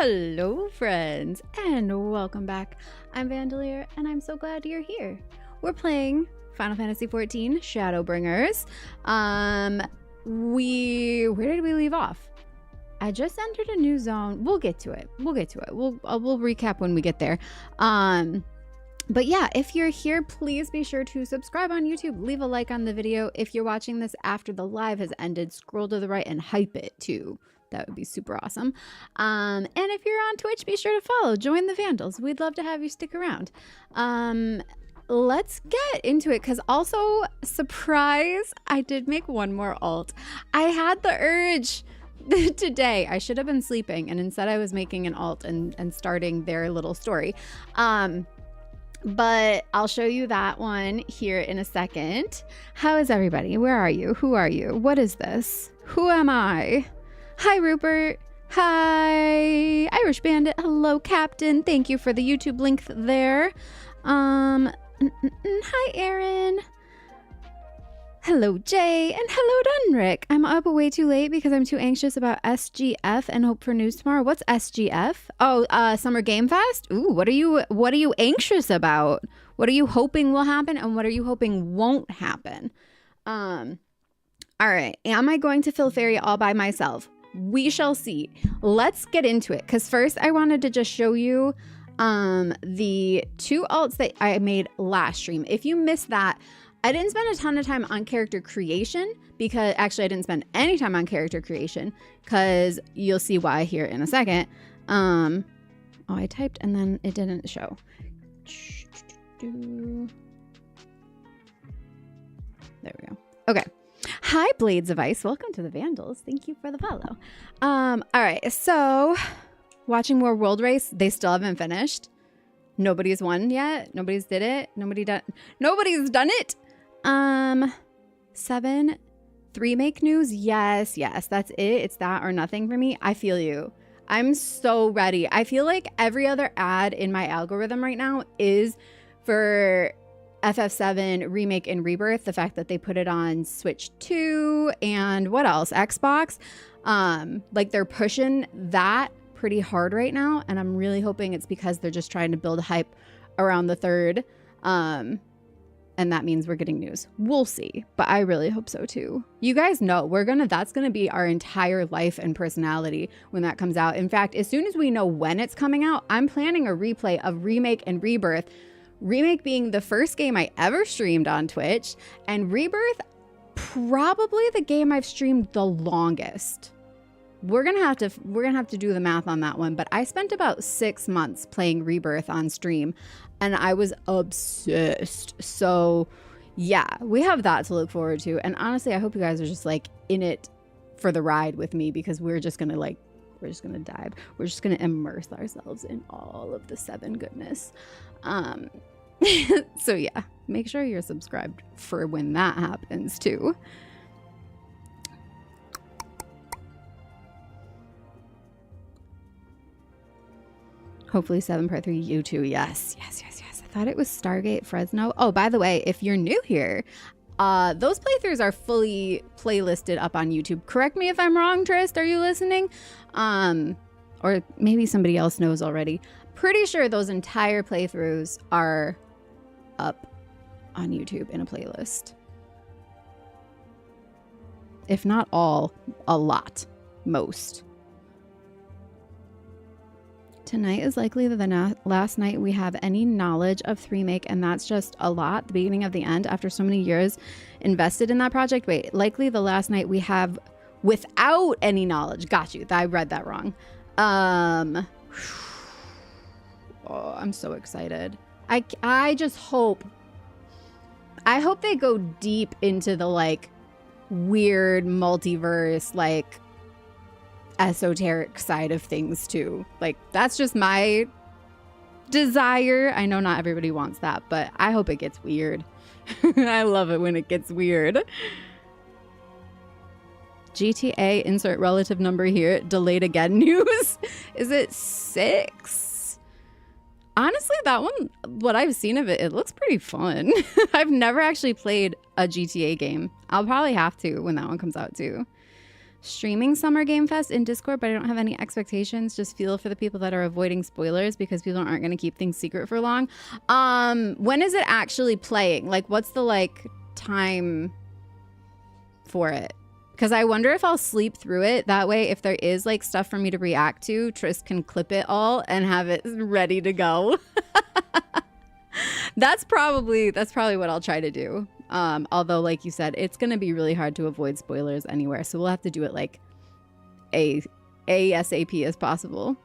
Hello friends, and welcome back. I'm Vandalier, and I'm so glad you're here. We're playing Final Fantasy XIV Shadowbringers. Where did we leave off? I just entered a new zone. We'll get to it. We'll recap when we get there. But yeah, if you're here, please be sure to subscribe on YouTube. Leave a like on the video. If you're watching this after the live has ended, scroll to the right and hype it too. That would be super awesome. And if you're on Twitch, be sure to follow. Join the Vandals. We'd love to have you stick around. Let's get into it, because also, surprise, I did make one more alt. I had the urge today. I should have been sleeping, and instead I was making an alt and starting their little story. But I'll show you that one here in a second. How is everybody? Where are you? Who are you? What is this? Who am I? Hi, Rupert. Hi, Irish Bandit. Hello, Captain. Thank you for the YouTube link there. Hi, Aaron. Hello, Jay. And hello, Dunrick. I'm up way too late because I'm too anxious about SGF and hope for news tomorrow. What's SGF? Oh, Summer Game Fest? Ooh, what are you anxious about? What are you hoping will happen, and what are you hoping won't happen? All right. Am I going to fill Fairy all by myself? We shall see. Let's get into it, because first I wanted to just show you the two alts that I made last stream. If you missed that, I didn't spend a ton of time on character creation, because actually I didn't spend any time on character creation, because you'll see why here in a second. Oh, I typed and then it didn't show. There we go. Okay. Hi, Blades of Ice. Welcome to the Vandals. Thank you for the follow. All right. So, watching more World Race. They still haven't finished. Nobody's won yet. Nobody's did it. Nobody's done it. 7 3-make news. Yes. That's it. It's that or nothing for me. I feel you. I'm so ready. I feel like every other ad in my algorithm right now is for FF7 Remake and Rebirth. The fact that they put it on Switch 2 and what else? Xbox. Like they're pushing that pretty hard right now, and I'm really hoping it's because they're just trying to build hype around the third. And that means we're getting news. We'll see, but I really hope so too. You guys know that's gonna be our entire life and personality when that comes out. In fact, as soon as we know when it's coming out, I'm planning a replay of Remake and Rebirth. Remake being the first game I ever streamed on Twitch, and Rebirth probably the game I've streamed the longest. We're gonna have to do the math on that one, but I spent about 6 months playing Rebirth on stream, and I was obsessed. So yeah, we have that to look forward to. And honestly, I hope you guys are just like in it for the ride with me, because we're just gonna dive. We're just gonna immerse ourselves in all of the 7 goodness. So yeah, make sure you're subscribed for when that happens too. Hopefully 7 Part 3 you too. Yes. I thought it was Stargate Fresno. Oh, by the way, if you're new here, those playthroughs are fully playlisted up on YouTube. Correct me if I'm wrong, Trist. Are you listening? Or maybe somebody else knows already. Pretty sure those entire playthroughs are up on YouTube in a playlist. If not all, a lot. Most. Tonight is likely the last night we have any knowledge of 3-make, and that's just a lot. The beginning of the end after so many years invested in that project. Wait, likely the last night we have without any knowledge. Got you. I read that wrong. Oh, I'm so excited. I just hope they go deep into the like weird multiverse, like esoteric side of things too. Like that's just my desire. I know not everybody wants that, but I hope it gets weird. I love it when it gets weird. GTA insert relative number here. Delayed again news. Is it 6? Honestly, that one, what I've seen of it, it looks pretty fun. I've never actually played a GTA game. I'll probably have to when that one comes out too. streaming Summer Game Fest in Discord, but I don't have any expectations. Just feel for the people that are avoiding spoilers because people aren't going to keep things secret for long. When is it actually playing? Like, what's the like time for it? Because I wonder if I'll sleep through it. That way, if there is like stuff for me to react to, Tris can clip it all and have it ready to go. That's probably what I'll try to do. Although, like you said, it's going to be really hard to avoid spoilers anywhere. So we'll have to do it like ASAP as possible.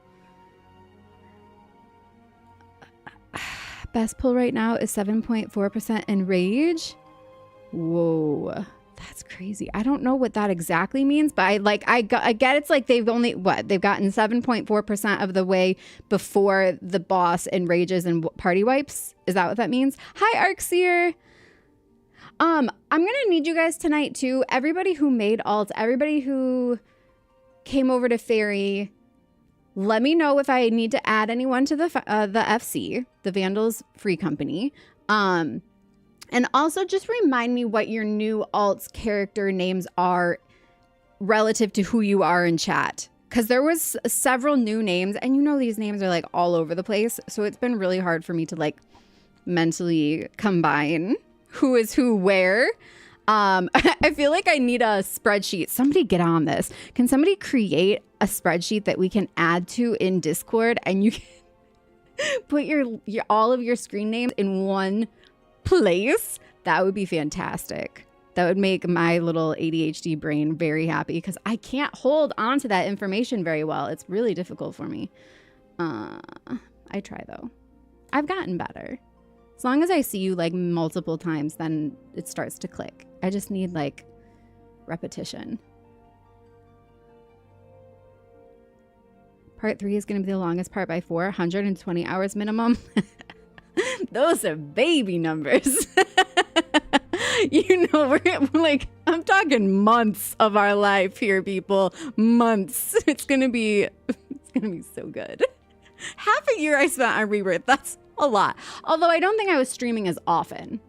Best pull right now is 7.4% in Rage. Whoa, that's crazy. I don't know what that exactly means, but I get it's like they've gotten 7.4% of the way before the boss in Rages and Party Wipes. Is that what that means? Hi, Arcseer. I'm gonna need you guys tonight too. Everybody who made alts, everybody who came over to Fairy, let me know if I need to add anyone to the FC, the Vandals Free Company. And also just remind me what your new alts character names are relative to who you are in chat. Because there was several new names, and you know these names are like all over the place. So it's been really hard for me to like mentally combine who is who where. I feel like I need a spreadsheet. Somebody get on this. Can somebody create a spreadsheet that we can add to in Discord, and you can put your all of your screen names in one place? That would be fantastic. That would make my little ADHD brain very happy because I can't hold on to that information very well. It's really difficult for me. I try though. I've gotten better. As long as I see you like multiple times, then it starts to click. I just need like repetition. Part 3 is going to be the longest part by 4, 120 hours minimum. Those are baby numbers. You know, we're like, I'm talking months of our life here, people. Months. It's gonna be so good. Half a year I spent on Rebirth. That's a lot. Although I don't think I was streaming as often,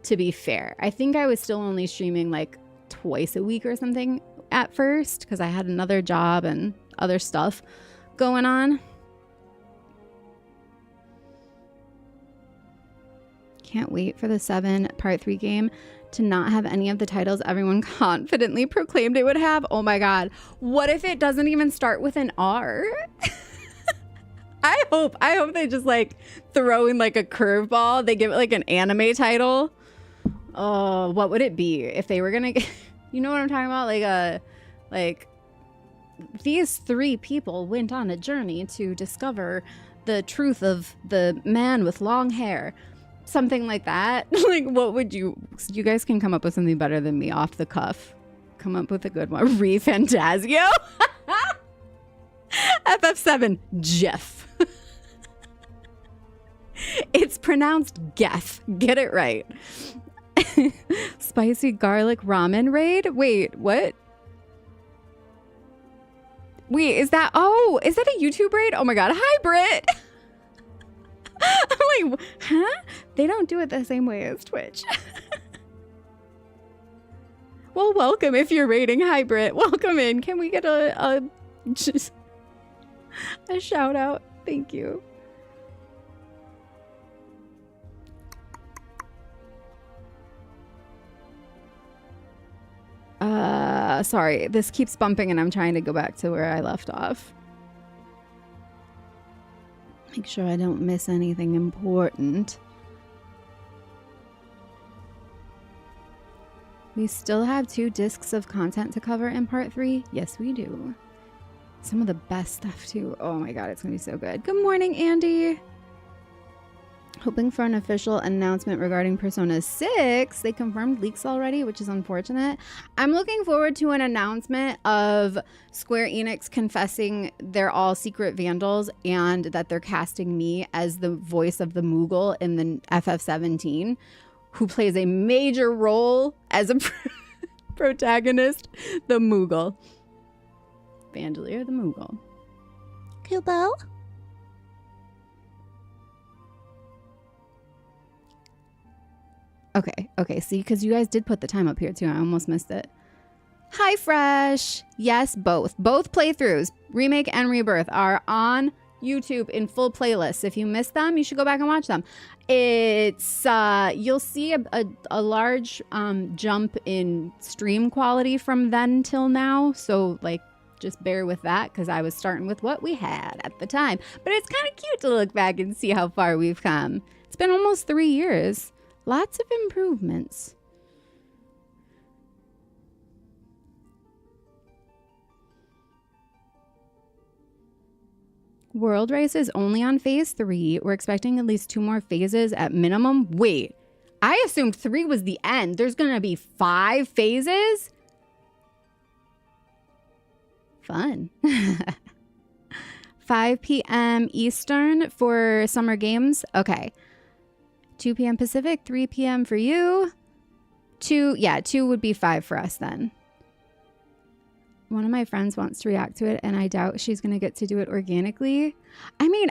to be fair. I think I was still only streaming like twice a week or something at first because I had another job and other stuff going on. Can't wait for the 7 part 3 game to not have any of the titles everyone confidently proclaimed it would have. Oh my god. What if it doesn't even start with an R? I hope they just like throw in like a curveball. They give it like an anime title. Oh, what would it be if they were gonna you know what I'm talking about? Like these 3 people went on a journey to discover the truth of the man with long hair. Something like that. Like, what would you guys can come up with something better than me off the cuff. Come up with a good one. Fantasio. FF7 Jeff. It's pronounced Geff. Get it right. Spicy garlic ramen raid. Wait, what? Wait, is that a YouTube raid? Oh my god. Hi, Britt. I'm like, huh? They don't do it the same way as Twitch. Well, welcome if you're raiding. Hi, Britt. Welcome in. Can we get a shout out? Thank you. Sorry. This keeps bumping and I'm trying to go back to where I left off. Make sure I don't miss anything important. We still have 2 discs of content to cover in part 3. Yes, we do. Some of the best stuff too. Oh my god, it's gonna be so good. Good morning, Andy. Hoping for an official announcement regarding Persona 6. They confirmed leaks already, which is unfortunate. I'm looking forward to an announcement of Square Enix confessing they're all secret vandals and that they're casting me as the voice of the Moogle in the FF17, who plays a major role as a protagonist, the Moogle. Vandalier the Moogle. Kubo? Okay, see, because you guys did put the time up here too. I almost missed it. Hi, Fresh. Yes, both. Both playthroughs, Remake and Rebirth, are on YouTube in full playlists. If you missed them, you should go back and watch them. It's you'll see a large jump in stream quality from then till now. So like, just bear with that, because I was starting with what we had at the time. But it's kind of cute to look back and see how far we've come. It's been almost 3 years. Lots of improvements. World Race is only on phase 3. We're expecting at least 2 more phases at minimum. Wait, I assumed 3 was the end. There's gonna be 5 phases? Fun. 5 p.m. Eastern for Summer Games. Okay. 2 p.m. Pacific, 3 p.m. for you. 2 would be 5 for us then. One of my friends wants to react to it, and I doubt she's going to get to do it organically. I mean,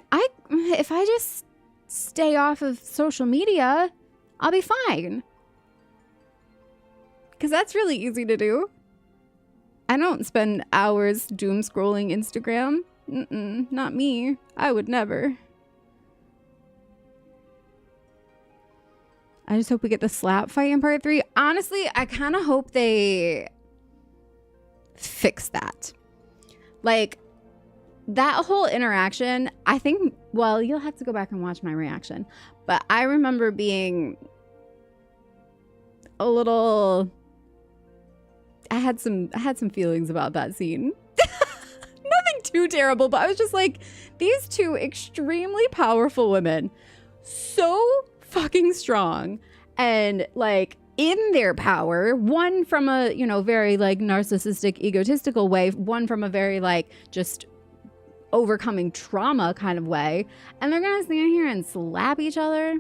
if I just stay off of social media, I'll be fine. Because that's really easy to do. I don't spend hours doom scrolling Instagram. Not me. I would never. I just hope we get the slap fight in part 3. Honestly, I kind of hope they fix that. Like, that whole interaction, I think, well, you'll have to go back and watch my reaction, but I remember being a little, I had some feelings about that scene. Nothing too terrible, but I was just like, these two extremely powerful women, so fucking strong, and like in their power, one from a, you know, very like narcissistic, egotistical way, one from a very like just overcoming trauma kind of way, and they're gonna stand here and slap each other?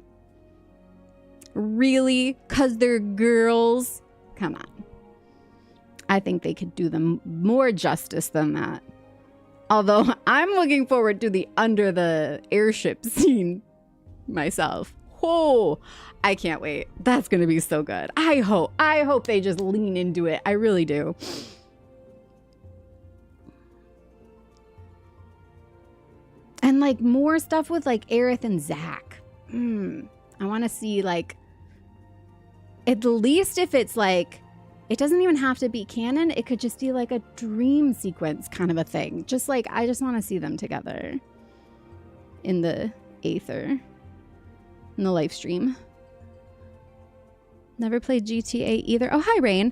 Really? 'Cause they're girls? Come on. I think they could do them more justice than that. Although I'm looking forward to the under the airship scene myself. Oh, I can't wait. That's going to be so good. I hope they just lean into it. I really do. And like more stuff with like Aerith and Zack. I want to see like, at least if it's like, it doesn't even have to be canon. It could just be like a dream sequence kind of a thing. Just like, I just want to see them together in the aether. In the live stream. Never played GTA either. Oh, hi, Rain.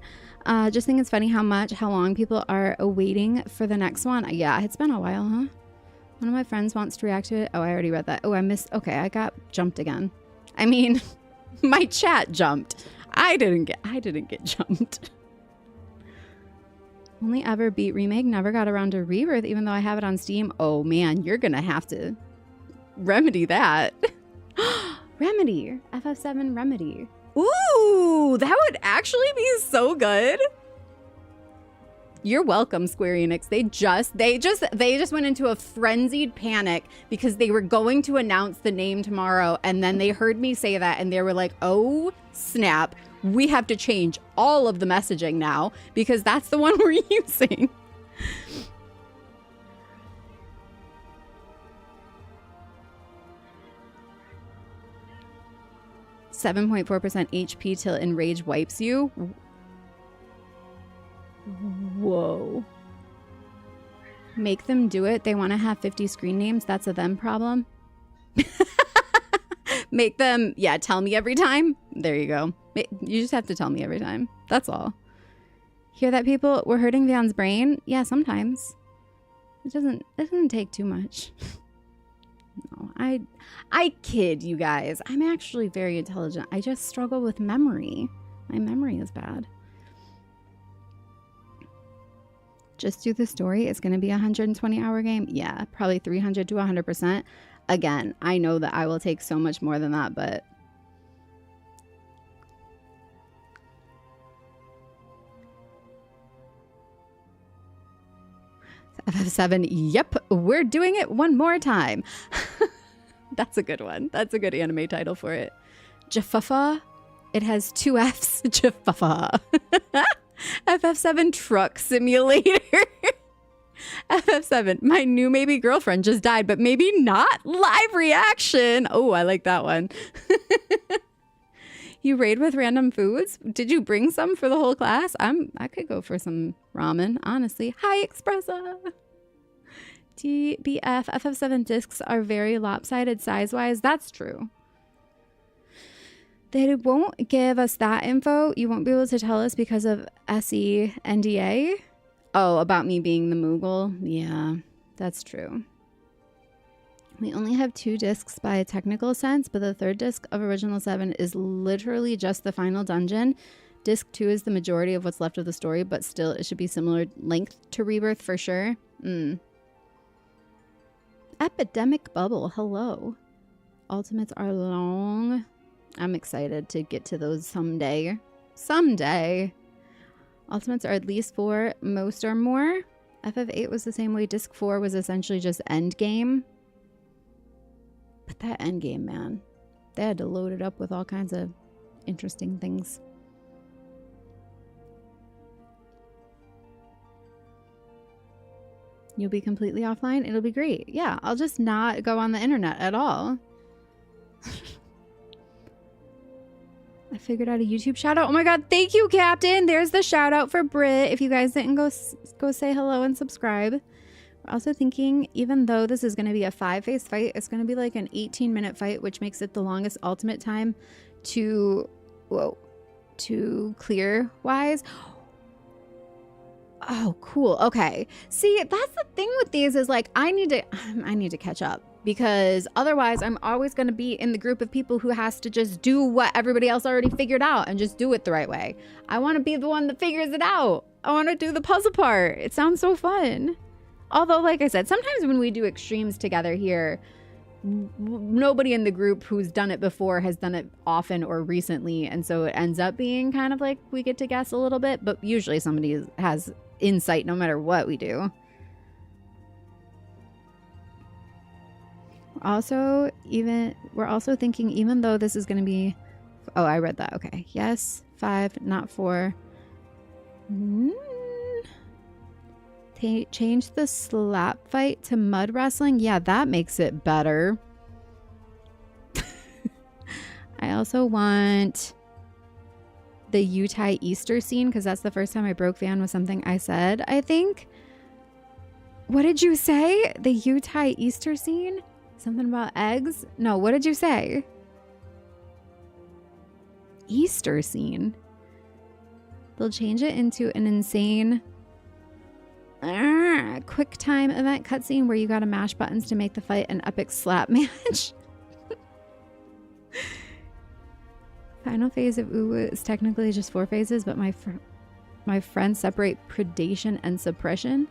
Just think it's funny how long people are awaiting for the next one. Yeah, it's been a while, huh? One of my friends wants to react to it. Oh, I already read that. Oh, I missed. Okay, I got jumped again. I mean, my chat jumped. I didn't get jumped. Only ever beat Remake. Never got around to Rebirth, even though I have it on Steam. Oh man, you're gonna have to remedy that. Remedy. FF7 Remedy. Ooh, that would actually be so good. You're welcome, Square Enix. They just went into a frenzied panic because they were going to announce the name tomorrow, and then they heard me say that and they were like, "Oh, snap. We have to change all of the messaging now because that's the one we're using." 7.4% HP till enrage wipes you. Whoa. Make them do it. They want to have 50 screen names. That's a them problem. Make them, yeah, tell me every time. There you go. You just have to tell me every time. That's all. Hear that, people? We're hurting Vion's brain? Yeah, sometimes. It doesn't take too much. No, I kid, you guys. I'm actually very intelligent. I just struggle with memory. My memory is bad. Just do the story. It's going to be a 120-hour game. Yeah, probably 300 to 100%. Again, I know that I will take so much more than that, but FF7, yep, we're doing it one more time. That's a good one. That's a good anime title for it. Jaffafa. It has 2 F's. Jaffafa. FF7 truck simulator. FF7, my new maybe girlfriend just died, but maybe not. Live reaction. Oh, I like that one. You raid with random foods? Did you bring some for the whole class? I could go for some ramen, honestly. Hi, Expressa. TBF, FF7 discs are very lopsided size-wise. That's true. They won't give us that info. You won't be able to tell us because of SE NDA. Oh, about me being the Moogle? Yeah, that's true. We only have 2 discs by a technical sense, but the 3rd disc of Original 7 is literally just the final dungeon. Disc 2 is the majority of what's left of the story, but still it should be similar length to Rebirth for sure. Epidemic Bubble, hello. Ultimates are long. I'm excited to get to those someday. Someday. Ultimates are at least 4, most are more. FF8 was the same way. Disc 4 was essentially just endgame. But that endgame, man. They had to load it up with all kinds of interesting things. You'll be completely offline? It'll be great. Yeah, I'll just not go on the internet at all. I figured out a YouTube shout out. Oh my god, thank you, Captain. There's the shout out for Brit. If you guys didn't go say hello and subscribe. We're also thinking, even though this is going to be a 5-phase fight, it's going to be like an 18-minute fight, which makes it the longest ultimate time to clear wise. Oh, cool. Okay. See, that's the thing with these is like I need to catch up, because otherwise I'm always going to be in the group of people who has to just do what everybody else already figured out and just do it the right way. I want to be the one that figures it out. I want to do the puzzle part. It sounds so fun. Although, like I said, sometimes when we do extremes together here, nobody in the group who's done it before has done it often or recently, and so it ends up being kind of like we get to guess a little bit, but usually somebody has insight no matter what we do. We're also thinking, even though this is going to be, oh, I read that. Okay. Yes. 5, not 4. Change the slap fight to mud wrestling. Yeah, that makes it better. I also want the Utah Easter scene, because that's the first time I broke fan with something I said, I think. What did you say? The Utah Easter scene? Something about eggs? No, what did you say? Easter scene. They'll change it into an insane quick time event cutscene where you gotta mash buttons to make the fight an epic slap match. Final phase of Uwu is technically just 4 phases, but my friends separate predation and suppression.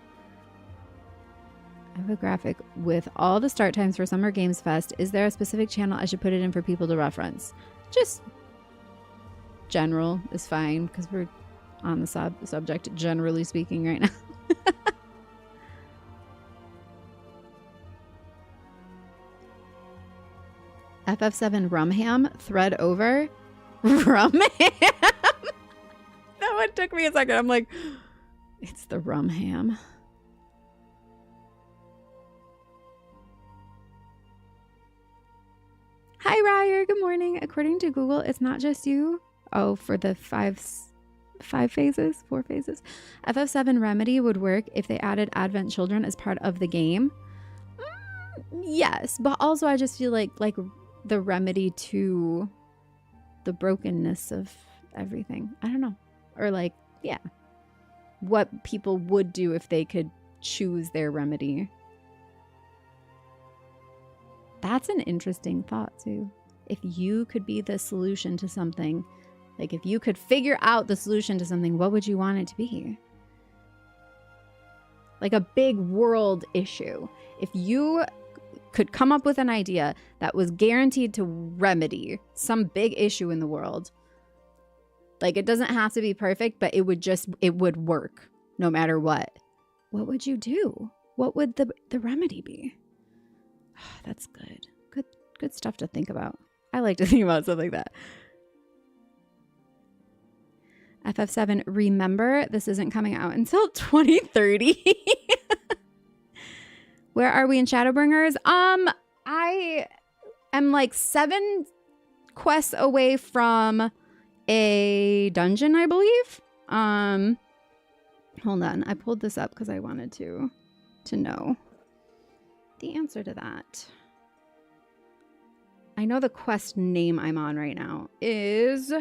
I have a graphic with all the start times for Summer Games Fest. Is there a specific channel I should put it in for people to reference? Just general is fine, because we're on the subject generally speaking right now. FF7 Rumham thread over. Rumham? That one took me a second. I'm like, it's the Rumham. Hi, Ryer. Good morning. According to Google, it's not just you. Oh, for the 4 phases. FF7 Remedy would work if they added Advent Children as part of the game. Yes, but also I just feel like the remedy to the brokenness of everything. I don't know. Or like, yeah, what people would do if they could choose their remedy. That's an interesting thought too. If you could be the solution to something, like if you could figure out the solution to something, what would you want it to be? Like a big world issue. If you could come up with an idea that was guaranteed to remedy some big issue in the world, like it doesn't have to be perfect, but it would work no matter what would you do? What would the remedy be? That's good stuff to think about. I like to think about stuff like that. FF7, remember, this isn't coming out until 2030. Where are we in Shadowbringers? I am like 7 quests away from a dungeon, I believe. Hold on. I pulled this up because I wanted to know the answer to that. I know the quest name I'm on right now is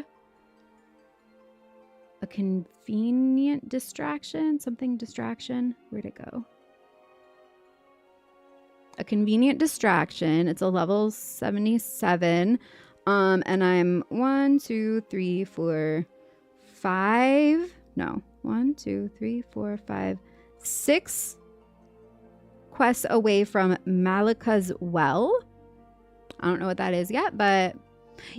a convenient distraction. Something distraction. Where'd it go? A convenient distraction. It's a level 77. And I'm 1, 2, 3, 4, 5. No, 1, 2, 3, 4, 5, 6 quests away from Malika's Well. I don't know what that is yet, but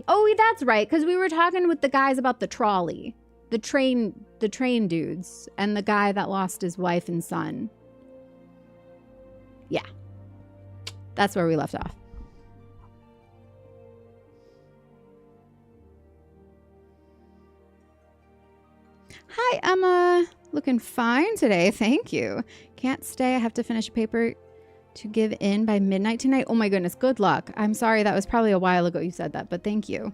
oh, that's right, because we were talking with the guys about the trolley, the train dudes, and the guy that lost his wife and son. Yeah, that's where we left off. Hi, Emma. Looking fine today. Thank you. Can't stay. I have to finish a paper to give in by midnight tonight. Oh my goodness. Good luck. I'm sorry. That was probably a while ago you said that, but thank you.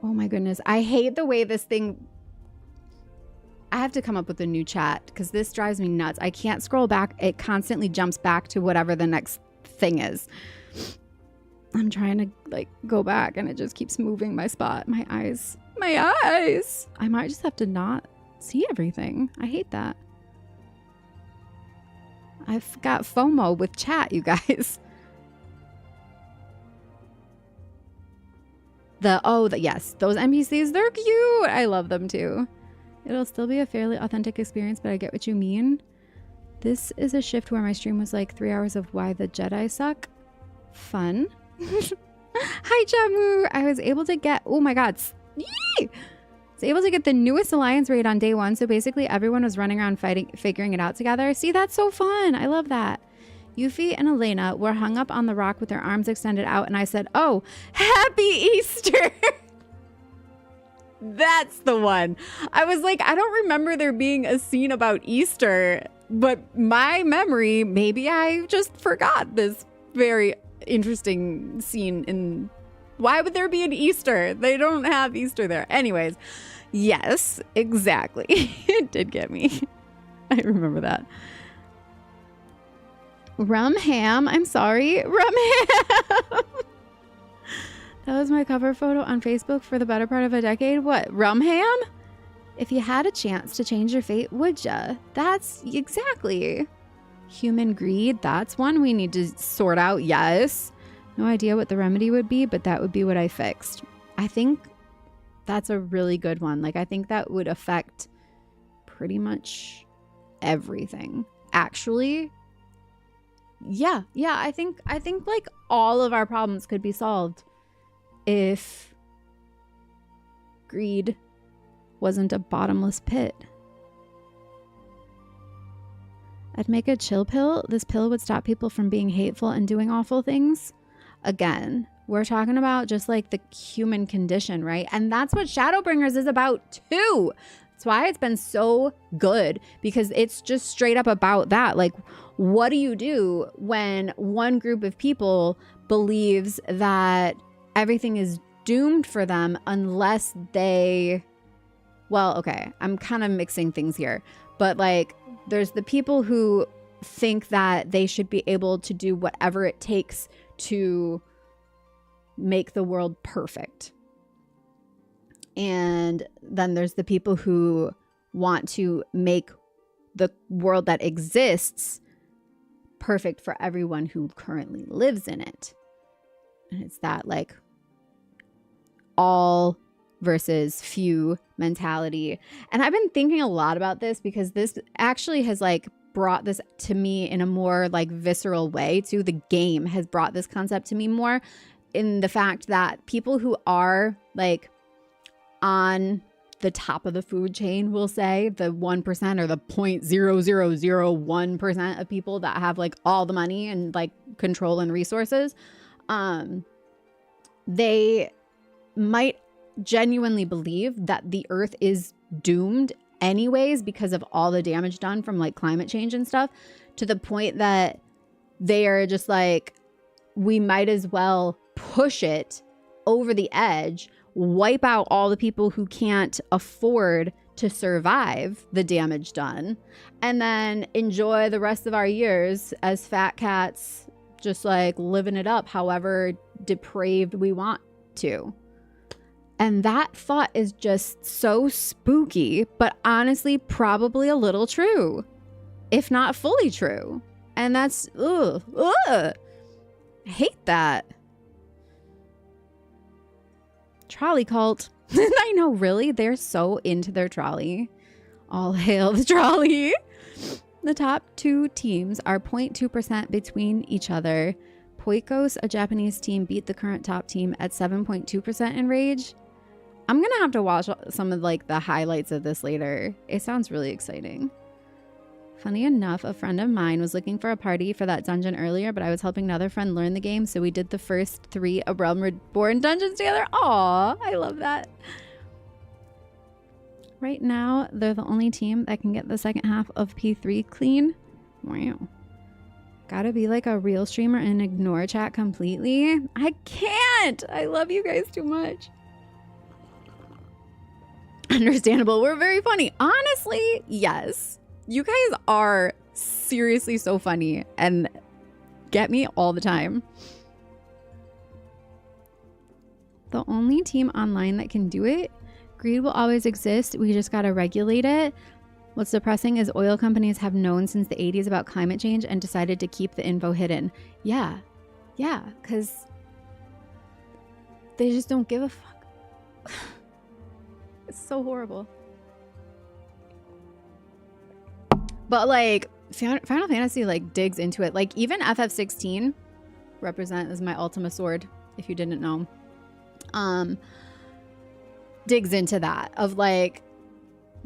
Oh my goodness. I hate the way this thing... I have to come up with a new chat because this drives me nuts. I can't scroll back. It constantly jumps back to whatever the next thing is. I'm trying to like go back and it just keeps moving my spot. My eyes. My eyes. I might just have to not see everything. I hate that. I've got FOMO with chat, you guys. Yes, those NPCs, they're cute. I love them too. It'll still be a fairly authentic experience, but I get what you mean. This is a shift where my stream was like 3 hours of why the Jedi suck. Fun. Hi, Jamu. I was able to get, oh my God. I was able to get the newest alliance raid on day 1. So basically everyone was running around fighting, figuring it out together. See, that's so fun. I love that. Yuffie and Elena were hung up on the rock with their arms extended out. And I said, oh, happy Easter. That's the one. I was like, I don't remember there being a scene about Easter, but my memory, maybe I just forgot this very interesting scene in... Why would there be an Easter? They don't have Easter there. Anyways, yes, exactly. It did get me. I remember that. Rum ham. I'm sorry. Rum ham. That was my cover photo on Facebook for the better part of a decade. What? Rum ham? If you had a chance to change your fate, would ya? That's exactly. Human greed. That's one we need to sort out. Yes. No idea what the remedy would be, but that would be what I fixed. I think that's a really good one. Like, I think that would affect pretty much everything. Actually, yeah. I think like all of our problems could be solved if greed wasn't a bottomless pit. I'd make a chill pill. This pill would stop people from being hateful and doing awful things. Again, we're talking about just like the human condition, right? And that's what Shadowbringers is about too. That's why it's been so good, because it's just straight up about that. Like, what do you do when one group of people believes that everything is doomed for them unless they... Well, okay, I'm kind of mixing things here. But like, there's the people who think that they should be able to do whatever it takes to make the world perfect. And then there's the people who want to make the world that exists perfect for everyone who currently lives in it. And it's that like all versus few mentality. And I've been thinking a lot about this because this actually has like brought this to me in a more like visceral way too. The game has brought this concept to me more in the fact that people who are like on the top of the food chain, we'll say, the 1% or the 0.0001% of people that have like all the money and like control and resources, they might genuinely believe that the earth is doomed anyways because of all the damage done from like climate change and stuff, to the point that they are just like, we might as well push it over the edge, wipe out all the people who can't afford to survive the damage done, and then enjoy the rest of our years as fat cats, just like living it up however depraved we want to. And that thought is just so spooky, but honestly probably a little true, if not fully true. And that's I hate that. Trolley cult. I know, really? They're so into their trolley. All hail the trolley. The top two teams are 0.2% between each other. Poikos, a Japanese team, beat the current top team at 7.2% in rage. I'm gonna have to watch some of like the highlights of this later. It sounds really exciting. Funny enough, a friend of mine was looking for a party for that dungeon earlier, but I was helping another friend learn the game, so we did the first 3 A Realm Reborn dungeons together. Aw, I love that. Right now, they're the only team that can get the second half of P3 clean. Wow. Gotta be like a real streamer and ignore chat completely. I can't. I love you guys too much. Understandable. We're very funny. Honestly, yes. You guys are seriously so funny and get me all the time. The only team online that can do it. Greed will always exist. We just gotta regulate it. What's depressing is oil companies have known since the 80s about climate change and decided to keep the info hidden. Yeah, because they just don't give a fuck. It's so horrible. But like Final Fantasy like digs into it. Like even ffxiv represent as my Ultima sword, if you didn't know. Digs into that of like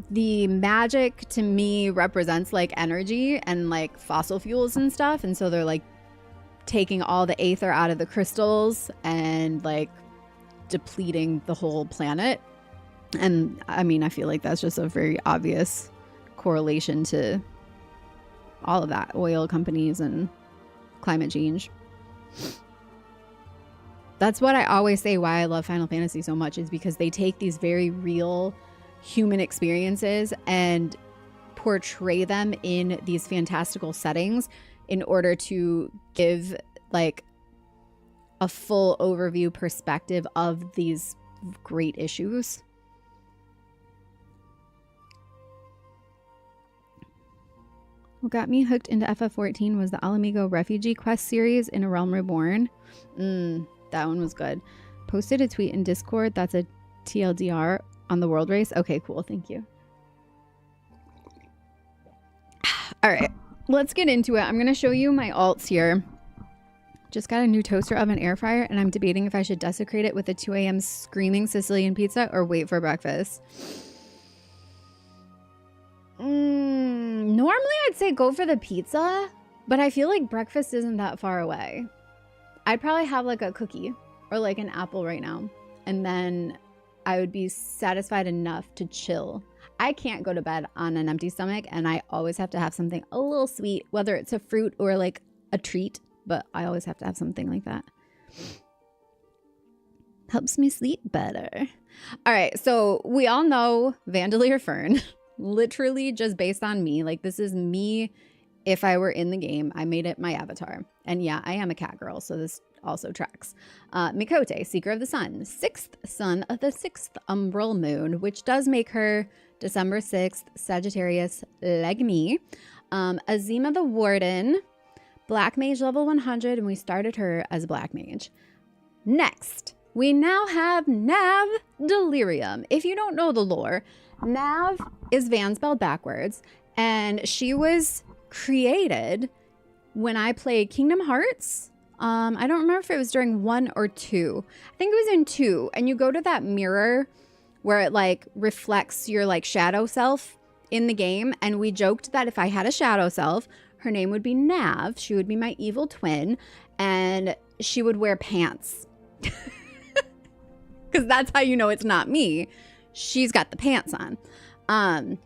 the magic to me represents like energy and like fossil fuels and stuff, and so they're like taking all the aether out of the crystals and like depleting the whole planet. And I mean, I feel like that's just a very obvious correlation to all of that, oil companies and climate change. That's what I always say why I love Final Fantasy so much, is because they take these very real human experiences and portray them in these fantastical settings in order to give like a full overview perspective of these great issues. What got me hooked into FF14 was the Alamigo Refugee Quest series in A Realm Reborn. That one was good. Posted a tweet in Discord. That's a TLDR on the world race. Okay, cool. Thank you. All right, let's get into it. I'm going to show you my alts here. Just got a new toaster oven air fryer, and I'm debating if I should desecrate it with a 2 a.m. screaming Sicilian pizza or wait for breakfast. Normally I'd say go for the pizza, but I feel like breakfast isn't that far away. I'd probably have like a cookie or like an apple right now, and then I would be satisfied enough to chill. I can't go to bed on an empty stomach, and I always have to have something a little sweet, whether it's a fruit or like a treat, but I always have to have something like that. Helps me sleep better. All right, so we all know Vandalier Fern. Literally just based on me. Like, this is me if I were in the game. I made it my avatar. And yeah, I am a cat girl, so this also tracks. Mikote, Seeker of the Sun, 6th son of the 6th umbral moon, which does make her December 6th, Sagittarius, like me. Azima the Warden, Black Mage level 100, and we started her as Black Mage. Next, we now have Nav Delirium. If you don't know the lore, Nav is Van spelled backwards, and she was created when I played Kingdom Hearts. I don't remember if it was during 1 or 2. I think it was in 2, and you go to that mirror where it like reflects your like shadow self in the game. And we joked that if I had a shadow self, her name would be Nav. She would be my evil twin, and she would wear pants. Because that's how you know it's not me. She's got the pants on.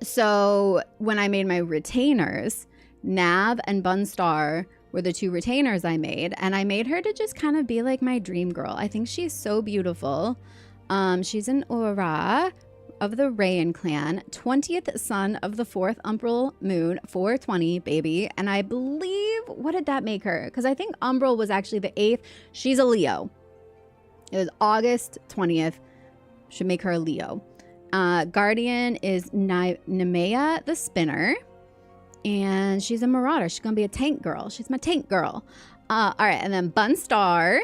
So when I made my retainers, Nav and Bunstar were the 2 retainers I made. And I made her to just kind of be like my dream girl. I think she's so beautiful. She's an Aura of the Rayan clan, 20th son of the 4th umbral moon, 420 baby. And I believe, what did that make her? Because I think umbral was actually the 8th. She's a Leo. It was August 20th. Should make her a Leo. Guardian is Nemea the Spinner. And she's a Marauder. She's going to be a tank girl. She's my tank girl. All right. And then Bunstar.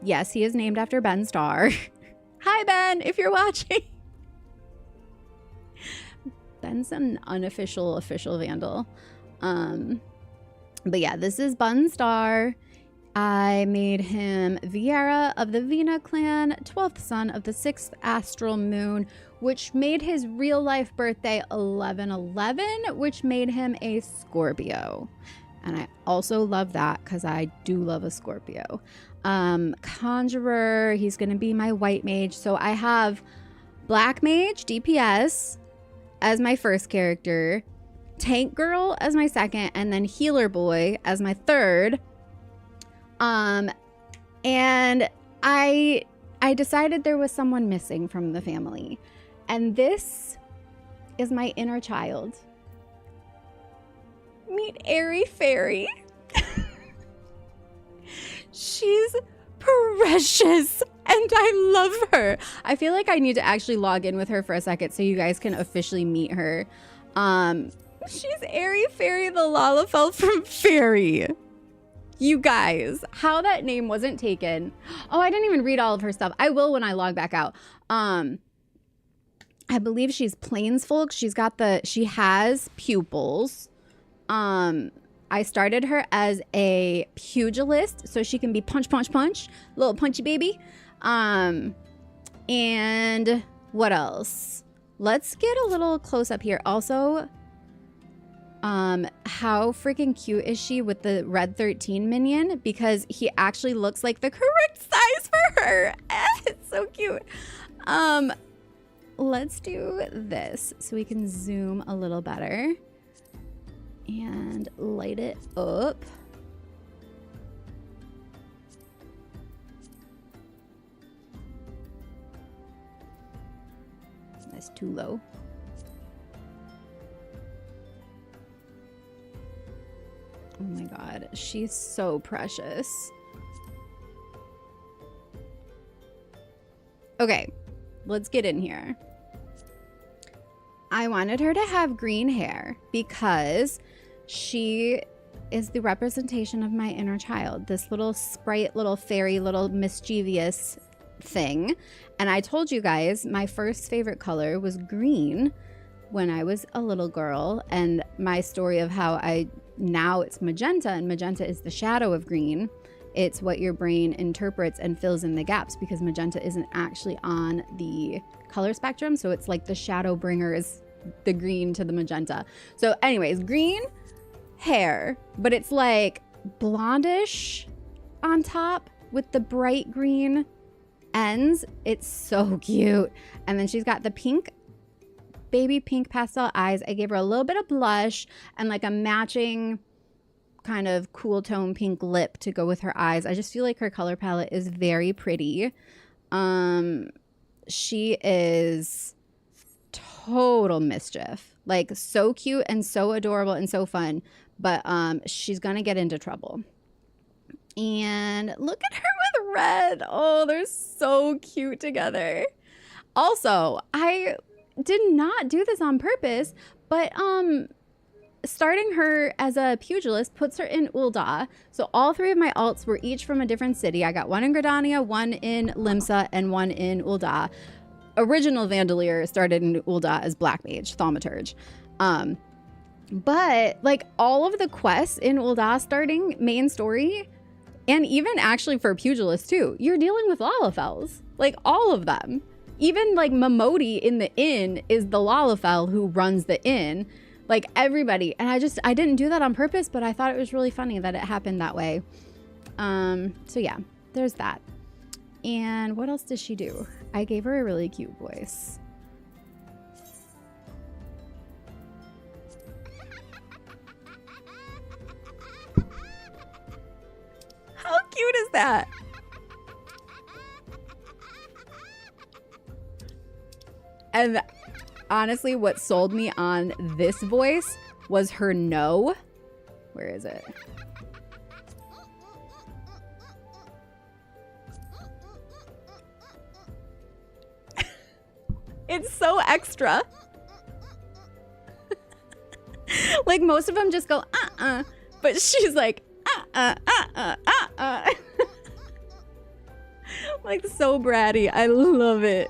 Yes, he is named after Ben Starr. Hi, Ben, if you're watching. Ben's an unofficial vandal. But yeah, this is Bunstar. I made him Viera of the Vina clan, 12th son of the 6th astral moon, which made his real life birthday 11/11, which made him a Scorpio. And I also love that because I do love a Scorpio. Conjurer, he's going to be my white mage. So I have Black Mage, DPS, as my first character, Tank Girl as my second, and then Healer Boy as my third. And I decided there was someone missing from the family. And this is my inner child. Meet Airy Fairy. She's precious and I love her. I feel like I need to actually log in with her for a second so you guys can officially meet her. She's Airy Fairy the Lalafell from Fairy. You guys, how that name wasn't taken. Oh, I didn't even read all of her stuff. I will when I log back out. I believe she's Plainsfolk. She has pupils. I started her as a pugilist, so she can be punch, little punchy baby. And what else? Let's get a little close up here. Also, how freaking cute is she with the red 13 minion? Because he actually looks like the correct size for her. It's so cute. Let's do this so we can zoom a little better and light it up. That's too low. Oh my god, she's so precious. Okay, let's get in here. I wanted her to have green hair because she is the representation of my inner child. This little sprite, little fairy, little mischievous thing. And I told you guys my first favorite color was green when I was a little girl. And my story of how now it's magenta, and magenta is the shadow of green. It's what your brain interprets and fills in the gaps because magenta isn't actually on the color spectrum. So it's like the Shadowbringers, the green to the magenta. So anyways, green hair, but it's like blondish on top with the bright green ends. It's so cute. And then she's got the pink, baby pink pastel eyes. I gave her a little bit of blush and like a matching kind of cool tone pink lip to go with her eyes. I just feel like her color palette is very pretty. She is total mischief, like so cute and so adorable and so fun, but she's gonna get into trouble. And look at her with red. Oh, they're so cute together. Also, I did not do this on purpose, but starting her as a pugilist puts her in Ul'dah. So all three of my alts were each from a different city. I got one in Gridania, one in Limsa, and one in Ul'dah. Original Vandalier started in Ul'dah as Black Mage, Thaumaturge. But like all of the quests in Ul'dah starting main story And even actually for pugilists too, you're dealing with Lalafels, like all of them. Even like Momodi in the inn is the Lalafell who runs the inn, like everybody. And I didn't do that on purpose, but I thought it was really funny that it happened that way. So yeah, there's that. And what else does she do? I gave her a really cute voice. How cute is that? And honestly, what sold me on this voice was her no. Where is it? It's so extra. Like most of them just go, but she's like, like so bratty. I love it.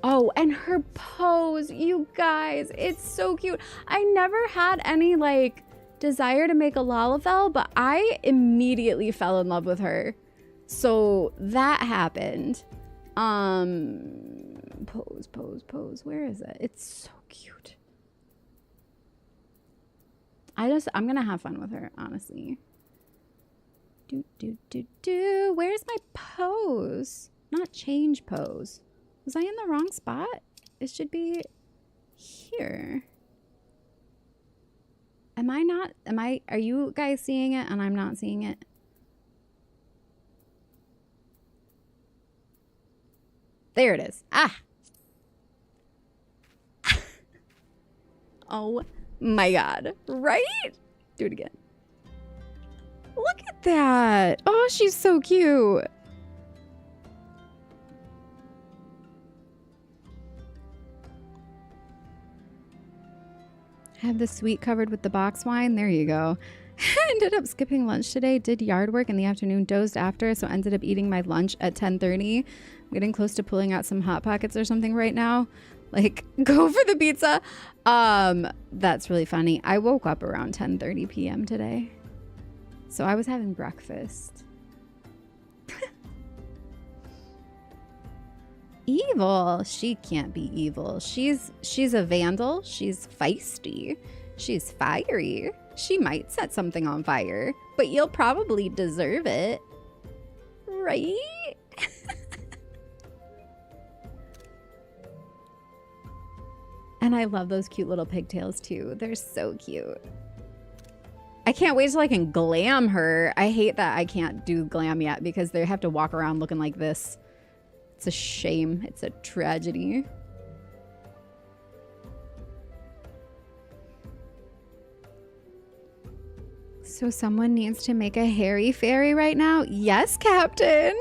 Oh, and her pose, you guys, it's so cute. I never had any like desire to make a Lalafell, but I immediately fell in love with her. So that happened. Pose. Where is it? It's so cute. I'm gonna have fun with her, honestly. Where's my pose? Not change pose. Was I in the wrong spot? It should be here. Are you guys seeing it and I'm not seeing it? There it is. Ah. Oh my God. Right? Do it again. Look at that. Oh, she's so cute. Have the suite covered with the box wine. There you go. Ended up skipping lunch today. Did yard work in the afternoon. Dozed after. So ended up eating my lunch at 10:30. I'm getting close to pulling out some Hot Pockets or something right now. Like, go for the pizza. That's really funny. I woke up around 10:30 p.m. today. So I was having breakfast. Evil. She can't be evil. She's a vandal. She's feisty. She's fiery. She might set something on fire, but you'll probably deserve it. Right? And I love those cute little pigtails too. They're so cute. I can't wait till I can glam her. I hate that I can't do glam yet because they have to walk around looking like this. It's a shame. It's a tragedy. So someone needs to make a hairy fairy right now? Yes, Captain.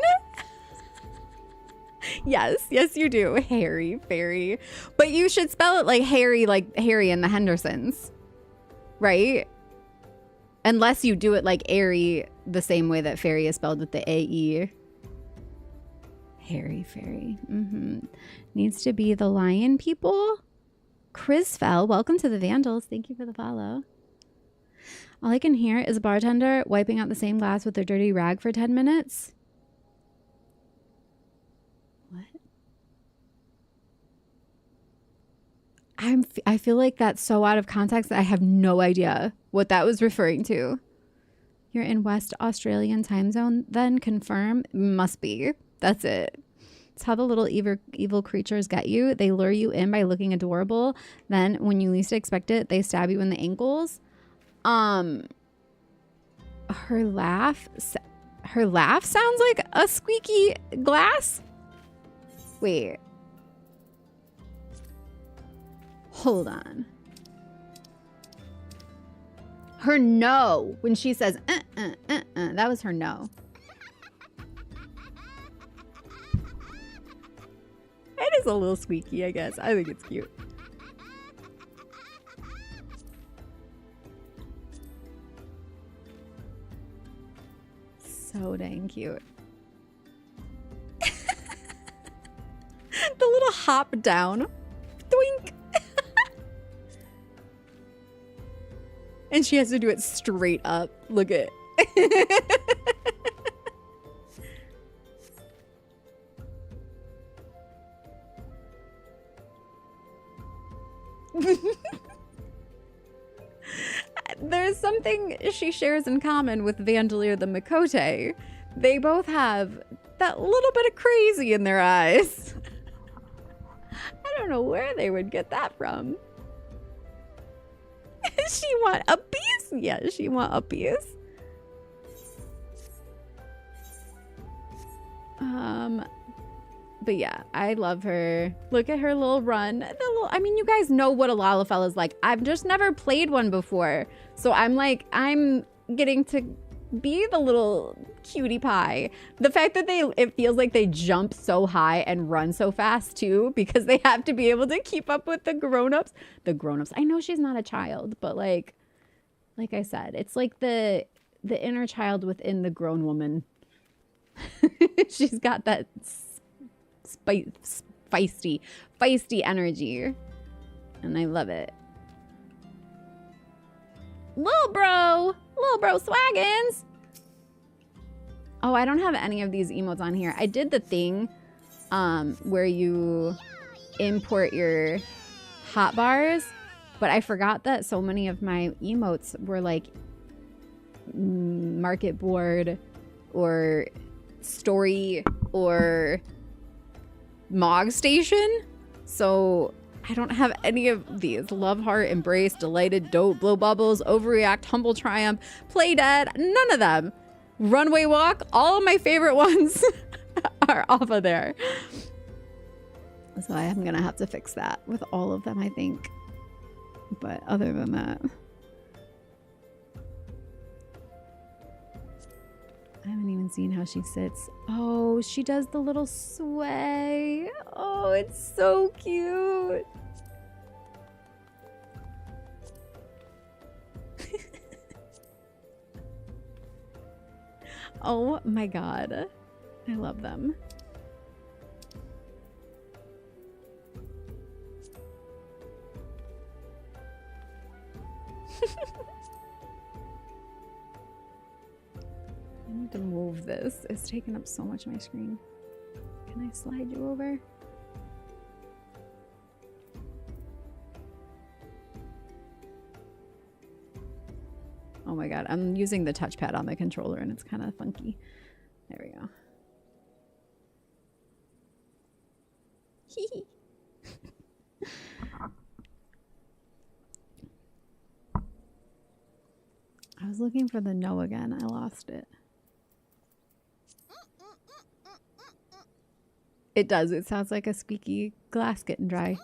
Yes, you do. Hairy fairy. But you should spell it like Harry and the Hendersons. Right? Unless you do it like Airy, the same way that fairy is spelled with the A-E. Hairy fairy. Needs to be the lion people. Crisfell, welcome to the Vandals. Thank you for the follow. All I can hear is a bartender wiping out the same glass with their dirty rag for 10 minutes. What? I feel like that's so out of context that I have no idea what that was referring to. You're in West Australian time zone, then confirm? Must be. That's it. It's how the little evil creatures get you. They lure you in by looking adorable. Then when you least expect it, they stab you in the ankles. Her laugh sounds like a squeaky glass. Wait. Hold on. Her no, when she says, that was her no. It is a little squeaky, I guess. I think it's cute. So dang cute. The little hop down. Doink. And she has to do it straight up. Look at There's something she shares in common with Vandalier the Makote. They both have that little bit of crazy in their eyes. I don't know where they would get that from. She want a piece? Yeah, she want a piece. But yeah, I love her. Look at her little run. I mean, you guys know what a Lalafell is like. I've just never played one before. So I'm like, I'm getting to be the little cutie pie. The fact that it feels like they jump so high and run so fast too, because they have to be able to keep up with the grown-ups. I know she's not a child, but like I said, it's like the inner child within the grown woman. She's got that feisty energy, and I love it. Lil bro swaggins. Oh, I don't have any of these emotes on here. I did the thing where you import your hotbars, but I forgot that so many of my emotes were like market board or story or Mog Station. So I don't have any of these. Love, heart, embrace, delighted, dope, blow bubbles, overreact, humble triumph, play dead. None of them. Runway walk. All of my favorite ones are off of there. So I am gonna have to fix that with all of them, I think. But other than that, I haven't even seen how she sits. Oh, she does the little sway. Oh, it's so cute. Oh my god. I love them. I need to move this. It's taking up so much of my screen. Can I slide you over? Oh my god, I'm using the touchpad on the controller and it's kind of funky. There we go. I was looking for the no again. I lost it. It does. It sounds like a squeaky glass getting dry.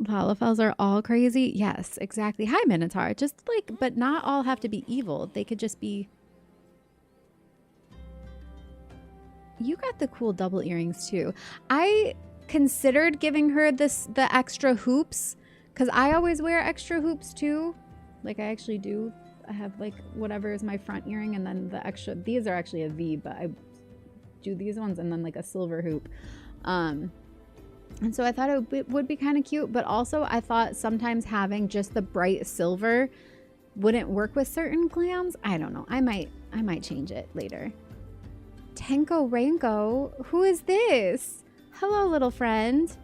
Lalafells are all crazy. Yes, exactly. Hi, Minotaur. Just like, but not all have to be evil. They could just be. You got the cool double earrings too. I considered giving her the extra hoops because I always wear extra hoops too. Like I actually do. I have like whatever is my front earring and then the extra. These are actually a V, but I do these ones and then like a silver hoop. And so I thought it would be kind of cute, but also I thought sometimes having just the bright silver wouldn't work with certain clams. I don't know. I might change it later. Tenko Ranko, who is this? Hello, little friend.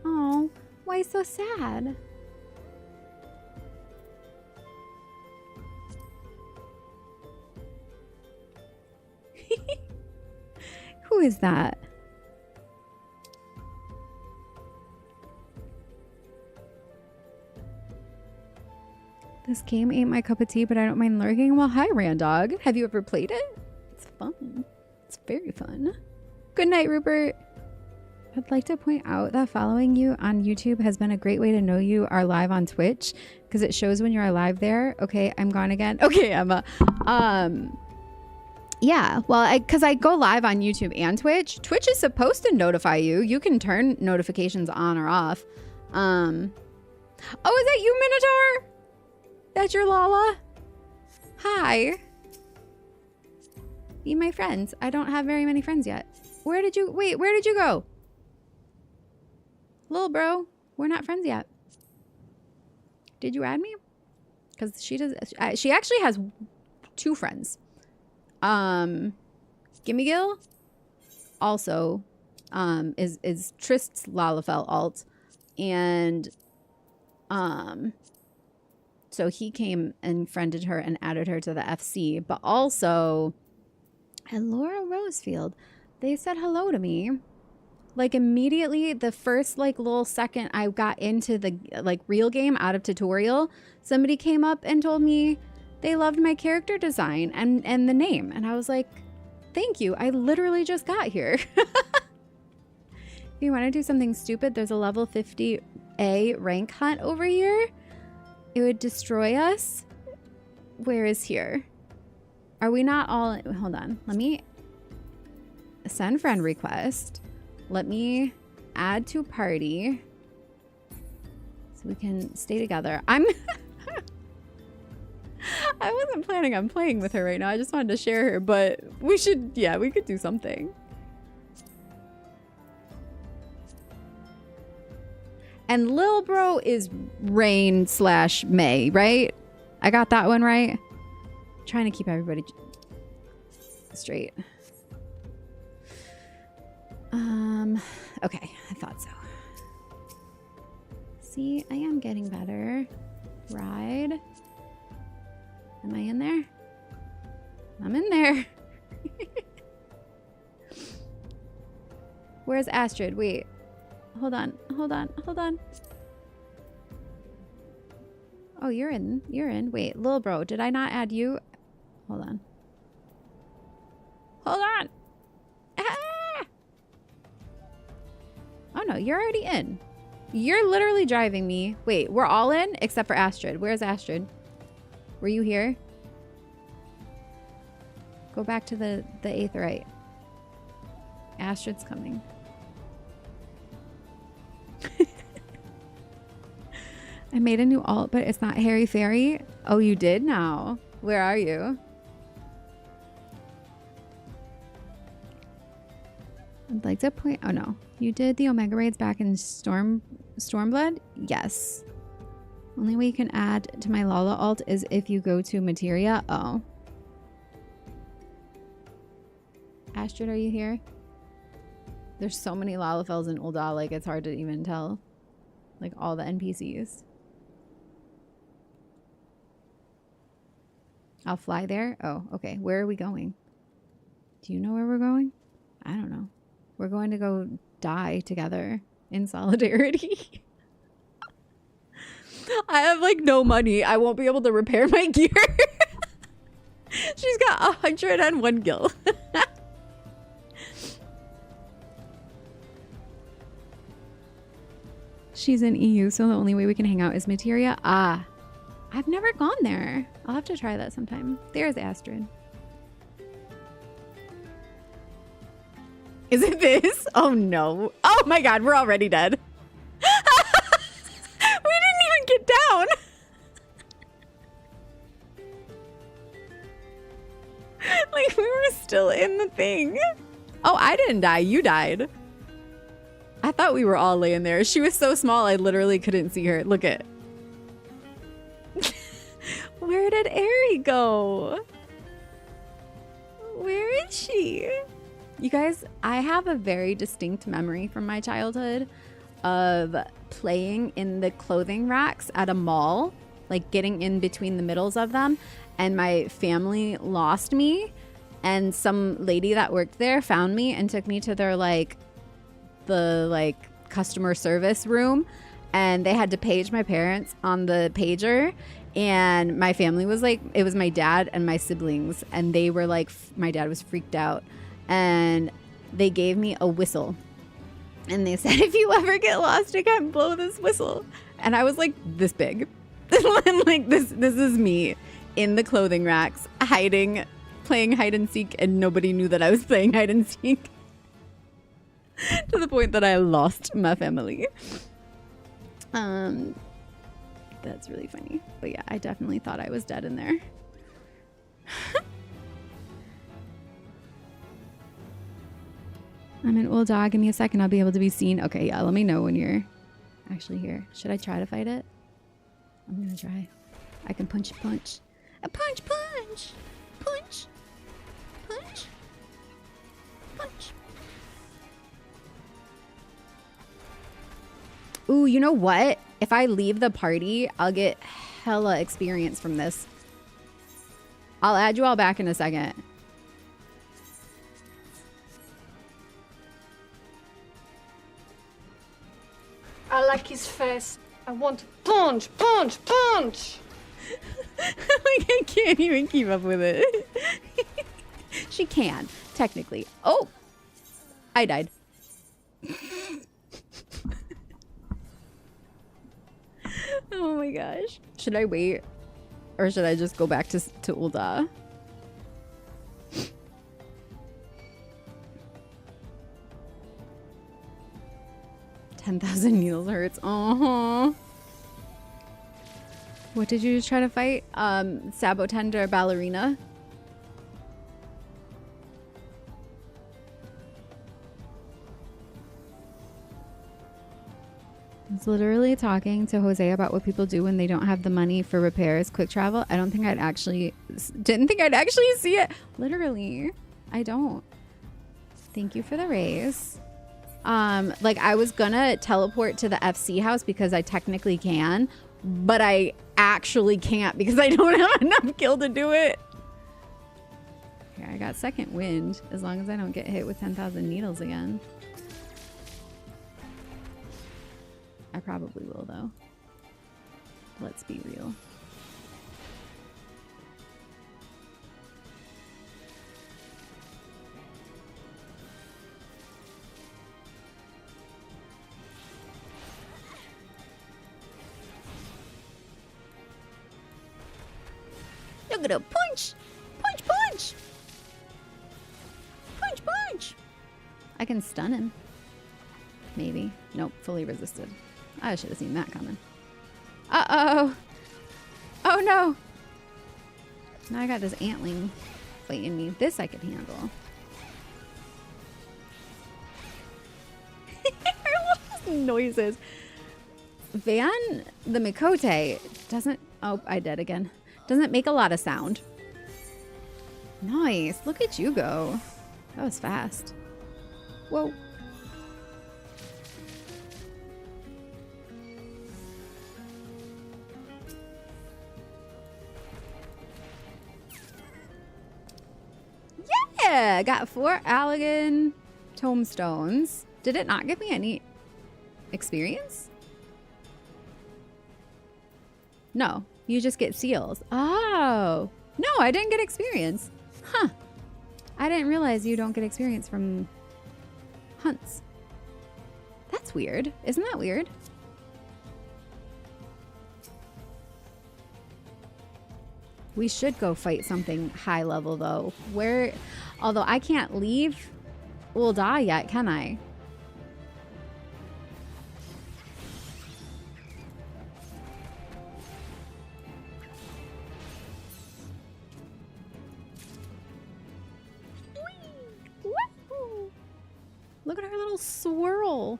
Oh, why so sad? Who is that? This game ain't my cup of tea, but I don't mind lurking. Well, hi, Randog. Have you ever played it? It's fun. It's very fun. Good night, Rupert. I'd like to point out that following you on YouTube has been a great way to know you are live on Twitch because it shows when you're live there. Okay, I'm gone again. Okay, Emma. Yeah, well, because I go live on YouTube and Twitch. Twitch is supposed to notify you. You can turn notifications on or off. Oh, is that you, Minotaur? That's your Lala? Hi. Be my friends. I don't have very many friends yet. Where did you go? Little bro, we're not friends yet. Did you add me? Because she does. She actually has 2 friends. Gimme Gill also is Trist's Lalafell alt, and so he came and friended her and added her to the FC. But also, and Laura Rosefield, they said hello to me. Like immediately, the first like little second I got into the like real game out of tutorial, somebody came up and told me they loved my character design and the name. And I was like, thank you. I literally just got here. If you want to do something stupid, there's a level 50A rank hunt over here. It would destroy us. Where is here? Are we not all... Hold on. Let me send friend request. Let me add to party so we can stay together. I wasn't planning on playing with her right now. I just wanted to share her, but we should... Yeah, we could do something. And Lil Bro is Rain/May, right? I got that one right. I'm trying to keep everybody straight. Okay, I thought so. See, I am getting better. Ride. Am I in there? I'm in there. Where's Astrid? Wait. Hold on. Oh, you're in. Wait, Lil Bro, did I not add you? Hold on. Ah! Oh no, you're already in. You're literally driving me. Wait, we're all in except for Astrid. Where's Astrid? Were you here? Go back to the 8th right. Astrid's coming. I made a new alt, but it's not Harry Fairy. Oh, you did now. Where are you? I'd like to point... Oh, no. You did the Omega Raids back in Stormblood? Yes. Only way you can add to my Lala alt is if you go to Materia. Oh. Astrid, are you here? There's so many Lalafells in Ul'dah, like it's hard to even tell. Like all the NPCs. I'll fly there? Oh, okay. Where are we going? Do you know where we're going? I don't know. We're going to go die together in solidarity. I have like no money. I won't be able to repair my gear. She's got 101 gil. She's in EU, so the only way we can hang out is Materia. Ah, I've never gone there. I'll have to try that sometime. There's Astrid. Is it this? Oh no. Oh my god, we're already dead. We didn't even get down. Like we were still in the thing. Oh, I didn't die. You died. I thought we were all laying there. She was so small, I literally couldn't see her. Look at. Where did Aerie go? Where is she? You guys, I have a very distinct memory from my childhood of playing in the clothing racks at a mall, like getting in between the middles of them, and my family lost me, and some lady that worked there found me and took me to their the customer service room, and they had to page my parents on the pager, and my family was like, it was my dad and my siblings, and they were like, my dad was freaked out, and they gave me a whistle, and they said, if you ever get lost again, blow this whistle. And I was like this big. Like this is me in the clothing racks hiding, playing hide and seek, and nobody knew that I was playing hide and seek. To the point that I lost my family. That's really funny. But yeah, I definitely thought I was dead in there. I'm in Ul'dah. Give me a second. I'll be able to be seen. Okay, yeah. Let me know when you're actually here. Should I try to fight it? I'm gonna try. I can punch. A punch. Punch. Punch. Ooh, you know what? If I leave the party, I'll get hella experience from this. I'll add you all back in a second. I like his face. I want to punch. Like, I can't even keep up with it. She can, technically. Oh, I died. Oh my gosh. Should I wait? Or should I just go back to Ul'dah? $10,000 needles hurts. Uh-huh. What did you just try to fight? Sabotender ballerina? I was literally talking to Jose about what people do when they don't have the money for repairs, quick travel. I don't think I'd actually... Didn't think I'd actually see it. Literally. I don't. Thank you for the raise. Like, I was gonna teleport to the FC house because I technically can, but I actually can't because I don't have enough kill to do it. Yeah, I got second wind as long as I don't get hit with 10,000 needles again. I probably will, though. Let's be real. Look at him. Punch! Punch, punch! Punch, punch! I can stun him. Maybe. Nope, fully resisted. I should have seen that coming. Uh-oh. Oh, no. Now I got this antling fighting me. This I could handle. Noises. Van, the Mikote, doesn't... Oh, I did again. Doesn't make a lot of sound. Nice. Look at you go. That was fast. Whoa. Yeah, got 4 Allagan tombstones. Did it not give me any experience? No, you just get seals. Oh, no, I didn't get experience. Huh. I didn't realize you don't get experience from hunts. That's weird. Isn't that weird? We should go fight something high level though. Where, although I can't leave Ul'dah yet, can I? Look at her little swirl.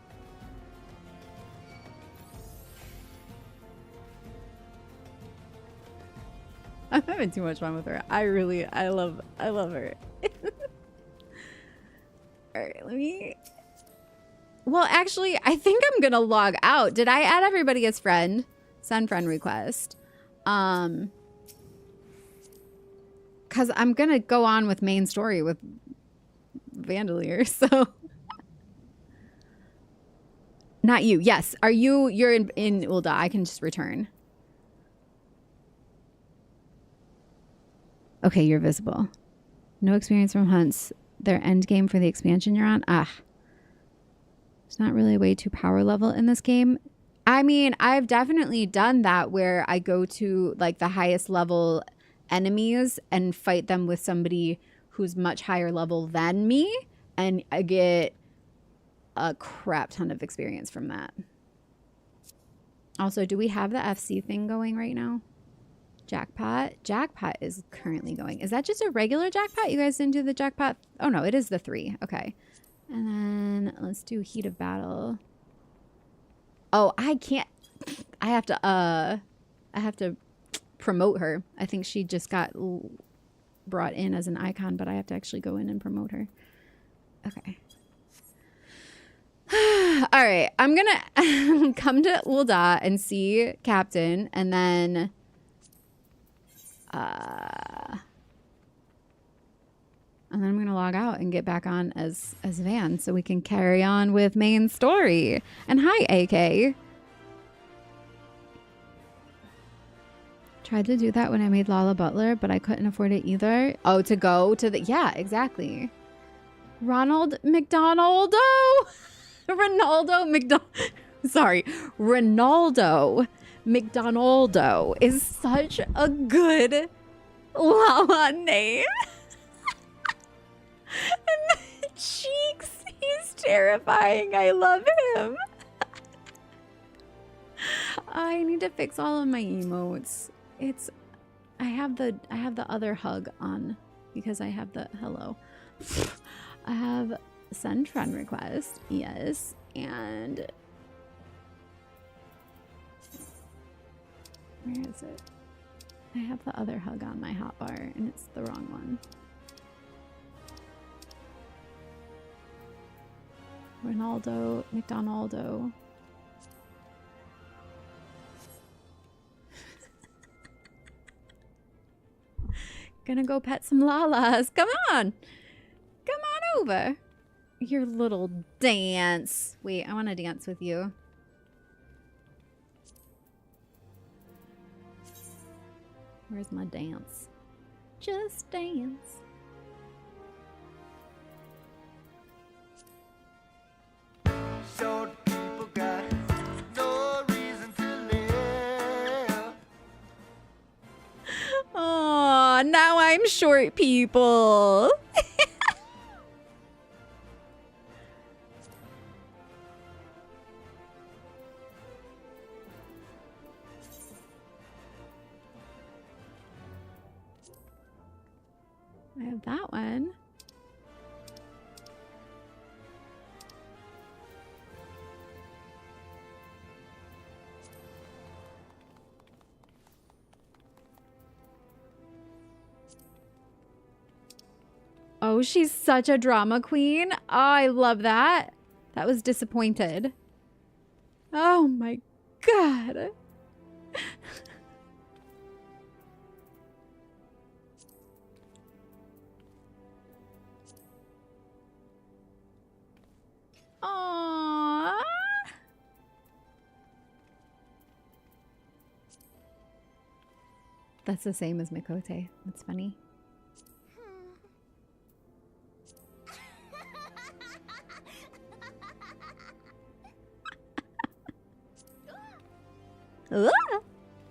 I'm having too much fun with her. I love her. All right, let me... Well, actually, I think I'm gonna log out. Did I add everybody as friend? Send friend request. Cause I'm gonna go on with main story with Vandalier, so... Not you. Yes. Are you... You're in Ul'dah. I can just return. Okay, you're visible. No experience from hunts. Their end game for the expansion you're on. Ah. It's not really a way to power level in this game. I mean, I've definitely done that where I go to like the highest level enemies and fight them with somebody who's much higher level than me. And I get a crap ton of experience from that. Also, do we have the FC thing going right now? Jackpot? Jackpot is currently going. Is that just a regular jackpot? You guys didn't do the jackpot? Oh no, it is the 3. Okay. And then let's do heat of battle. Oh, I can't. I have to promote her. I think she just got brought in as an icon, but I have to actually go in and promote her. Okay. All right. I'm gonna come to Ul'dah and see Captain, and then I'm gonna log out and get back on as Van, so we can carry on with main story. And hi, AK. Tried to do that when I made Lala Butler, but I couldn't afford it either. Oh, to go to the... Yeah, exactly. Ronald McDonaldo. Ronaldo McDonald. Sorry. Ronaldo McDonaldo is such a good Lala name. And the cheeks. He's terrifying. I love him. I need to fix all of my emotes. I have the other hug on because I have the hello. I have send friend request, yes, and where is it? I have the other hug on my hotbar and it's the wrong one. Ronaldo McDonaldo. Gonna go pet some Lalas. Come on. Come on over. Your little dance. Wait, I want to dance with you. Where's my dance? Just dance. Short people got no reason to live. Aw, now I'm short people. I have that one. Oh, she's such a drama queen. Oh, I love that. That was disappointed. Oh my god. Aww. That's the same as Mikote. That's funny.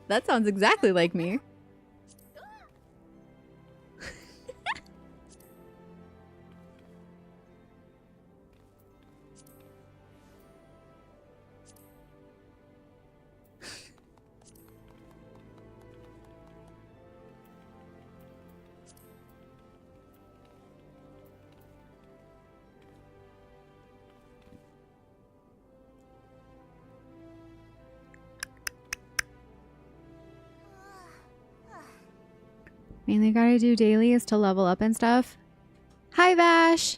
That sounds exactly like me. Mainly gotta do daily is to level up and stuff. Hi, Vash.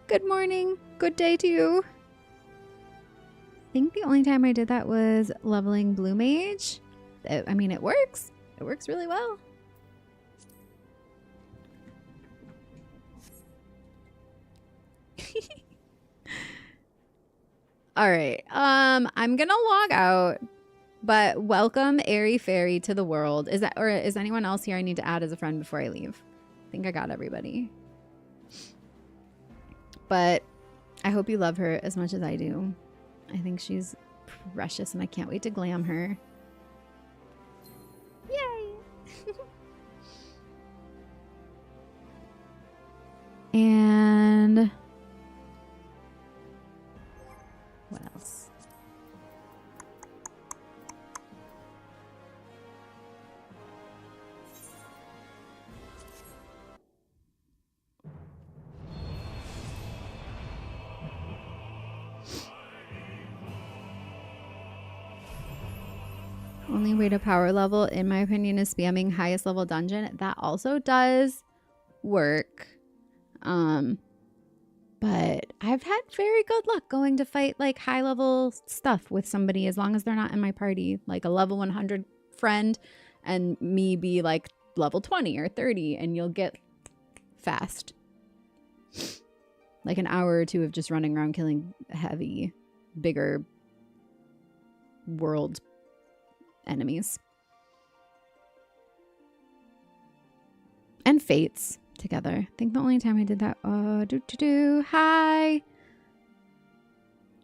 Good morning. Good day to you. I think the only time I did that was leveling Blue Mage. I mean, it works. It works really well. All right. I'm gonna log out. But welcome Airy Fairy to the world. Is anyone else here I need to add as a friend before I leave? I think I got everybody. But I hope you love her as much as I do. I think she's precious and I can't wait to glam her. Yay! And what else? only way to power level, in my opinion, is spamming highest level dungeon. That also does work. But I've had very good luck going to fight like high level stuff with somebody as long as they're not in my party, like a level 100 friend and me be like level 20 or 30, and you'll get fast. Like an hour or two of just running around killing heavy, bigger world enemies. And fates together. I think the only time I did that, hi.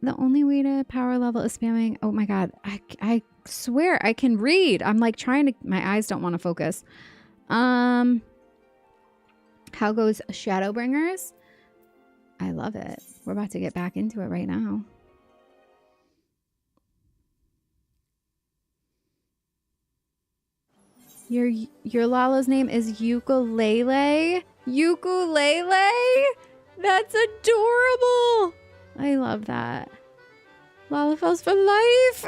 The only way to power level is spamming. Oh my god, I swear I can read. I'm like trying to, my eyes don't want to focus. How goes Shadowbringers? I love it. We're about to get back into it right now. Your Lala's name is Ukulele? Ukulele? That's adorable. I love that. Lalafels for life.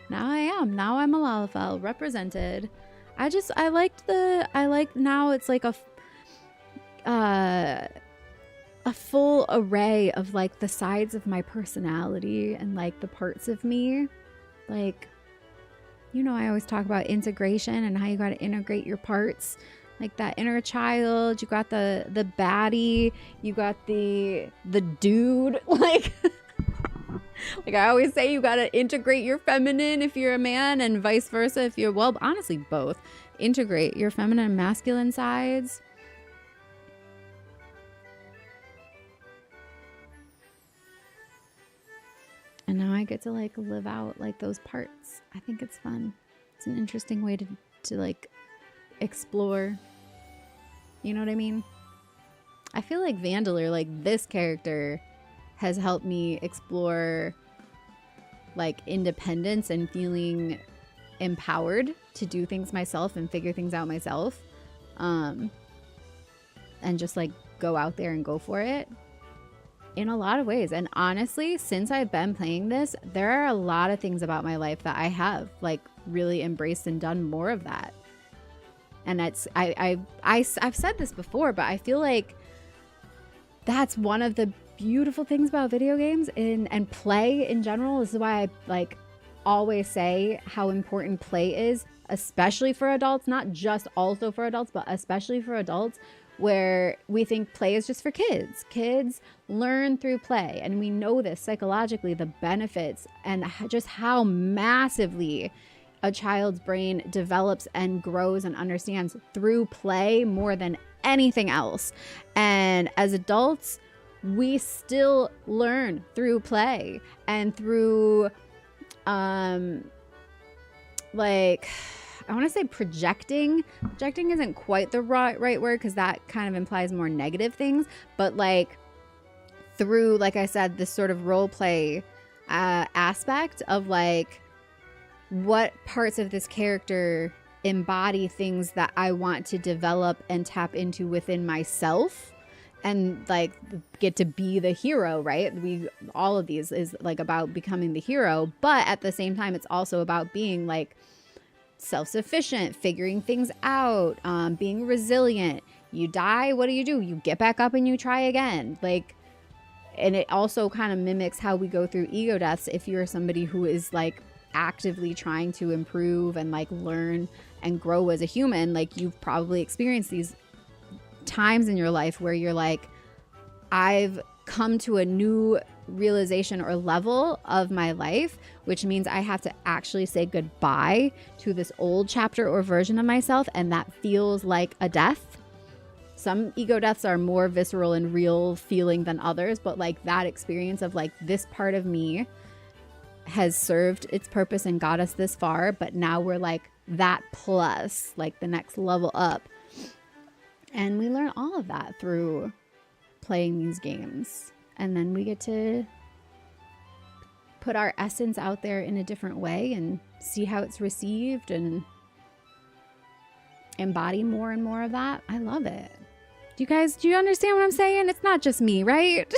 Now I'm a Lalafell represented. I like now it's like a full array of like the sides of my personality and like the parts of me. Like, you know, I always talk about integration and how you got to integrate your parts, like that inner child. You got the baddie, you got the dude. Like I always say, you got to integrate your feminine if you're a man, and vice versa if you're, well, honestly both. Integrate your feminine and masculine sides. And now I get to like live out like those parts. I think it's fun. It's an interesting way to like explore. You know what I mean? I feel like Vandaler, like this character, has helped me explore like independence and feeling empowered to do things myself and figure things out myself. And just like go out there and go for it. In a lot of ways. And honestly, since I've been playing this, there are a lot of things about my life that I have like really embraced and done more of that. And that's I've said this before, but I feel like that's one of the beautiful things about video games and play in general. This is why I like always say how important play is, especially for adults, not just also for adults, but especially for adults, where we think play is just for kids. Kids learn through play, and we know this psychologically, the benefits and just how massively a child's brain develops and grows and understands through play more than anything else. And as adults, we still learn through play and through like, I want to say projecting. Projecting isn't quite the right word, because that kind of implies more negative things. But like through, like I said, this sort of role play aspect of like what parts of this character embody things that I want to develop and tap into within myself, and like get to be the hero, right? All of these is like about becoming the hero, but at the same time, it's also about being like self-sufficient, figuring things out, being resilient. You die, what do? You get back up and you try again. Like, and it also kind of mimics how we go through ego deaths. If you're somebody who is like actively trying to improve and like learn and grow as a human, like you've probably experienced these times in your life where you're like, I've come to a new realization or level of my life, which means I have to actually say goodbye to this old chapter or version of myself, and that feels like a death. Some ego deaths are more visceral and real feeling than others, but like that experience of like, this part of me has served its purpose and got us this far, but now we're like that plus, like the next level up. And we learn all of that through playing these games. And then we get to put our essence out there in a different way and see how it's received and embody more and more of that. I love it. Do you understand what I'm saying? It's not just me, right?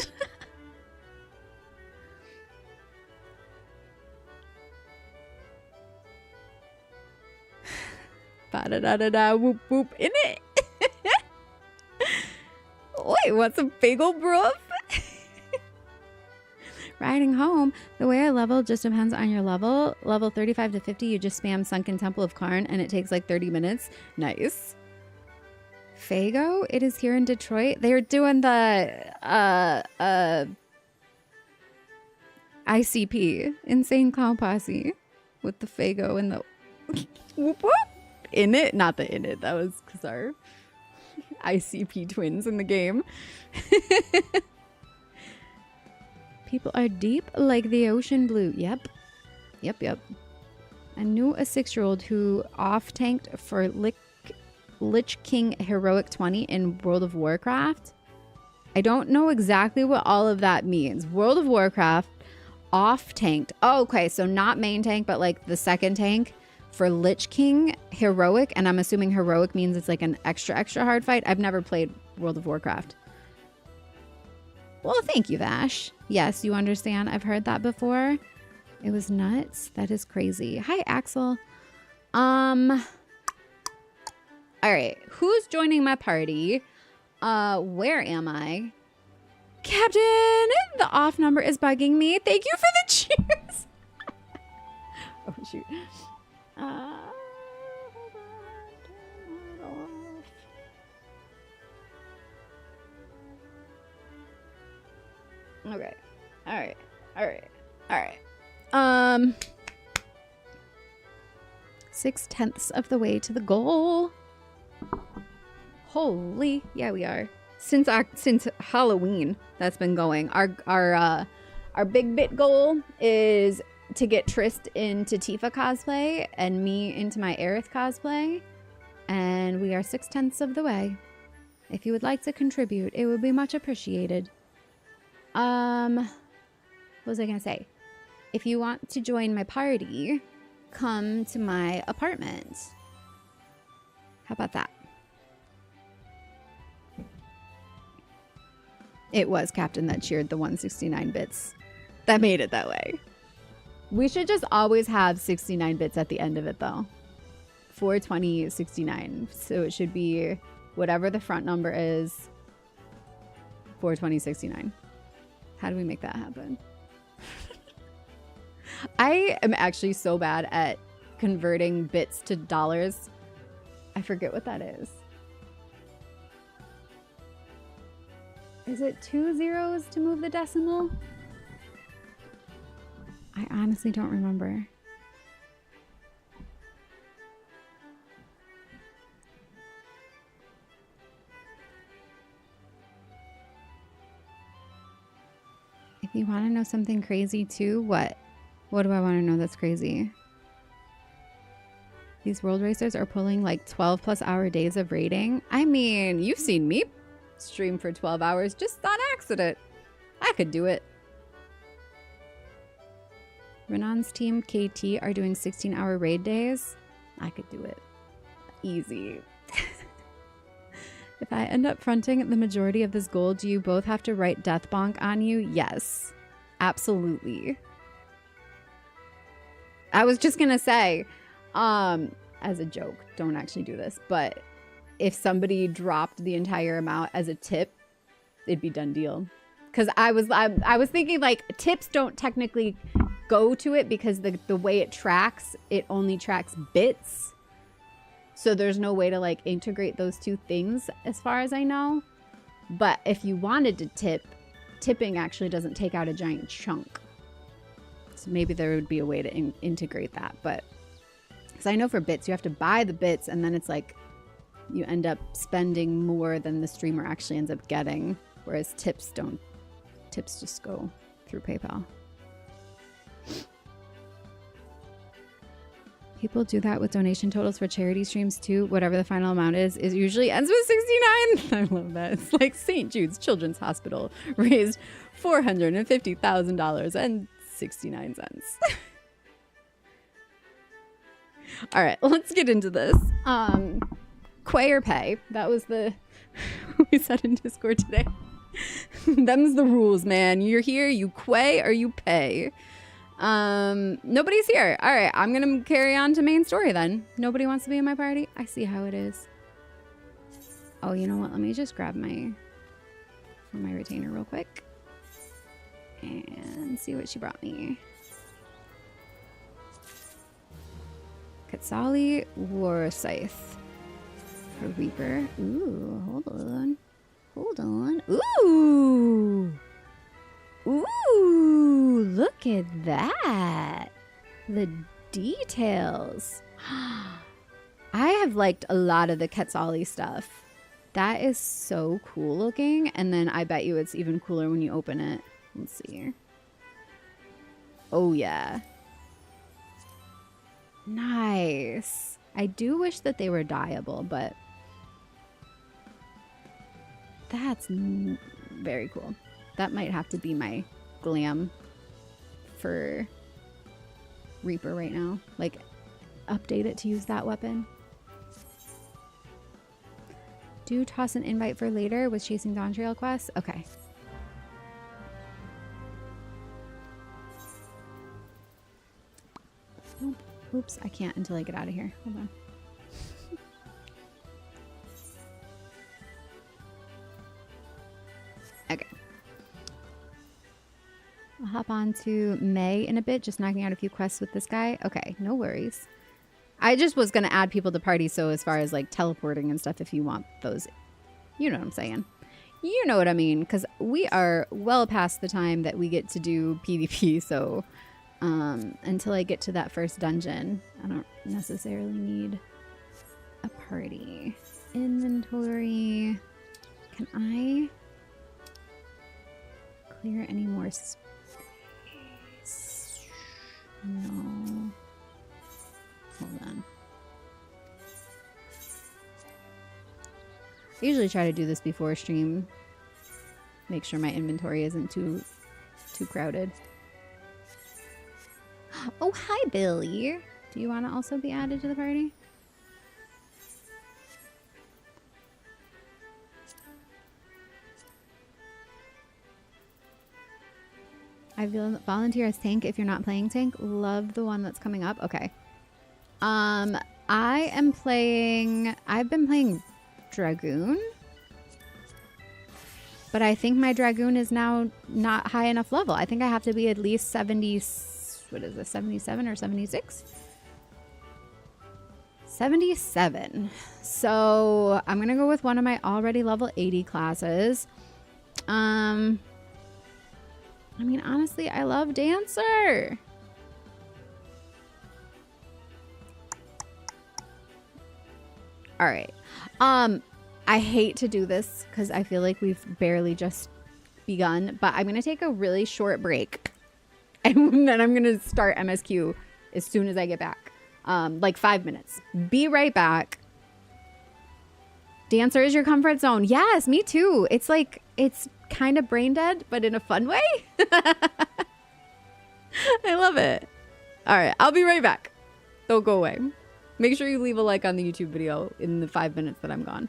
da da da da whoop whoop in it. Wait, what's a bagel, bro? Riding home, the way I level just depends on your level. Level 35 to 50, you just spam Sunken Temple of Karn and it takes like 30 minutes. Nice. Fago, it is here in Detroit. They're doing the ICP, Insane Clown Posse, with the Fago and the whoop whoop in it. Not the in it, that was Kazar. ICP twins in the game. People are deep like the ocean blue. Yep. I knew a 6-year-old who off-tanked for Lich King Heroic 20 in World of Warcraft. I don't know exactly what all of that means. World of Warcraft off-tanked. Oh, okay, so not main tank, but like the second tank for Lich King Heroic. And I'm assuming Heroic means it's like an extra hard fight. I've never played World of Warcraft. Well, thank you, Vash. Yes, you understand. I've heard that before. It was nuts. That is crazy. Hi, Axel. All right. Who's joining my party? Where am I? Captain, the off number is bugging me. Thank you for the cheers. Oh, shoot. Okay. All right. 6/10 of the way to the goal. Holy, yeah, we are. Since Halloween, that's been going. Our big bit goal is to get Trist into Tifa cosplay and me into my Aerith cosplay, and we are 6/10 of the way. If you would like to contribute, it would be much appreciated. What was I gonna say? If you want to join my party, come to my apartment. How about that? It was Captain that cheered the 169 bits. That made it that way. We should just always have 69 bits at the end of it, though. 42069. So it should be whatever the front number is. 42069. How do we make that happen? I am actually so bad at converting bits to dollars. I forget what that is. Is it 2 zeros to move the decimal? I honestly don't remember. If you want to know something crazy too, what? What do I want to know that's crazy? These world racers are pulling like 12+ hour days of raiding. I mean, you've seen me stream for 12 hours just on accident. I could do it. Renan's team KT are doing 16-hour raid days. I could do it. Easy. If I end up fronting the majority of this goal, do you both have to write death bonk on you? Yes. Absolutely. I was just gonna say, as a joke, don't actually do this, but if somebody dropped the entire amount as a tip, it'd be done deal. Because I was thinking like tips don't technically go to it because the way it tracks, it only tracks bits. So there's no way to like integrate those two things as far as I know. But if you wanted to tip, tipping actually doesn't take out a giant chunk. So maybe there would be a way to integrate that. But because I know for bits, you have to buy the bits and then it's like you end up spending more than the streamer actually ends up getting. Whereas tips don't. Tips just go through PayPal. People do that with donation totals for charity streams too. Whatever the final amount is usually ends with 69. I love that. It's like St. Jude's Children's Hospital raised $450,000 and 69 cents. All right, let's get into this. Quay or pay. That was the we said in Discord today. Them's the rules, man. You're here, you quay or you pay. Nobody's here. All right, I'm gonna carry on to main story then. Nobody wants to be in my party. I see how it is. Oh, you know what? Let me just grab my retainer real quick and see what she brought me. Quetzali War Scythe for Reaper. Ooh, hold on. Hold on. Ooh! Ooh! Look at that! The details. I have liked a lot of the Quetzali stuff. That is so cool looking. And then I bet you it's even cooler when you open it. Let's see. Oh, yeah. Nice. I do wish that they were dyeable, but that's very cool. That might have to be my glam for Reaper right now. Like, update it to use that weapon. Do toss an invite for later with Chasing Dawn Trail quests. Okay. Oops, I can't until I get out of here. Hold on. Okay. I'll hop on to May in a bit, just knocking out a few quests with this guy. Okay, no worries. I just was going to add people to parties, so as far as like teleporting and stuff, if you want those, you know what I'm saying. You know what I mean, because we are well past the time that we get to do PvP, so until I get to that first dungeon, I don't necessarily need a party. Inventory. Can I clear any more space? No. Hold on. I usually try to do this before stream. Make sure my inventory isn't too crowded. Oh, hi, Billy. Do you want to also be added to the party? I volunteer as tank if you're not playing tank. Love the one that's coming up. Okay. I've been playing Dragoon. But I think my Dragoon is now not high enough level. I think I have to be at least 70, what is this, 77 or 76? 77. So I'm going to go with one of my already level 80 classes. I mean, honestly, I love Dancer. All right. I hate to do this because I feel like we've barely just begun, but I'm going to take a really short break and then I'm going to start MSQ as soon as I get back. Like 5 minutes. Be right back. Dancer is your comfort zone. Yes, me too. It's like, it's kind of brain dead, but in a fun way. I love it. All right, I'll be right back. Don't go away. Make sure you leave a like on the YouTube video in the 5 minutes that I'm gone.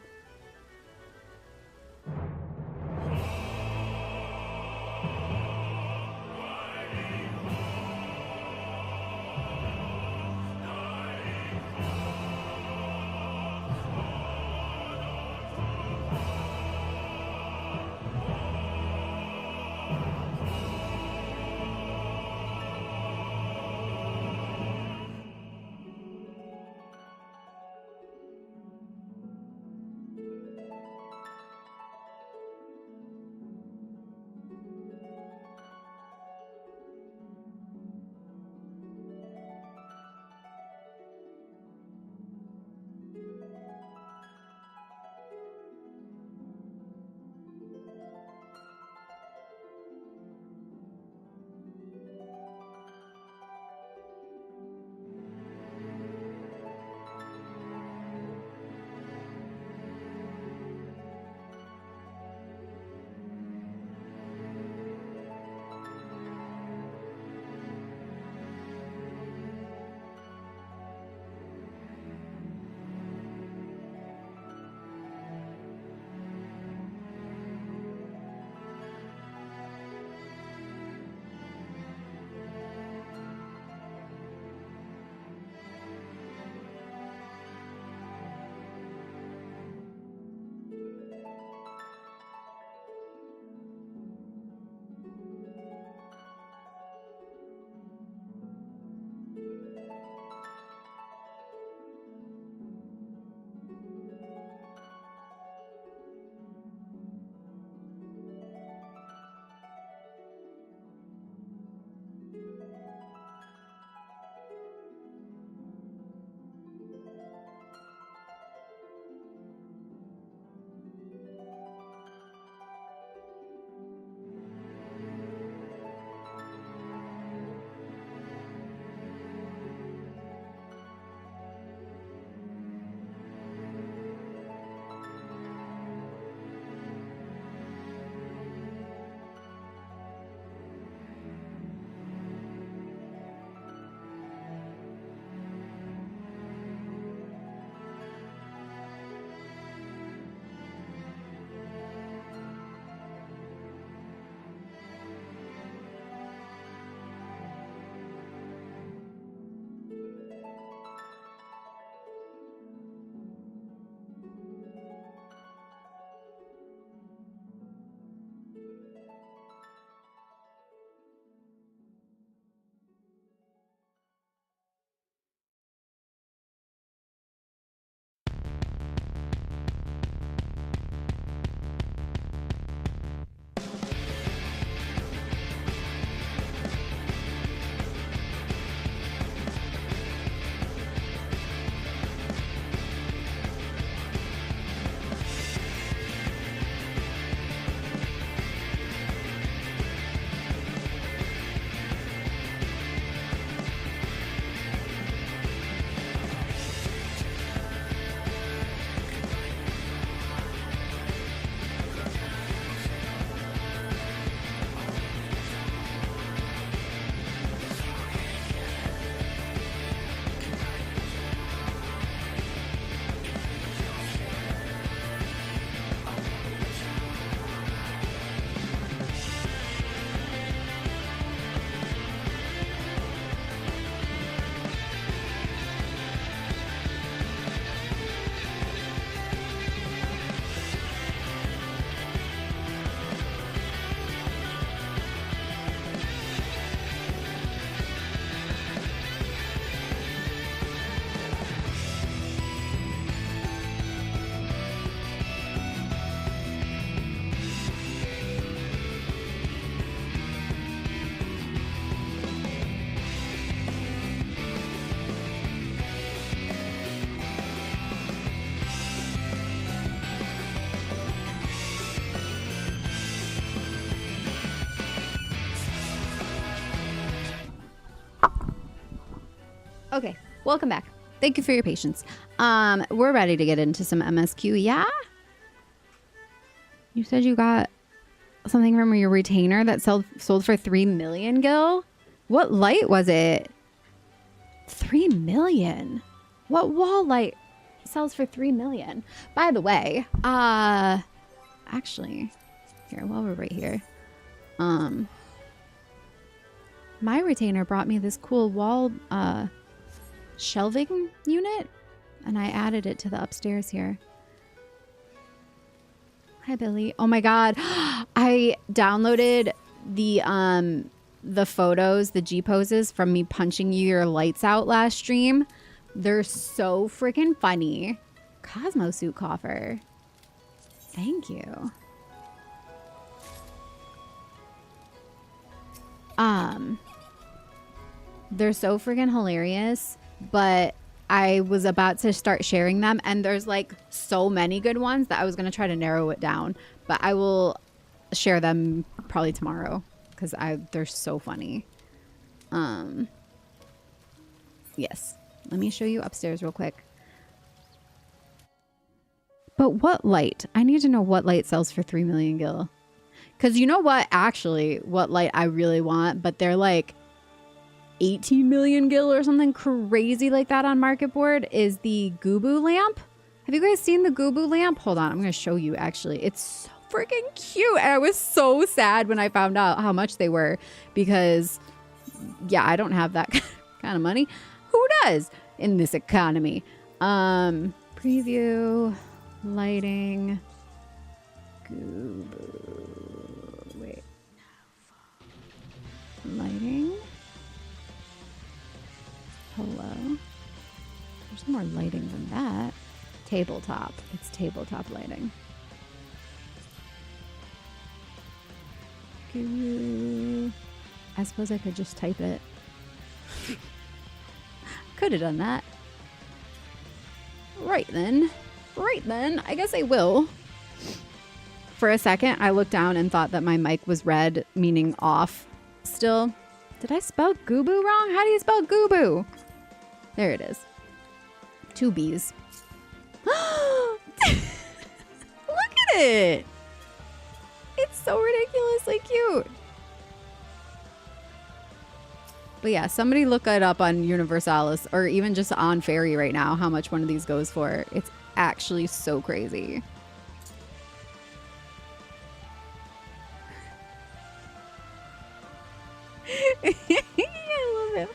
Okay, welcome back. Thank you for your patience. We're ready to get into some MSQ. Yeah? You said you got something from your retainer that sold for 3 million, Gil? What light was it? 3 million? What wall light sells for 3 million? By the way, actually, here, while we're right here, my retainer brought me this cool wall, shelving unit, and I added it to the upstairs here. Hi, Billy. Oh my God. I downloaded the photos, the G poses from me punching your lights out last stream. They're so freaking funny. Cosmo suit coffer. Thank you. They're so freaking hilarious, but I was about to start sharing them, and there's like so many good ones that I was going to try to narrow it down, but I will share them probably tomorrow because they're so funny. Yes, let me show you upstairs real quick. But what light? I need to know what light sells for 3 million, Gil. Because you know what? Actually, what light I really want, but they're like 18 million, Gil, or something crazy like that on Market Board, is the Gubu lamp. Have you guys seen the Gubu lamp? Hold on, I'm going to show you, actually. It's so freaking cute. And I was so sad when I found out how much they were because, yeah, I don't have that kind of money. Who does in this economy? Preview, lighting, Gubu. Wait. Lighting. Hello. There's more lighting than that. Tabletop. It's tabletop lighting. I suppose I could just type it. Could have done that. Right then. Right then. I guess I will. For a second, I looked down and thought that my mic was red, meaning off still. Did I spell Gubu wrong? How do you spell Gubu? There it is. 2 B's. Look at it. It's so ridiculously cute. But yeah, somebody look it up on Universalis or even just on Fairy right now, how much one of these goes for. It's actually so crazy. I love it.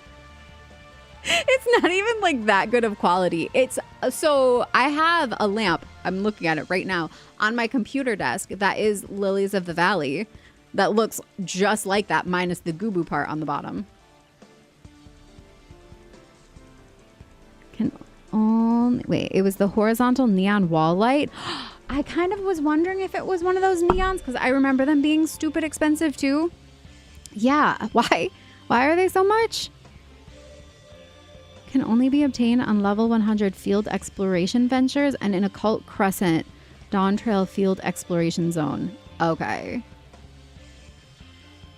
It's not even like that good of quality. It's so I have a lamp. I'm looking at it right now on my computer desk that is Lilies of the Valley that looks just like that minus the Gubu part on the bottom. Can only wait, it was the horizontal neon wall light. I kind of was wondering if it was one of those neons because I remember them being stupid expensive too. Yeah, why are they so much? Can only be obtained on level 100 field exploration ventures and in Occult Crescent Dawn Trail field exploration zone. Okay.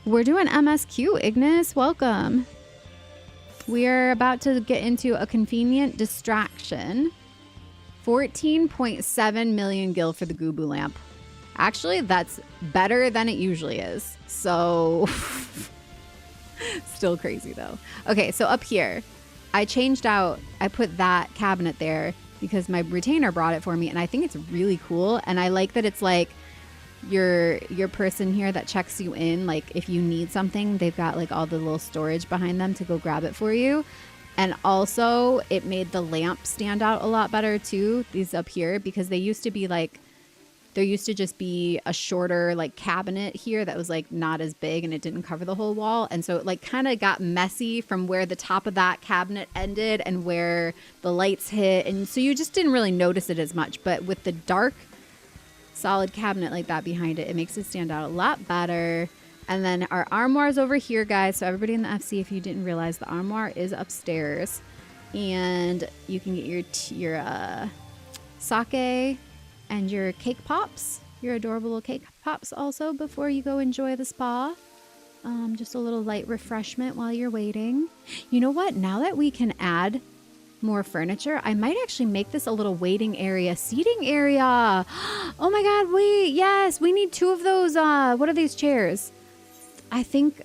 We're doing MSQ, Ignis. Welcome. We're about to get into a convenient distraction. 14.7 million gil for the Gubu lamp. Actually, that's better than it usually is. So, still crazy though. Okay, so up here, I changed out, I put that cabinet there because my retainer brought it for me and I think it's really cool. And I like that it's like your person here that checks you in. Like if you need something, they've got like all the little storage behind them to go grab it for you. And also it made the lamp stand out a lot better too, these up here, because they used to be like, there used to just be a shorter like cabinet here that was like not as big and it didn't cover the whole wall. And so it like kind of got messy from where the top of that cabinet ended and where the lights hit. And so you just didn't really notice it as much. But with the dark solid cabinet like that behind it, it makes it stand out a lot better. And then our armoire is over here, guys. So everybody in the FC, if you didn't realize, the armoire is upstairs. And you can get your sake and your cake pops, your adorable little cake pops also before you go enjoy the spa. Just a little light refreshment while you're waiting. You know what? Now that we can add more furniture, I might actually make this a little waiting area, seating area. Oh my God, wait, yes, we need 2 of those. What are these chairs? I think,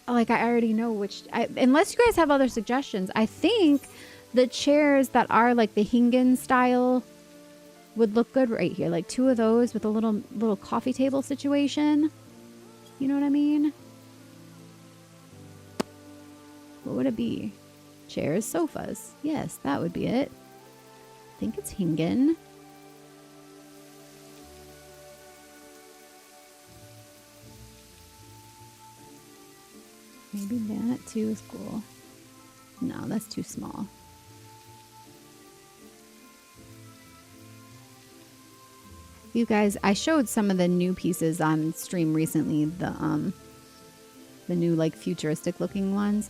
like, I already know which, unless you guys have other suggestions, I think the chairs that are like the Hingen style would look good right here. Like 2 of those with a little coffee table situation. You know what I mean? What would it be? Chairs, sofas. Yes, that would be it. I think it's Hingen. Maybe that too is cool. No, that's too small. You guys, I showed some of the new pieces on stream recently, the new like futuristic looking ones.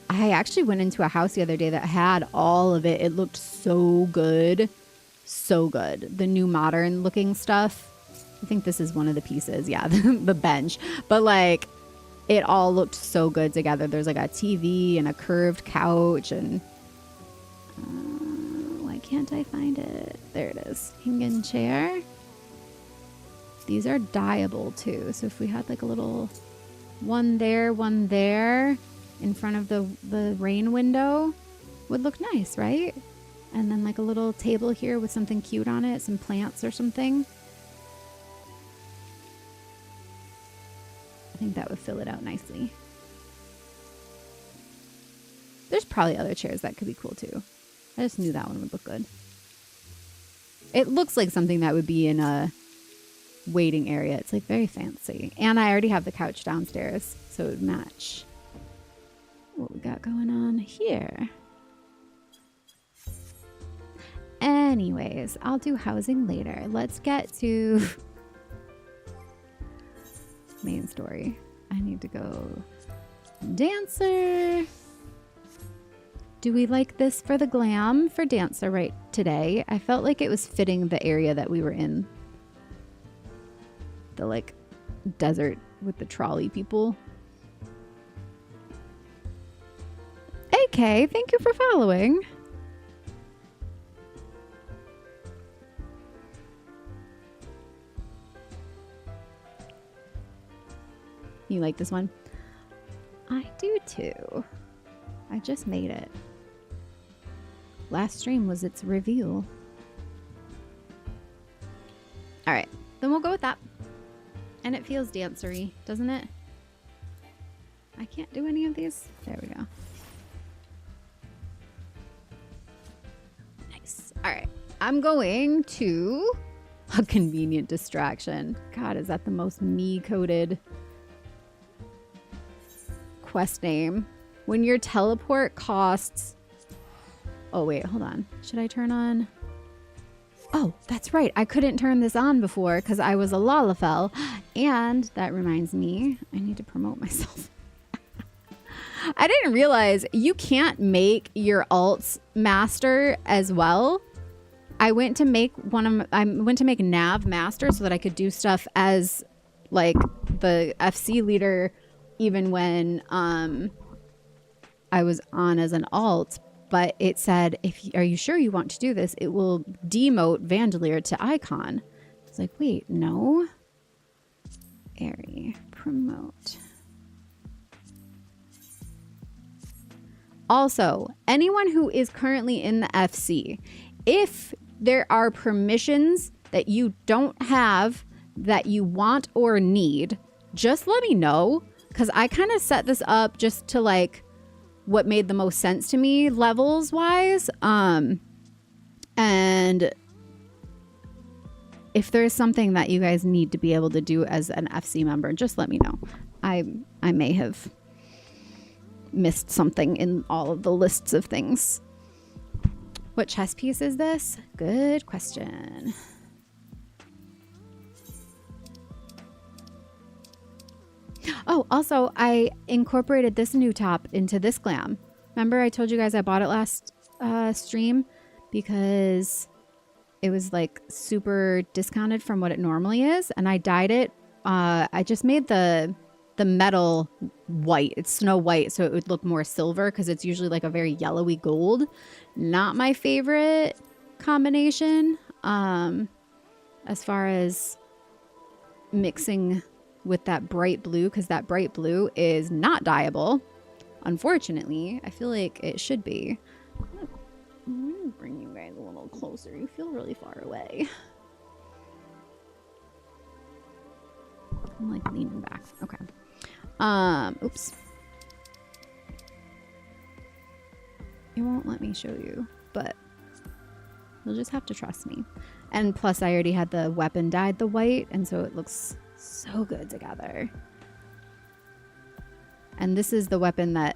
I actually went into a house the other day that had all of it. It looked so good. So good. The new modern looking stuff. I think this is one of the pieces. Yeah, the bench. But like, it all looked so good together. There's like a TV and a curved couch and... why can't I find it? There it is. Hingen chair. These are dyeable too. So if we had like a little one there in front of the rain window, would look nice, right? And then like a little table here with something cute on it, some plants or something. I think that would fill it out nicely. There's probably other chairs that could be cool too. I just knew that one would look good. It looks like something that would be in a waiting area. It's like very fancy. And I already have the couch downstairs, so it would match what we got going on here. Anyways, I'll do housing later. Let's get to main story. I need to go dancer. Do we like this for the glam for dancer right today? I felt like it was fitting the area that we were in. The like desert with the trolley people. AK, thank you for following. You like this one? I do too. I just made it. Last stream was its reveal. All right, then we'll go with that. And it feels dancery, doesn't it? I can't do any of these. There we go. Nice. All right, I'm going to a convenient distraction. God, is that the most me-coded quest name? When your teleport costs... Oh, wait, hold on. Should I turn on... Oh, that's right. I couldn't turn this on before because I was a Lalafell. And that reminds me, I need to promote myself. I didn't realize you can't make your alts master as well. I went to make Nav master so that I could do stuff as like the FC leader even when I was on as an alt. But it said, are you sure you want to do this? It will demote Vandalier to icon. It's like, wait, no. Airy, promote. Also, anyone who is currently in the FC, if there are permissions that you don't have that you want or need, just let me know. Because I kind of set this up just to like what made the most sense to me levels wise. And if there's something that you guys need to be able to do as an FC member, just let me know. I may have missed something in all of the lists of things. What chess piece is this? Good question. Oh, also, I incorporated this new top into this glam. Remember I told you guys I bought it last stream because it was like super discounted from what it normally is. And I dyed it. I just made the the metal white. It's snow white, so it would look more silver because it's usually like a very yellowy gold. Not my favorite combination as far as mixing with that bright blue, because that bright blue is not dyeable. Unfortunately, I feel like it should be. I'm gonna bring you guys a little closer. You feel really far away. I'm like leaning back. Okay. Oops. It won't let me show you, but you'll just have to trust me. And plus I already had the weapon dyed the white, and so it looks so good together. And this is the weapon that,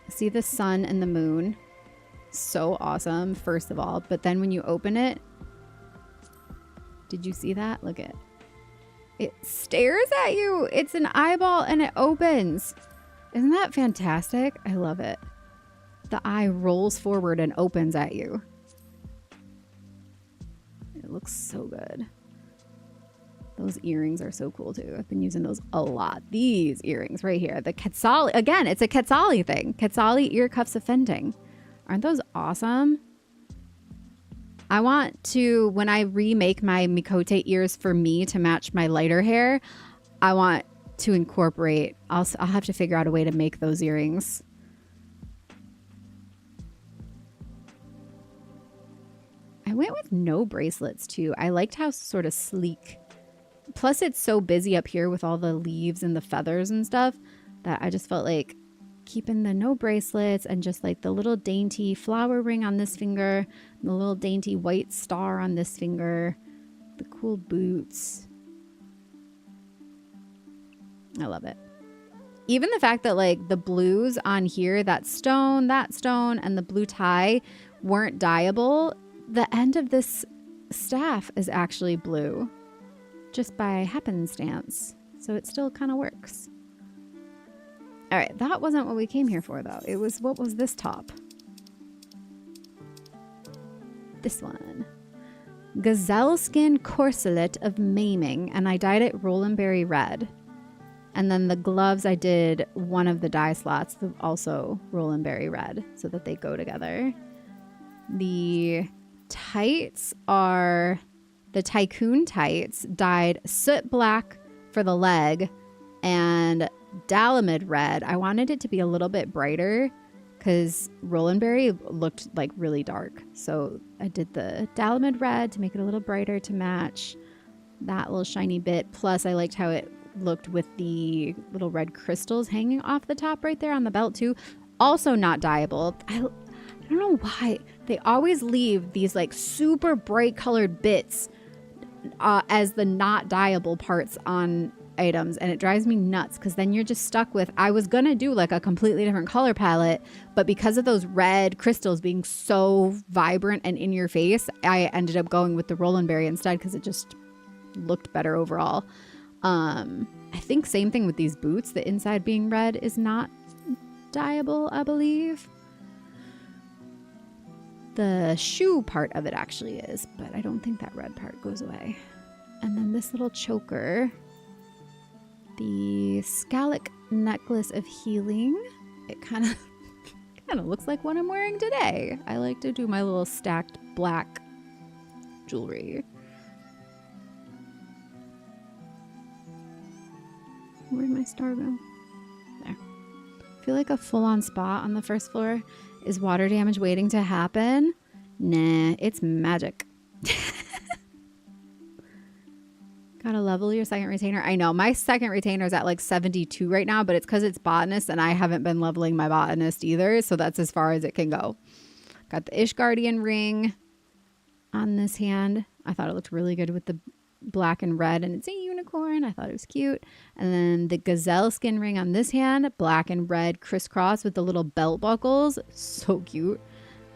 see the sun and the moon? So awesome, first of all. But then when you open it, did you see that? Look at it. Stares at you. It's an eyeball and it opens. Isn't that fantastic? I love it. The eye rolls forward and opens at you. It looks so good. Those earrings are so cool too. I've been using those a lot. These earrings right here. The Quetzali. Again, it's a Quetzali thing. Quetzali ear cuffs offending. Aren't those awesome? I want to, when I remake my Mikote ears for me to match my lighter hair, I want to incorporate, I'll have to figure out a way to make those earrings. I went with no bracelets too. I liked how sort of sleek. Plus it's so busy up here with all the leaves and the feathers and stuff that I just felt like keeping the no bracelets and just like the little dainty flower ring on this finger, the little dainty white star on this finger, the cool boots. I love it. Even the fact that like the blues on here, that stone, and the blue tie weren't dyeable. The end of this staff is actually blue just by happenstance. So it still kind of works. All right, that wasn't what we came here for though. It was, what was this top? This one. Gazelle skin corselet of maiming, and I dyed it Roland Berry red. And then the gloves, I did one of the dye slots, also Roland Berry red, so that they go together. The tights are the Tycoon tights, dyed soot black for the leg and Dalamid red. I wanted it to be a little bit brighter because Roland Berry looked like really dark. So I did the Dalamid red to make it a little brighter to match that little shiny bit. Plus I liked how it looked with the little red crystals hanging off the top right there on the belt too. Also not dyeable. I don't know why they always leave these like super bright colored bits as the not dyeable parts on items, and it drives me nuts because then you're just stuck with, I was gonna do like a completely different color palette, but because of those red crystals being so vibrant and in your face, I ended up going with the Roland Berry instead because it just looked better overall. I think same thing with these boots. The inside being red is not dyeable, I believe. The shoe part of it actually is, but I don't think that red part goes away. And then this little choker, the Scalic necklace of healing. It kind of looks like what I'm wearing today. I like to do my little stacked black jewelry. Where'd my star go? There. I feel like a full-on spot on the first floor is water damage waiting to happen. Nah, it's magic. Gotta level your second retainer. I know my second retainer is at like 72 right now, but it's because it's botanist and I haven't been leveling my botanist either. So that's as far as it can go. Got the Ishgardian ring on this hand. I thought it looked really good with the black and red, and it's a unicorn. I thought it was cute. And then the gazelle skin ring on this hand, black and red crisscross with the little belt buckles. So cute.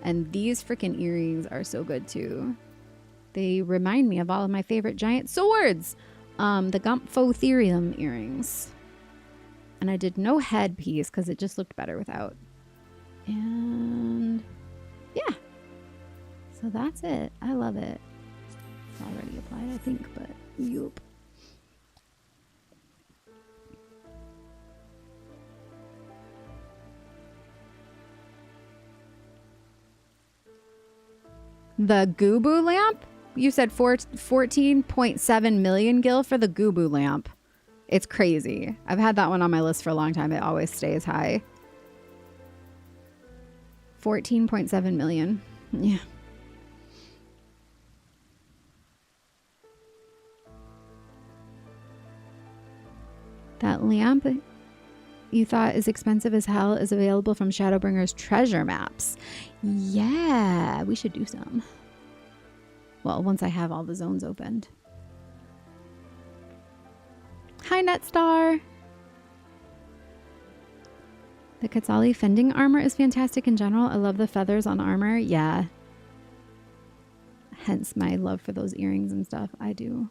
And these freaking earrings are so good too. They remind me of all of my favorite giant swords. The Gomphotherium earrings. And I did no headpiece because it just looked better without. And yeah. So that's it. I love it. It's already applied, I think, but yup. The Gubu lamp? You said 14.7 million gil for the Gubu lamp. It's crazy. I've had that one on my list for a long time. It always stays high. 14.7 million. Yeah. That lamp you thought is expensive as hell is available from Shadowbringers treasure maps. Yeah, we should do some. Well, once I have all the zones opened. Hi, Netstar. The Quetzali fending armor is fantastic in general. I love the feathers on armor. Yeah. Hence my love for those earrings and stuff. I do.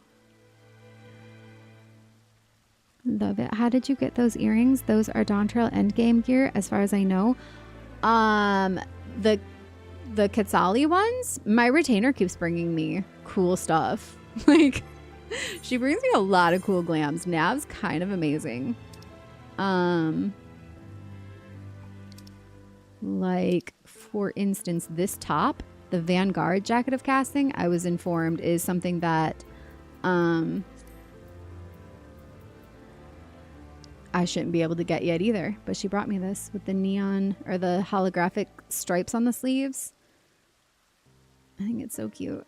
Love it. How did you get those earrings? Those are Dawntrail endgame gear, as far as I know. The Quetzali ones, my retainer keeps bringing me cool stuff. Like, she brings me a lot of cool glams. Nav's kind of amazing. Like, for instance, this top, the Vanguard jacket of casting, I was informed is something that I shouldn't be able to get yet either, but she brought me this with the neon or the holographic stripes on the sleeves. I think it's so cute.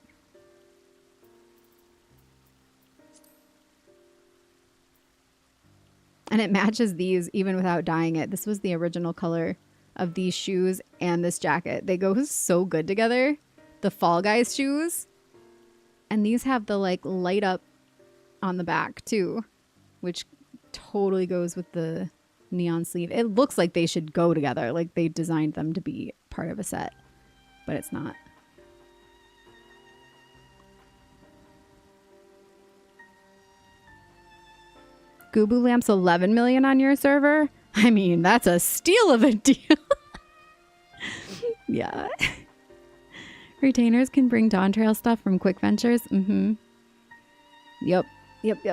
And it matches these even without dyeing it. This was the original color of these shoes and this jacket. They go so good together. The Fall Guys shoes. And these have the like light up on the back too, which totally goes with the neon sleeve. It looks like they should go together. Like they designed them to be part of a set, but it's not. Gubu Lamp's 11 million on your server? I mean, that's a steal of a deal. Yeah. Retainers can bring Dawntrail stuff from Quick Ventures. Mm-hmm. Yep.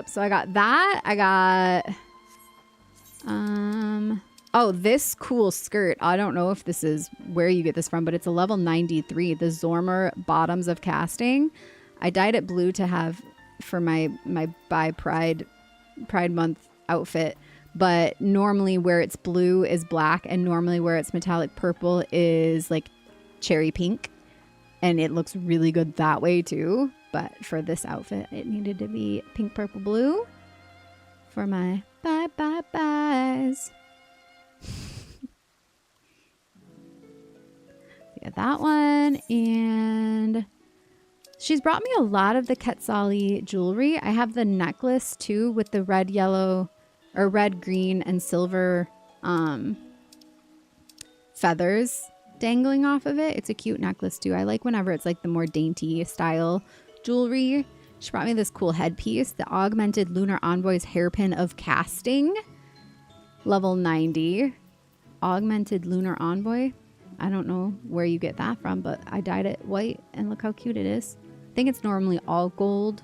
So I got that. I got oh, this cool skirt. I don't know if this is where you get this from, but it's a level 93. The Zormer Bottoms of Casting. I dyed it blue to have for my by Pride Month outfit, but normally where it's blue is black, and normally where it's metallic purple is like cherry pink, and it looks really good that way too. But for this outfit, it needed to be pink, purple, blue for my buys. Yeah, that one. And she's brought me a lot of the Quetzali jewelry. I have the necklace too with the red, yellow, or red, green, and silver feathers dangling off of it. It's a cute necklace too. I like whenever it's like the more dainty style jewelry. She brought me this cool headpiece, the Augmented Lunar Envoy's Hairpin of Casting, level 90. Augmented Lunar Envoy. I don't know where you get that from, but I dyed it white and look how cute it is. I think it's normally all gold.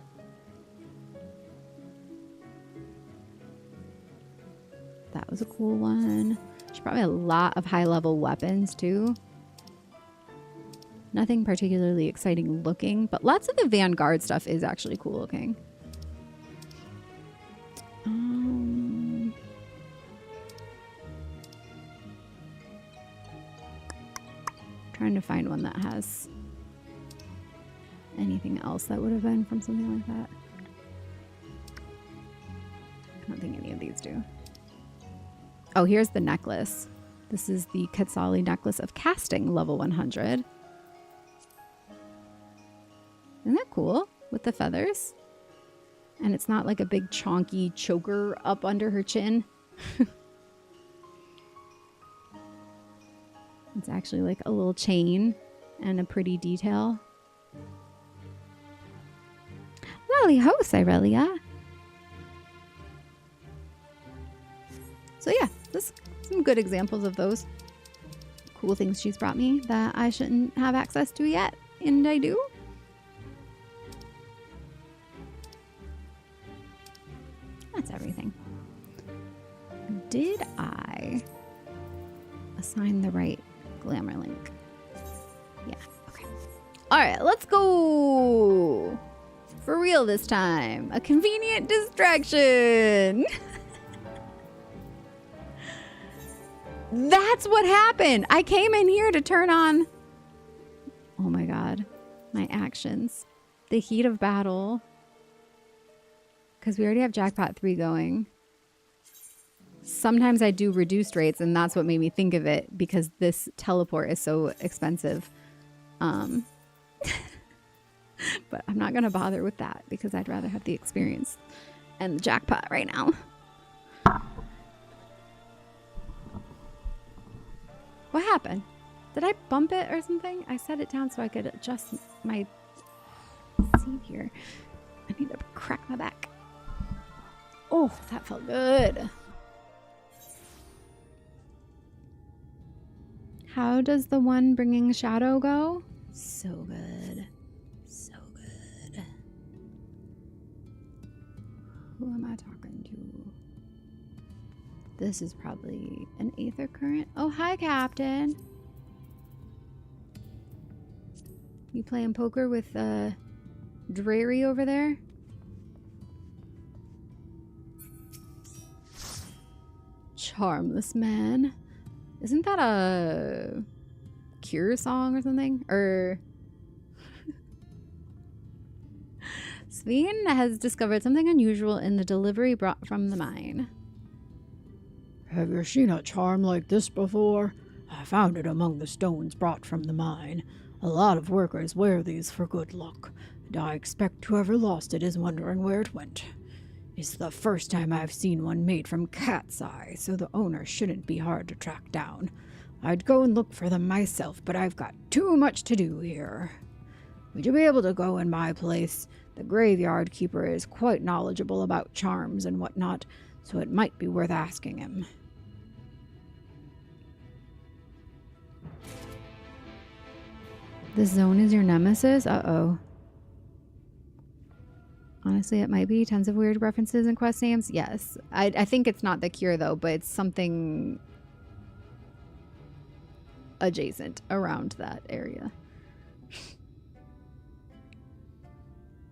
That was a cool one. She brought me a lot of high-level weapons too. Nothing particularly exciting looking, but lots of the Vanguard stuff is actually cool looking. Trying to find one that has anything else that would have been from something like that. I don't think any of these do. Oh, here's the necklace. This is the Quetzali necklace of casting, level 100. Isn't that cool? With the feathers. And it's not like a big chonky choker up under her chin. It's actually like a little chain and a pretty detail. Lolly host, Irelia. So yeah, this some good examples of those cool things she's brought me that I shouldn't have access to yet, and I do. That's everything. Did I assign the right glamour link? Yeah, okay. All right, let's go. For real this time. A convenient distraction. That's what happened. I came in here to turn on... Oh my god. My actions. The heat of battle. Because we already have Jackpot 3 going. Sometimes I do reduced rates, and that's what made me think of it, because this teleport is so expensive. But I'm not going to bother with that, because I'd rather have the experience and the jackpot right now. What happened? Did I bump it or something? I set it down so I could adjust my seat here. I need to crack my back. Oh, that felt good. How does the one bringing shadow go? So good. So good. Who am I talking to? This is probably an aether current. Oh, hi, Captain. You playing poker with Dreary over there? Charmless man. Isn't that a Cure song or something? Or Sveen has discovered something unusual in the delivery brought from the mine. Have you seen a charm like this before? I found it among the stones brought from the mine. A lot of workers wear these for good luck, and I expect whoever lost it is wondering where it went. It's the first time I've seen one made from cat's eye, so the owner shouldn't be hard to track down. I'd go and look for them myself, but I've got too much to do here. Would you be able to go in my place? The graveyard keeper is quite knowledgeable about charms and whatnot, so it might be worth asking him. This zone is your nemesis? Uh-oh. Honestly, it might be. Tons of weird references and quest names. Yes. I think it's not the Cure, though, but it's something adjacent around that area.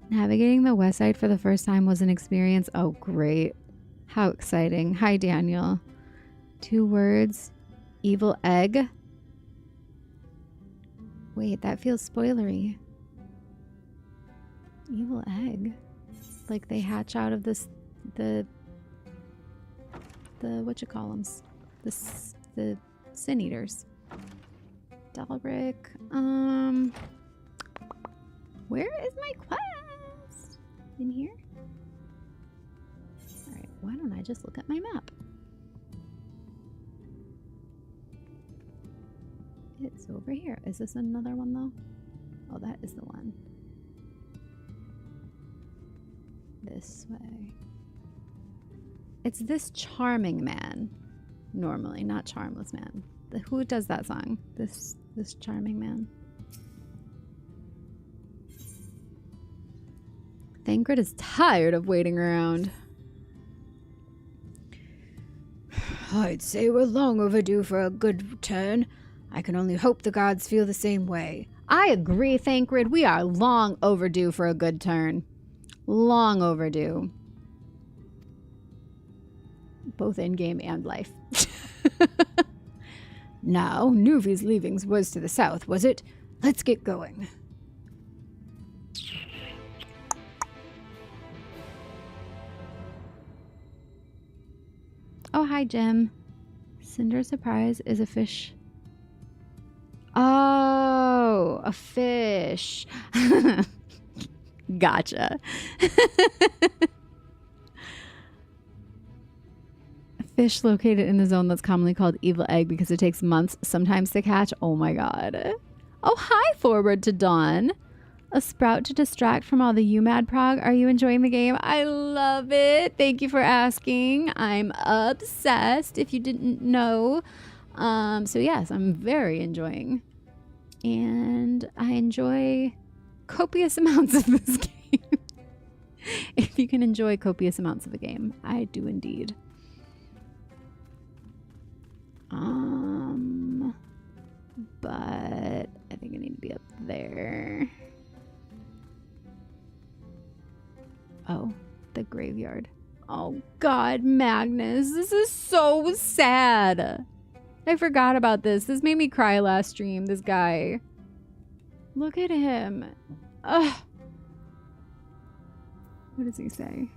Navigating the west side for the first time was an experience. Oh, great. How exciting. Hi, Daniel. 2 words. Evil egg. Wait, that feels spoilery. Evil egg. Like they hatch out of this, the whatchamacallums, the sin eaters. Dalbrick. Where is my quest? In here? Alright, why don't I just look at my map? It's over here. Is this another one though? Oh, that is the one. This way. It's this charming man. Normally, not charmless man. Who does that song? This charming man. Thancred is tired of waiting around. I'd say we're long overdue for a good turn. I can only hope the gods feel the same way. I agree, Thancred. We are long overdue for a good turn. Long overdue. Both in-game and life. Now, Nuvi's leavings was to the south, was it? Let's get going. Oh, hi, Jim. Cinder Surprise is a fish. Oh, a fish. Gotcha. A fish located in the zone that's commonly called Evil Egg because it takes months sometimes to catch. Oh my god. Oh, hi, Forward to Dawn. A sprout to distract from all the UMAD prog. Are you enjoying the game? I love it. Thank you for asking. I'm obsessed, if you didn't know. So yes, I'm very enjoying. And I enjoy copious amounts of this game. If you can enjoy copious amounts of a game, I do indeed. But I think I need to be up there. Oh, the graveyard. Oh God, Magnus, this is so sad. I forgot about this. This made me cry last stream, this guy. Look at him. Ugh. What does he say?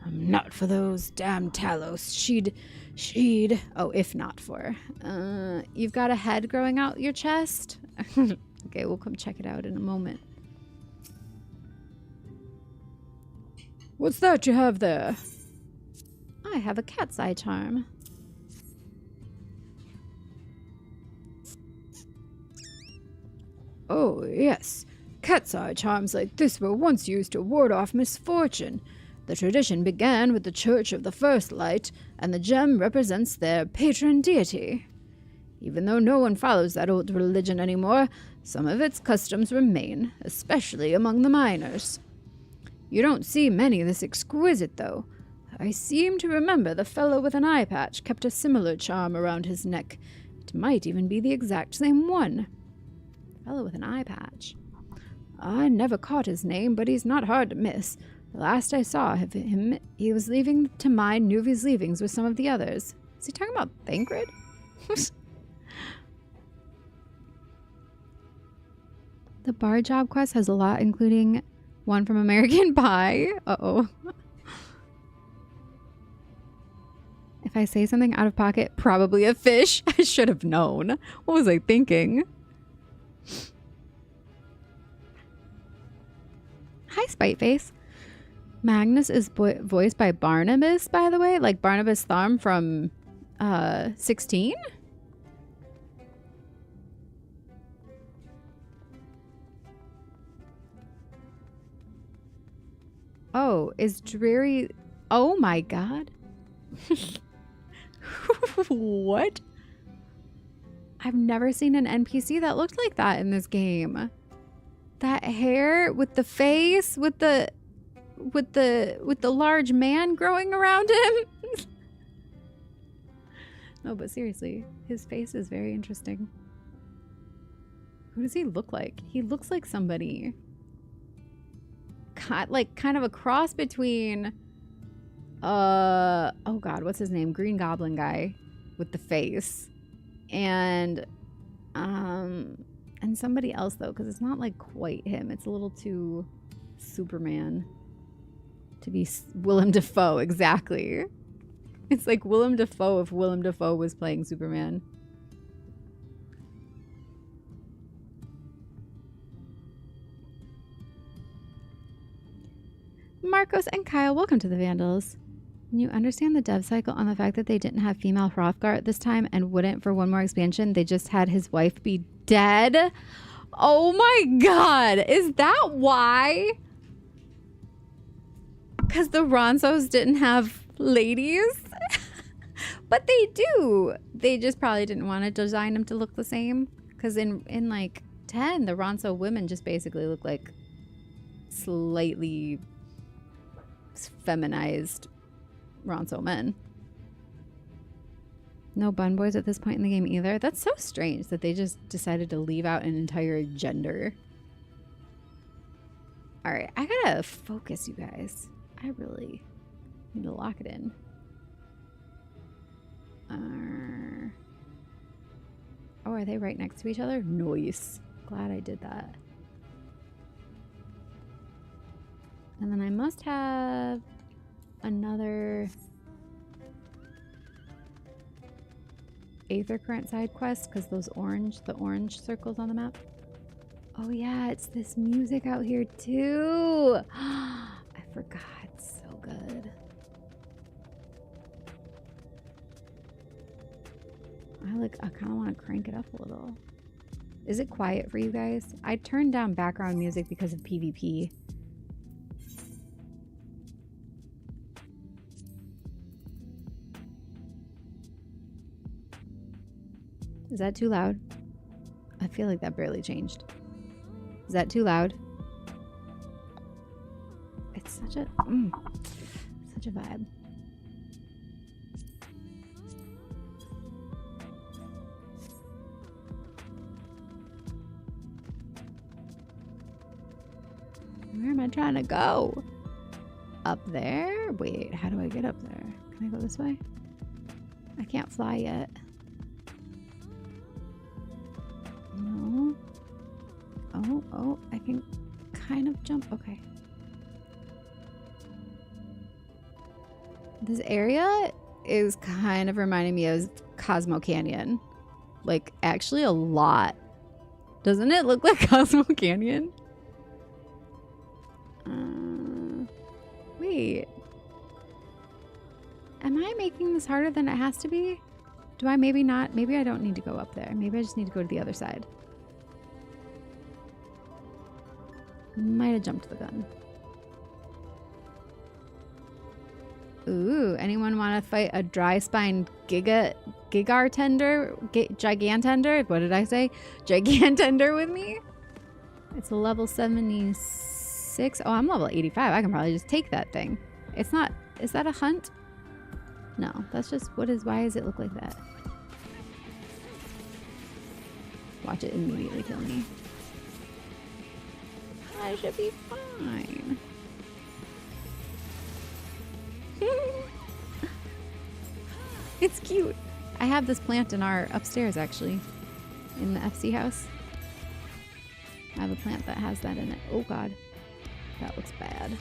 I'm not for those damn Talos. She'd... Oh, if not for. You've got a head growing out your chest? Okay, we'll come check it out in a moment. What's that you have there? I have a cat's eye charm. Oh, yes. Cat's eye charms like this were once used to ward off misfortune. The tradition began with the Church of the First Light, and the gem represents their patron deity. Even though no one follows that old religion anymore, some of its customs remain, especially among the miners. You don't see many this exquisite, though. I seem to remember the fellow with an eye patch kept a similar charm around his neck. It might even be the exact same one. Fellow with an eye patch. I never caught his name, but he's not hard to miss. The last I saw of him, he was leaving to mine Nuvi's leavings with some of the others. Is he talking about Thancred? The bar job quest has a lot, including one from American Pie. Uh-oh. If I say something out of pocket, probably a fish. I should have known. What was I thinking? Hi, Spiteface. Magnus is voiced by Barnabas, by the way. Like Barnabas Thumb from 16? Oh, is Dreary... Oh my god. What? I've never seen an NPC that looked like that in this game. That hair with the face, with the large man growing around him. No, but seriously, his face is very interesting. Who does he look like? He looks like somebody kind of a cross between oh god, what's his name? Green Goblin guy with the face and somebody else though, because it's not like quite him. It's a little too Superman to be Willem Dafoe. Exactly. It's like Willem Dafoe if Willem Dafoe was playing Superman. Marcos and Kyle, welcome to the Vandals. Can you understand the dev cycle on the fact that they didn't have female Hrothgar this time and wouldn't for one more expansion? They just had his wife be dead? Oh my god! Is that why? Because the Ronsos didn't have ladies? But they do! They just probably didn't want to design them to look the same. Because in like 10, the Ronso women just basically look like slightly feminized Ronso men. No bun boys at this point in the game either. That's so strange that they just decided to leave out an entire gender. Alright, I gotta focus, you guys. I really need to lock it in. Oh, are they right next to each other? Nice. Glad I did that. And then I must have another Aether Current side quest because those the orange circles on the map. Oh yeah, it's this music out here too. I forgot. It's so good. I kind of want to crank it up a little. Is it quiet for you guys? I turned down background music because of PvP. Is that too loud? I feel like that barely changed. Is that too loud? It's such a vibe. Where am I trying to go? Up there? Wait, how do I get up there? Can I go this way? I can't fly yet. No. Oh, I can kind of jump. Okay. This area is kind of reminding me of Cosmo Canyon. Like, actually a lot. Doesn't it look like Cosmo Canyon? Wait. Am I making this harder than it has to be? Do I maybe not? Maybe I don't need to go up there. Maybe I just need to go to the other side. Might have jumped the gun. Ooh, anyone want to fight a dry-spined gigantender? What did I say? Gigantender with me? It's a level 76. Oh, I'm level 85. I can probably just take that thing. It's not... Is that a hunt? No, that's just... Why does it look like that? Watch it immediately kill me. I should be fine. It's cute. I have this plant in our upstairs, actually. In the FC house. I have a plant that has that in it. Oh, God. That looks bad.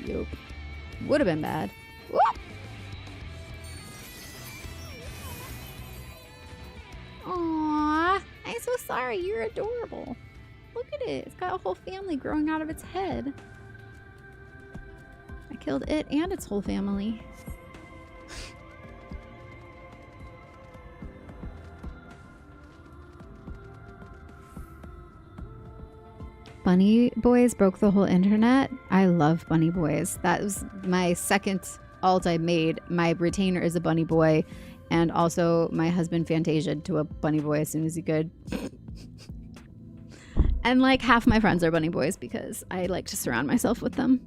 Yup. Would have been bad. Whoop! Aww. I'm so sorry. You're adorable. Look at it. It's got a whole family growing out of its head. I killed it and its whole family. Bunny Boys broke the whole internet. I love Bunny Boys. That was my second alt I made. My retainer is a bunny boy, and also my husband fantasia'd to a bunny boy as soon as he could. And like half my friends are bunny boys because I like to surround myself with them.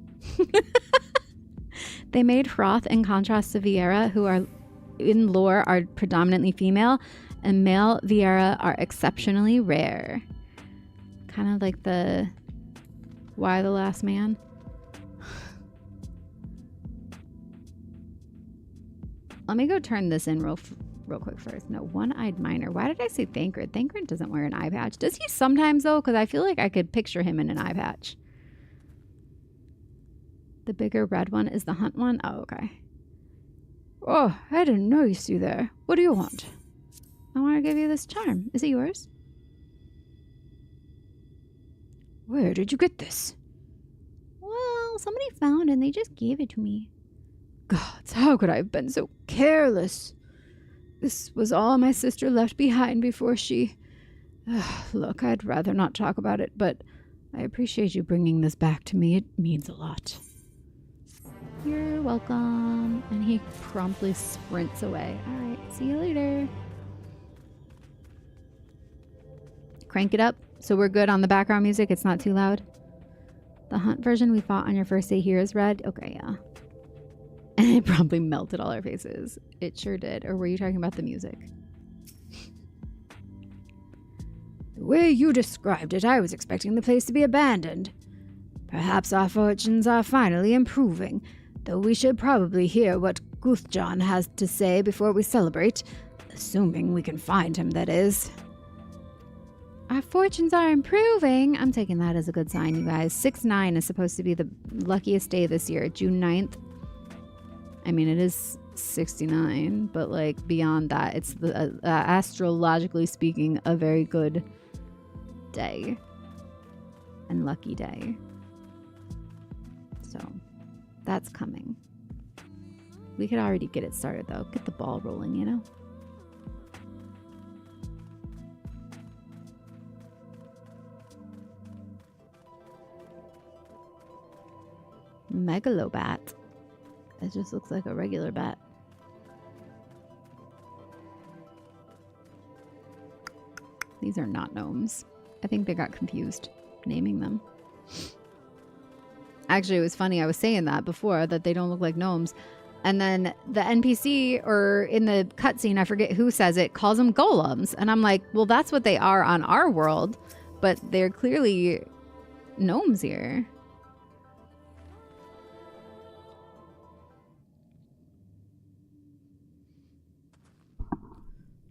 They made Froth in contrast to Viera, who are in lore are predominantly female, and male Viera are exceptionally rare. Kind of like the Why the Last Man. Let me go turn this in real quick first. No, one-eyed miner. Why did I say Thancred? Thancred doesn't wear an eye patch. Does he sometimes, though? Because I feel like I could picture him in an eye patch. The bigger red one is the hunt one? Oh, okay. Oh, I didn't notice you there. What do you want? I want to give you this charm. Is it yours? Where did you get this? Well, somebody found and they just gave it to me. Gods, how could I have been so careless? This was all my sister left behind before she... Look, I'd rather not talk about it, but I appreciate you bringing this back to me. It means a lot. You're welcome. And he promptly sprints away. All right, see you later. Crank it up so we're good on the background music. It's not too loud. The hunt version we fought on your first day here is red. Okay, yeah. And it probably melted all our faces. It sure did. Or were you talking about the music? The way you described it, I was expecting the place to be abandoned. Perhaps our fortunes are finally improving, though we should probably hear what Guthjon has to say before we celebrate, assuming we can find him, that is. Our fortunes are improving. I'm taking that as a good sign, you guys. 6/9 is supposed to be the luckiest day this year, June 9th. I mean, it is 69, but like beyond that, it's the astrologically speaking, a very good day and lucky day. So that's coming. We could already get it started though. Get the ball rolling, you know? Megalobat. It just looks like a regular bat. These are not gnomes. I think they got confused naming them. Actually, it was funny. I was saying that before, that they don't look like gnomes. And then the NPC, or in the cutscene, I forget who says it, calls them golems. And I'm like, well, that's what they are on our world. But they're clearly gnomes here.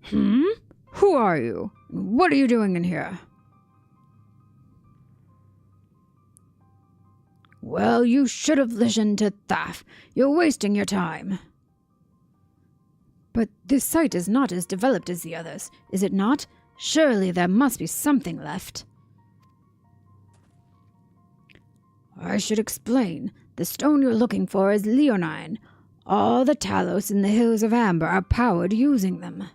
Who are you? What are you doing in here? Well, you should have listened to Thaf. You're wasting your time. But this site is not as developed as the others, is it not? Surely there must be something left. I should explain. The stone you're looking for is leonine. All the Talos in the Hills of Amber are powered using them.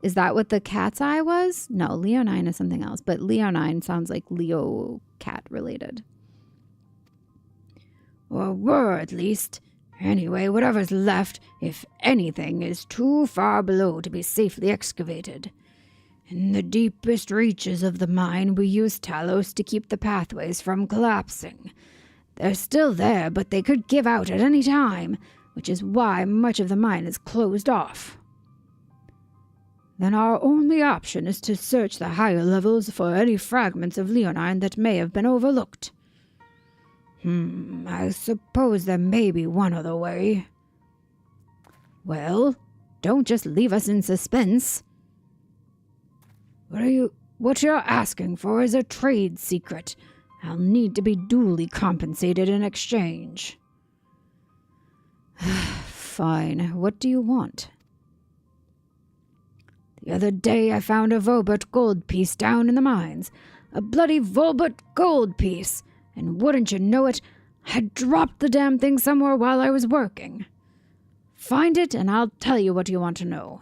Is that what the cat's eye was? No, leonine is something else, but leonine sounds like Leo cat related. Or were, at least. Anyway, whatever's left, if anything, is too far below to be safely excavated. In the deepest reaches of the mine, we use Talos to keep the pathways from collapsing. They're still there, but they could give out at any time, which is why much of the mine is closed off. Then our only option is to search the higher levels for any fragments of leonine that may have been overlooked. I suppose there may be one other way. Well, don't just leave us in suspense. What you're asking for is a trade secret. I'll need to be duly compensated in exchange. Fine. What do you want? The other day I found a Volbert gold piece down in the mines. A bloody Volbert gold piece. And wouldn't you know it, I dropped the damn thing somewhere while I was working. Find it and I'll tell you what you want to know.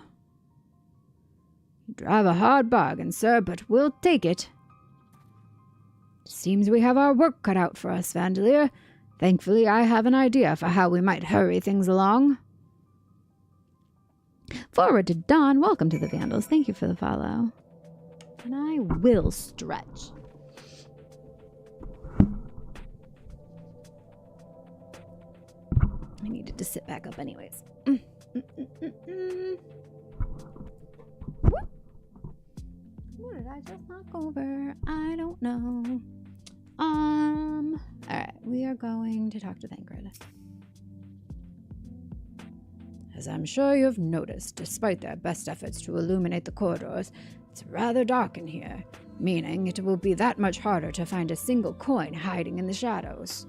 You drive a hard bargain, sir, but we'll take it. Seems we have our work cut out for us, Vandalier. Thankfully, I have an idea for how we might hurry things along. Forward to dawn. Welcome to the Vandals. Thank you for the follow. And I will stretch. I needed to sit back up anyways. What did I just knock over? I don't know. Alright, we are going to talk to Thancred. As I'm sure you've noticed, despite their best efforts to illuminate the corridors, it's rather dark in here, meaning it will be that much harder to find a single coin hiding in the shadows.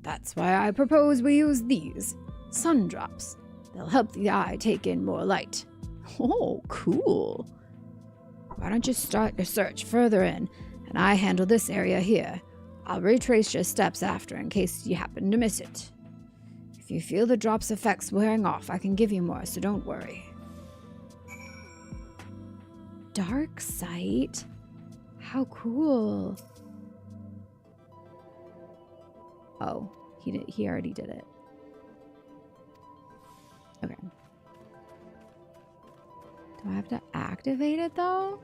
That's why I propose we use these, sun drops. They'll help the eye take in more light. Oh, cool. Why don't you start your search further in, and I handle this area here. I'll retrace your steps after in case you happen to miss it. If you feel the drop's effects wearing off, I can give you more, so don't worry. Dark sight? How cool. Oh, he already did it. Okay. Do I have to activate it though?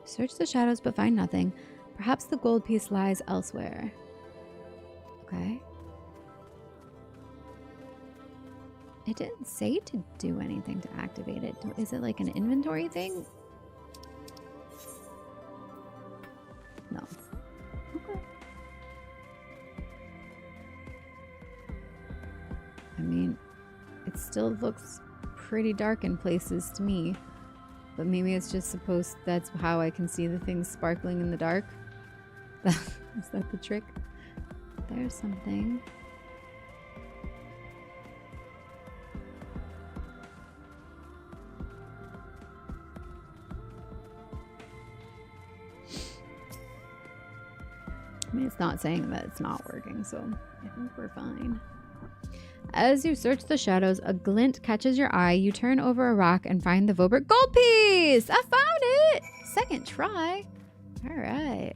Search the shadows but find nothing. Perhaps the gold piece lies elsewhere. Okay. It didn't say to do anything to activate it. Is it like an inventory thing? No. Okay. I mean, it still looks pretty dark in places to me. But maybe it's just supposed, that's how I can see the things sparkling in the dark. Is that the trick? There's something. I mean, it's not saying that it's not working, so I think we're fine. As you search the shadows, a glint catches your eye. You turn over a rock and find the Vobert gold piece! I found it! Second try. All right.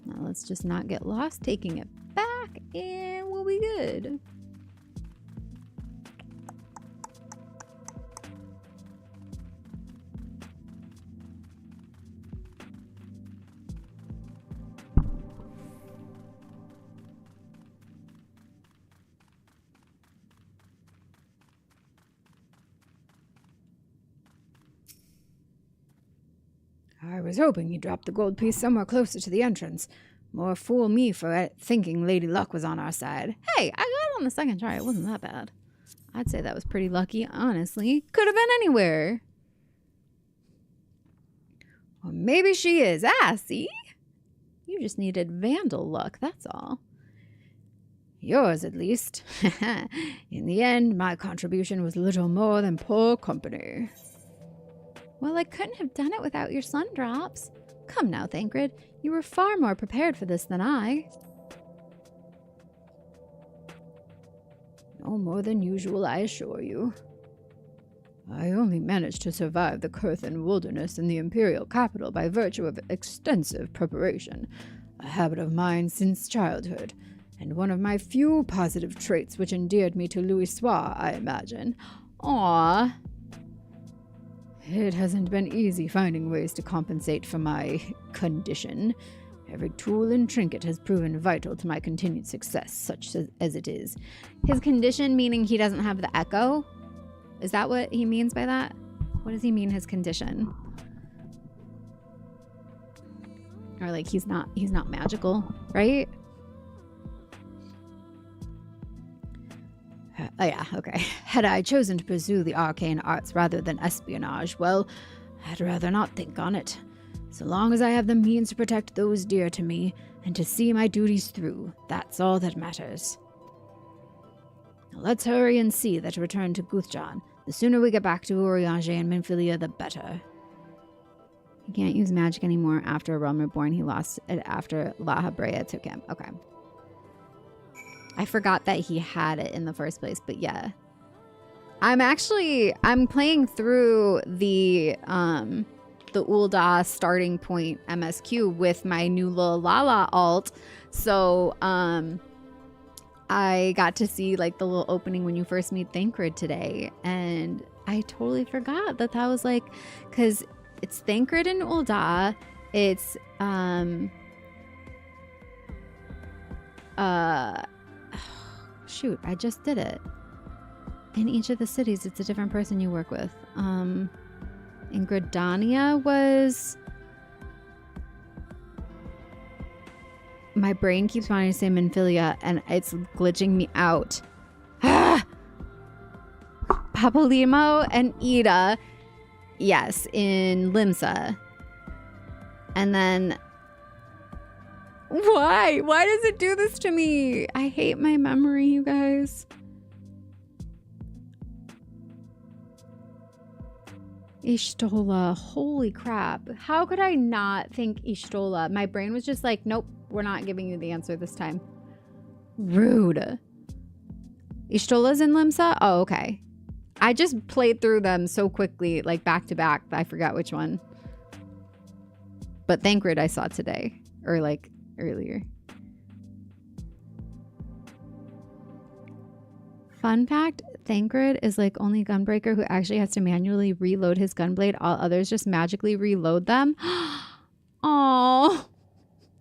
Now let's just not get lost taking it back and we'll be good. I was hoping you dropped the gold piece somewhere closer to the entrance. More fool me for thinking Lady Luck was on our side. Hey, I got it on the second try. It wasn't that bad. I'd say that was pretty lucky, honestly. Could have been anywhere. Or maybe she is. Ah, see? You just needed vandal luck, that's all. Yours, at least. In the end, my contribution was little more than poor company. Well, I couldn't have done it without your sun drops. Come now, Thancred. You were far more prepared for this than I. No more than usual, I assure you. I only managed to survive the Kurthan wilderness in the Imperial capital by virtue of extensive preparation, a habit of mine since childhood, and one of my few positive traits which endeared me to Louisoix, I imagine. Aww. It hasn't been easy finding ways to compensate for my condition. Every tool and trinket has proven vital to my continued success, such as it is. His condition meaning he doesn't have the echo? Is that what he means by that? What does he mean, his condition? Or like he's not magical, right? Yeah, okay. Had I chosen to pursue the arcane arts rather than espionage, well, I'd rather not think on it. So long as I have the means to protect those dear to me and to see my duties through, that's all that matters. Now let's hurry and see that return to Guthjan. The sooner we get back to Urianger and Minfilia, the better. He can't use magic anymore after a Realm Reborn. He lost it after La Habrea took him. Okay. I forgot that he had it in the first place, but yeah. I'm playing through the Ul'dah starting point MSQ with my new Lala alt. So I got to see like the little opening when you first meet Thancred today, and I totally forgot that was like, because it's Thancred and Ul'dah. It's shoot, I just did it. In each of the cities, it's a different person you work with. In Gridania was... My brain keeps wanting to say Minfilia, and it's glitching me out. Ah! Papalymo and Ida, yes, in Limsa. And then... Why? Why does it do this to me? I hate my memory, you guys. Ishtola. Holy crap. How could I not think Ishtola? My brain was just like, nope, we're not giving you the answer this time. Rude. Ishtola's in Limsa? Oh, okay. I just played through them so quickly, like back to back, I forgot which one. But Thancred I saw today. Or like earlier. Fun fact, Thancred is like only gunbreaker who actually has to manually reload his gunblade. All others just magically reload them. Oh,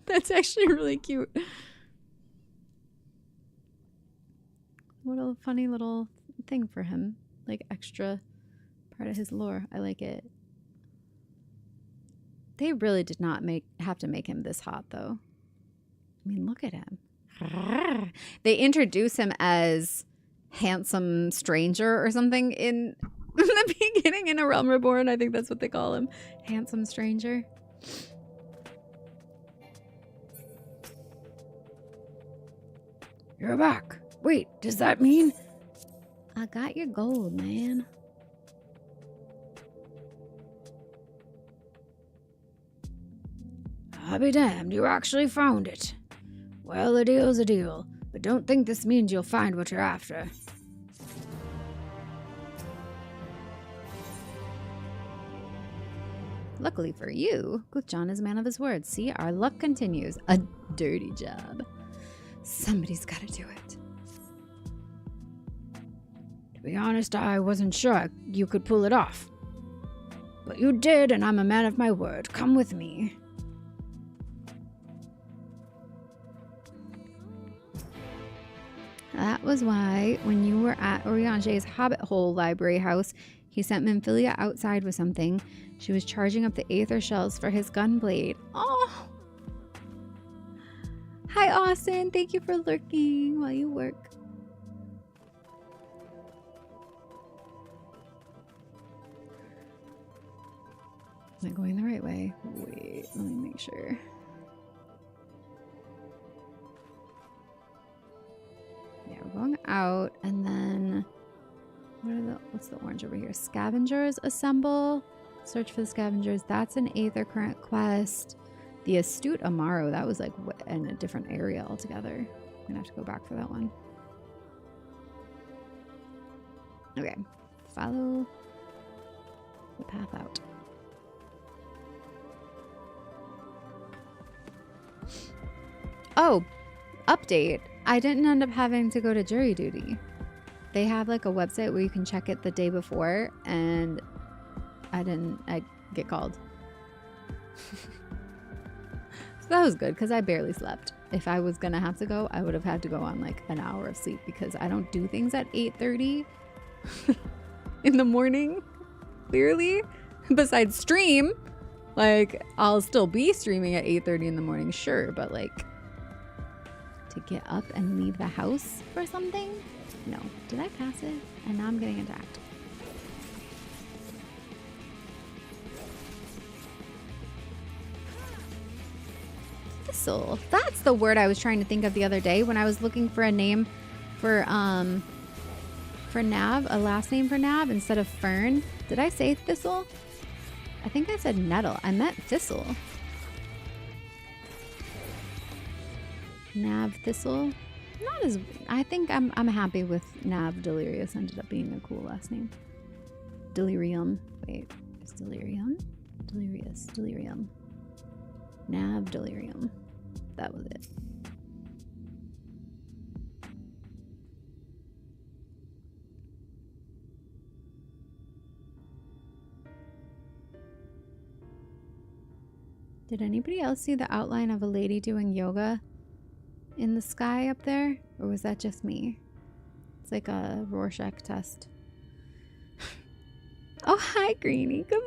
that's actually really cute. What a funny little thing for him. Like extra part of his lore. I like it. They really did not have to make him this hot though. I mean, look at him. They introduce him as handsome stranger or something in the beginning in A Realm Reborn. I think that's what they call him. Handsome stranger. You're back. Wait, does that mean? I got your gold, man. I'll be damned, you actually found it. Well, a deal's a deal, but don't think this means you'll find what you're after. Luckily for you, Guthjan is a man of his word. See, our luck continues. A dirty job. Somebody's got to do it. To be honest, I wasn't sure you could pull it off. But you did, and I'm a man of my word. Come with me. That was why when you were at Urianger's Hobbit Hole Library House, He sent Minfilia outside with something. She was charging up the aether shells for his gunblade. Oh! Hi, Austin. Thank you for lurking while you work. Am I going the right way? Wait, let me make sure. Yeah, we're going out, and then what's the orange over here? Scavengers assemble. Search for the scavengers. That's an Aether current quest. The Astute Amaro, that was like in a different area altogether. I'm gonna have to go back for that one. Okay, follow the path out. Oh, update. I didn't end up having to go to jury duty. They have like a website where you can check it the day before, and I get called. So that was good because I barely slept. If I was gonna have to go, I would have had to go on like an hour of sleep because I don't do things at 8:30 in the morning, clearly. Besides stream, like I'll still be streaming at 8:30 in the morning, sure, but like to get up and leave the house for something? No. Did I pass it? And now I'm getting attacked. Thistle. That's the word I was trying to think of the other day when I was looking for a name for Nav, a last name for Nav instead of Fern. Did I say Thistle? I think I said Nettle. I meant Thistle. Nav Thistle. Not as I think I'm happy with Nav Delirious. Ended up being a cool last name. Delirium. Wait, is Delirium? Delirious. Delirium. Nav Delirium. That was it. Did anybody else see the outline of a lady doing yoga in the sky up there? Or was that just me? It's like a Rorschach test. Oh, hi, Greenie. Good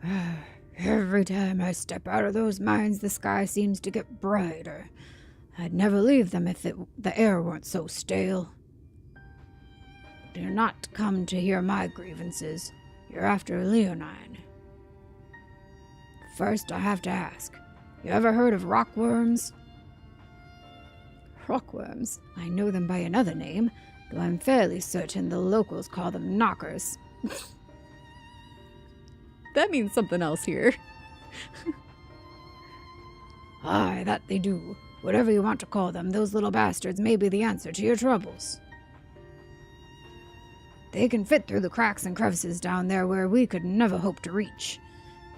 morning. Every time I step out of those mines, the sky seems to get brighter. I'd never leave them if the air weren't so stale. But you're not come to hear my grievances. You're after Leonine. First, I have to ask, you ever heard of rockworms? Rockworms. I know them by another name, though I'm fairly certain the locals call them knockers. That means something else here. Aye, that they do. Whatever you want to call them, those little bastards may be the answer to your troubles. They can fit through the cracks and crevices down there where we could never hope to reach.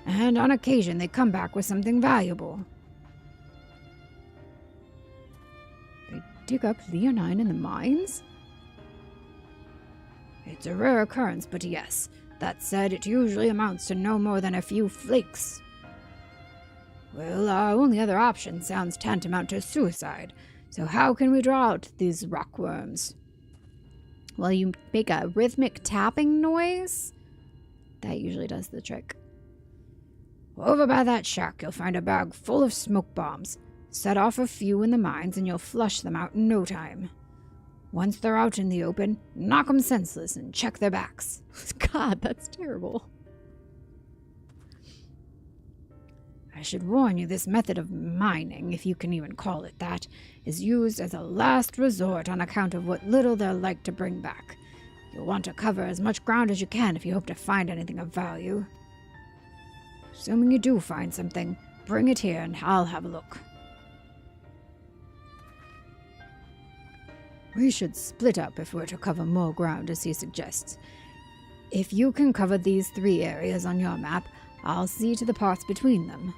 And on occasion they come back with something valuable. They dig up Leonine in the mines? It's a rare occurrence, but yes. That said, it usually amounts to no more than a few flakes. Well, our only other option sounds tantamount to suicide, so how can we draw out these rockworms? Well, you make a rhythmic tapping noise. That usually does the trick. Over by that shack, you'll find a bag full of smoke bombs. Set off a few in the mines and you'll flush them out in no time. Once they're out in the open, knock them senseless and check their backs. God, that's terrible. I should warn you, this method of mining, if you can even call it that, is used as a last resort on account of what little they're like to bring back. You'll want to cover as much ground as you can if you hope to find anything of value. Assuming you do find something, bring it here and I'll have a look. We should split up if we're to cover more ground, as he suggests. If you can cover these 3 areas on your map, I'll see to the parts between them.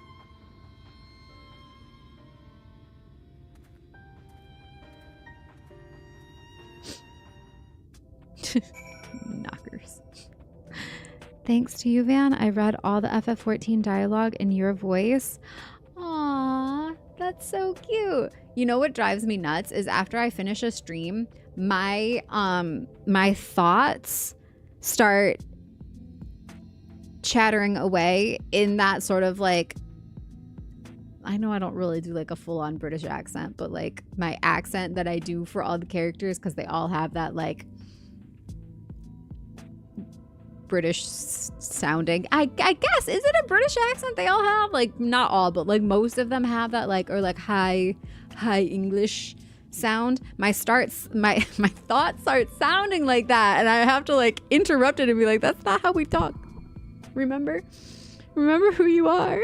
Knockers. Thanks to you, Van. I read all the FF14 dialogue in your voice. Aww, That's so cute. You know what drives me nuts is after I finish a stream, my thoughts start chattering away in that sort of like, I know I don't really do like a full-on British accent, but like my accent that I do for all the characters, because they all have that like British sounding, I guess, is it a British accent they all have? Like not all, but like most of them have that, like, or like high English sound. My thoughts start sounding like that, and I have to like interrupt it and be like, that's not how we talk. Remember who you are.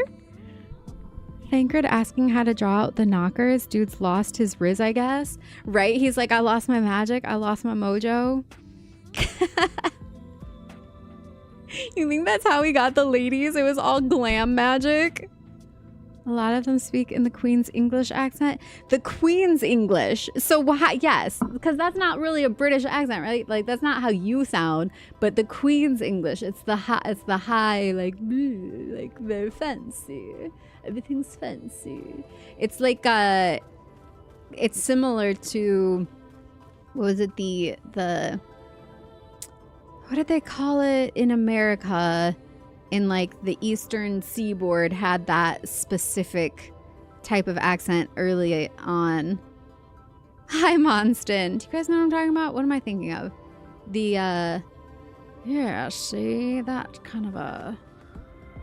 Thancred asking how to draw out the knockers. Dude's lost his riz, I guess. Right? He's like, I lost my magic. I lost my mojo. You think that's how we got the ladies? It was all glam magic. A lot of them speak in the Queen's English accent. The Queen's English. So yes, because that's not really a British accent, right? Like that's not how you sound. But the Queen's English. It's the high, like very fancy. Everything's fancy. It's like it's similar to, what was it, the what did they call it in America? In like the Eastern Seaboard had that specific type of accent early on. Hi, Monston. Do you guys know what I'm talking about? What am I thinking of? The yeah, see, that kind of a,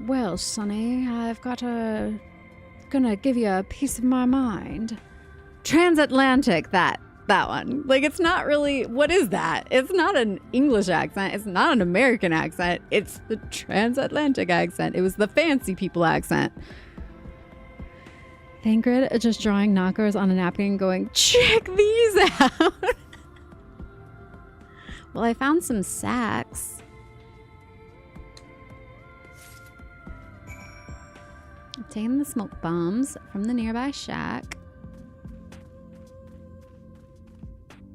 well, Sonny, I've got gonna give you a piece of my mind. Transatlantic, that one. Like, it's not really, what is that? It's not an English accent. It's not an American accent. It's the transatlantic accent. It was the fancy people accent. Thancred just drawing knockers on a napkin and going, check these out. Well, I found some sacks. Obtain the smoke bombs from the nearby shack.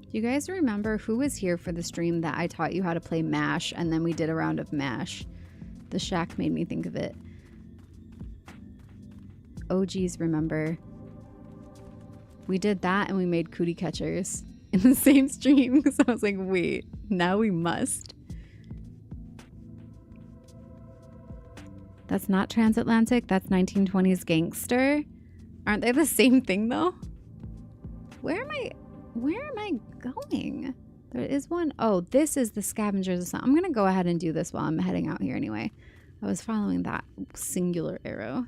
Do you guys remember who was here for the stream that I taught you how to play MASH, and then we did a round of MASH? The shack made me think of it. Oh geez, remember. We did that and we made cootie catchers in the same stream, so I was like, wait, now we must. That's not transatlantic, that's 1920s gangster. Aren't they the same thing though? Where am I going? There is one. Oh, this is the scavengers. I'm gonna go ahead and do this while I'm heading out here anyway. I was following that singular arrow.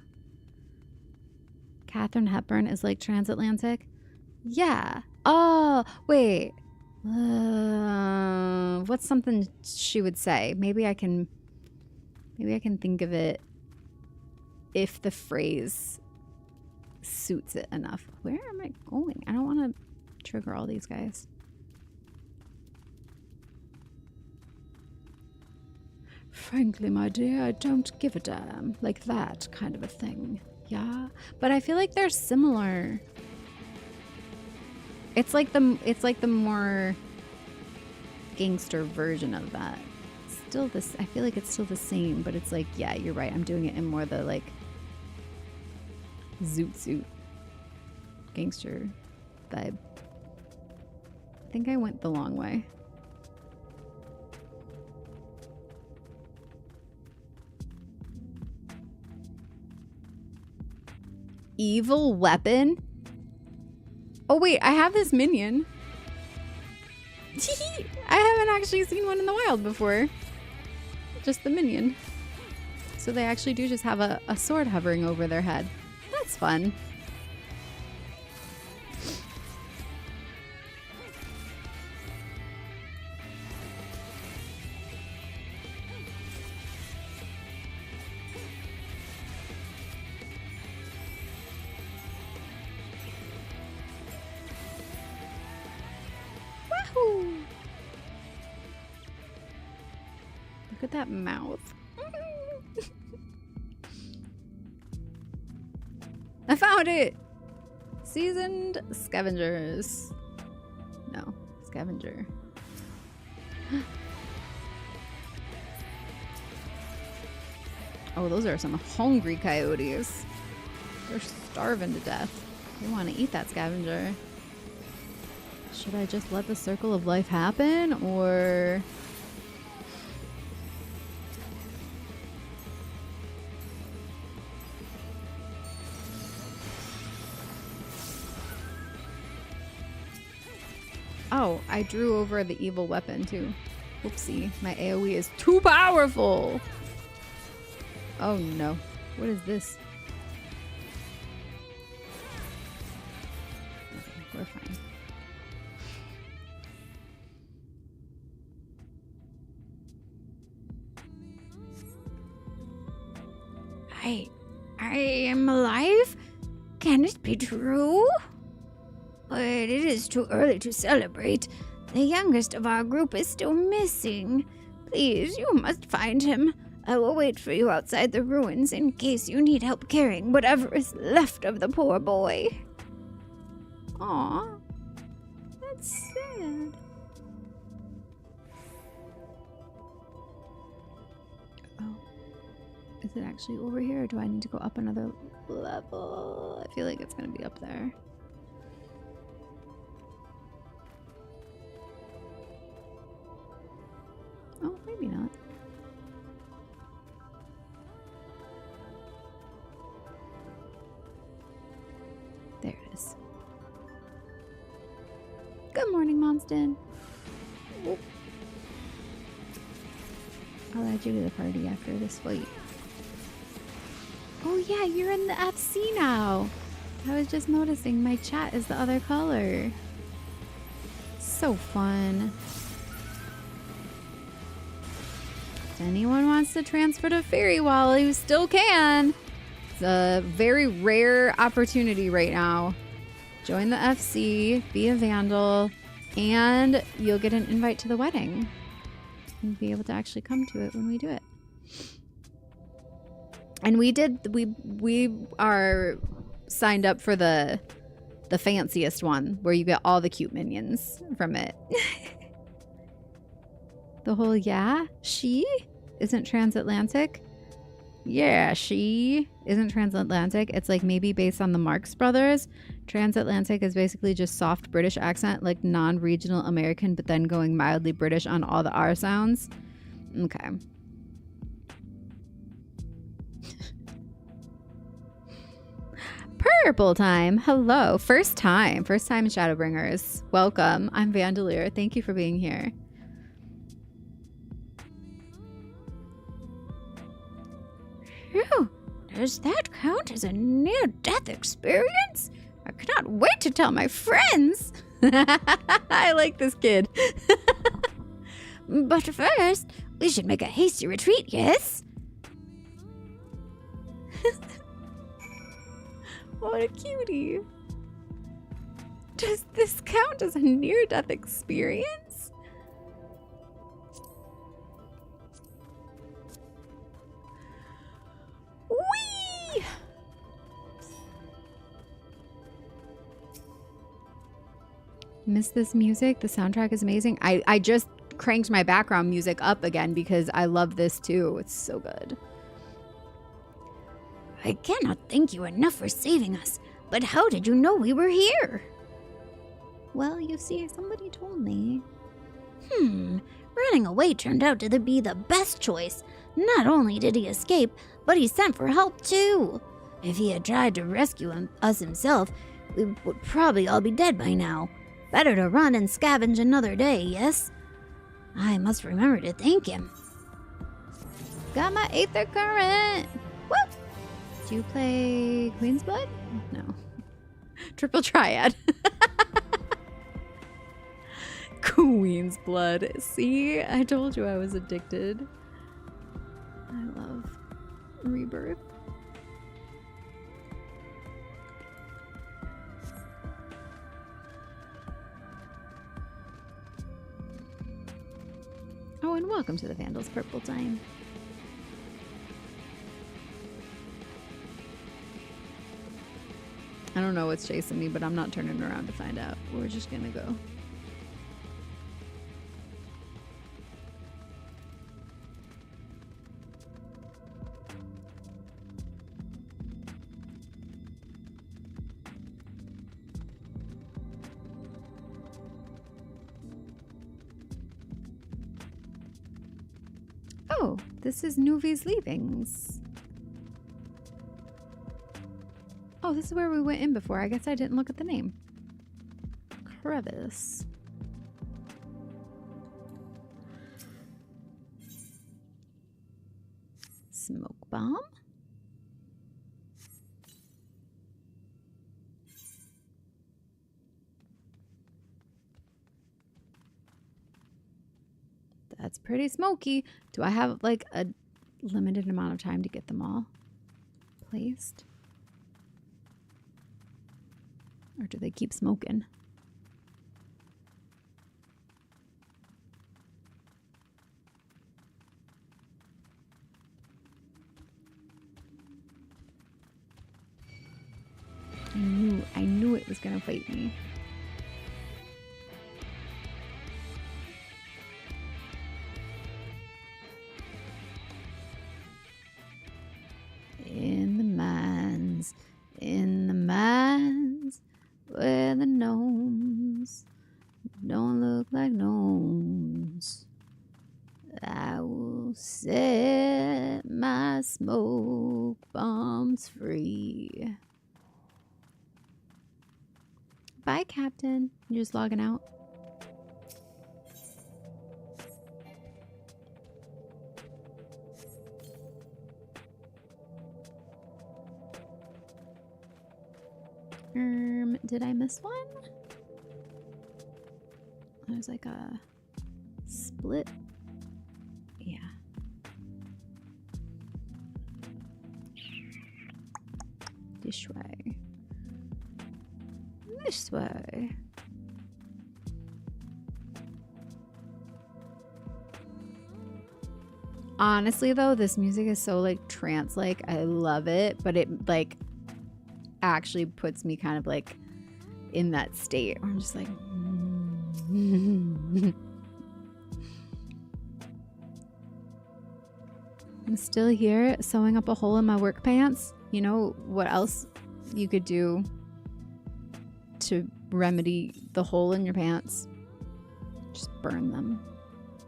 Katharine Hepburn is like transatlantic. Yeah. Oh, wait. What's something she would say? Maybe I can think of it if the phrase suits it enough. Where am I going? I don't want to trigger all these guys. Frankly, my dear, I don't give a damn. Like that kind of a thing. Yeah, but I feel like they're similar. It's like the more gangster version of that. Still this, I feel like it's still the same, but it's like, yeah, you're right. I'm doing it in more the like zoot gangster vibe. I think I went the long way. Evil weapon? Oh wait, I have this minion. I haven't actually seen one in the wild before. Just the minion. So they actually do just have a sword hovering over their head. That's fun. Look at that mouth. I found it! Seasoned scavengers. No, scavenger. Oh, those are some hungry coyotes. They're starving to death. They want to eat that scavenger. Should I just let the circle of life happen, or... Oh, I drew over the evil weapon too. Oopsie, my AoE is too powerful. Oh no, what is this? Okay, we're fine. I am alive? Can it be true? But it is too early to celebrate. The youngest of our group is still missing. Please, you must find him. I will wait for you outside the ruins in case you need help carrying whatever is left of the poor boy. Aw, that's sad. Oh, is it actually over here, or do I need to go up another level? I feel like it's gonna be up there. Oh, maybe not. There it is. Good morning, Monston. Oh. I'll add you to the party after this fight. Oh yeah, you're in the FC now. I was just noticing my chat is the other color. So fun. If anyone wants to transfer to Fairy while you still can. It's a very rare opportunity right now. Join the FC, be a Vandal, and you'll get an invite to the wedding. And be able to actually come to it when we do it. And we are signed up for the fanciest one, where you get all the cute minions from it. The whole she isn't transatlantic. Yeah, she isn't transatlantic. It's like maybe based on the Marx Brothers. Transatlantic is basically just soft British accent, like non-regional American, but then going mildly British on all the R sounds. Okay. Purple time. Hello. First time in Shadowbringers. Welcome. I'm Vandalier. Thank you for being here. Phew, does that count as a near-death experience? I cannot wait to tell my friends. I like this kid. But first, we should make a hasty retreat, yes? What a cutie. Does this count as a near-death experience? Whee! Miss this music. The soundtrack is amazing. I just cranked my background music up again because I love this too. It's so good. I cannot thank you enough for saving us, but how did you know we were here? Well, you see, somebody told me. Running away turned out to be the best choice. Not only did he escape, but he sent for help too. If he had tried to rescue us himself, we would probably all be dead by now. Better to run and scavenge another day, yes? I must remember to thank him. Got my Aether Current! Whoop! Do you play Queen's Blood? No. Triple Triad. Queen's Blood. See? I told you I was addicted. I love Rebirth. Oh, and welcome to the Vandals Purple Time. I don't know what's chasing me, but I'm not turning around to find out. We're just gonna go. Oh, this is Nuvi's Leavings. Oh, this is where we went in before. I guess I didn't look at the name. Crevice. Smoke bomb. That's pretty smoky. Do I have like a limited amount of time to get them all placed? Or do they keep smoking? I knew it was gonna fight me. In the mines, where the gnomes don't look like gnomes, I will set my smoke bombs free. Bye, Captain. You're just logging out. Did I miss one? There's like a split. Yeah. This way. This way. Honestly though, this music is so like trance-like. I love it, but it like actually puts me kind of like in that state where I'm just like I'm still here sewing up a hole in my work pants. You know what else you could do to remedy the hole in your pants? Just burn them.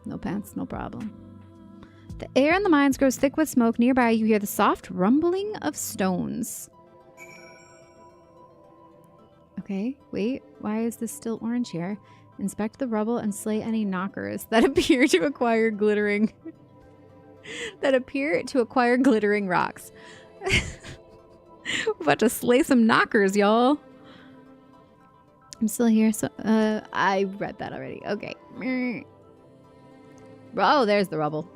No pants, no problem. The air in the mines grows thick with smoke. Nearby, you hear the soft rumbling of stones. Okay, wait. Why is this still orange here? Inspect the rubble and slay any knockers that appear to acquire glittering rocks. We're about to slay some knockers, y'all. I'm still here, so I read that already. Okay. Oh, there's the rubble.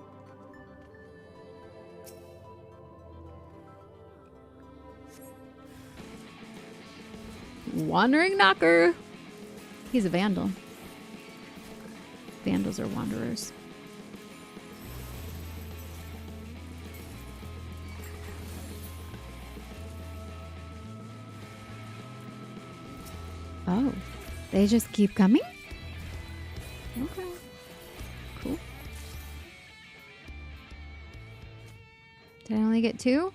Wandering knocker. He's a vandal. Vandals are wanderers. Oh, they just keep coming? Okay. Cool. Did I only get 2?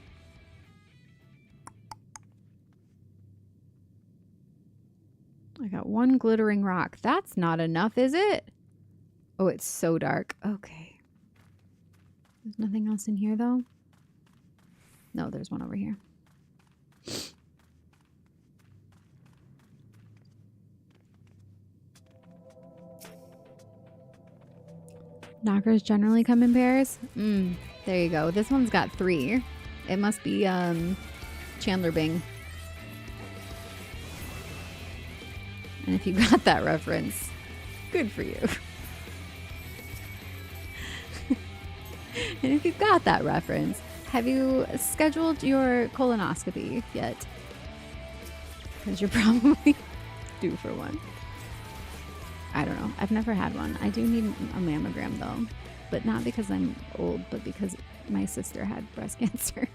I got 1 glittering rock. That's not enough, is it? Oh, it's so dark. Okay. There's nothing else in here, though? No, there's one over here. Knockers generally come in pairs? There you go. This one's got 3. It must be Chandler Bing. And if you got that reference, good for you. And if you've got that reference, have you scheduled your colonoscopy yet? Because you're probably due for one. I don't know. I've never had one. I do need a mammogram though, but not because I'm old, but because my sister had breast cancer.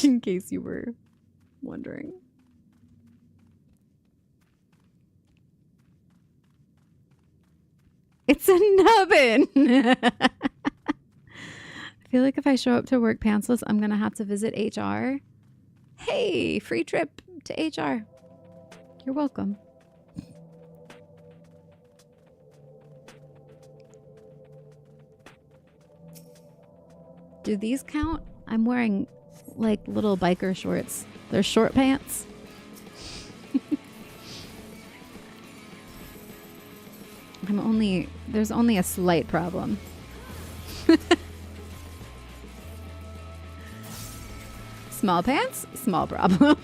In case you were wondering. It's a nubbin. I feel like if I show up to work pantsless, I'm going to have to visit HR. Hey, free trip to HR. You're welcome. Do these count? I'm wearing like little biker shorts. They're short pants. There's only a slight problem. Small pants, small problem.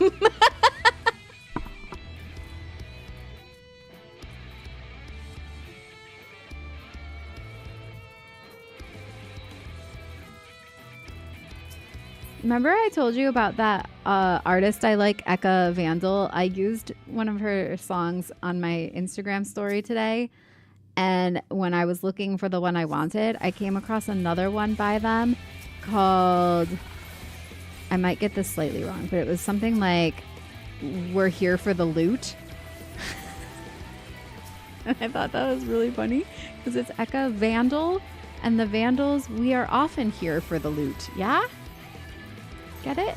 Remember I told you about that artist I like, Eka Vandal? I used one of her songs on my Instagram story today. And when I was looking for the one I wanted, I came across another one by them called, I might get this slightly wrong, but it was something like, "We're here for the loot." And I thought that was really funny because it's Eka Vandal, and the Vandals, we are often here for the loot. Yeah? Get it?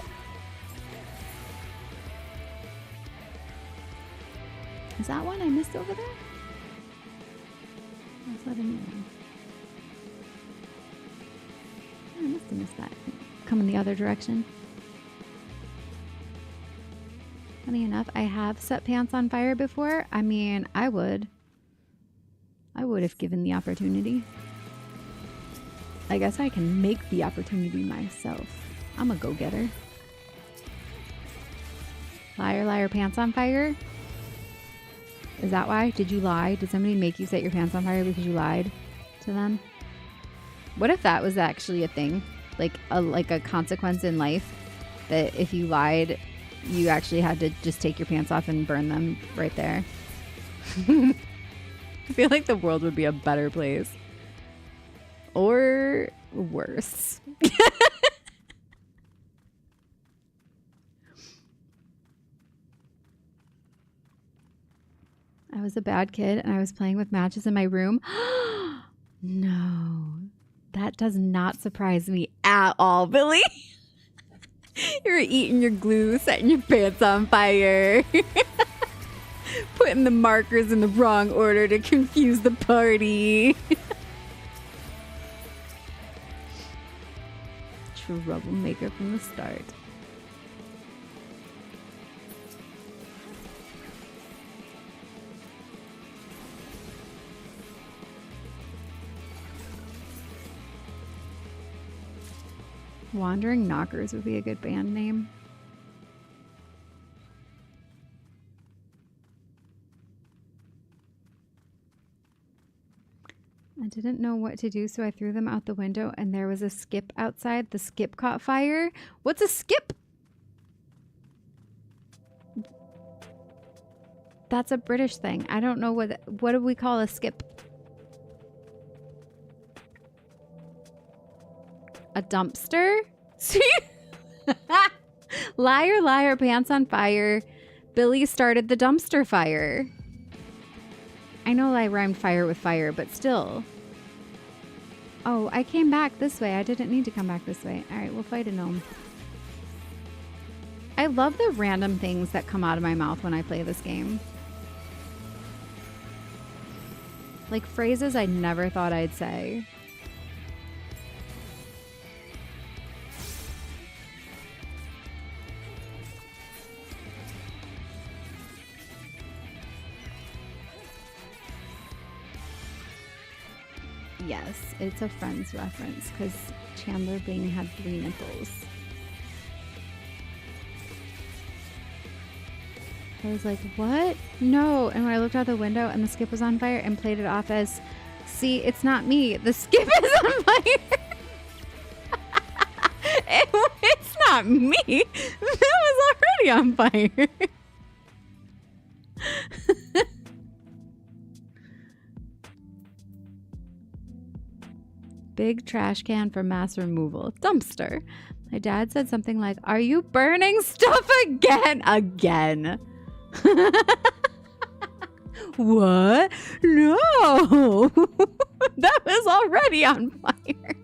Is that one I missed over there? That's not a new one. I must have missed that. Coming the other direction. Funny enough, I have set pants on fire before. I mean, I would if given the opportunity. I guess I can make the opportunity myself. I'm a go-getter. Liar, liar, pants on fire? Is that why? Did you lie? Did somebody make you set your pants on fire because you lied to them? What if that was actually a thing? Like a consequence in life? That if you lied, you actually had to just take your pants off and burn them right there? I feel like the world would be a better place. Or worse. I was a bad kid and I was playing with matches in my room. No, that does not surprise me at all, Billy. You were eating your glue, setting your pants on fire, putting the markers in the wrong order to confuse the party. Troublemaker from the start. Wandering Knockers would be a good band name. I didn't know what to do, so I threw them out the window and there was a skip outside. The skip caught fire. What's a skip? That's a British thing. I don't know what do we call a skip? A dumpster? Liar, liar, pants on fire. Billy started the dumpster fire. I know I rhymed fire with fire, but still. Oh, I came back this way. I didn't need to come back this way. All right, we'll fight a gnome. I love the random things that come out of my mouth when I play this game. Like phrases I never thought I'd say. Yes, it's a Friends reference because Chandler Bing had 3 nipples. I was like, what? No. And when I looked out the window and the skip was on fire and played it off as, see, it's not me. The skip is on fire. It's not me. That was already on fire. Big trash can for mass removal. Dumpster. My dad said something like, "Are you burning stuff again?" Again. What? No. That was already on fire.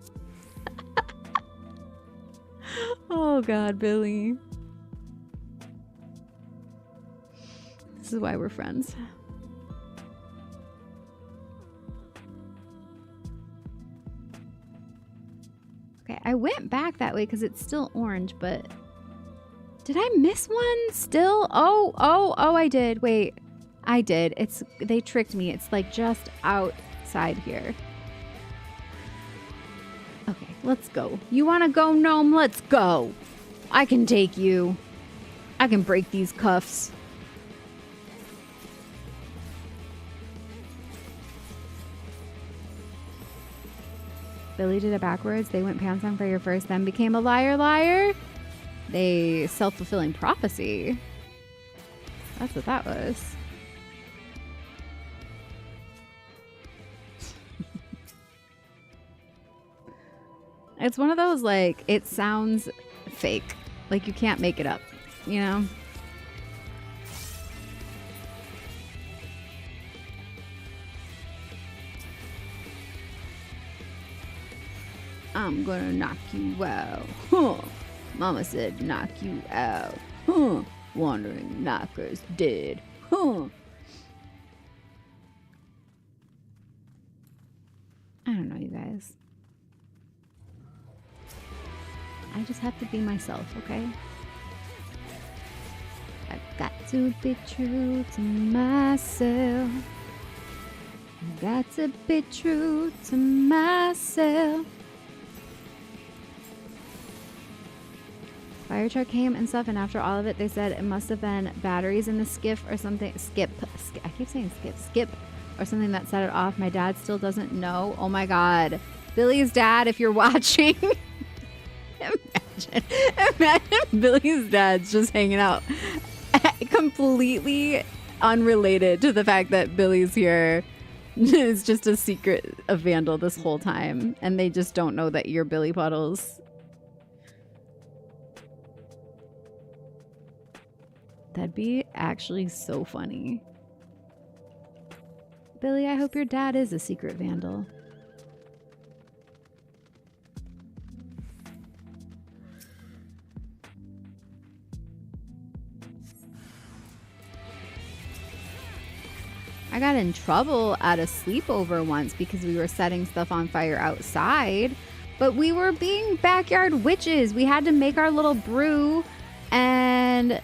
Oh God, Billy. This is why we're friends. Okay, I went back that way because it's still orange, but did I miss one still? Oh, I did. Wait, I did. They tricked me. It's like just outside here. Okay, let's go. You want to go, gnome? Let's go. I can take you. I can break these cuffs. Billy did it backwards. They went pants on fire first, then became a liar. They self-fulfilling prophecy. That's what that was. It's one of those, like, it sounds fake. Like, you can't make it up, you know? I'm gonna knock you out. Huh. Mama said knock you out. Huh. Wandering knockers dead. Huh. I don't know, you guys. I just have to be myself, okay? I've got to be true to myself. I've got to be true to myself. Fire truck came and stuff, and after all of it, they said it must have been batteries in the skiff or something. Skip. I keep saying skip or something that set it off. My dad still doesn't know. Oh my God. Billy's dad, if you're watching. Imagine Billy's dad's just hanging out. Completely unrelated to the fact that Billy's here. It's just a secret of Vandal this whole time. And they just don't know that you're Billy Puddles. That'd be actually so funny. Billy, I hope your dad is a secret Vandal. I got in trouble at a sleepover once because we were setting stuff on fire outside, but we were being backyard witches. We had to make our little brew and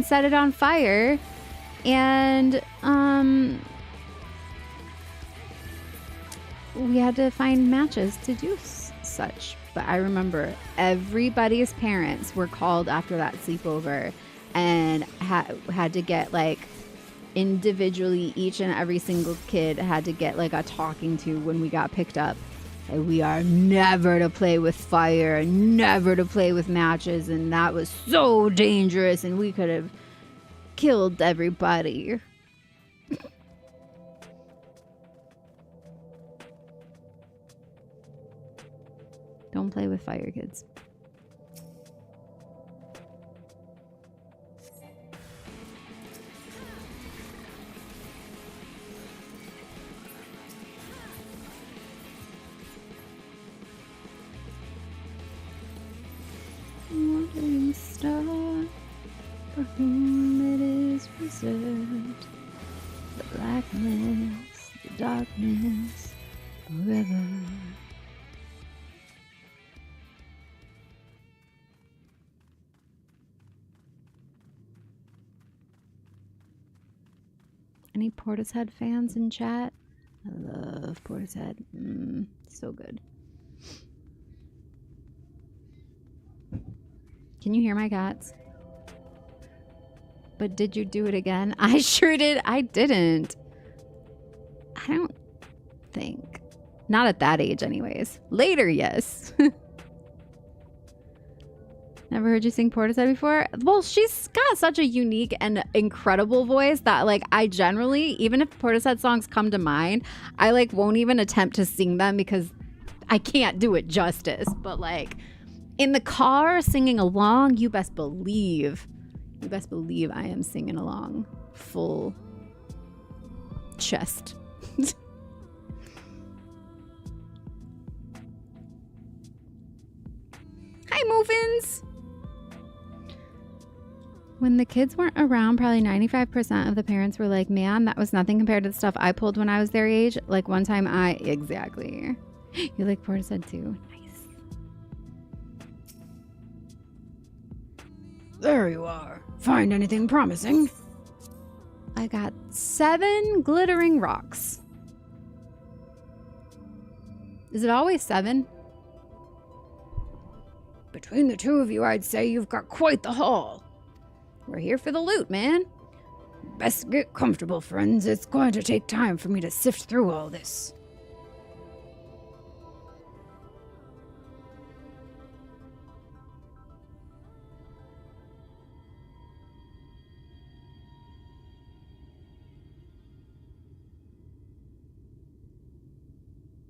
set it on fire, and we had to find matches to do such. But I remember everybody's parents were called after that sleepover and had to get, like, individually, each and every single kid had to get, like, a talking to when we got picked up. Like, we are never to play with fire, never to play with matches, and that was so dangerous, and we could have killed everybody. Don't play with fire, kids. Wandering star, for whom it is reserved, the blackness, the darkness, forever. Any Portishead fans in chat? I love Portishead. So good. Can you hear my cats? But did you do it again? I sure did. I didn't. I don't think. Not at that age anyways. Later, yes. Never heard you sing Portishead before? Well, she's got such a unique and incredible voice that, like, I generally, even if Portishead songs come to mind, I, like, won't even attempt to sing them because I can't do it justice. But, like, in the car singing along, you best believe I am singing along full chest. Hi, Movins. When the kids weren't around, probably 95% of the parents were like, man, that was nothing compared to the stuff I pulled when I was their age. Like one time exactly. You like Portishead too? Nice. there you are. Find anything promising? I got 7 glittering rocks. Is it always 7? Between the two of you, I'd say you've got quite the haul. We're here for the loot, man. Best get comfortable, friends. It's going to take time for me to sift through all this.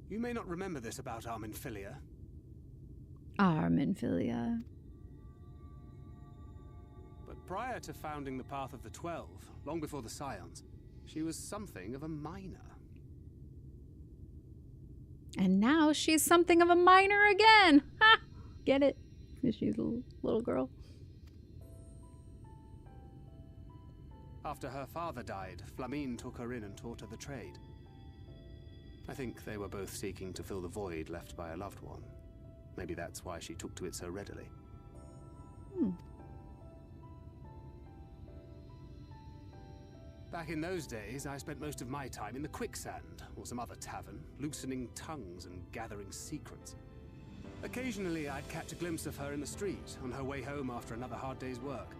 You may not remember this about Arminfilia. Arminfilia. But prior to founding the Path of the 12, long before the Scions, she was something of a minor. And now she's something of a minor again. Ha! Get it? Because she's a little girl. After her father died, Flamine took her in and taught her the trade. I think they were both seeking to fill the void left by a loved one. Maybe that's why she took to it so readily. Back in those days, I spent most of my time in the Quicksand, or some other tavern, loosening tongues and gathering secrets. Occasionally, I'd catch a glimpse of her in the street, on her way home after another hard day's work.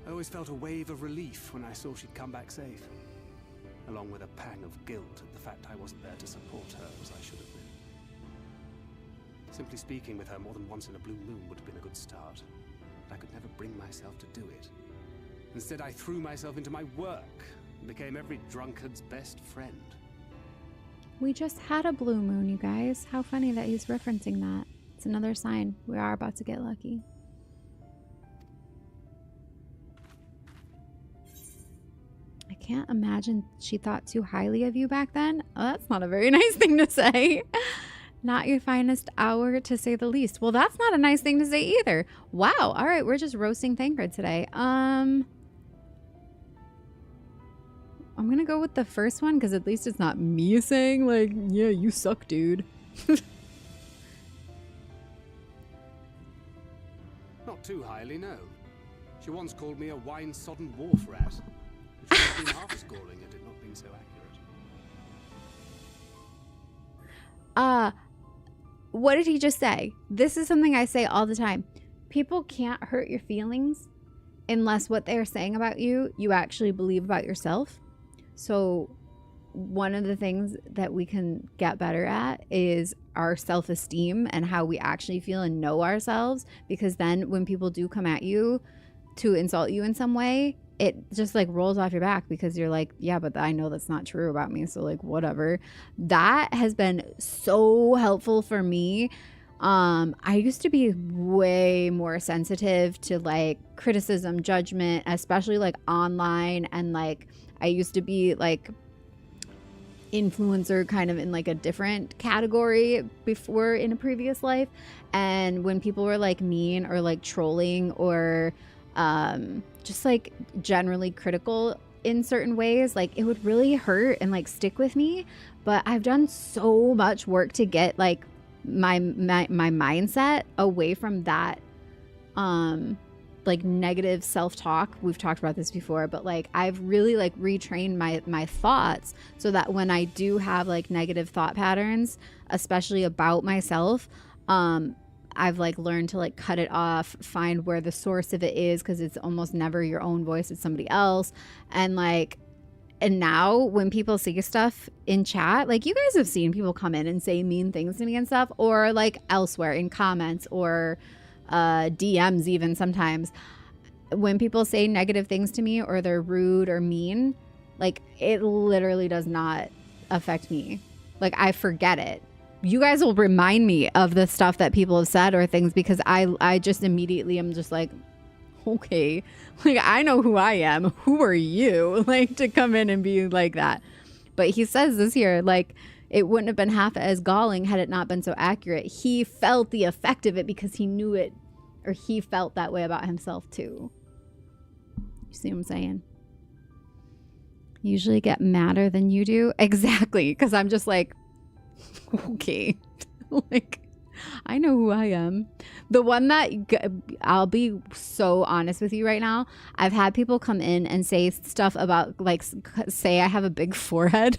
I always felt a wave of relief when I saw she'd come back safe, along with a pang of guilt at the fact I wasn't there to support her as I should have been. Simply speaking with her more than once in a blue moon would have been a good start, but I could never bring myself to do it. Instead, I threw myself into my work and became every drunkard's best friend. We just had a blue moon, you guys. How funny that he's referencing that. It's another sign. We are about to get lucky. I can't imagine she thought too highly of you back then. Oh, that's not a very nice thing to say. Not your finest hour, to say the least. Well, that's not a nice thing to say either. Wow. All right, we're just roasting Thancred today. I'm gonna go with the first one because at least it's not me saying like, yeah, you suck, dude. Not too highly, no. She once called me a wine-sodden wharf rat, which would have been half as galling had it not been so accurate. What did he just say? This is something I say all the time. People can't hurt your feelings unless what they're saying about you, you actually believe about yourself. So one of the things that we can get better at is our self-esteem and how we actually feel and know ourselves. Because then when people do come at you to insult you in some way, it just like rolls off your back because you're like, yeah, but I know that's not true about me. So like, whatever. That has been so helpful for me. I used to be way more sensitive to like criticism, judgment, especially like online. And like, I used to be like influencer kind of in like a different category before in a previous life. And when people were like mean or like trolling or just like generally critical in certain ways, like it would really hurt and like stick with me. But I've done so much work to get like my mindset away from that like negative self-talk. We've talked about this before, but like I've really like retrained my thoughts so that when I do have like negative thought patterns, especially about myself, I've like learned to like cut it off, find where the source of it is, because it's almost never your own voice, it's somebody else. And like, and now when people see stuff in chat, like you guys have seen people come in and say mean things to me and stuff, or like elsewhere in comments or DMs even sometimes. When people say negative things to me or they're rude or mean, like it literally does not affect me. Like I forget it. You guys will remind me of the stuff that people have said or things because I just immediately am just like, okay, like I know who I am. Who are you? Like to come in and be like that. But he says this here, like it wouldn't have been half as galling had it not been so accurate. He felt the effect of it because he knew it, or he felt that way about himself too. You see what I'm saying? Usually get madder than you do. Exactly. Because I'm just like, okay. Like I know who I am. The one that I'll be so honest with you right now. I've had people come in and say stuff about, like, say I have a big forehead.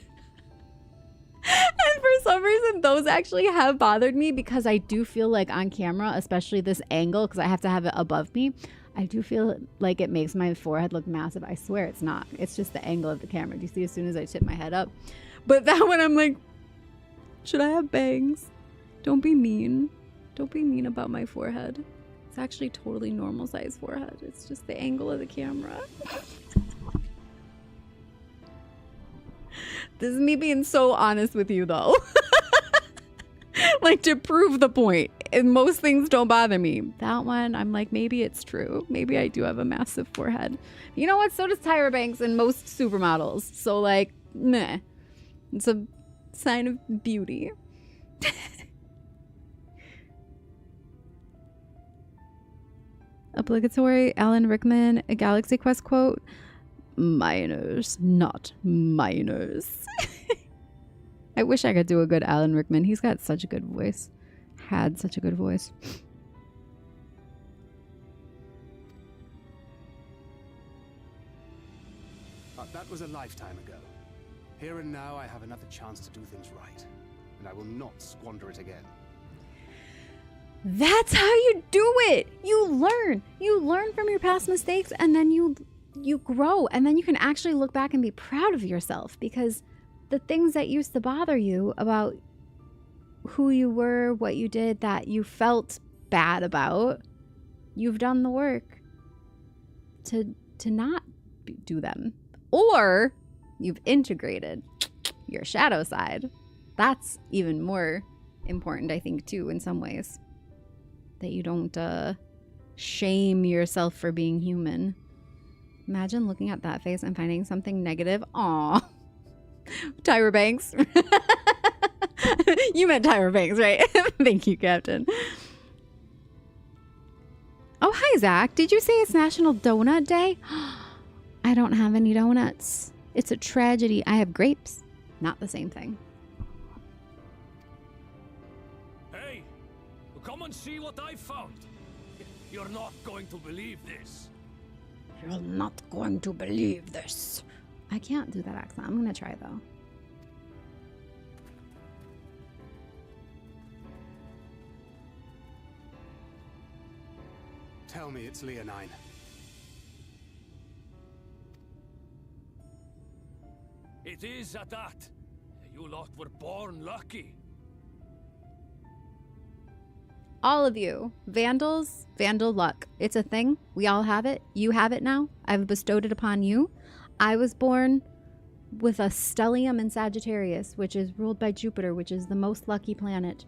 And for some reason, those actually have bothered me because I do feel like on camera, especially this angle, because I have to have it above me, I do feel like it makes my forehead look massive. I swear it's not. It's just the angle of the camera. Do you see as soon as I tip my head up? But that one, I'm like, should I have bangs? Don't be mean. Don't be mean about my forehead. It's actually totally normal size forehead. It's just the angle of the camera. This is me being so honest with you, though. Like, to prove the point. And most things don't bother me. That one, I'm like, maybe it's true. Maybe I do have a massive forehead. You know what? So does Tyra Banks and most supermodels. So, like, meh. It's a sign of beauty. Obligatory Alan Rickman, a Galaxy Quest quote. Minors, not minors. I wish I could do a good Alan Rickman. He's got such a good voice. Had such a good voice. That was a lifetime ago. Here and now, I have another chance to do things right. And I will not squander it again. That's how you do it. You learn. You learn from your past mistakes, and then you grow, and then you can actually look back and be proud of yourself, because the things that used to bother you about who you were, what you did, that you felt bad about, you've done the work to not do them, or you've integrated your shadow side. That's even more important, I think, too, in some ways, that you don't shame yourself for being human. Imagine looking at that face and finding something negative. Aw. Tyra Banks. You meant Tyra Banks, right? Thank you, Captain. Oh, hi, Zach. Did you say it's National Donut Day? I don't have any donuts. It's a tragedy. I have grapes. Not the same thing. Hey, come and see what I found. You're not going to believe this. You're not going to believe this. I can't do that accent. I'm going to try, though. Tell me it's Leonine. It is at that. You lot were born lucky. All of you. Vandals, Vandal luck. It's a thing. We all have it. You have it now. I've bestowed it upon you. I was born with a stellium in Sagittarius, which is ruled by Jupiter, which is the most lucky planet.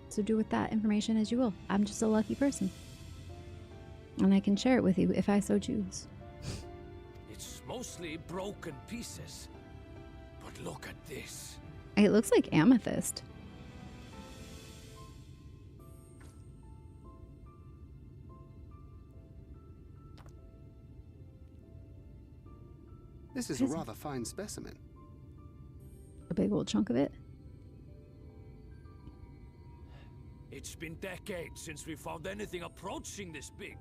So do with that information as you will. I'm just a lucky person. And I can share it with you if I so choose. It's mostly broken pieces. But look at this. It looks like amethyst. This is a rather fine specimen. A big old chunk of it. It's been decades since we found anything approaching this big.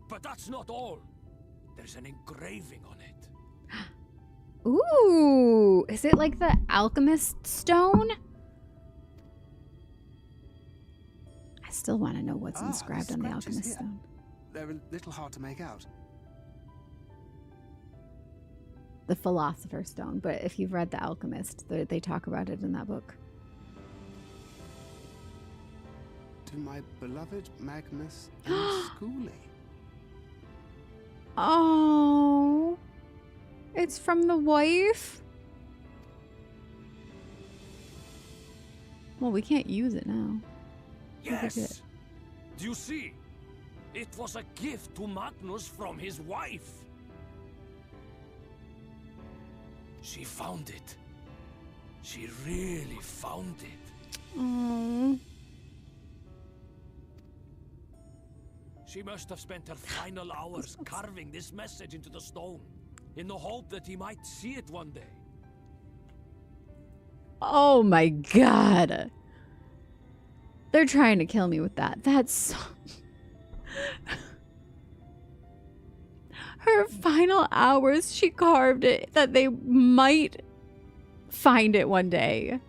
But that's not all. There's an engraving on it. Ooh, is it like the alchemist stone? I still want to know what's inscribed on the alchemist stone. They're a little hard to make out. The philosopher's stone, but if you've read The Alchemist, they talk about it in that book. To my beloved Magnus and Schoolie. Oh, it's from the wife? Well, we can't use it now. Yes! Do you see? It was a gift to Magnus from his wife. She found it. She really found it. Oh. She must have spent her final hours carving this message into the stone, in the hope that he might see it one day. Oh my god. They're trying to kill me with that. That's so... Her final hours, she carved it that they might find it one day.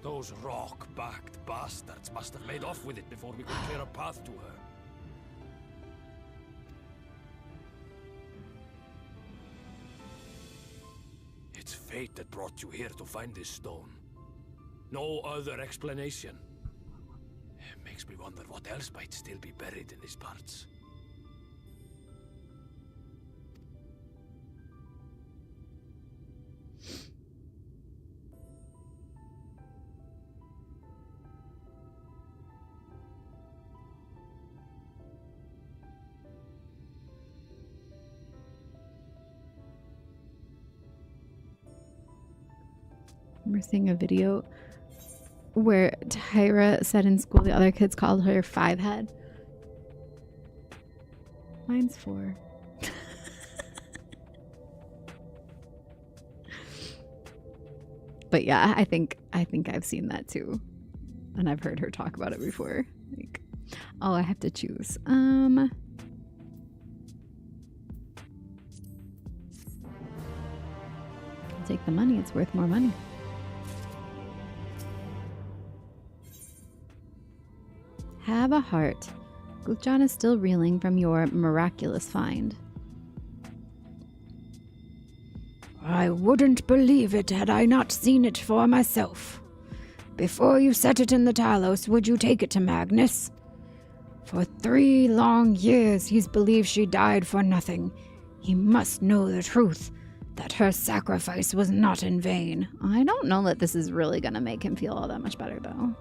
Those rock-backed bastards must have made off with it before we could clear a path to her. It's fate that brought you here to find this stone. No other explanation. It makes me wonder what else might still be buried in these parts. We're seeing a video where Tyra said in school the other kids called her 5-head. Mine's 4. But yeah, I think I've seen that too. And I've heard her talk about it before. Like, oh, I have to choose. I'll take the money, it's worth more money. Have a heart. Gluckjohn is still reeling from your miraculous find. I wouldn't believe it had I not seen it for myself. Before you set it in the Talos, would you take it to Magnus? For 3 long years he's believed she died for nothing. He must know the truth, that her sacrifice was not in vain. I don't know that this is really gonna make him feel all that much better though.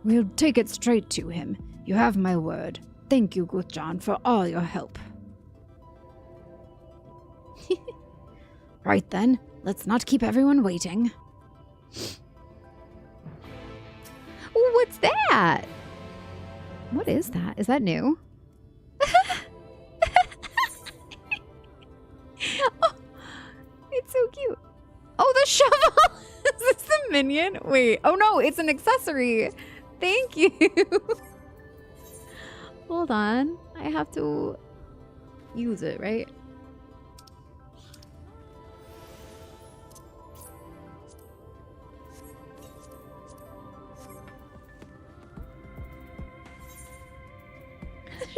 We'll take it straight to him. You have my word. Thank you, Gluckjohn, for all your help. Right then, let's not keep everyone waiting. What's that? What is that? Is that new? Oh, it's so cute. Oh, the shovel! Is this the minion? Wait. Oh no, it's an accessory. Thank you. Hold on. I have to use it, right?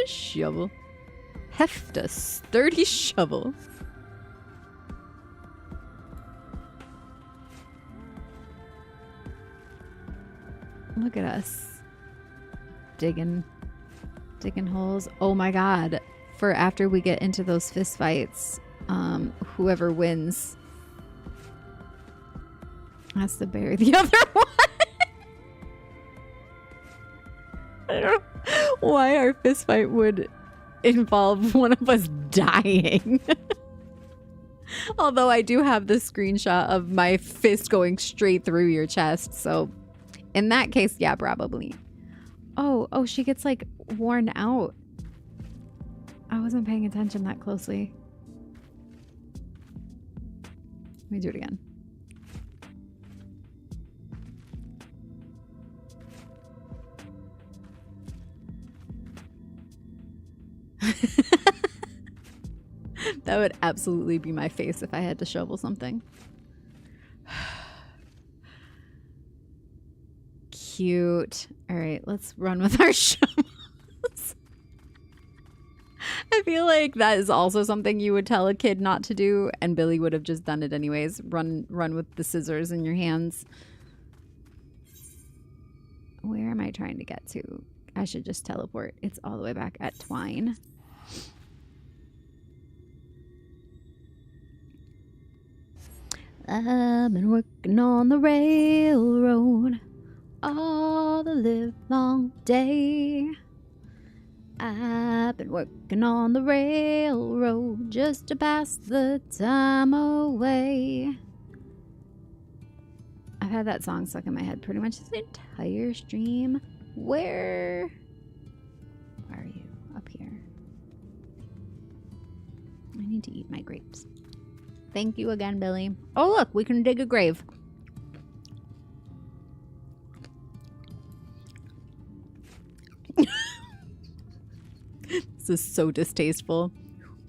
Shovel. Heft a sturdy shovel. Look at us. Digging holes. Oh my god. For after we get into those fist fights, whoever wins has to bury the other one. I don't know why our fist fight would involve one of us dying. Although I do have the screenshot of my fist going straight through your chest, so in that case, yeah, probably. Oh, she gets like worn out. I wasn't paying attention that closely. Let me do it again. That would absolutely be my face if I had to shovel something. Cute. All right, let's run with our shovels. I feel like that is also something you would tell a kid not to do, and Billy would have just done it anyways. Run with the scissors in your hands. Where am I trying to get to? I should just teleport. It's all the way back at Twine. I've been working on the railroad all the live long day. I've been working on the railroad just to pass the time away. I've had that song stuck in my head pretty much this entire stream. Where are you? Up here. I need to eat my grapes. Thank you again, Billy. Oh, look, we can dig a grave. This is so distasteful.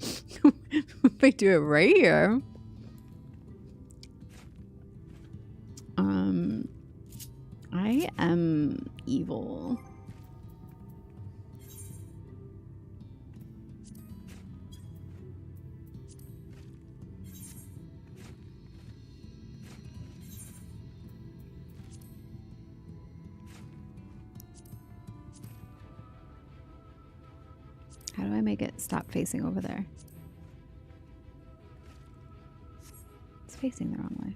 If I do it right here. I am evil. How do I make it stop facing over there? It's facing the wrong way.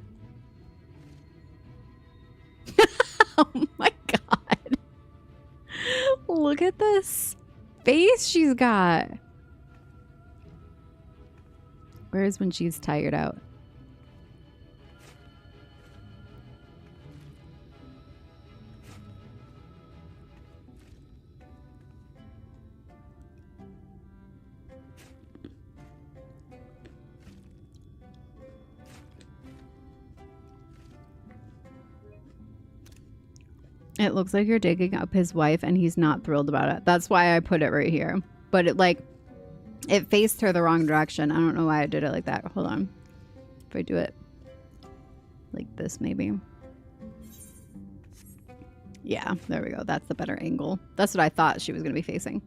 Oh my god. Look at this face she's got. Where's when she's tired out? It looks like you're digging up his wife and he's not thrilled about it. That's why I put it right here. But it faced her the wrong direction. I don't know why I did it like that. Hold on. If I do it like this, maybe. Yeah, there we go. That's the better angle. That's what I thought she was going to be facing.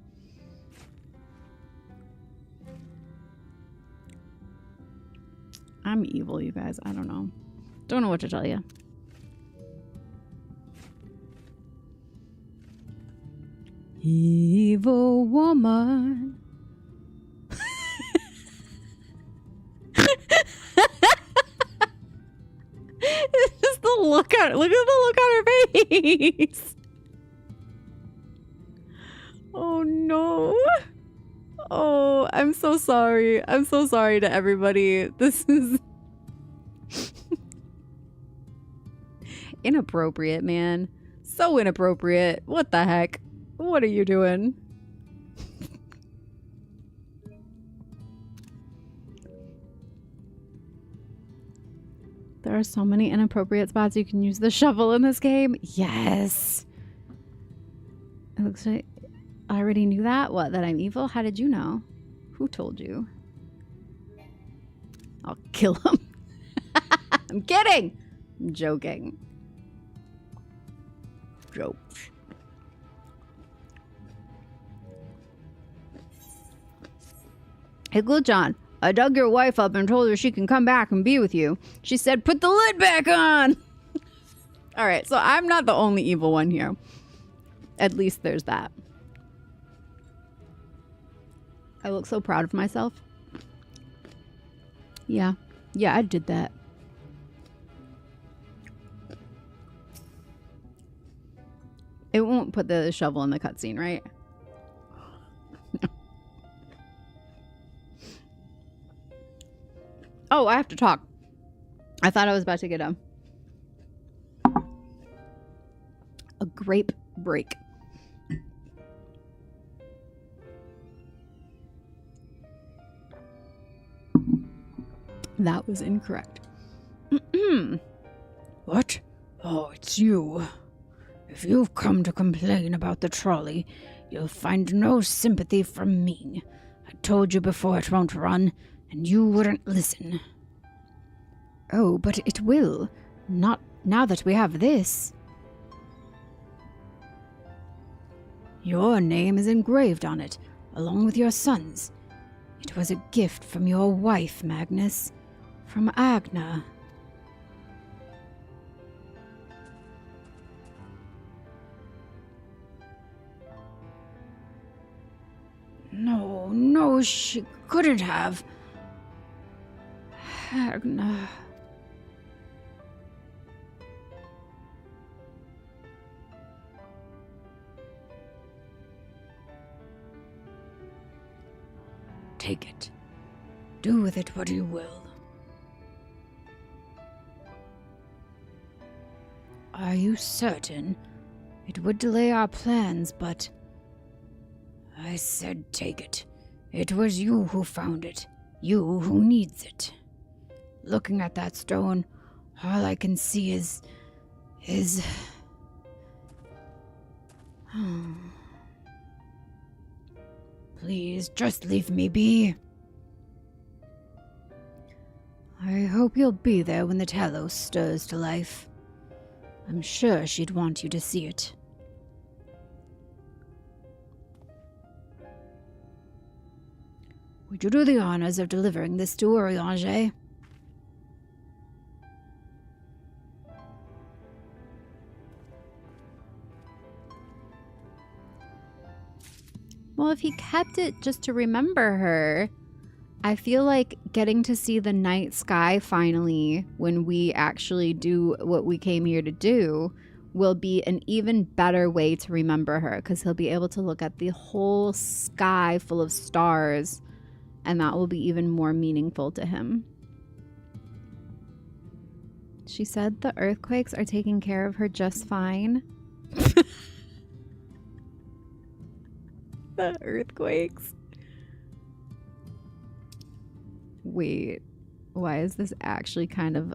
I'm evil, you guys. I don't know. Don't know what to tell you. Evil woman. It's just the look at look at the look on her face. Oh no. Oh, I'm so sorry. I'm so sorry to everybody. This is inappropriate, man. So inappropriate. What the heck? What are you doing? There are so many inappropriate spots you can use the shovel in this game. Yes. It looks like I already knew that. What? That I'm evil? How did you know? Who told you? I'll kill him. I'm kidding. I'm joking. Joke. Hey, Glue John, I dug your wife up and told her she can come back and be with you. She said, put the lid back on. All right, so I'm not the only evil one here. At least there's that. I look so proud of myself. Yeah, I did that. It won't put the shovel in the cutscene, right? Oh, I have to talk. I thought I was about to get a grape break. That was incorrect. What? Oh, it's you. If you've come to complain about the trolley, you'll find no sympathy from me. I told you before it won't run, and you wouldn't listen. Oh, but it will. Not now that we have this. Your name is engraved on it, along with your son's. It was a gift from your wife, Magnus. From Agna. No, she couldn't have. Agna. Take it. Do with it what you will. Are you certain? It would delay our plans, but... I said take it. It was you who found it. You who needs it. looking at that stone, all I can see is... Please, just leave me be. I hope you'll be there when the Talos stirs to life. I'm sure she'd want you to see it. Would you do the honors of delivering this to Urianger? Well, if he kept it just to remember her, I feel like getting to see the night sky finally when we actually do what we came here to do will be an even better way to remember her, because he'll be able to look at the whole sky full of stars, and that will be even more meaningful to him. She said the earthquakes are taking care of her just fine. The earthquakes. Wait, why is this actually kind of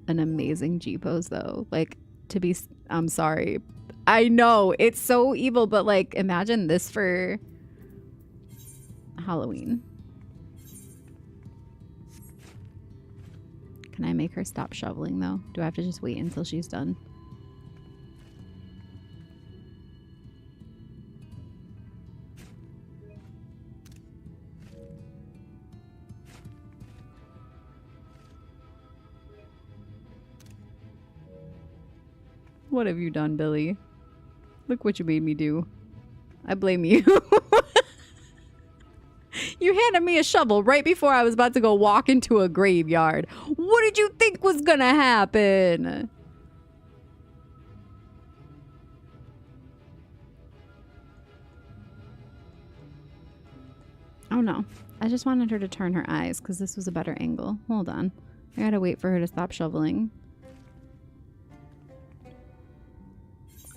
an amazing G-pose though? Like, to be, I'm sorry. I know, it's so evil, but like, imagine this for Halloween. Can I make her stop shoveling though? Do I have to just wait until she's done? What have you done, Billy? Look what you made me do. I blame you. You handed me a shovel right before I was about to go walk into a graveyard. What did you think was gonna happen? Oh no. I just wanted her to turn her eyes because this was a better angle. Hold on. I gotta wait for her to stop shoveling.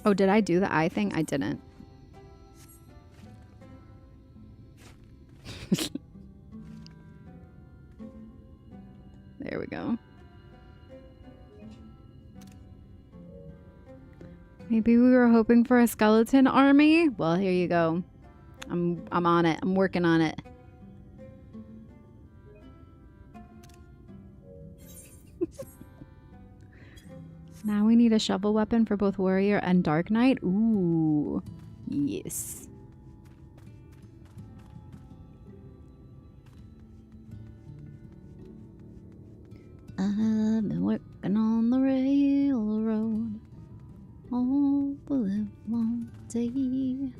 Oh, did I do the eye thing? I didn't. There we go. Maybe we were hoping for a skeleton army? Well, here you go. I'm on it. I'm working on it. Now we need a shovel weapon for both Warrior and Dark Knight. Ooh. Yes. I've been working on the railroad all the livelong day.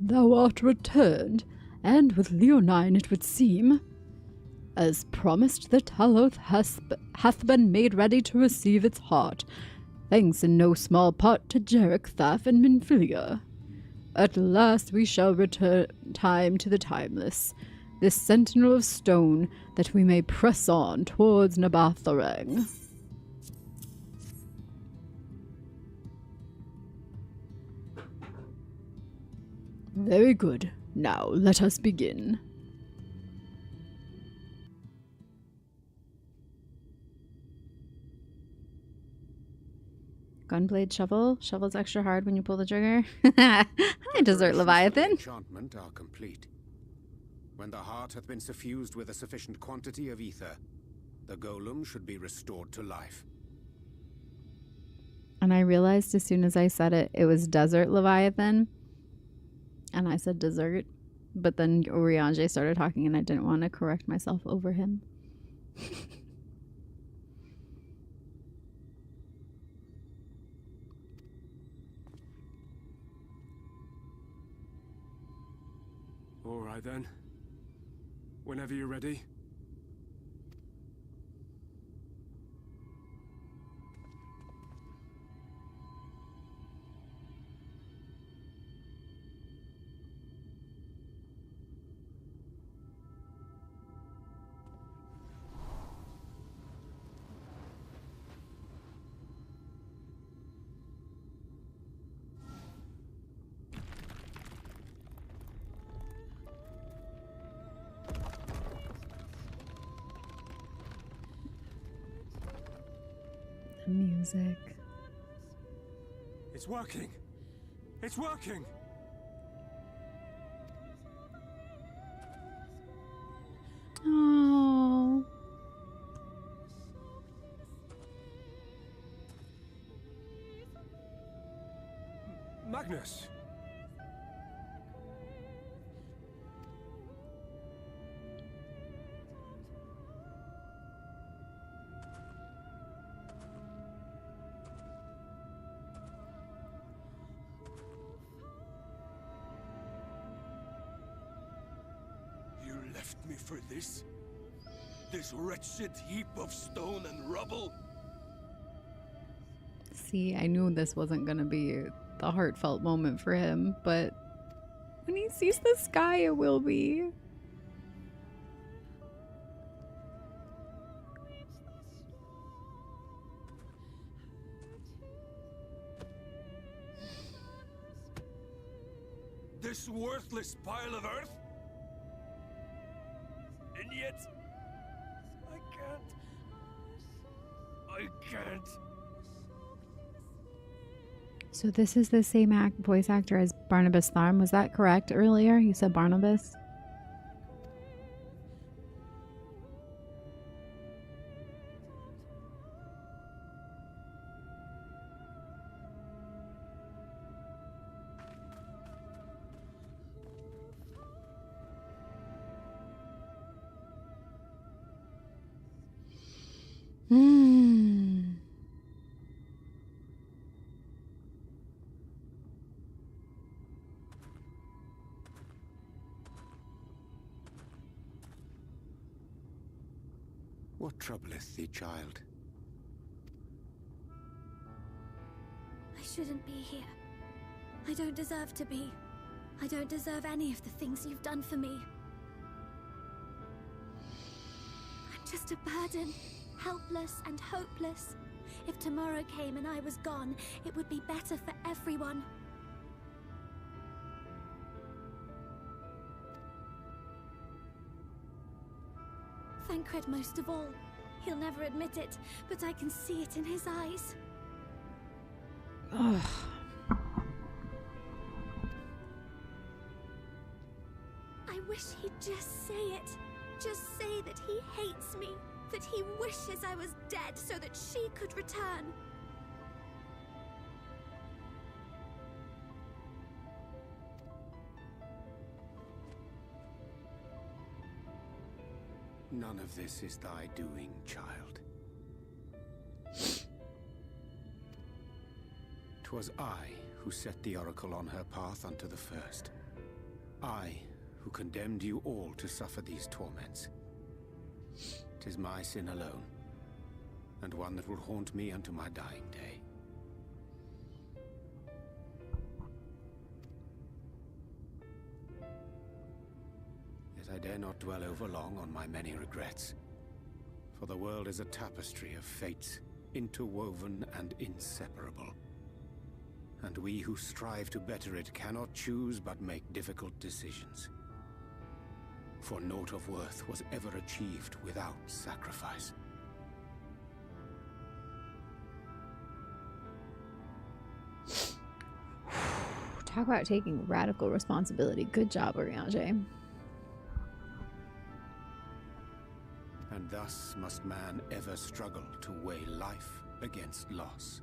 Thou art returned, and with Leonine it would seem. As promised, the Taloth hath been made ready to receive its heart, thanks in no small part to Jarek, Thaf, and Minfilia. At last we shall return time to the timeless, this sentinel of stone, that we may press on towards Nabatharang. Very good. Now let us begin. Gunblade shovel. Shovel's extra hard when you pull the trigger. Hi, Desert Leviathan. Enchantment are complete. When the heart hath been suffused with a sufficient quantity of ether, the golem should be restored to life. And I realized as soon as I said it, it was Desert Leviathan. And I said dessert. But then Urianger started talking and I didn't want to correct myself over him. All right then. Whenever you're ready. music. It's working! It's working! Oh. Magnus! You left me for this? This wretched heap of stone and rubble? See, I knew this wasn't gonna be the heartfelt moment for him, but when he sees the sky, it will be. This worthless pile of earth? And yet, I can't. So this is the same voice actor as Barnabas Tharm. Was that correct earlier? You said Barnabas? What troubleth thee, child? I shouldn't be here. I don't deserve to be. I don't deserve any of the things you've done for me. I'm just a burden, helpless and hopeless. If tomorrow came and I was gone, it would be better for everyone. Thancred most of all. He'll never admit it, but I can see it in his eyes. Ugh. I wish he'd just say it. Just say that he hates me, that he wishes I was dead so that she could return. None of this is thy doing, child. 'Twas I who set the oracle on her path unto the first. I who condemned you all to suffer these torments. 'Tis my sin alone, and one that will haunt me unto my dying day. I dare not dwell over long on my many regrets, for the world is a tapestry of fates, interwoven and inseparable. And we who strive to better it cannot choose but make difficult decisions. For naught of worth was ever achieved without sacrifice. Talk about taking radical responsibility. Good job, Oriange. And thus must man ever struggle to weigh life against loss.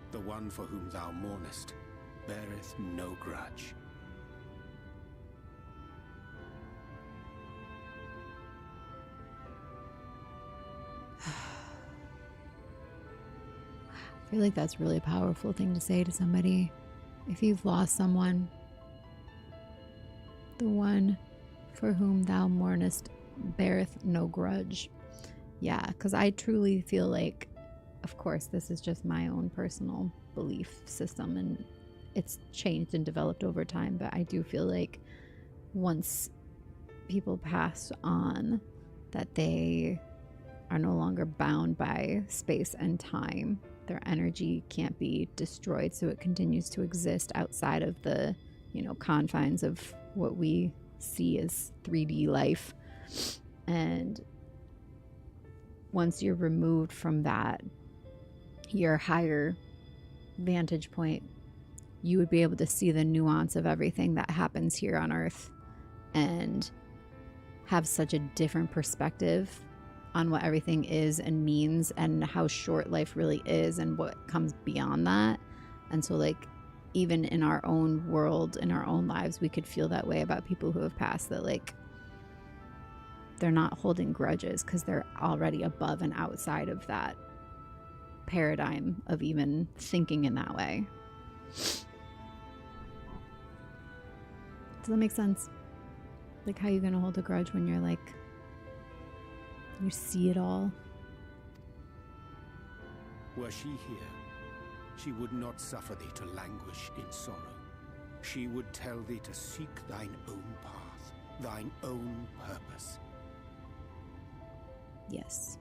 The one for whom thou mournest beareth no grudge. I feel like that's a really powerful thing to say to somebody. If you've lost someone, the one for whom thou mournest beareth no grudge. Yeah, because I truly feel like, of course, this is just my own personal belief system and it's changed and developed over time, but I do feel like once people pass on, that they are no longer bound by space and time. Their energy can't be destroyed, so it continues to exist outside of the, confines of what we see as 3D life. And once you're removed from that, your higher vantage point, you would be able to see the nuance of everything that happens here on Earth and have such a different perspective on what everything is and means and how short life really is and what comes beyond that. And so, like, even in our own world, in our own lives, we could feel that way about people who have passed, that like they're not holding grudges because they're already above and outside of that paradigm of even thinking in that way. Does that make sense? Like, how you gonna hold a grudge when you're like, you see it all? Were she here, she would not suffer thee to languish in sorrow. She would tell thee to seek thine own path, thine own purpose. Yes.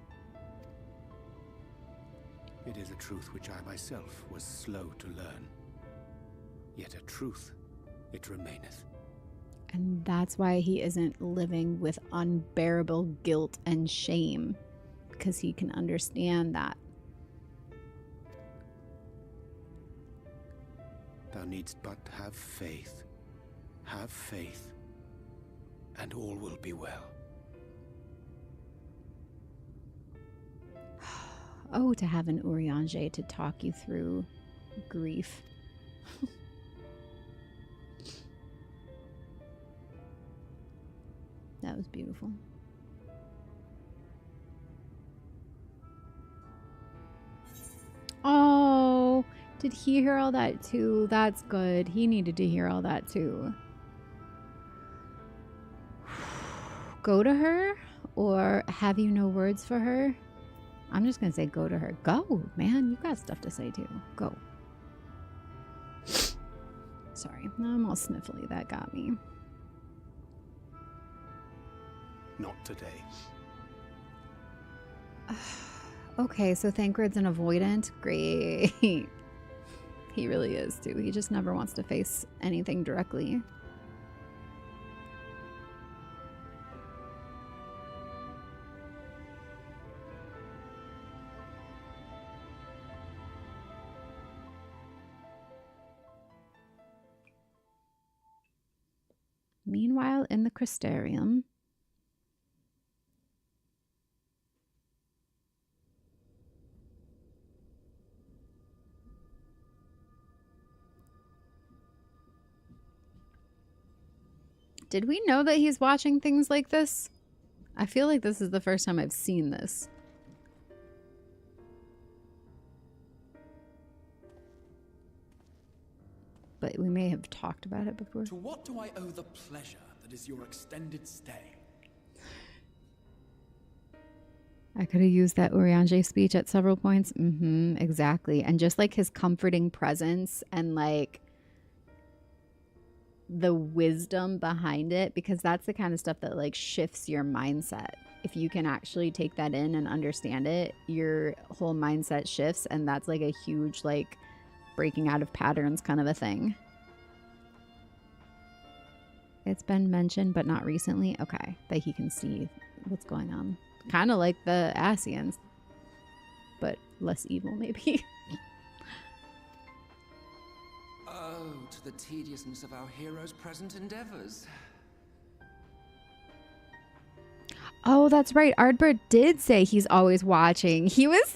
It is a truth which I myself was slow to learn. Yet a truth it remaineth. And that's why he isn't living with unbearable guilt and shame, because he can understand that. Thou needst but have faith. Have faith, and all will be well. Oh, to have an Urianger to talk you through grief. That was beautiful. Oh, did he hear all that too? That's good. He needed to hear all that too. Go to her, or have you no words for her? I'm just gonna say go to her. Go, man. You got stuff to say too. Go. Sorry, I'm all sniffly. That got me. Not today. Okay, so Thancred's an avoidant. Great. He really is too. He just never wants to face anything directly. Meanwhile, in the Crystarium, did we know that he's watching things like this? I feel like this is the first time I've seen this. But we may have talked about it before. To what do I owe the pleasure that is your extended stay? I could have used that Urianger speech at several points. Exactly. And just like his comforting presence and like the wisdom behind it, because that's the kind of stuff that like shifts your mindset. If you can actually take that in and understand it, your whole mindset shifts, and that's like a huge like breaking out of patterns kind of a thing. It's been mentioned, but not recently. Okay, that he can see what's going on. Kind of like the Asians, but less evil maybe. Oh, to the tediousness of our hero's present endeavors. Oh, that's right. Ardbert did say he's always watching. He was...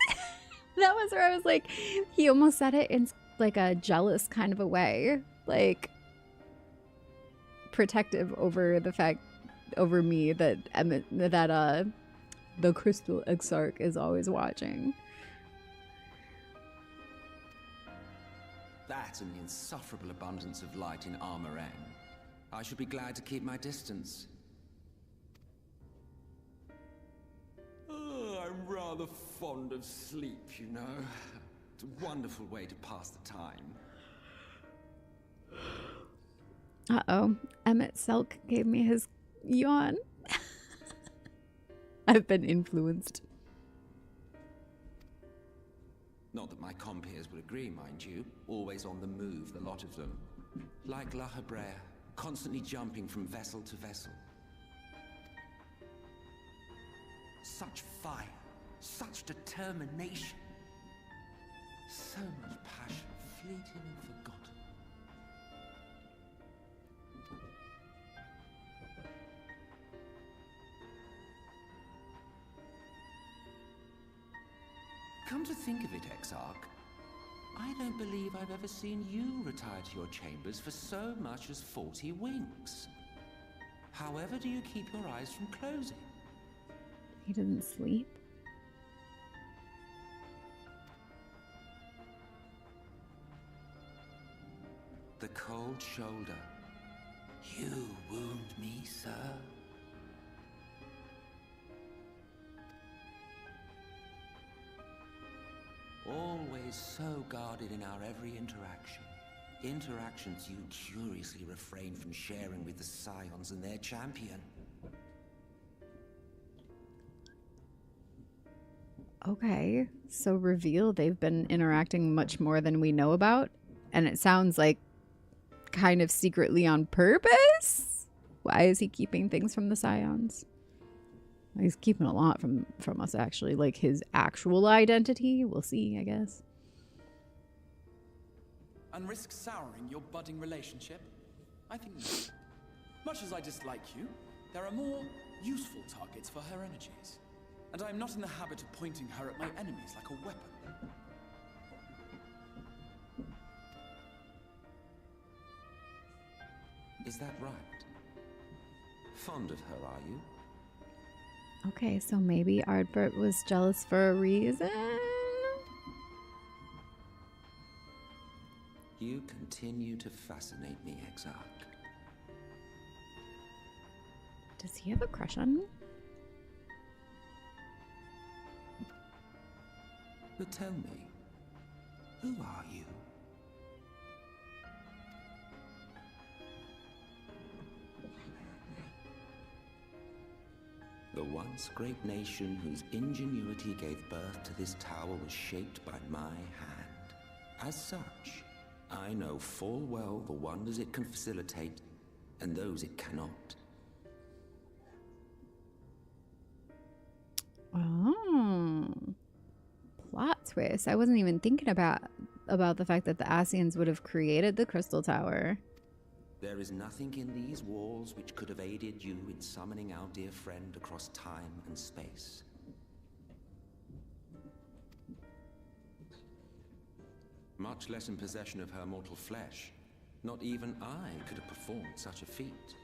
That was where I was like... He almost said it in like a jealous kind of a way. Like... protective over the fact... over me that the Crystal Exarch is always watching. That and the insufferable abundance of light in Armorang. I should be glad to keep my distance. Oh, I'm rather fond of sleep, you know. It's a wonderful way to pass the time. Uh-oh. Emmett Selk gave me his yawn. I've been influenced. Not that my compeers would agree, mind you. Always on the move, the lot of them. Like La Hebrea, constantly jumping from vessel to vessel. Such fire, such determination, so much passion, fleeting and forgotten. Come to think of it, Exarch, I don't believe I've ever seen you retire to your chambers for so much as 40 winks. However do you keep your eyes from closing? He didn't sleep. The cold shoulder. You wound me, sir. Always so guarded in our every interaction. Interactions you curiously refrain from sharing with the Scions and their champion. Okay, so reveal they've been interacting much more than we know about, and it sounds like kind of secretly on purpose? Why is he keeping things from the Scions? He's keeping a lot from us, actually. Like his actual identity. We'll see, I guess. And risk souring your budding relationship? I think not. Much as I dislike you, there are more useful targets for her energies. And I am not in the habit of pointing her at my enemies like a weapon. Is that right? Fond of her, are you? Okay, so maybe Ardbert was jealous for a reason? You continue to fascinate me, Exarch. Does he have a crush on me? But tell me, who are you? The once great nation whose ingenuity gave birth to this tower was shaped by my hand. As such, I know full well the wonders it can facilitate and those it cannot. Oh. Plot twist. I wasn't even thinking about the fact that the Ascians would have created the Crystal Tower. There is nothing in these walls which could have aided you in summoning our dear friend across time and space. Much less in possession of her mortal flesh. Not even I could have performed such a feat.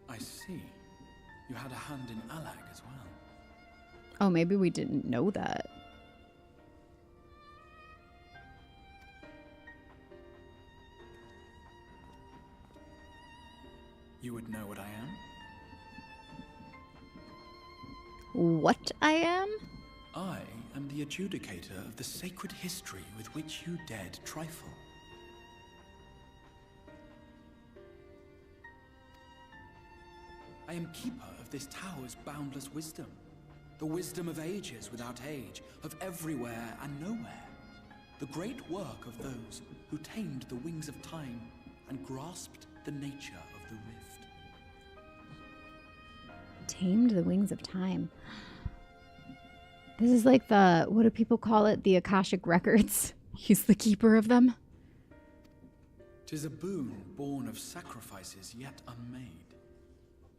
I see. You had a hand in Alag as well. Oh, maybe we didn't know that. You would know what I am? What I am? I am the adjudicator of the sacred history with which you dared trifle. I am keeper of this tower's boundless wisdom. The wisdom of ages without age, of everywhere and nowhere. The great work of those who tamed the wings of time and grasped the nature of the rift. Tamed the wings of time. This is like the, what do people call it? The Akashic Records. He's the keeper of them. 'Tis a boon born of sacrifices yet unmade.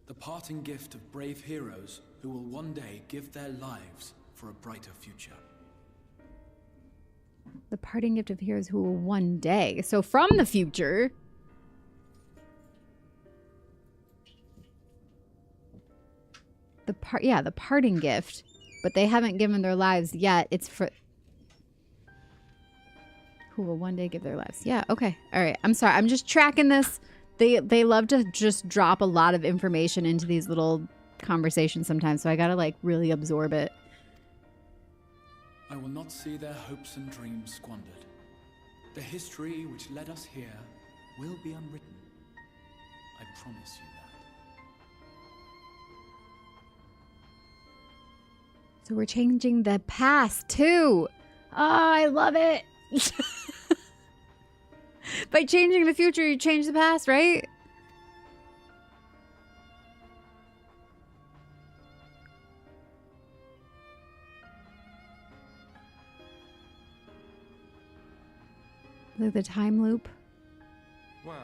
The parting gift of brave heroes who will one day give their lives for a brighter future. The parting gift of heroes who will one day. So from the future. The parting gift. But they haven't given their lives yet. It's for who will one day give their lives. Yeah, okay. All right. I'm sorry. I'm just tracking this. They love to just drop a lot of information into these little conversations sometimes, so I gotta like really absorb it. I will not see their hopes and dreams squandered. The history which led us here will be unwritten. I promise you that. So we're changing the past too. Oh, I love it. By changing the future, you change the past, right? Like the time loop. Well,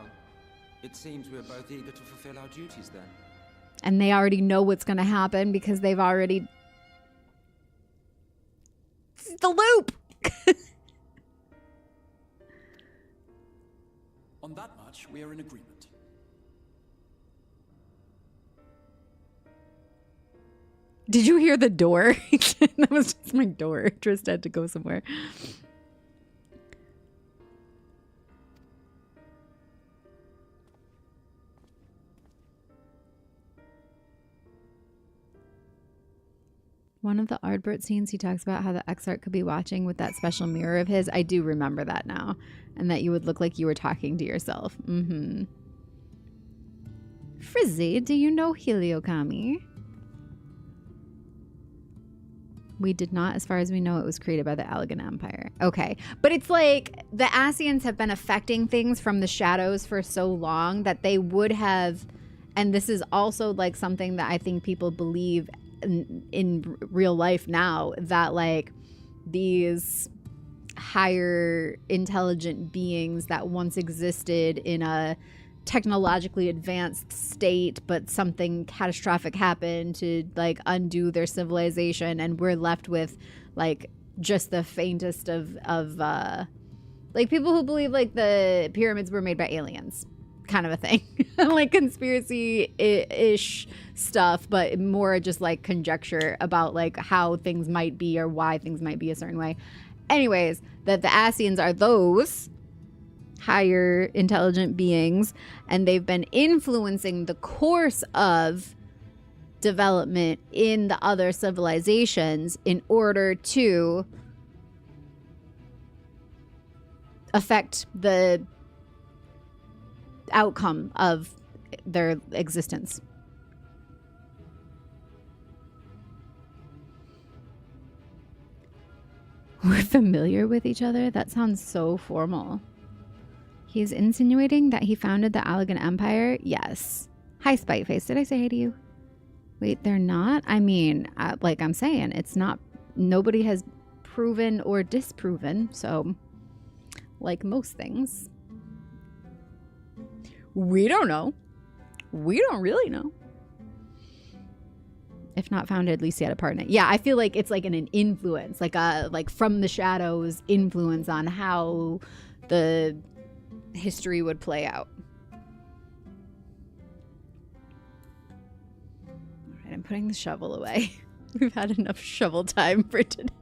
it seems we're both eager to fulfill our duties then. And they already know what's going to happen because they've already... It's the loop! On that much, we are in agreement. Did you hear the door? That was just my door. Trist had to go somewhere. One of the Ardbert scenes, he talks about how the Exarch could be watching with that special mirror of his. I do remember that now. And that you would look like you were talking to yourself. Mm-hmm. Frizzy, do you know Heliokami? We did not. As far as we know, it was created by the Allegan Empire. Okay. But it's like the Ascians have been affecting things from the shadows for so long that they would have... And this is also like something that I think people believe in real life now, that like these higher intelligent beings that once existed in a technologically advanced state, but something catastrophic happened to like undo their civilization, and we're left with like just the faintest of like people who believe like the pyramids were made by aliens kind of a thing. Like conspiracy-ish stuff, but more just like conjecture about like how things might be or why things might be a certain way. Anyways, that the Ascians are those higher intelligent beings, and they've been influencing the course of development in the other civilizations in order to affect the outcome of their existence. We're familiar with each other? That sounds so formal. He's insinuating that he founded the Allegan Empire? Yes. Hi, Spiteface. Did I say hey to you? Wait, they're not? I mean, like I'm saying, it's not... Nobody has proven or disproven, so... Like most things... We don't know. We don't really know. If not founded, at least he had a part in it. Yeah, I feel like it's like an influence, like a from the shadows influence on how the history would play out. All right, I'm putting the shovel away. We've had enough shovel time for today.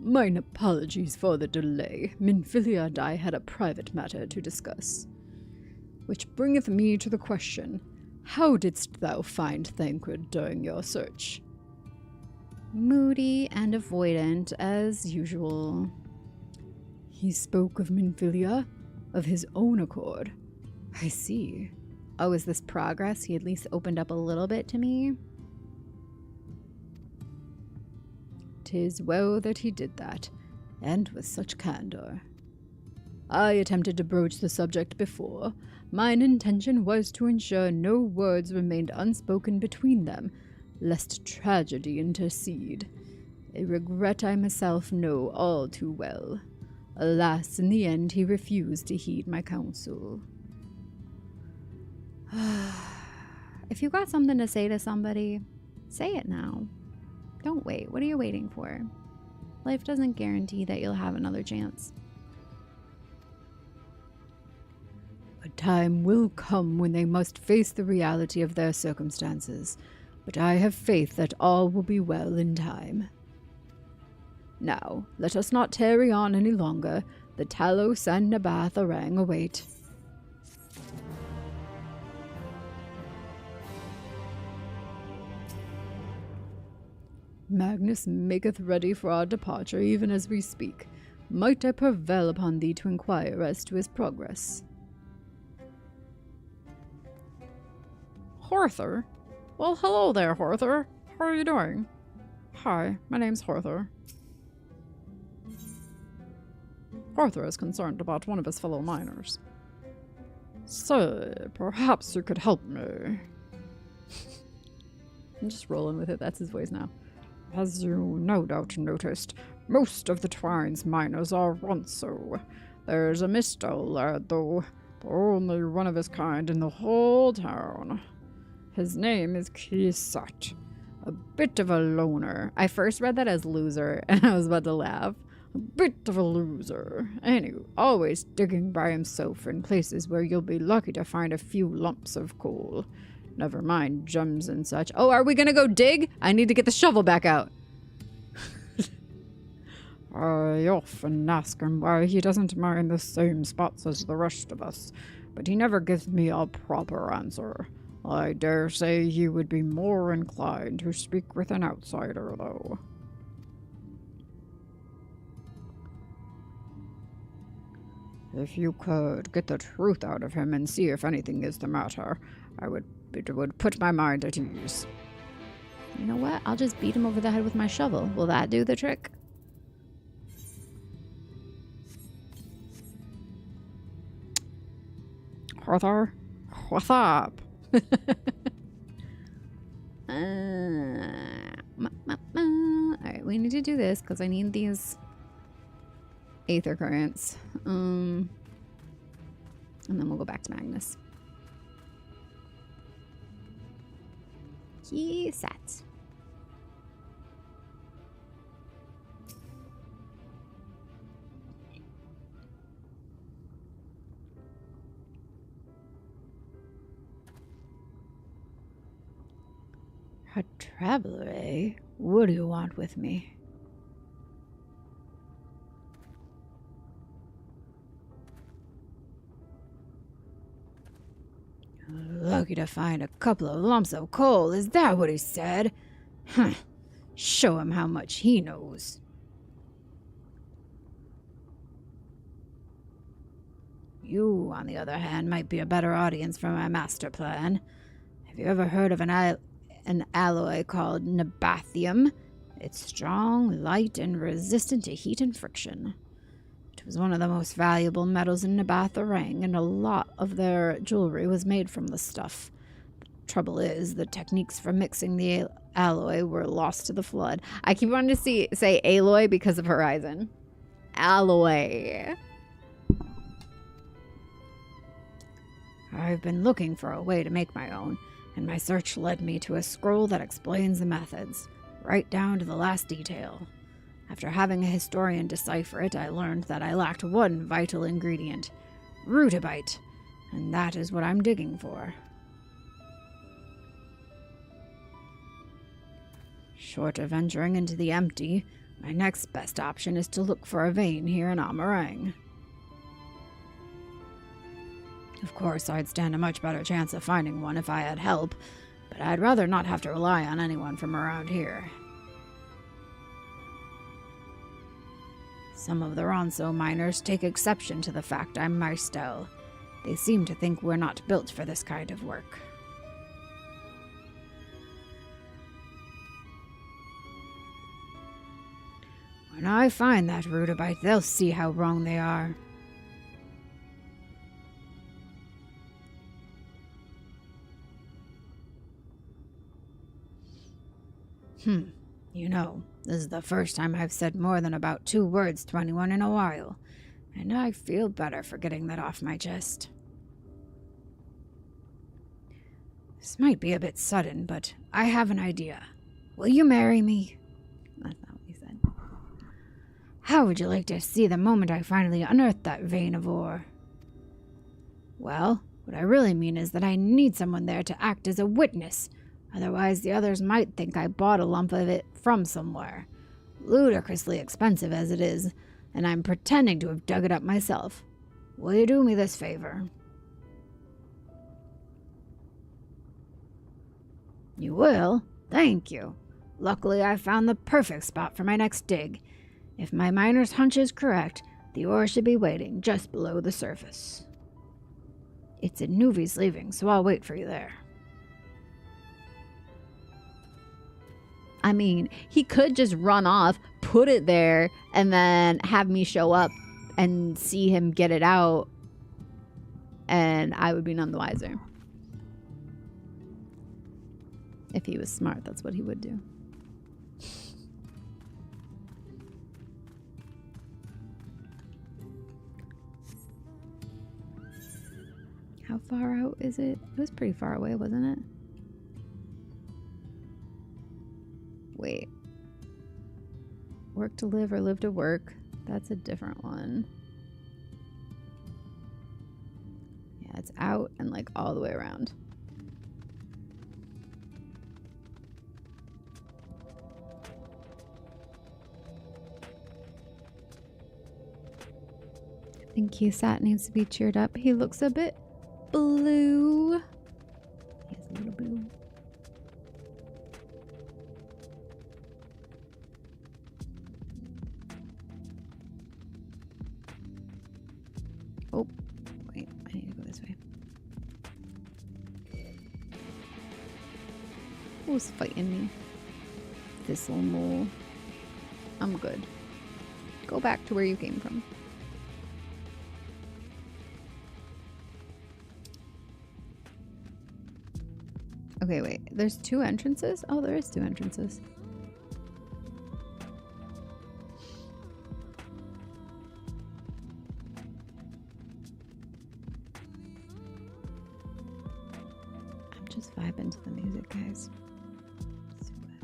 Mine apologies for the delay. Minfilia and I had a private matter to discuss. Which bringeth me to the question, how didst thou find Thancred during your search? Moody and avoidant, as usual. He spoke of Minfilia, of his own accord. I see. Oh, is this progress? He at least opened up a little bit to me. 'Tis well that he did that, and with such candor. I attempted to broach the subject before. Mine intention was to ensure no words remained unspoken between them, lest tragedy intercede. A regret I myself know all too well. Alas, in the end he refused to heed my counsel. If you got something to say to somebody, say it now. Don't wait. What are you waiting for? Life doesn't guarantee that you'll have another chance. A time will come when they must face the reality of their circumstances, but I have faith that all will be well in time. Now, let us not tarry on any longer. The Talos and Nabath Orang await. Magnus maketh ready for our departure even as we speak. Might I prevail upon thee to inquire as to his progress? Horther? Well, hello there, Horther. How are you doing? Hi, my name's Horther. Arthur is concerned about one of his fellow miners. Say, perhaps you could help me. I'm just rolling with it. That's his voice now. As you no doubt noticed, most of the Twine's miners are Ronso. There's a Misto lad, though, the only one of his kind in the whole town. His name is Kisat. A bit of a loner. I first read that as loser, and I was about to laugh. A bit of a loser. Anyway, always digging by himself in places where you'll be lucky to find a few lumps of coal. Never mind gems and such. Oh, are we gonna go dig? I need to get the shovel back out. I often ask him why he doesn't mine the same spots as the rest of us, but he never gives me a proper answer. I dare say he would be more inclined to speak with an outsider, though. If you could get the truth out of him and see if anything is the matter, it would put my mind at ease. You know what? I'll just beat him over the head with my shovel. Will that do the trick? Arthur, what's up? Alright, we need to do this because I need these aether currents. And then we'll go back to Magnus. He sat. A traveler, eh? What do you want with me? Lucky to find a couple of lumps of coal, is that what he said? Huh. Show him how much he knows. You, on the other hand, might be a better audience for my master plan. Have you ever heard of an alloy called Nabathium? It's strong, light, and resistant to heat and friction. It was one of the most valuable metals in Nabatharang, and a lot of their jewelry was made from the stuff. The trouble is, the techniques for mixing the alloy were lost to the flood. I keep wanting to say alloy because of Horizon. Alloy. I've been looking for a way to make my own, and my search led me to a scroll that explains the methods, right down to the last detail. After having a historian decipher it, I learned that I lacked one vital ingredient, rutabyte, and that is what I'm digging for. Short of venturing into the empty, my next best option is to look for a vein here in Amarang. Of course, I'd stand a much better chance of finding one if I had help, but I'd rather not have to rely on anyone from around here. Some of the Ronso miners take exception to the fact I'm Maistel. They seem to think we're not built for this kind of work. When I find that rutabyte, they'll see how wrong they are. You know, this is the first time I've said more than about 2 words to anyone in a while, and I feel better for getting that off my chest. This might be a bit sudden, but I have an idea. Will you marry me? That's not what he said. How would you like to see the moment I finally unearth that vein of ore? Well, what I really mean is that I need someone there to act as a witness. Otherwise, the others might think I bought a lump of it from somewhere. Ludicrously expensive as it is, and I'm pretending to have dug it up myself. Will you do me this favor? You will? Thank you. Luckily, I found the perfect spot for my next dig. If my miner's hunch is correct, the ore should be waiting just below the surface. It's in Nuvi's leaving, so I'll wait for you there. I mean, he could just run off, put it there, and then have me show up and see him get it out, and I would be none the wiser. If he was smart, that's what he would do. How far out is it? It was pretty far away, wasn't it? Wait. Work to live or live to work. That's a different one. Yeah, it's out and like all the way around. I think QSAT needs to be cheered up. He looks a bit blue. He's a little blue. Oh, wait, I need to go this way. Who's fighting me? Thistle mole. I'm good. Go back to where you came from. Okay, wait. There's 2 entrances? Oh, there is 2 entrances. I'm just vibing to the music, guys. So good.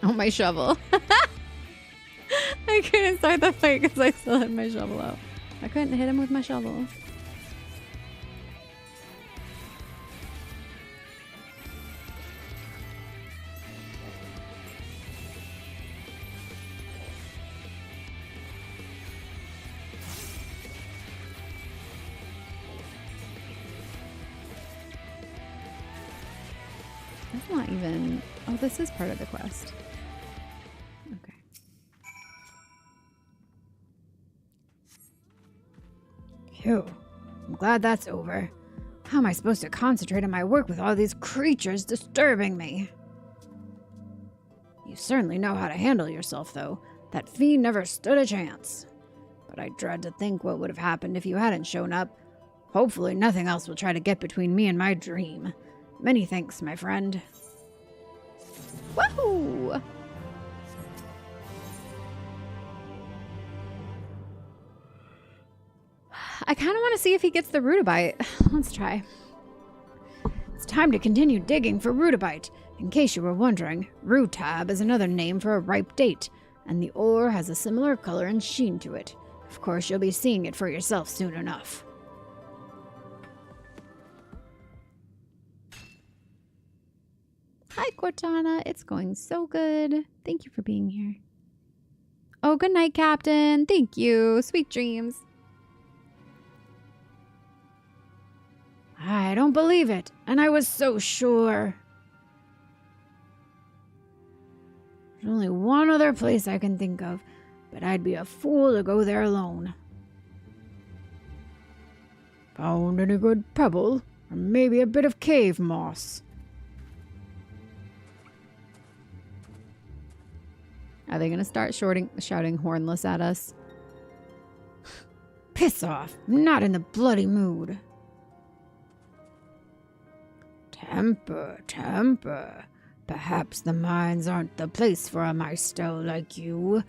Oh, my shovel. I couldn't start the fight because I still had my shovel out. I couldn't hit him with my shovel. That's not even... Oh, this is part of the quest. Okay. Phew. I'm glad that's over. How am I supposed to concentrate on my work with all these creatures disturbing me? You certainly know how to handle yourself, though. That fiend never stood a chance. But I dread to think what would have happened if you hadn't shown up. Hopefully nothing else will try to get between me and my dream. Many thanks, my friend. Woohoo! I kind of want to see if he gets the rutabyte. Let's try. It's time to continue digging for rutabyte. In case you were wondering, rutab is another name for a ripe date, and the ore has a similar color and sheen to it. Of course, you'll be seeing it for yourself soon enough. Hi, Cortana. It's going so good. Thank you for being here. Oh, good night, Captain. Thank you. Sweet dreams. I don't believe it, and I was so sure. There's only one other place I can think of, but I'd be a fool to go there alone. Found any good pebble? Or maybe a bit of cave moss? Are they going to start shouting hornless at us? Piss off. I'm not in the bloody mood. Temper, temper. Perhaps the mines aren't the place for a maestro like you.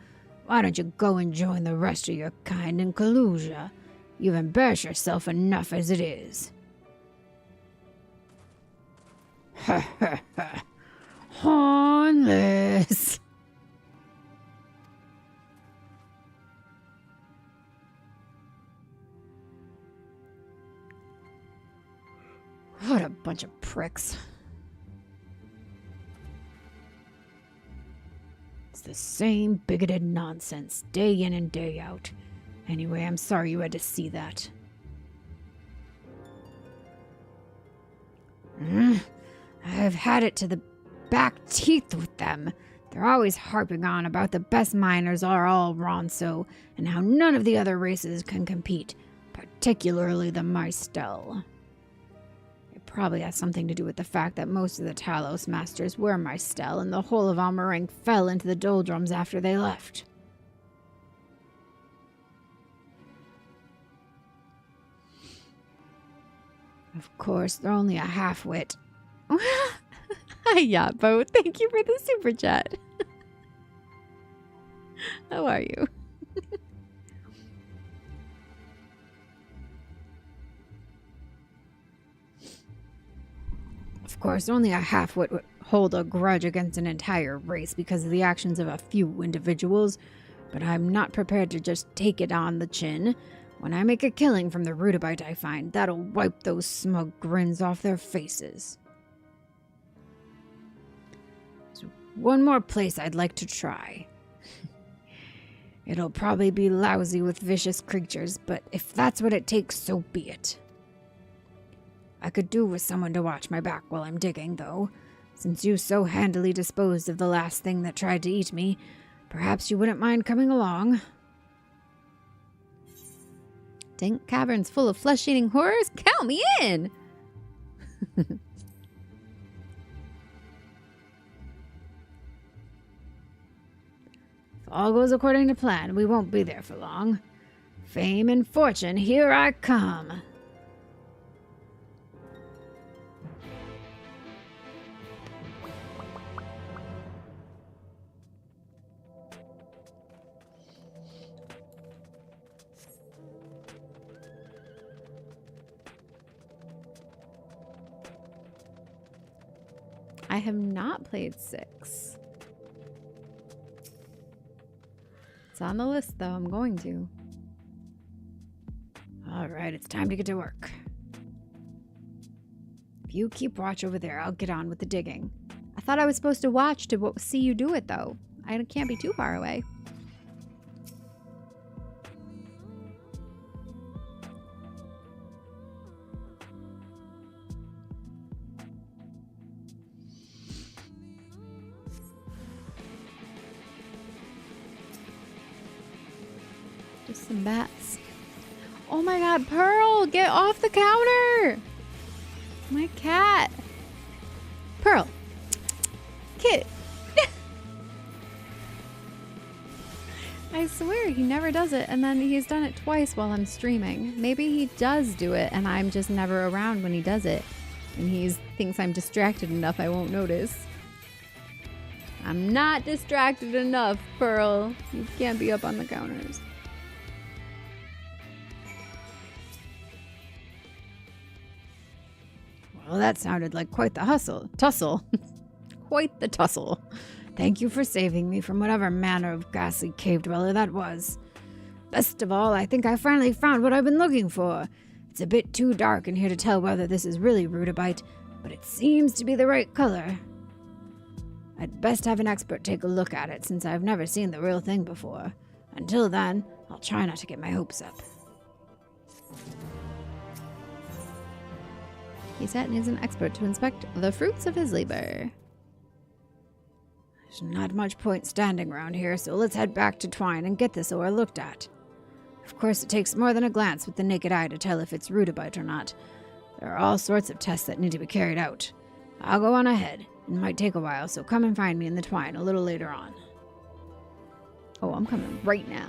Why don't you go and join the rest of your kind in Kalusia? You've embarrassed yourself enough as it is. Ha ha ha. Hornless. What a bunch of pricks. It's the same bigoted nonsense, day in and day out. Anyway, I'm sorry you had to see that. I've had it to the back teeth with them. They're always harping on about the best miners are all Ronso, and how none of the other races can compete, particularly the Maestel. It probably has something to do with the fact that most of the Talos masters were Maestel, and the whole of Almarang fell into the doldrums after they left. Of course, they're only a half-wit. Hi, Bo. Thank you for the super chat. How are you? Of course, only a half-wit would hold a grudge against an entire race because of the actions of a few individuals, but I'm not prepared to just take it on the chin. When I make a killing from the rudabite I find, that'll wipe those smug grins off their faces. There's one more place I'd like to try. It'll probably be lousy with vicious creatures, but if that's what it takes, so be it. I could do with someone to watch my back while I'm digging, though. Since you so handily disposed of the last thing that tried to eat me, perhaps you wouldn't mind coming along. Dank caverns full of flesh-eating horrors? Count me in! If all goes according to plan, we won't be there for long. Fame and fortune, here I come. I have not played 6. It's on the list, though. I'm going to. All right, it's time to get to work. If you keep watch over there, I'll get on with the digging. I thought I was supposed to watch to see you do it, though. I can't be too far away. Just some bats. Oh my god, Pearl! Get off the counter! My cat. Pearl. Kit. I swear he never does it, and then he's done it twice while I'm streaming. Maybe he does do it, and I'm just never around when he does it. And he thinks I'm distracted enough I won't notice. I'm not distracted enough, Pearl. You can't be up on the counters. Well, that sounded like quite the tussle. Quite the tussle. Thank you for saving me from whatever manner of ghastly cave dweller that was. Best of all, I think I finally found what I've been looking for. It's a bit too dark in here to tell whether this is really rudabite, but it seems to be the right color. I'd best have an expert take a look at it, since I've never seen the real thing before. Until then, I'll try not to get my hopes up. He sat and is an expert to inspect the fruits of his labor. There's not much point standing around here, so let's head back to Twine and get this ore looked at. Of course, it takes more than a glance with the naked eye to tell if it's rudabite or not. There are all sorts of tests that need to be carried out. I'll go on ahead. It might take a while, so come and find me in the Twine a little later on. Oh, I'm coming right now.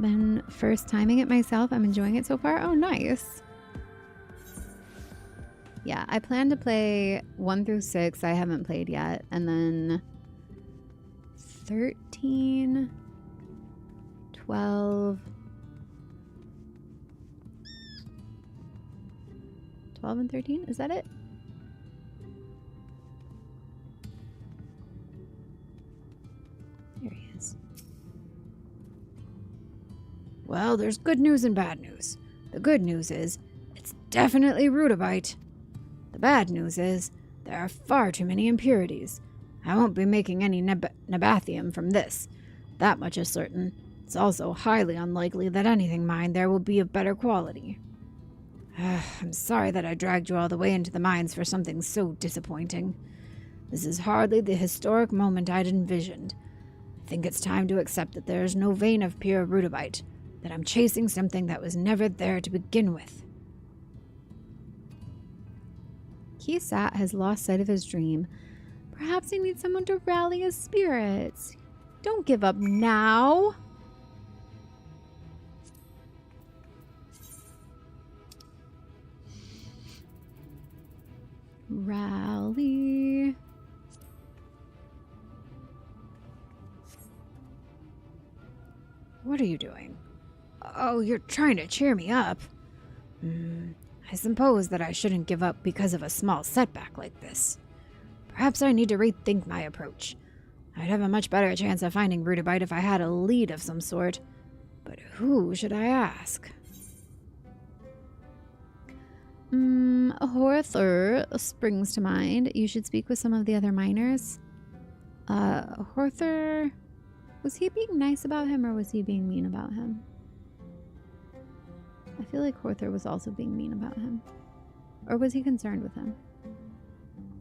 Been first timing it myself. I'm enjoying it so far. Oh, nice. Yeah, I plan to play 1 through 6. I haven't played yet. And then 13, 12, 12 and 13. Is that it? There he is. Well, there's good news and bad news. The good news is, it's definitely rudabite. The bad news is, There are far too many impurities. I won't be making any Nabathium from this. That much is certain. It's also highly unlikely that anything mined there will be of better quality. I'm sorry that I dragged you all the way into the mines for something so disappointing. This is hardly the historic moment I'd envisioned. I think it's time to accept that there is no vein of pure rudabite, that I'm chasing something that was never there to begin with. Kisat has lost sight of his dream. Perhaps he needs someone to rally his spirits. Don't give up now. Rally. What are you doing? Oh, you're trying to cheer me up. I suppose that I shouldn't give up because of a small setback like this. Perhaps I need to rethink my approach. I'd have a much better chance of finding rudabite if I had a lead of some sort. But who should I ask? Horther springs to mind. You should speak with some of the other miners. Horther, was he being nice about him or was he being mean about him? I feel like Horther was also being mean about him. Or was he concerned with him?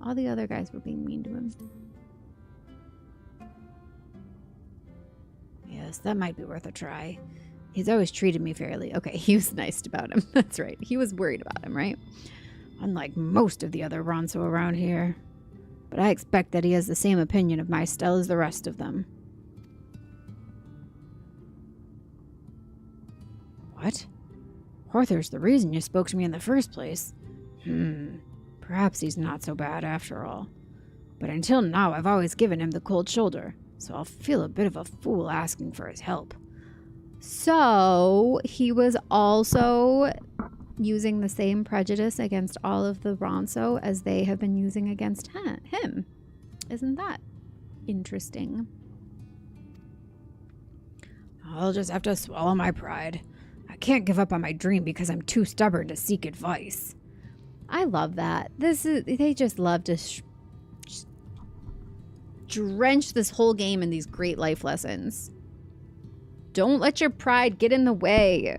All the other guys were being mean to him. Yes, that might be worth a try. He's always treated me fairly. Okay, he was nice about him. That's right. He was worried about him, right? Unlike most of the other Ronso around here. But I expect that he has the same opinion of my style as the rest of them. What? Horther's the reason you spoke to me in the first place. Perhaps he's not so bad after all. But until now, I've always given him the cold shoulder, so I'll feel a bit of a fool asking for his help. So, he was also using the same prejudice against all of the Ronso as they have been using against him. Isn't that interesting? I'll just have to swallow my pride. I can't give up on my dream because I'm too stubborn to seek advice. I love that. They just love to drench this whole game in these great life lessons. Don't let your pride get in the way.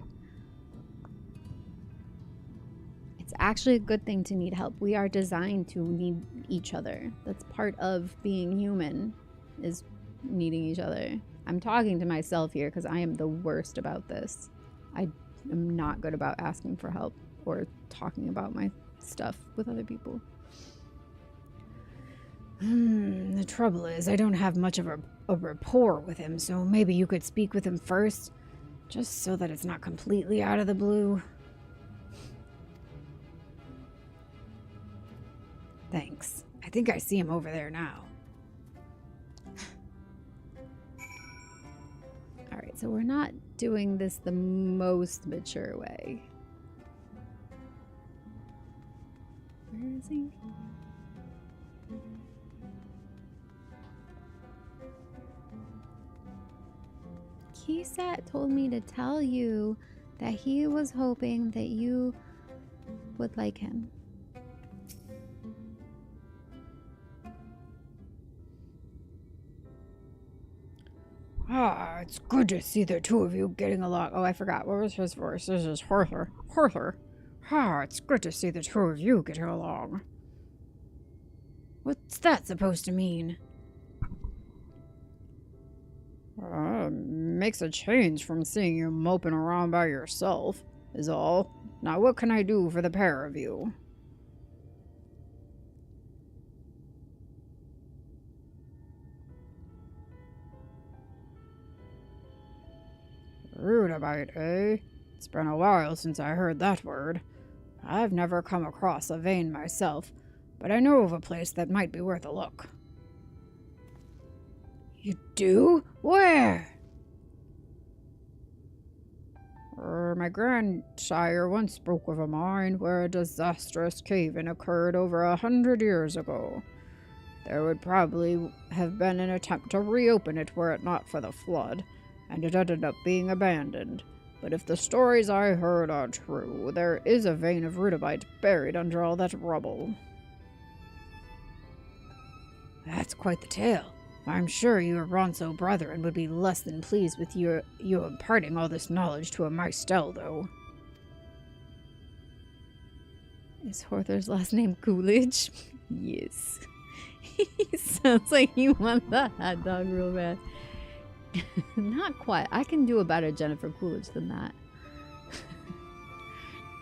It's actually a good thing to need help. We are designed to need each other. That's part of being human, is needing each other. I'm talking to myself here because I am the worst about this. I am not good about asking for help or talking about my stuff with other people. The trouble is, I don't have much of a rapport with him, so maybe you could speak with him first, just so that it's not completely out of the blue. Thanks. I think I see him over there now. Alright, so we're not doing this the most mature way. Where is he? Kisat told me to tell you that he was hoping that you would like him. It's good to see the two of you getting along. Oh, I forgot. What was his voice? This is Horther. Horther. It's good to see the two of you getting along. What's that supposed to mean? Makes a change from seeing you moping around by yourself, is all. Now what can I do for the pair of you? Rudabite, eh? It's been a while since I heard that word. I've never come across a vein myself, but I know of a place that might be worth a look. You do? Where? My grandsire once spoke of a mine where a disastrous cave-in occurred over 100 years ago. There would probably have been an attempt to reopen it were it not for the flood, and it ended up being abandoned. But if the stories I heard are true, there is a vein of rudabite buried under all that rubble. That's quite the tale. I'm sure your Ronso brethren would be less than pleased with you imparting all this knowledge to a Maistel, though. Is Horther's last name Coolidge? Yes. He sounds like you want the hot dog real bad. Not quite. I can do a better Jennifer Coolidge than that.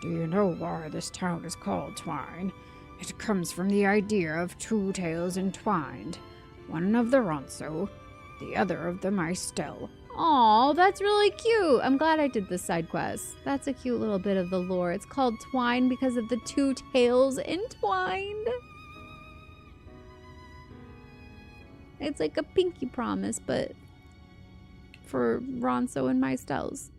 Do you know why this town is called Twine? It comes from the idea of two tales entwined. One of the Ronso, the other of the Maistel. Aw, that's really cute. I'm glad I did this side quest. That's a cute little bit of the lore. It's called Twine because of the two tales entwined. It's like a pinky promise, but for Ronso and Maistels.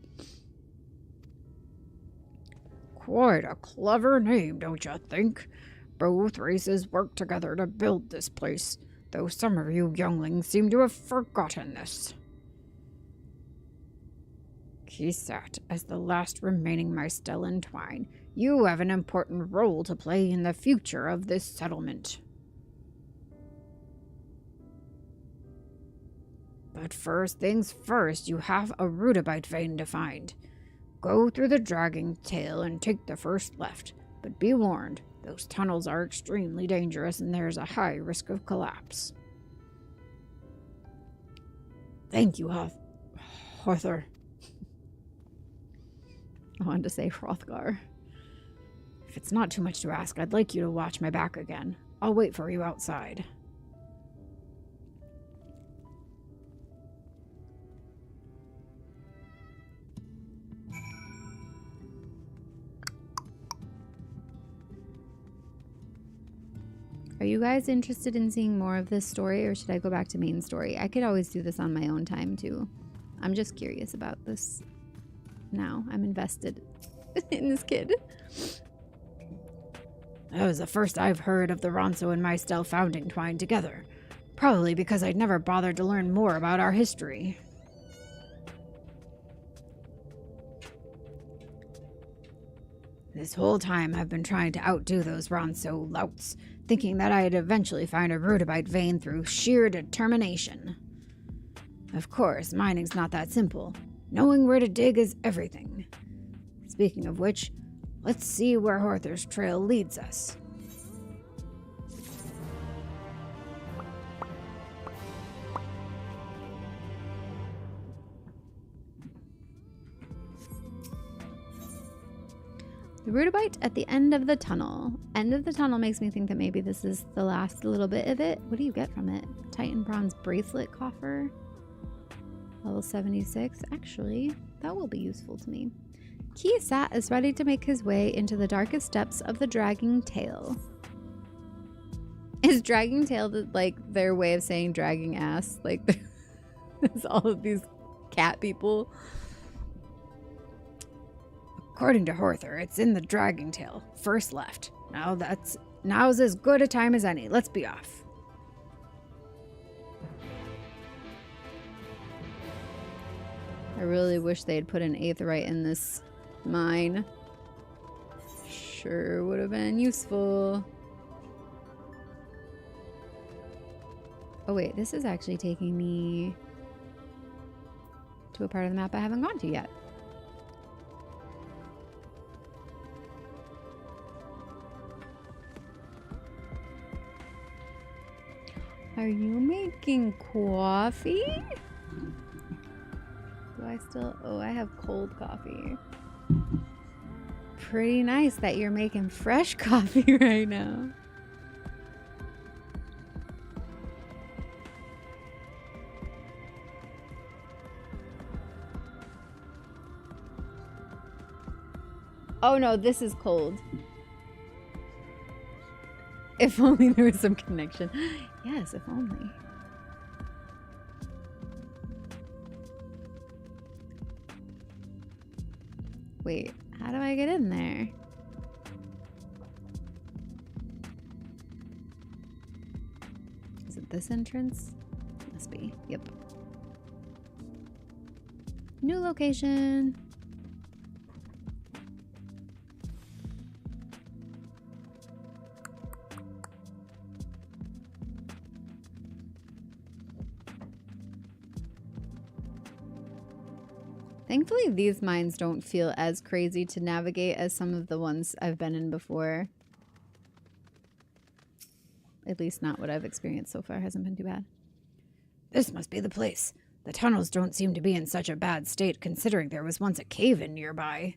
Quite a clever name, don't you think? Both races work together to build this place, though some of you younglings seem to have forgotten this. Kisat, as the last remaining Maistel in Twine, you have an important role to play in the future of this settlement. But first things first, you have a rudabite vein to find. Go through the dragging tail and take the first left, but be warned, those tunnels are extremely dangerous and there's a high risk of collapse. Thank you, Horther. I wanted to say Hrothgar. If it's not too much to ask, I'd like you to watch my back again. I'll wait for you outside. Are you guys interested in seeing more of this story, or should I go back to main story? I could always do this on my own time, too. I'm just curious about this now. I'm invested in this kid. That was the first I've heard of the Ronso and Maistel founding Twine together. Probably because I'd never bothered to learn more about our history. This whole time I've been trying to outdo those Ronso louts, thinking that I'd eventually find a rudabite vein through sheer determination. Of course, mining's not that simple. Knowing where to dig is everything. Speaking of which, let's see where Horther's trail leads us. The rudabite at the end of the tunnel. End of the tunnel makes me think that maybe this is the last little bit of it. What do you get from it? Titan bronze bracelet coffer. Level 76. Actually, that will be useful to me. Kisat is ready to make his way into the darkest depths of the dragging tail. Is dragging tail like their way of saying dragging ass? Like there's all of these cat people. According to Horther, it's in the dragging tail, first left. Now's as good a time as any. Let's be off. I really wish they'd put an aetheryte in this mine. Sure would have been useful. Oh wait, this is actually taking me to a part of the map I haven't gone to yet. Are you making coffee? Do I still... Oh, I have cold coffee. Pretty nice that you're making fresh coffee right now. Oh no, this is cold. If only there was some connection. Yes, if only. Wait, how do I get in there? Is it this entrance? Must be. Yep. New location. Thankfully, these mines don't feel as crazy to navigate as some of the ones I've been in before. At least not what I've experienced so far. Hasn't been too bad. This must be the place. The tunnels don't seem to be in such a bad state considering there was once a cave-in nearby.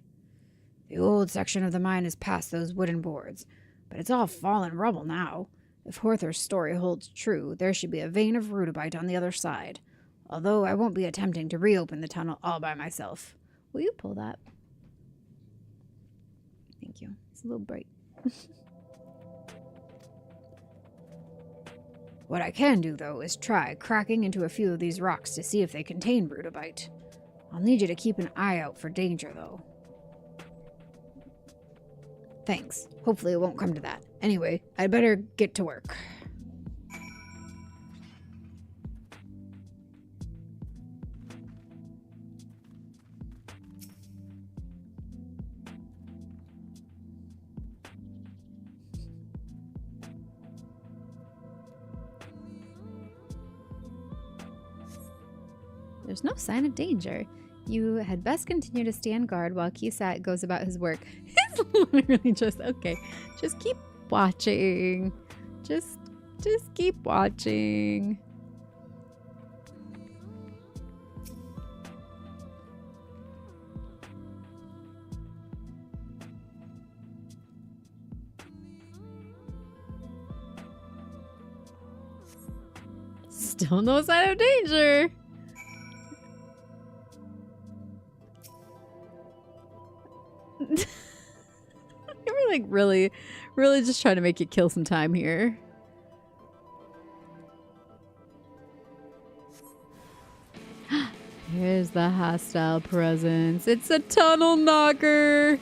The old section of the mine is past those wooden boards, but it's all fallen rubble now. If Horther's story holds true, there should be a vein of rudabite on the other side. Although I won't be attempting to reopen the tunnel all by myself. Will you pull that? Thank you. It's a little bright. What I can do, though, is try cracking into a few of these rocks to see if they contain rudabite. I'll need you to keep an eye out for danger, though. Thanks. Hopefully it won't come to that. Anyway, I'd better get to work. There's no sign of danger. You had best continue to stand guard while Kisat goes about his work. It's literally just, okay, just keep watching. Just keep watching. Still no sign of danger. We're like really just trying to make you kill some time here. Here's the hostile presence. It's a tunnel knocker.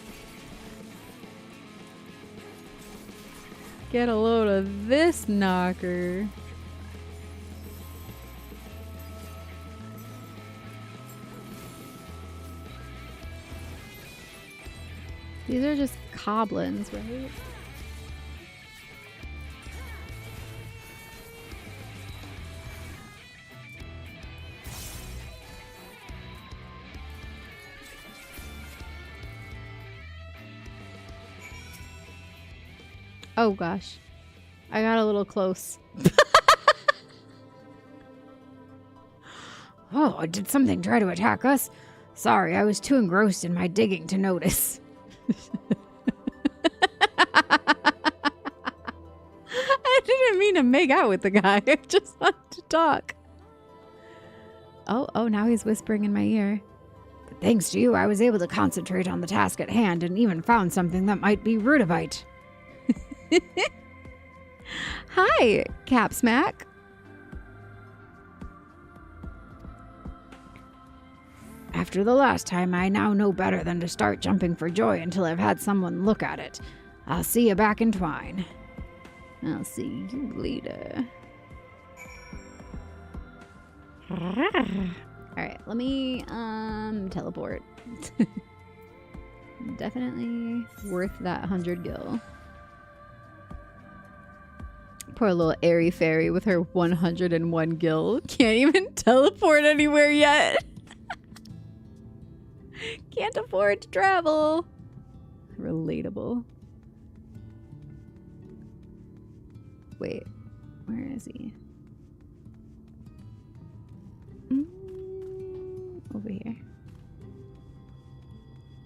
Get a load of this knocker. These are just goblins, right? Oh gosh. I got a little close. Oh, did something try to attack us? Sorry, I was too engrossed in my digging to notice. I didn't mean to make out with the guy. I just wanted to talk. Oh, now he's whispering in my ear. But thanks to you, I was able to concentrate on the task at hand and even found something that might be rudabite. Hi, Capsmack. After the last time, I now know better than to start jumping for joy until I've had someone look at it. I'll see you back in Twine. I'll see you later. Alright, let me teleport. Definitely worth that 100 gil. Poor little airy fairy with her 101 gil. Can't even teleport anywhere yet. Can't afford to travel. Relatable. Wait, where is he? Over here.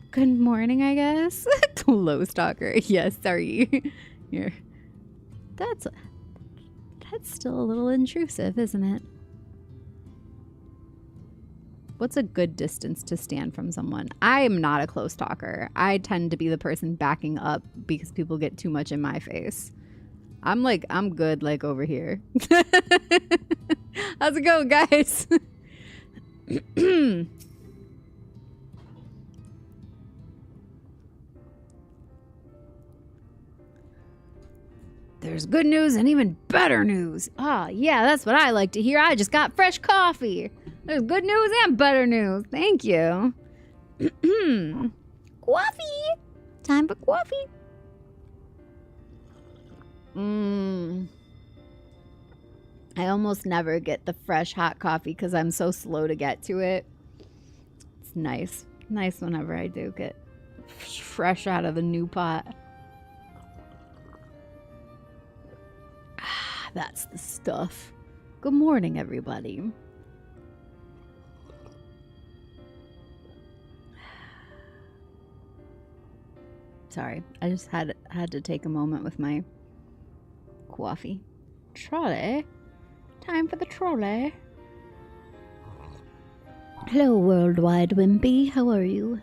Good morning, I guess. Glow stalker. Yes, sorry. Here. That's still a little intrusive, isn't it? What's a good distance to stand from someone? I am not a close talker. I tend to be the person backing up because people get too much in my face. I'm good like over here. How's it going, guys? There's good news and even better news. Ah, yeah, that's what I like to hear. I just got fresh coffee. There's good news and better news. Thank you. Coffee. Time for coffee. I almost never get the fresh hot coffee because I'm so slow to get to it. It's It's nice. Nice whenever I do get fresh out of the new pot. Ah, that's the stuff. Good morning, everybody. Sorry, I just had to take a moment with my coffee. Trolley? Time for the trolley. Hello, Worldwide Wimpy. How are you?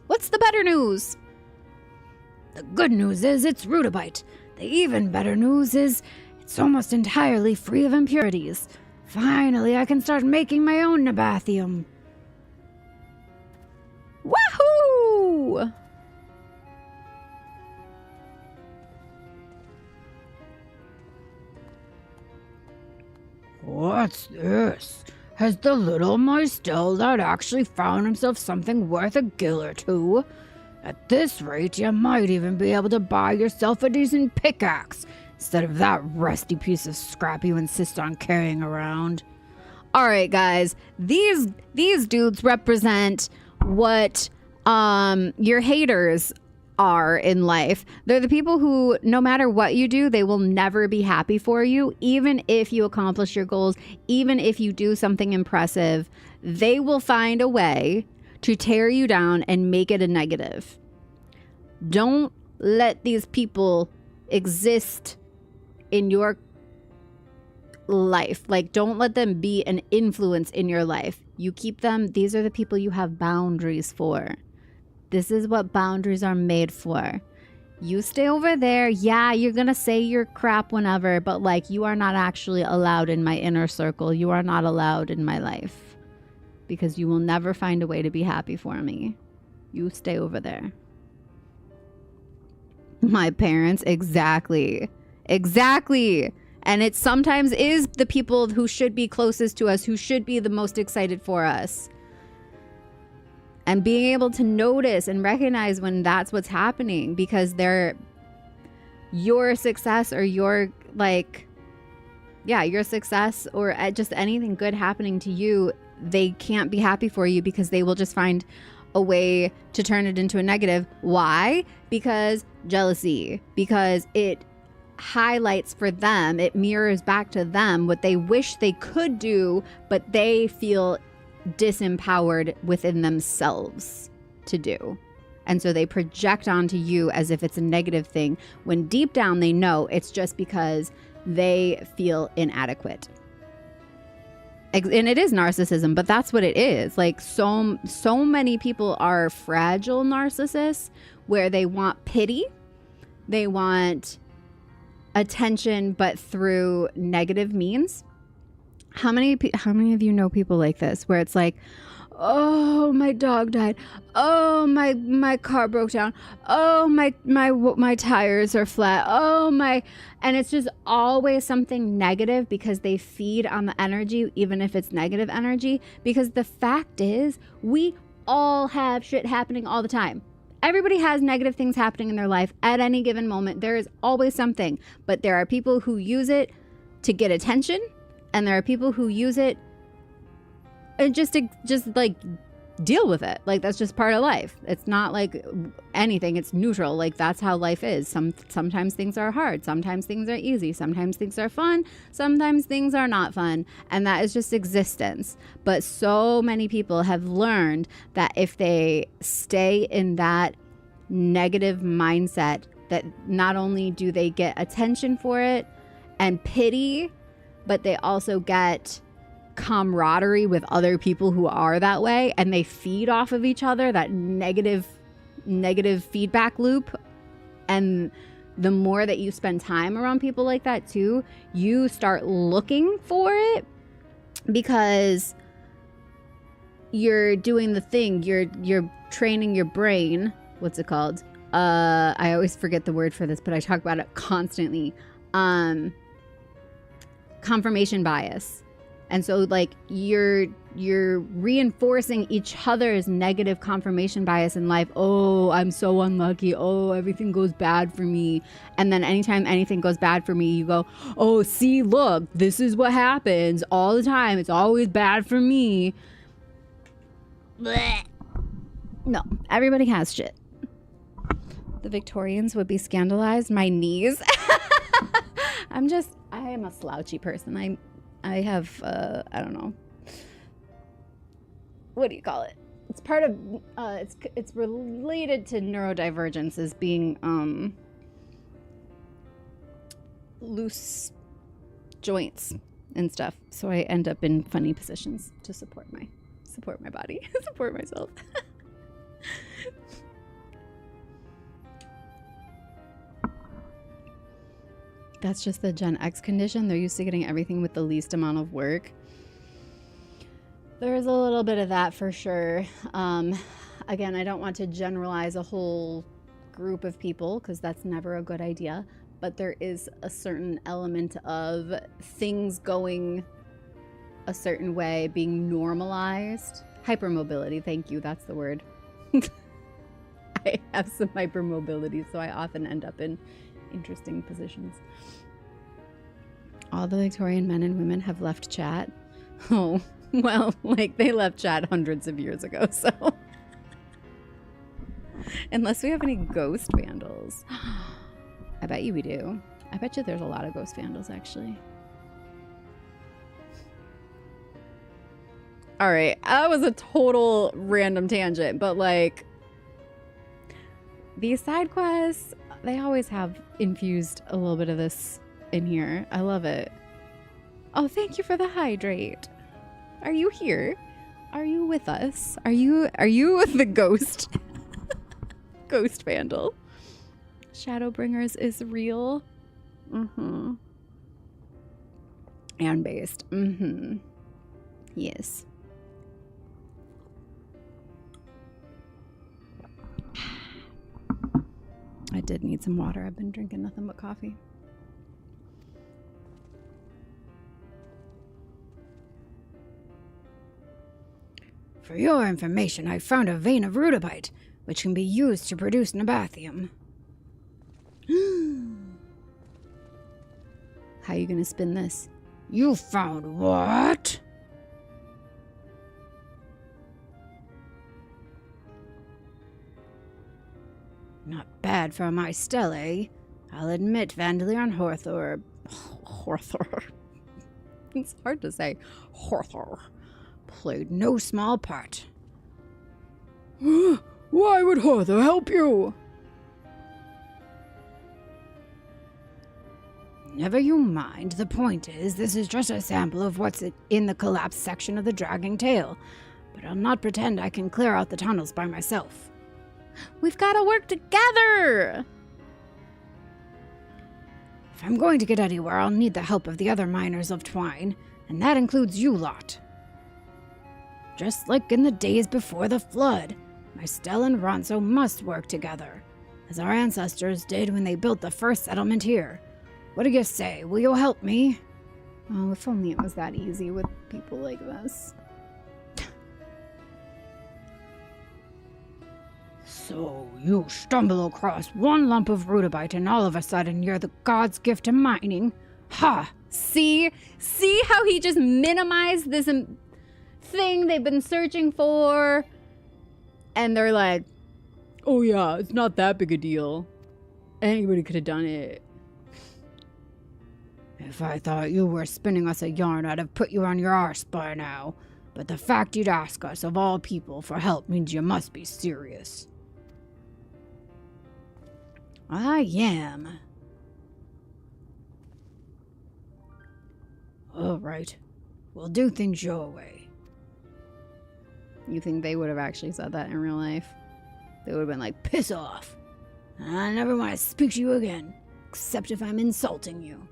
What's the better news? The good news is it's rutabyte. The even better news is it's almost entirely free of impurities. Finally, I can start making my own Nabathium. Wahoo! What's this? Has the little Moistel lad actually found himself something worth a gill or two? At this rate, you might even be able to buy yourself a decent pickaxe instead of that rusty piece of scrap you insist on carrying around. All right, guys. These dudes represent what your haters are in life. They're the people who, no matter what you do, they will never be happy for you. Even if you accomplish your goals, even if you do something impressive, they will find a way to tear you down and make it a negative. Don't let these people exist in your life. Like, don't let them be an influence in your life. You keep them. These are the people you have boundaries for. This is what boundaries are made for. You stay over there. Yeah, you're gonna say your crap whenever, but like, you are not actually allowed in my inner circle. You are not allowed in my life because you will never find a way to be happy for me. You stay over there. My parents, exactly. And it sometimes is the people who should be closest to us, who should be the most excited for us. And being able to notice and recognize when that's what's happening, because they're your success or your success or just anything good happening to you, they can't be happy for you because they will just find a way to turn it into a negative. Why? Because jealousy, because it highlights for them, it mirrors back to them what they wish they could do, but they feel disempowered within themselves to do. And so they project onto you as if it's a negative thing, when deep down they know it's just because they feel inadequate. And it is narcissism, but that's what it is. Like, so many people are fragile narcissists where they want pity, they want attention, but through negative means. How many of you know people like this, where it's like, oh, my dog died, oh, my car broke down, oh, my tires are flat, oh my, and it's just always something negative because they feed on the energy, even if it's negative energy. Because the fact is, we all have shit happening all the time. Everybody has negative things happening in their life at any given moment. There is always something, but there are people who use it to get attention. And there are people who use it and just like deal with it. Like, that's just part of life. It's not like anything. It's neutral. Like, that's how life is. Sometimes things are hard. Sometimes things are easy. Sometimes things are fun. Sometimes things are not fun. And that is just existence. But so many people have learned that if they stay in that negative mindset, that not only do they get attention for it and pity, but they also get camaraderie with other people who are that way, and they feed off of each other, that negative feedback loop. And the more that you spend time around people like that too, you start looking for it because you're doing the thing, you're training your brain. What's it called? I always forget the word for this, but I talk about it constantly. Confirmation bias. And so like you're reinforcing each other's negative confirmation bias in life. Oh, I'm so unlucky. Oh, everything goes bad for me. And then anytime anything goes bad for me, you go, oh, see, look, this is what happens all the time. It's always bad for me. Blech. No, everybody has shit. The Victorians would be scandalized. My knees. I am a slouchy person. I have, I don't know. What do you call it? It's part of, it's related to neurodivergence as being, loose joints and stuff. So I end up in funny positions to support my body, support myself. That's just the Gen X condition. They're used to getting everything with the least amount of work. There's a little bit of that for sure. Again, I don't want to generalize a whole group of people because that's never a good idea. But there is a certain element of things going a certain way being normalized. Hypermobility, thank you, that's the word. I have some hypermobility, so I often end up in interesting positions. All the Victorian men and women have left chat. Oh, well, like they left chat hundreds of years ago, so. Unless we have any ghost vandals. I bet you we do. I bet you there's a lot of ghost vandals, actually. All right, that was a total random tangent, but like these side quests, they always have infused a little bit of this in here. I love it. Oh, thank you for the hydrate. Are you here? Are you with us? Are you the ghost? Ghost vandal. Shadowbringers is real. Mm-hmm. And based. Mm-hmm. Yes. I did need some water. I've been drinking nothing but coffee. For your information, I found a vein of rudabite, which can be used to produce nabathium. How are you gonna spin this? You found what? Not bad for my stele. I'll admit Vandalion Horthor... It's hard to say. Horthor played no small part. Why would Horthor help you? Never you mind. The point is, this is just a sample of what's in the collapsed section of the dragging tail. But I'll not pretend I can clear out the tunnels by myself. We've got to work together! If I'm going to get anywhere, I'll need the help of the other miners of Twine, and that includes you lot. Just like in the days before the flood, my Stell and Ronso must work together, as our ancestors did when they built the first settlement here. What do you say? Will you help me? Oh, if only it was that easy with people like this. So, you stumble across one lump of rudabite and all of a sudden you're the god's gift to mining? Ha! See how he just minimized this thing they've been searching for? And they're like, oh yeah, it's not that big a deal. Anybody could have done it. If I thought you were spinning us a yarn, I'd have put you on your arse by now. But the fact you'd ask us, of all people, for help means you must be serious. I am. All right. We'll do things your way. You think they would have actually said that in real life? They would have been like, piss off. I never want to speak to you again, except if I'm insulting you.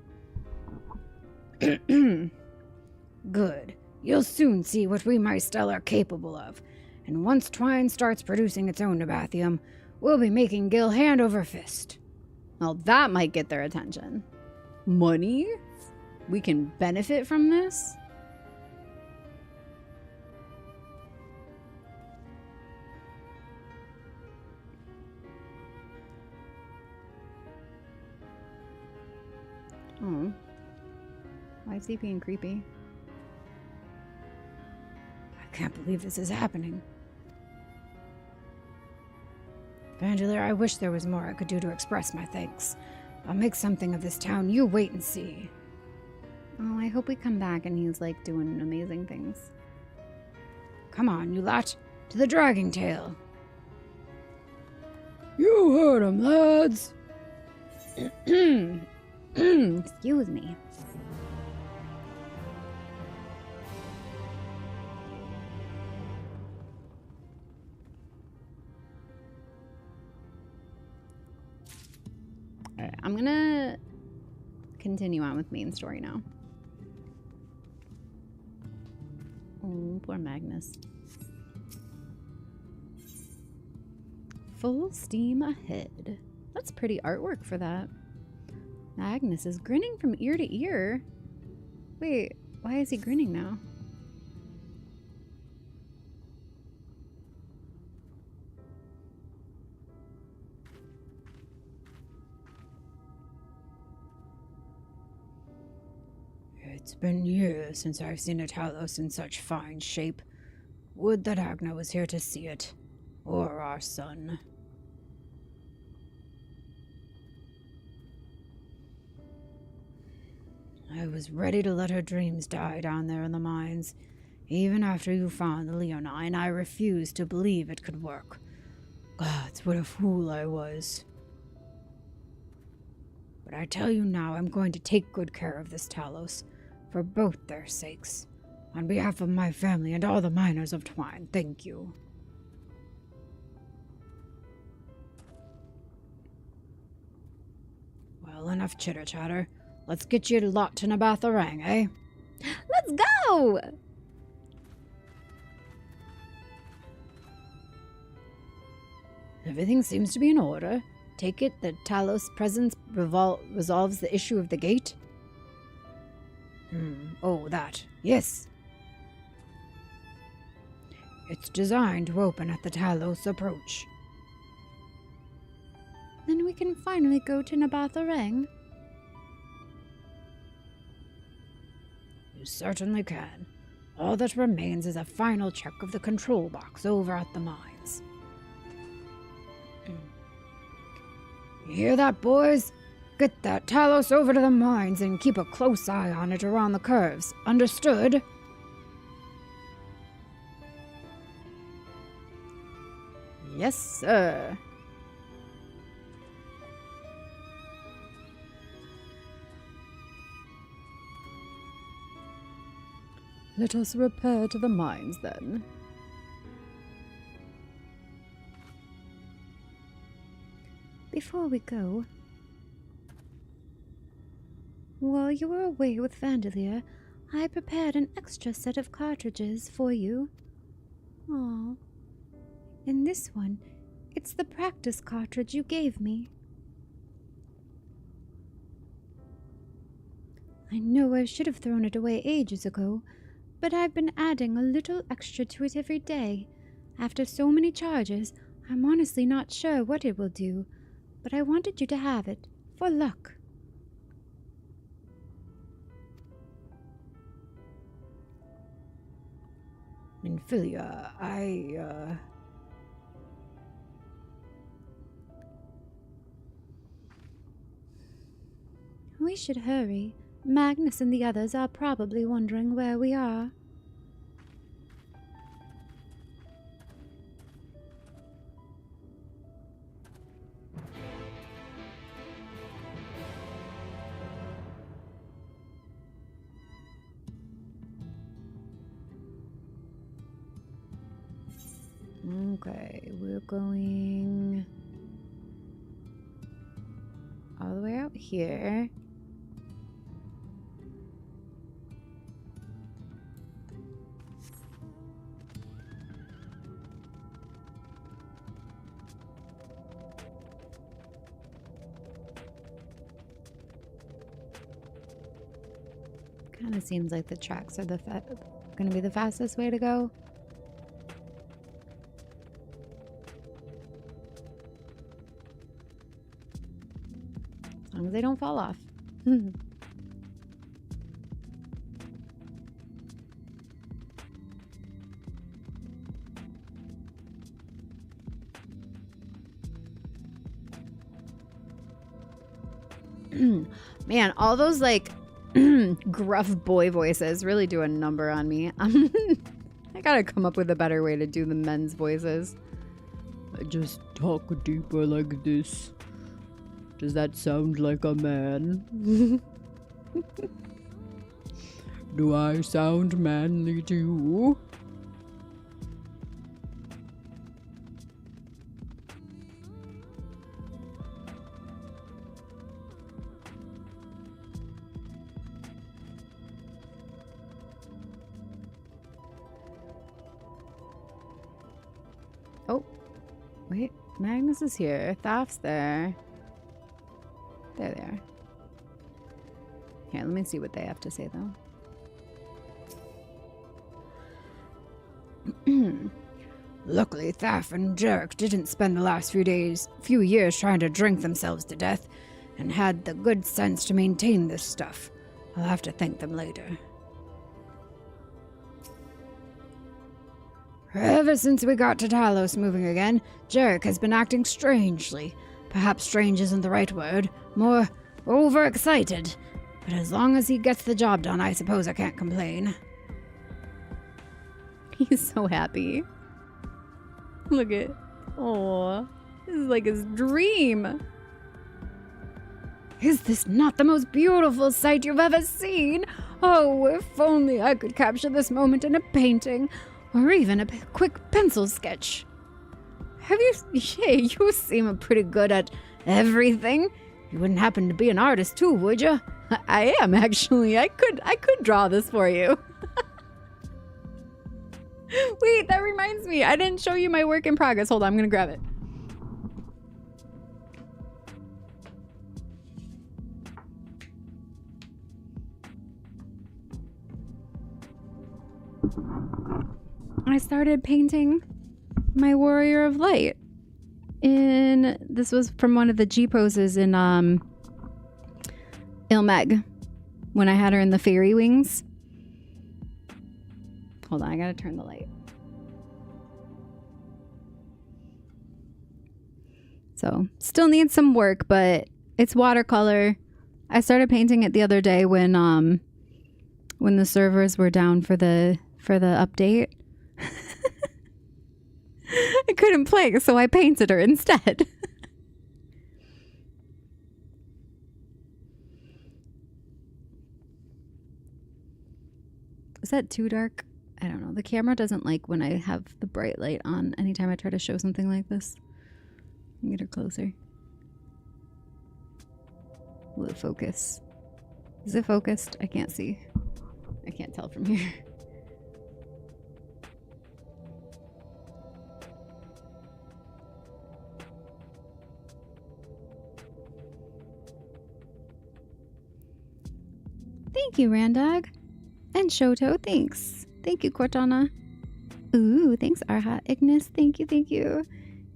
Good. You'll soon see what we Mystell are capable of. And once Twine starts producing its own nabathium, we'll be making Gil hand over fist. Well, that might get their attention. Money? We can benefit from this? Oh. Why is he being creepy? I can't believe this is happening. Vangelir, I wish there was more I could do to express my thanks. I'll make something of this town. You wait and see. Oh, I hope we come back and he's like doing amazing things. Come on, you lot. To the Dragging Tail. You heard him, lads. Excuse me. Alright, I'm gonna continue on with main story now. Oh, poor Magnus. Full steam ahead. That's pretty artwork for that. Magnus is grinning from ear to ear. Wait, why is he grinning now? It's been years since I've seen a Talos in such fine shape. Would that Agna was here to see it. Or our son. I was ready to let her dreams die down there in the mines. Even after you found the Leonine, I refused to believe it could work. Gods, what a fool I was. But I tell you now, I'm going to take good care of this Talos. For both their sakes. On behalf of my family and all the miners of Twine, thank you. Well, enough chitter-chatter. Let's get you lot to Nabatharang, eh? Let's go! Everything seems to be in order. Take it that Talos' presence resolves the issue of the gate? Oh, that. Yes. It's designed to open at the Talos approach. Then we can finally go to Nabatharang. You certainly can. All that remains is a final check of the control box over at the mines. You hear that, boys? Get that Talos over to the mines and keep a close eye on it around the curves. Understood? Yes, sir. Let us repair to the mines, then. Before we go, while you were away with Vandelir, I prepared an extra set of cartridges for you. Aw. And this one, it's the practice cartridge you gave me. I know I should have thrown it away ages ago, but I've been adding a little extra to it every day. After so many charges, I'm honestly not sure what it will do, but I wanted you to have it, for luck. Minfilia, We should hurry. Magnus and the others are probably wondering where we are. Okay, we're going all the way out here. Kind of seems like the tracks are going to be the fastest way to go. As long as they don't fall off. Man, all those like gruff boy voices really do a number on me. I gotta come up with a better way to do the men's voices. I just talk deeper like this. Does that sound like a man? Do I sound manly to you? Oh, wait. Magnus is here. Thaf's there. They're there. Here, let me see what they have to say, though. Luckily, Thaf and Jarek didn't spend the last few years trying to drink themselves to death, and had the good sense to maintain this stuff. I'll have to thank them later. Ever since we got to Talos moving again, Jarek has been acting strangely. Perhaps strange isn't the right word. More overexcited. But as long as he gets the job done, I suppose I can't complain. He's so happy. Look at... Oh, this is like his dream. Is this not the most beautiful sight you've ever seen? Oh, if only I could capture this moment in a painting, or even a quick pencil sketch. You seem pretty good at everything. You wouldn't happen to be an artist too, would you? I am, actually. I could draw this for you. Wait, that reminds me. I didn't show you my work in progress. Hold on, I'm gonna grab it. I started painting my Warrior of Light. This was from one of the G poses in Ilmeg, when I had her in the fairy wings. Hold on, I gotta turn the light. So, still needs some work, but it's watercolor. I started painting it the other day when the servers were down for the update. I couldn't play, so I painted her instead. Is that too dark? I don't know. The camera doesn't like when I have the bright light on anytime I try to show something like this. Let me get her closer. Will it focus? Is it focused? I can't see. I can't tell from here. Thank you, Randog. And Shoto, thanks. Thank you, Cortana. Ooh, thanks, Arha. Ignis, thank you, thank you.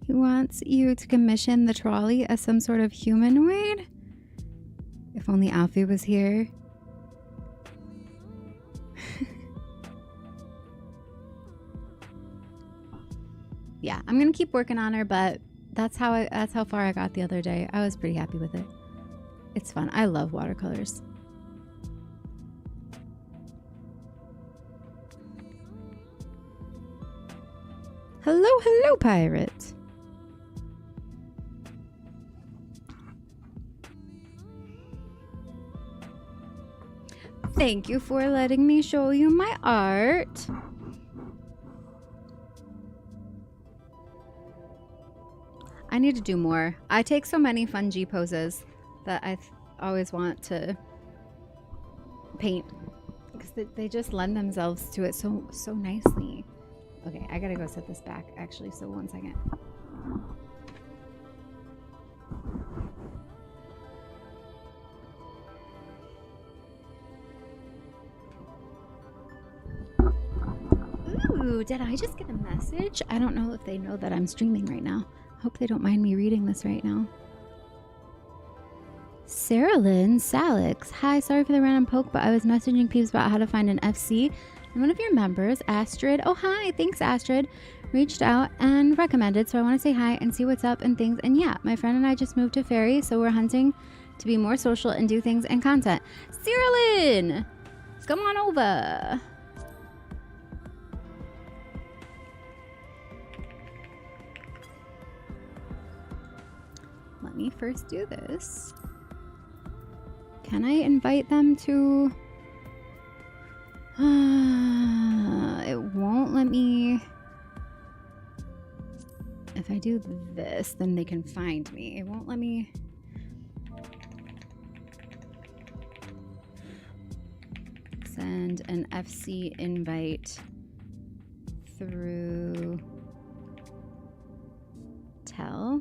He wants you to commission the trolley as some sort of humanoid? If only Alfie was here. Yeah, I'm gonna keep working on her, but that's how far I got the other day. I was pretty happy with it. It's fun. I love watercolors. Hello, hello, pirate. Thank you for letting me show you my art. I need to do more. I take so many fun G poses that I always want to paint because they just lend themselves to it so nicely. Okay, I gotta go set this back, actually, so 1 second. Ooh, did I just get a message? I don't know if they know that I'm streaming right now. Hope they don't mind me reading this right now. Sarah Lynn Salix. Hi, sorry for the random poke, but I was messaging peeps about how to find an FC. And one of your members, Astrid, oh hi, thanks Astrid, reached out and recommended, so I want to say hi and see what's up and things. And yeah, my friend and I just moved to Fairy, so we're hunting to be more social and do things and content. Cyrillin, come on over. Let me first do this. Can I invite them to... it won't let me... If I do this, then they can find me. It won't let me... Send an FC invite through Tell.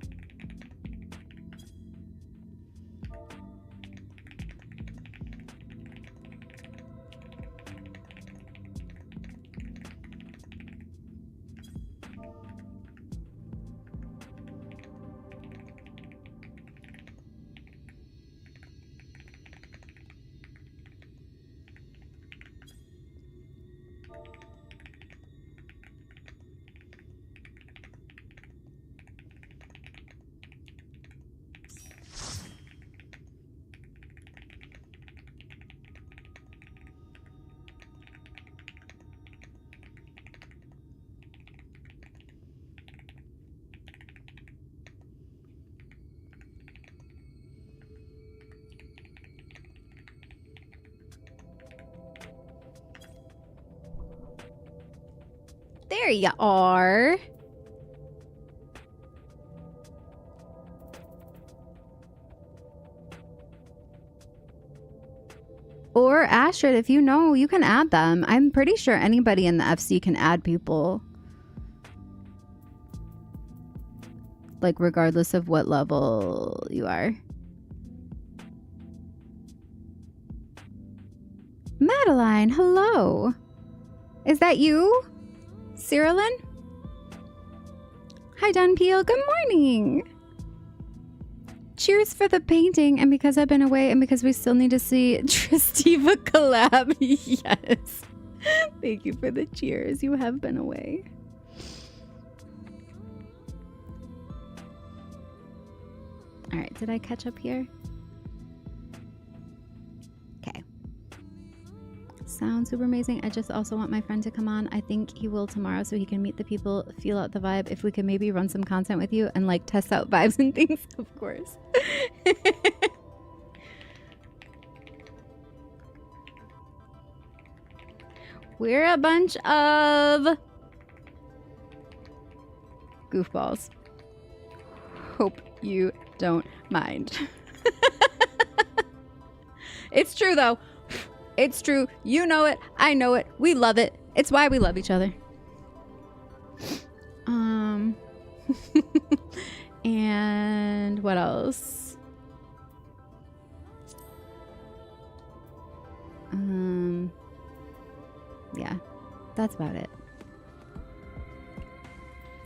There you are. Or Astrid, if you know, you can add them. I'm pretty sure anybody in the FC can add people. Like, regardless of what level you are. Madeline, hello. Is that you? Cyrillin? Hi, Dunpeel. Good morning. Cheers for the painting, and because I've been away, and because we still need to see Tristiva collab. Yes. Thank you for the cheers. You have been away. All right, did I catch up here? Okay. Sounds super amazing. I just also want my friend to come on. I think he will tomorrow so he can meet the people, feel out the vibe. If we could maybe run some content with you and like test out vibes and things, of course. We're a bunch of goofballs. Hope you don't mind. It's true though. It's true. You know it. I know it. We love it. It's why we love each other. And what else? Yeah, that's about it.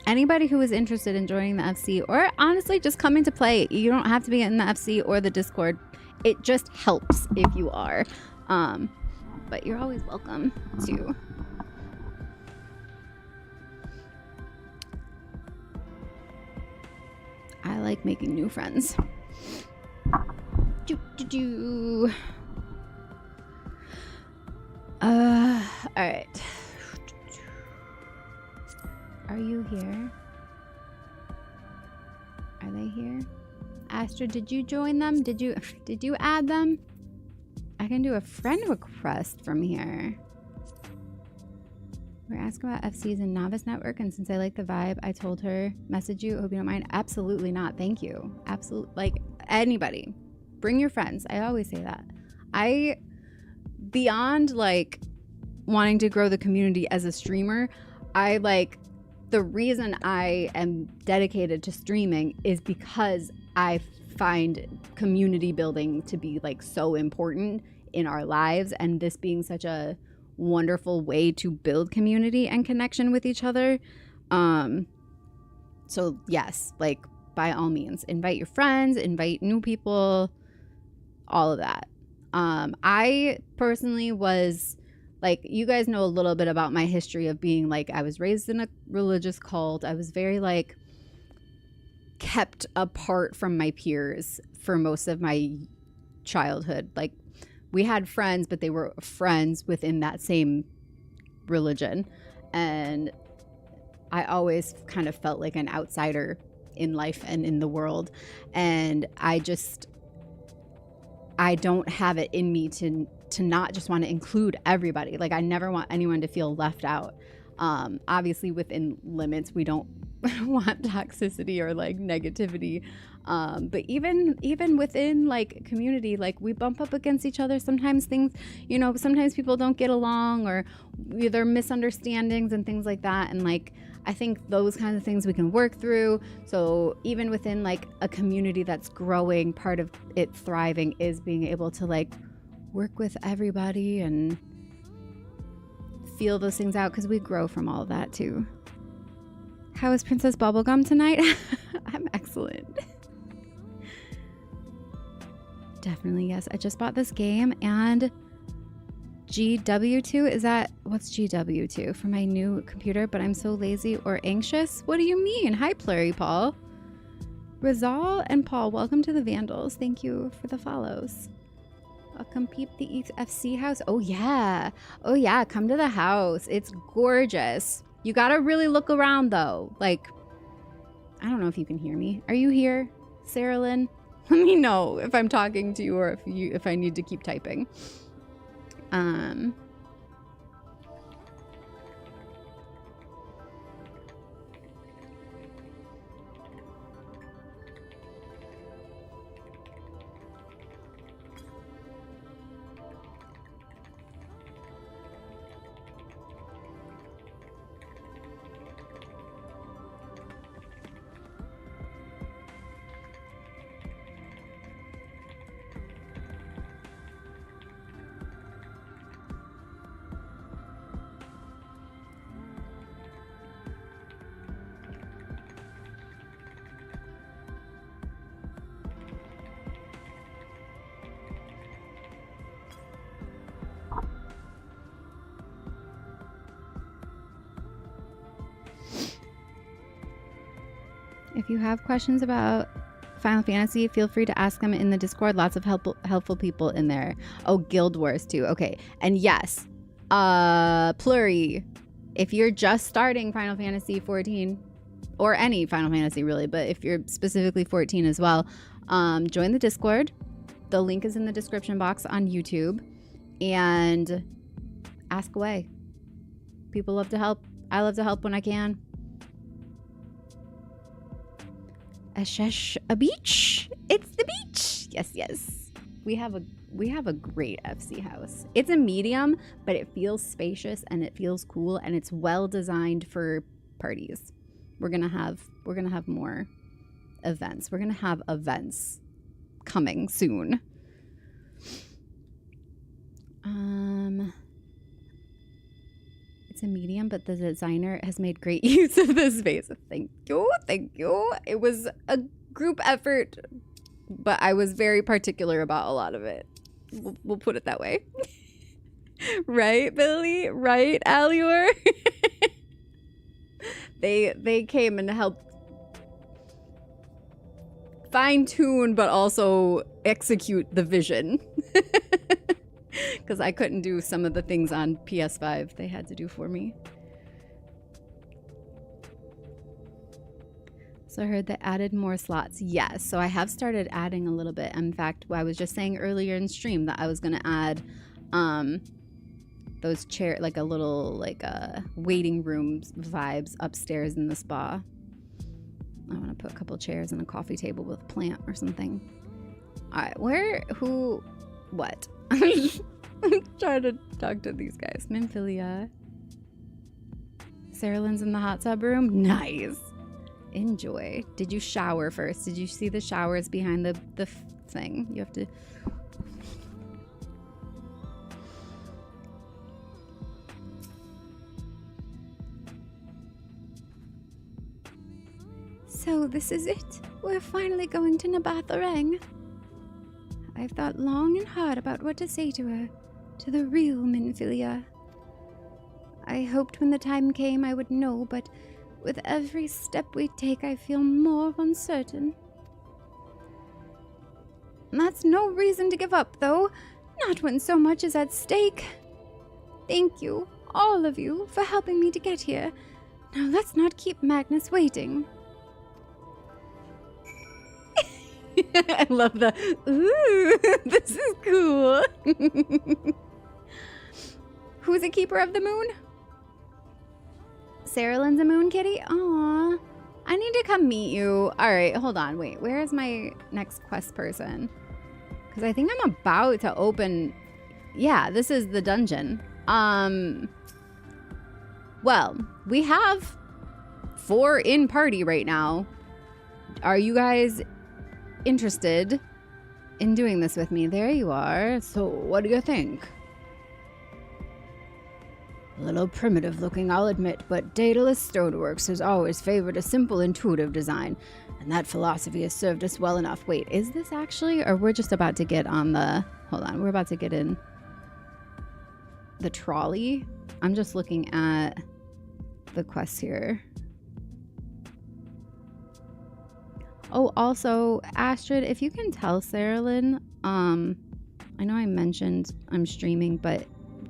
Anybody who is interested in joining the FC, or honestly just coming to play, you don't have to be in the FC or the Discord. It just helps if you are. But you're always welcome to. I like making new friends. All right. Are you here? Are they here? Astrid, did you join them? Did you add them? I can do a friend request from here. We're asking about FCs and Novice Network, and since I like the vibe, I told her, message you, hope you don't mind. Absolutely not. Thank you. Absolutely. Like, anybody. Bring your friends. I always say that. Beyond, like, wanting to grow the community as a streamer, the reason I am dedicated to streaming is because I find community building to be, like, so important in our lives, and this being such a wonderful way to build community and connection with each other. So yes, like, by all means, invite your friends, invite new people, all of that. I personally was, like, you guys know a little bit about my history of being, like, I was raised in a religious cult. I was very, like, kept apart from my peers for most of my childhood. Like, we had friends, but they were friends within that same religion. And I always kind of felt like an outsider in life and in the world. And I don't have it in me to not just want to include everybody. Like, I never want anyone to feel left out. Obviously within limits, we don't want toxicity or like negativity. But even within like community, like, we bump up against each other. Sometimes things, sometimes people don't get along, or there are misunderstandings and things like that. And like, I think those kinds of things we can work through. So even within like a community that's growing, part of it thriving is being able to like work with everybody and feel those things out, because we grow from all of that too. How is Princess Bubblegum tonight? I'm excellent. Definitely, yes. I just bought this game, and GW2, what's GW2 for my new computer? But I'm so lazy or anxious. What do you mean? Hi, Plurry Paul. Rizal and Paul, welcome to the Vandals. Thank you for the follows. Welcome, peep the FC house. Oh yeah, come to the house. It's gorgeous. You gotta really look around though. Like, I don't know if you can hear me. Are you here, Sarah Lynn? Let me know if I'm talking to you, or if I need to keep typing. If you have questions about Final Fantasy, feel free to ask them in the Discord. Lots of helpful people in there. Oh, Guild Wars too. Okay. And yes, Plurry, if you're just starting Final Fantasy 14, or any Final Fantasy really, but if you're specifically 14 as well, join the Discord. The link is in the description box on YouTube, and ask away. People love to help. I love to help when I can. A beach. It's the beach. Yes. We have a great FC house. It's a medium, but it feels spacious and it feels cool, and it's well designed for parties. We're gonna have more events. We're gonna have events coming soon. It's a medium, but the designer has made great use of the space. Thank you. It was a group effort, but I was very particular about a lot of it. We'll put it that way. Right, Billy? Right, Alior? They came and helped fine-tune, but also execute the vision. Because I couldn't do some of the things on PS5 they had to do for me. So I heard they added more slots. Yes, so I have started adding a little bit. In fact, I was just saying earlier in stream that I was going to add those like a little like waiting room vibes upstairs in the spa. I want to put a couple chairs and a coffee table with a plant or something. All right, what? I'm trying to talk to these guys. Minfilia. Sarah Lynn's in the hot tub room. Nice. Enjoy. Did you shower first? Did you see the showers behind the thing? You have to... So this is it. We're finally going to Nabatharang. I've thought long and hard about what to say to her, to the real Minfilia. I hoped when the time came I would know, but with every step we take I feel more uncertain. That's no reason to give up, though. Not when so much is at stake. Thank you, all of you, for helping me to get here. Now let's not keep Magnus waiting. I love the, ooh, this is cool. Who's a keeper of the moon? Sarah Lynn's a moon kitty? Aw. I need to come meet you. All right, hold on. Wait, where is my next quest person? Because I think I'm about to open... Yeah, this is the dungeon. Well, we have 4 in party right now. Are you guys interested in doing this with me? There you are. So what do you think? A little primitive looking, I'll admit, but Daedalus Stoneworks has always favored a simple, intuitive design, and that philosophy has served us well enough. Wait, is this actually, or we're just about to get on the, hold on, we're about to get in the trolley? I'm just looking at the quests here. Oh, also, Astrid, if you can tell Sarah Lynn, I know I mentioned I'm streaming, but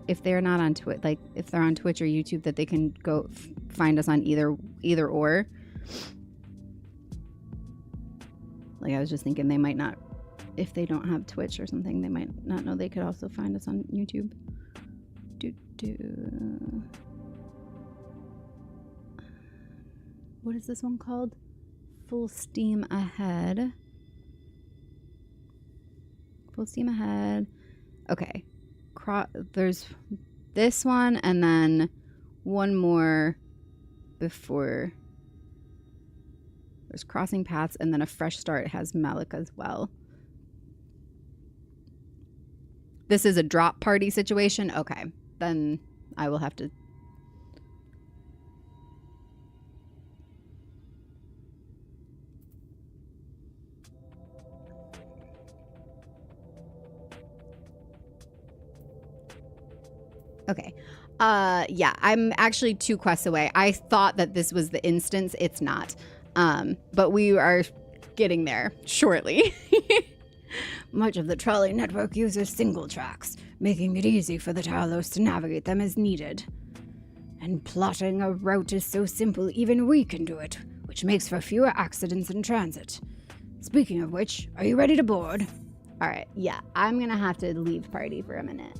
if they're not on Twitch, like if they're on Twitch or YouTube, that they can go find us on either or. Like, I was just thinking they might not, if they don't have Twitch or something, they might not know they could also find us on YouTube. What is this one called? Full Steam Ahead. Full Steam Ahead. Okay. There's this one and then one more before. There's Crossing Paths and then a Fresh Start has Malik as well. This is a drop party situation? Okay. Then I will have to... Okay. Yeah, I'm actually 2 quests away. I thought that this was the instance. It's not. But we are getting there shortly. Much of the trolley network uses single tracks, making it easy for the Talos to navigate them as needed. And plotting a route is so simple even we can do it, which makes for fewer accidents in transit. Speaking of which, are you ready to board? All right, yeah, I'm gonna have to leave party for a minute.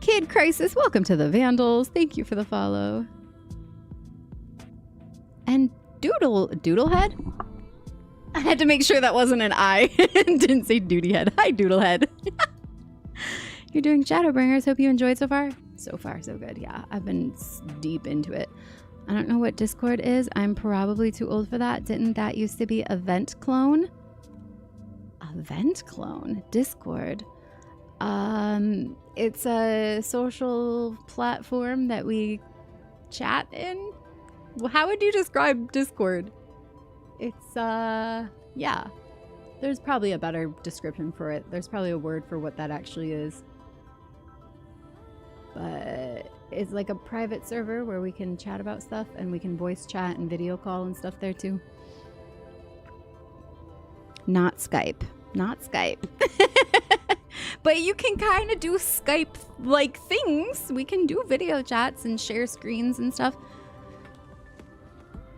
Kid Crisis, welcome to the Vandals. Thank you for the follow. And Doodlehead? I had to make sure that wasn't an I. Didn't say Dutyhead. Hi, Doodlehead. You're doing Shadowbringers. Hope you enjoyed so far. So far, so good. Yeah, I've been deep into it. I don't know what Discord is. I'm probably too old for that. Didn't that used to be Event Clone? Event Clone? Discord. It's a social platform that we chat in. Well, how would you describe Discord? It's, yeah. There's probably a better description for it. There's probably a word for what that actually is. But it's like a private server where we can chat about stuff and we can voice chat and video call and stuff there too. Not Skype. Not Skype. But you can kind of do Skype-like things. We can do video chats and share screens and stuff.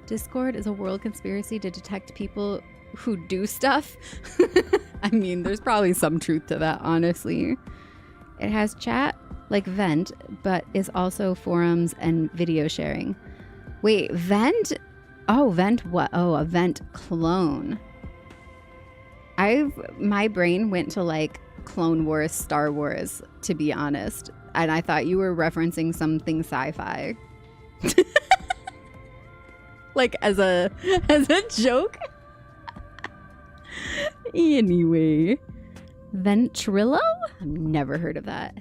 Discord is a world conspiracy to detect people who do stuff. I mean, there's probably some truth to that, honestly. It has chat, like Vent, but is also forums and video sharing. Wait, Vent? Oh, Vent what? Oh, a Vent clone. My brain went to like Clone Wars, Star Wars, to be honest. And I thought you were referencing something sci-fi. Like as a joke. Anyway. Ventrilo? I've never heard of that.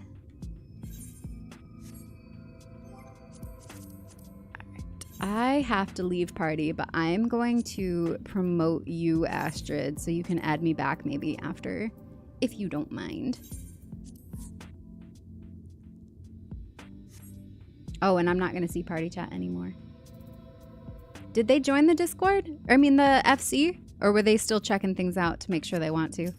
I have to leave party, but I'm going to promote you, Astrid, so you can add me back maybe after, if you don't mind. Oh, and I'm not going to see party chat anymore. Did they join the Discord? Or, I mean, the FC? Or were they still checking things out to make sure they want to?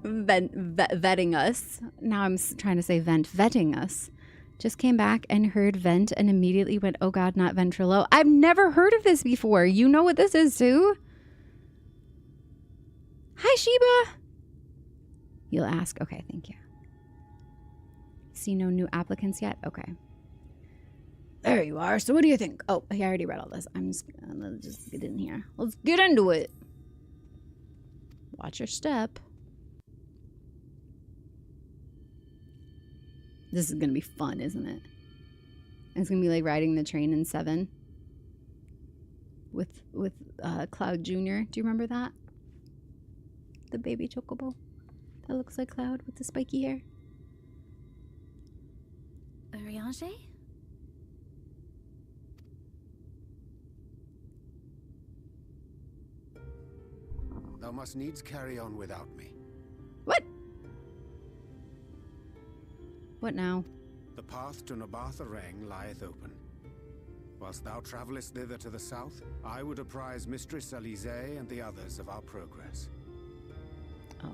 Vetting us. Now I'm trying to say vetting us. Just came back and heard vent and immediately went, oh God, not ventrilo. I've never heard of this before. You know what this is too? Hi, Sheba. You'll ask. Okay, thank you. See no new applicants yet? Okay. There you are. So what do you think? Oh, I already read all this. I'm just gonna just get in here. Let's get into it. Watch your step. This is gonna be fun, isn't it? It's gonna be like riding the train in 7 with Cloud Jr. Do you remember that? The baby chocobo that looks like Cloud with the spiky hair. Urianger? Thou must needs carry on without me. What? What now? The path to Nabartha Rang lieth open. Whilst thou travellest thither to the south, I would apprise Mistress Alize and the others of our progress. Oh.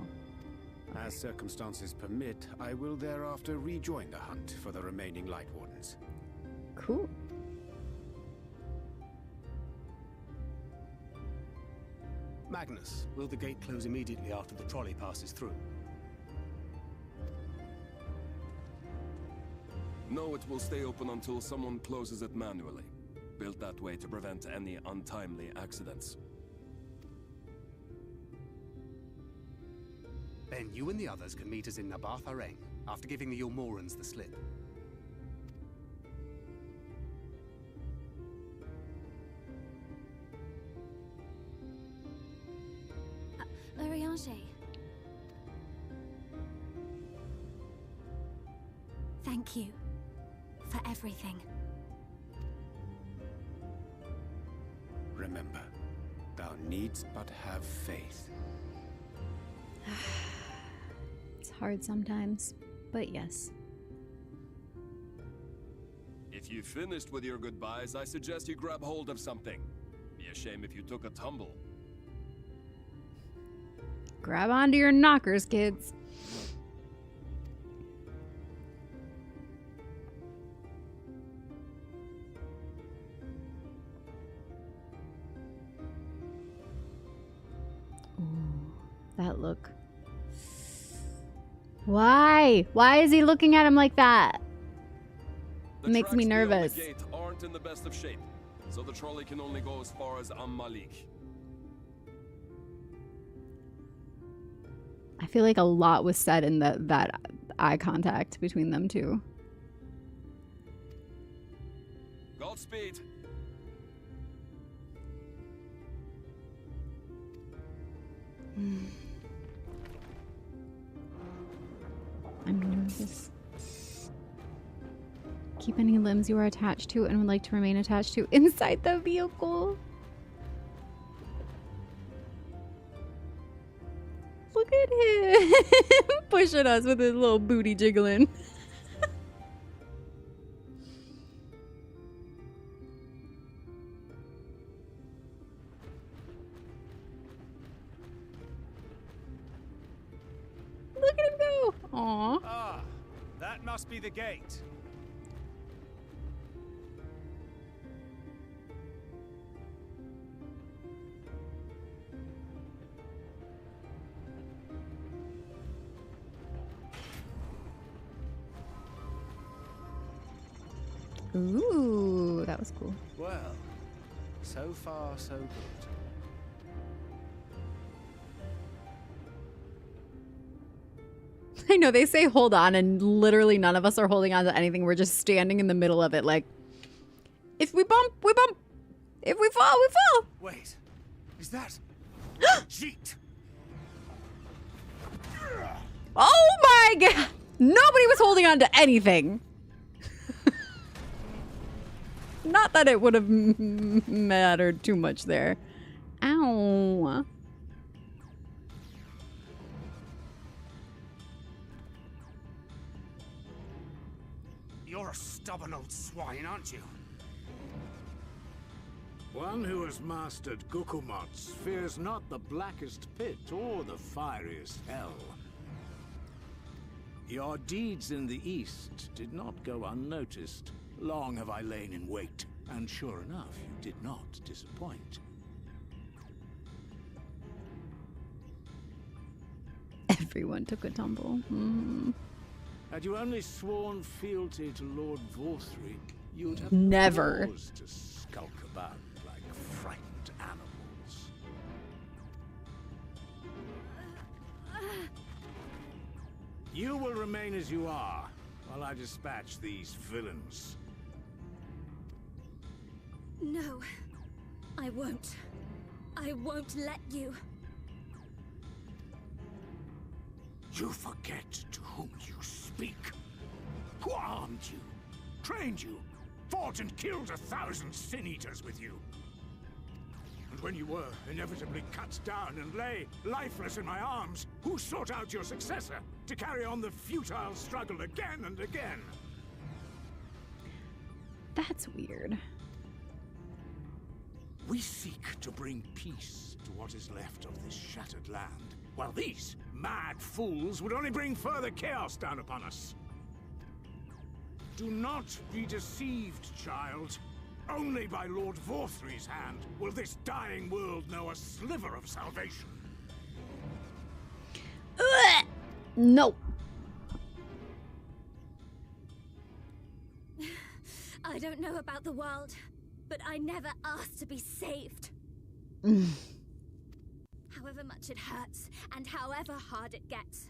As circumstances permit, I will thereafter rejoin the hunt for the remaining Light Wardens. Cool. Magnus, will the gate close immediately after the trolley passes through? No, it will stay open until someone closes it manually. Built that way to prevent any untimely accidents. Then you and the others can meet us in Nabartha Rang, after giving the Ilmorans the slip. Urianger. Thank you for everything. Remember, thou needst but have faith. It's hard sometimes, but yes. If you finished with your goodbyes, I suggest you grab hold of something. Be a shame if you took a tumble. Grab onto your knockers, kids. Ooh, that look. Why? Why is he looking at him like that? It makes me nervous. The gate aren't in the best of shape, so the trolley can only go as far as Malik. I feel like a lot was said in that eye contact between them two. Godspeed. I'm nervous. Keep any limbs you are attached to and would like to remain attached to inside the vehicle. Look at him pushing us with his little booty jiggling. Look at him go. Aww. Ah, that must be the gate. Ooh, that was cool. Well, so far so good. I know they say hold on and literally none of us are holding on to anything. We're just standing in the middle of it like, if we bump, we bump. If we fall, we fall. Wait, is that Jeet? Oh my god. Nobody was holding on to anything. Not that it would have mattered too much there. Ow. You're a stubborn old swine, aren't you? One who has mastered Gukumots fears not the blackest pit or the fieriest hell. Your deeds in the east did not go unnoticed. Long have I lain in wait, and sure enough, you did not disappoint. Everyone took a tumble. Had you only sworn fealty to Lord Vorthry, you'd have Never. no cause to skulk about like frightened animals. You will remain as you are, while I dispatch these villains. No, I won't. I won't let you. You forget to whom you speak. Who armed you, trained you, fought and killed 1,000 sin-eaters with you. And when you were inevitably cut down and lay lifeless in my arms, who sought out your successor to carry on the futile struggle again and again? That's weird. We seek to bring peace to what is left of this shattered land, while these mad fools would only bring further chaos down upon us. Do not be deceived, child. Only by Lord Vorthry's hand will this dying world know a sliver of salvation. No. I don't know about the world, but I never asked to be saved. However much it hurts, and however hard it gets.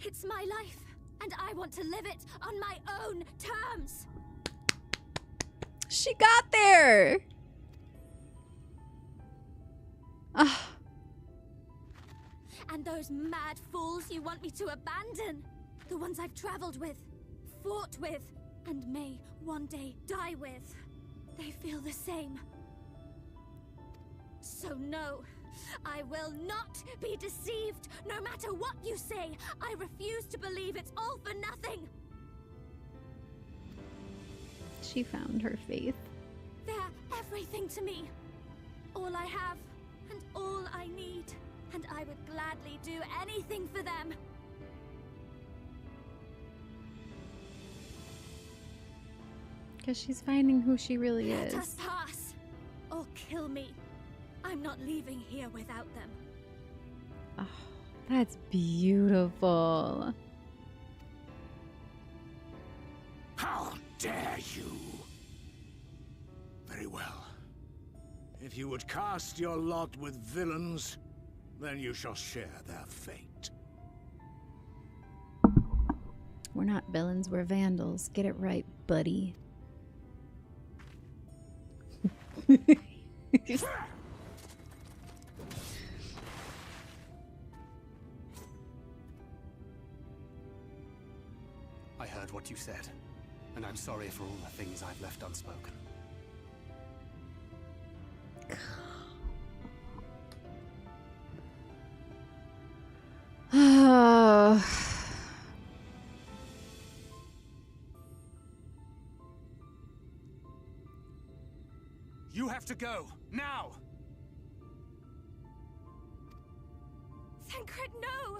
It's my life, and I want to live it on my own terms. She got there. And those mad fools you want me to abandon, the ones I've traveled with, fought with, and may one day die with, they feel the same. So no, I will not be deceived. No matter what you say, I refuse to believe it's all for nothing. She found her faith. They're everything to me. All I have, and all I need. And I would gladly do anything for them. Because she's finding who she really is. Let us pass, or kill me. I'm not leaving here without them. Oh, that's beautiful. How dare you? Very well. If you would cast your lot with villains, then you shall share their fate. We're not villains, we're vandals. Get it right, buddy. I heard what you said, and I'm sorry for all the things I've left unspoken. You have to go, now! Thancred, no!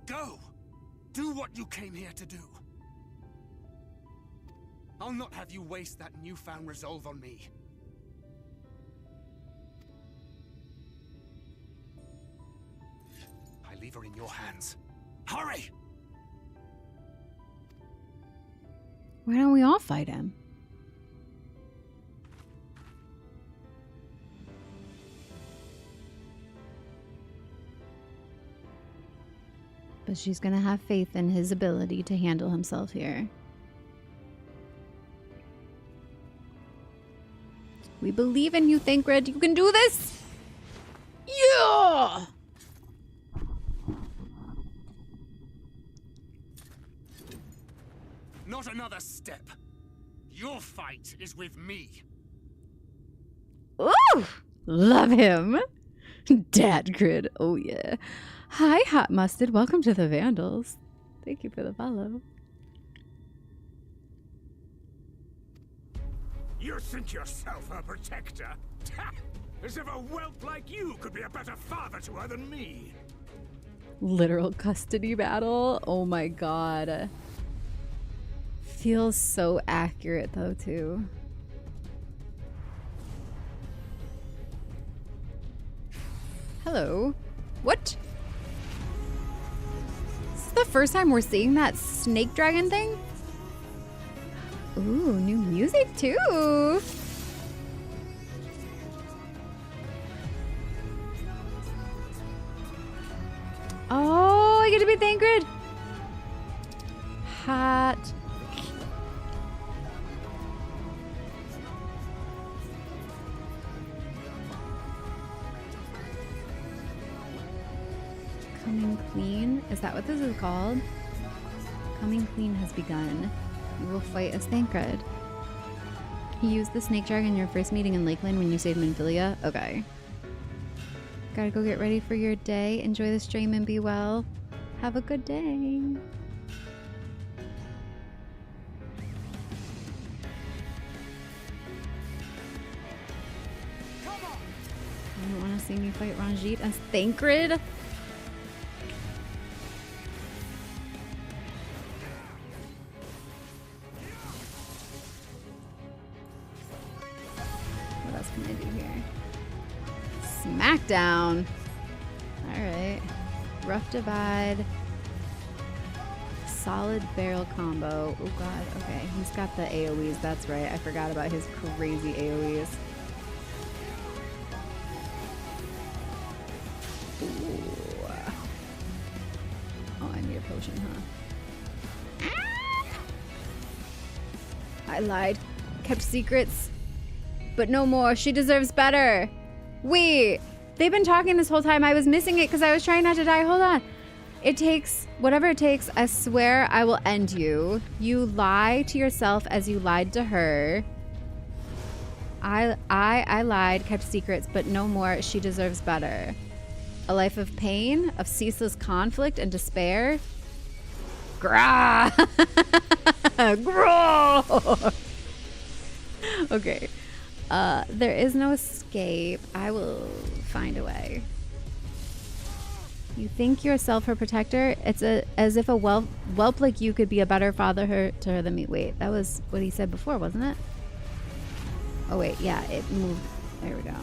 Go! Do what you came here to do. I'll not have you waste that newfound resolve on me. I leave her in your hands. Hurry! Why don't we all fight him? But she's gonna have faith in his ability to handle himself here. We believe in you, Thancred. You can do this! Yeah! Not another step. Your fight is with me. Ooh! Love him. Dad grid. Oh yeah. Hi, Hot Mustard. Welcome to the Vandals. Thank you for the follow. You think yourself her protector? As if a whelp like you could be a better father to her than me. Literal custody battle. Oh my god. Feels so accurate though too. Hello. What? This is the first time we're seeing that snake dragon thing? Ooh, new music too. Oh, I get to be Thancred. Hot. Coming clean? Is that what this is called? Coming clean has begun. You will fight as Thancred. He used the snake dragon in your first meeting in Lakeland when you saved Minfilia? Okay. Gotta go get ready for your day. Enjoy the stream and be well. Have a good day. You don't want to see me fight Ranjit as Thancred? What else can I do here? Smackdown. Alright. Rough divide. Solid barrel combo. Oh god, okay. He's got the AoEs, that's right. I forgot about his crazy AoEs. Ooh. Oh, I need a potion, huh? I lied. Kept secrets. But no more. She deserves better. Wait. They've been talking this whole time. I was missing it because I was trying not to die. Hold on. It takes whatever it takes. I swear I will end you. You lie to yourself as you lied to her. I lied, kept secrets, but no more. She deserves better. A life of pain, of ceaseless conflict and despair. Grah! Grow! Okay. There is no escape. I will find a way. You think yourself her protector? It's as if a whelp like you could be a better father to her than me. Wait, that was what he said before, wasn't it? Oh wait, yeah, it moved. There we go.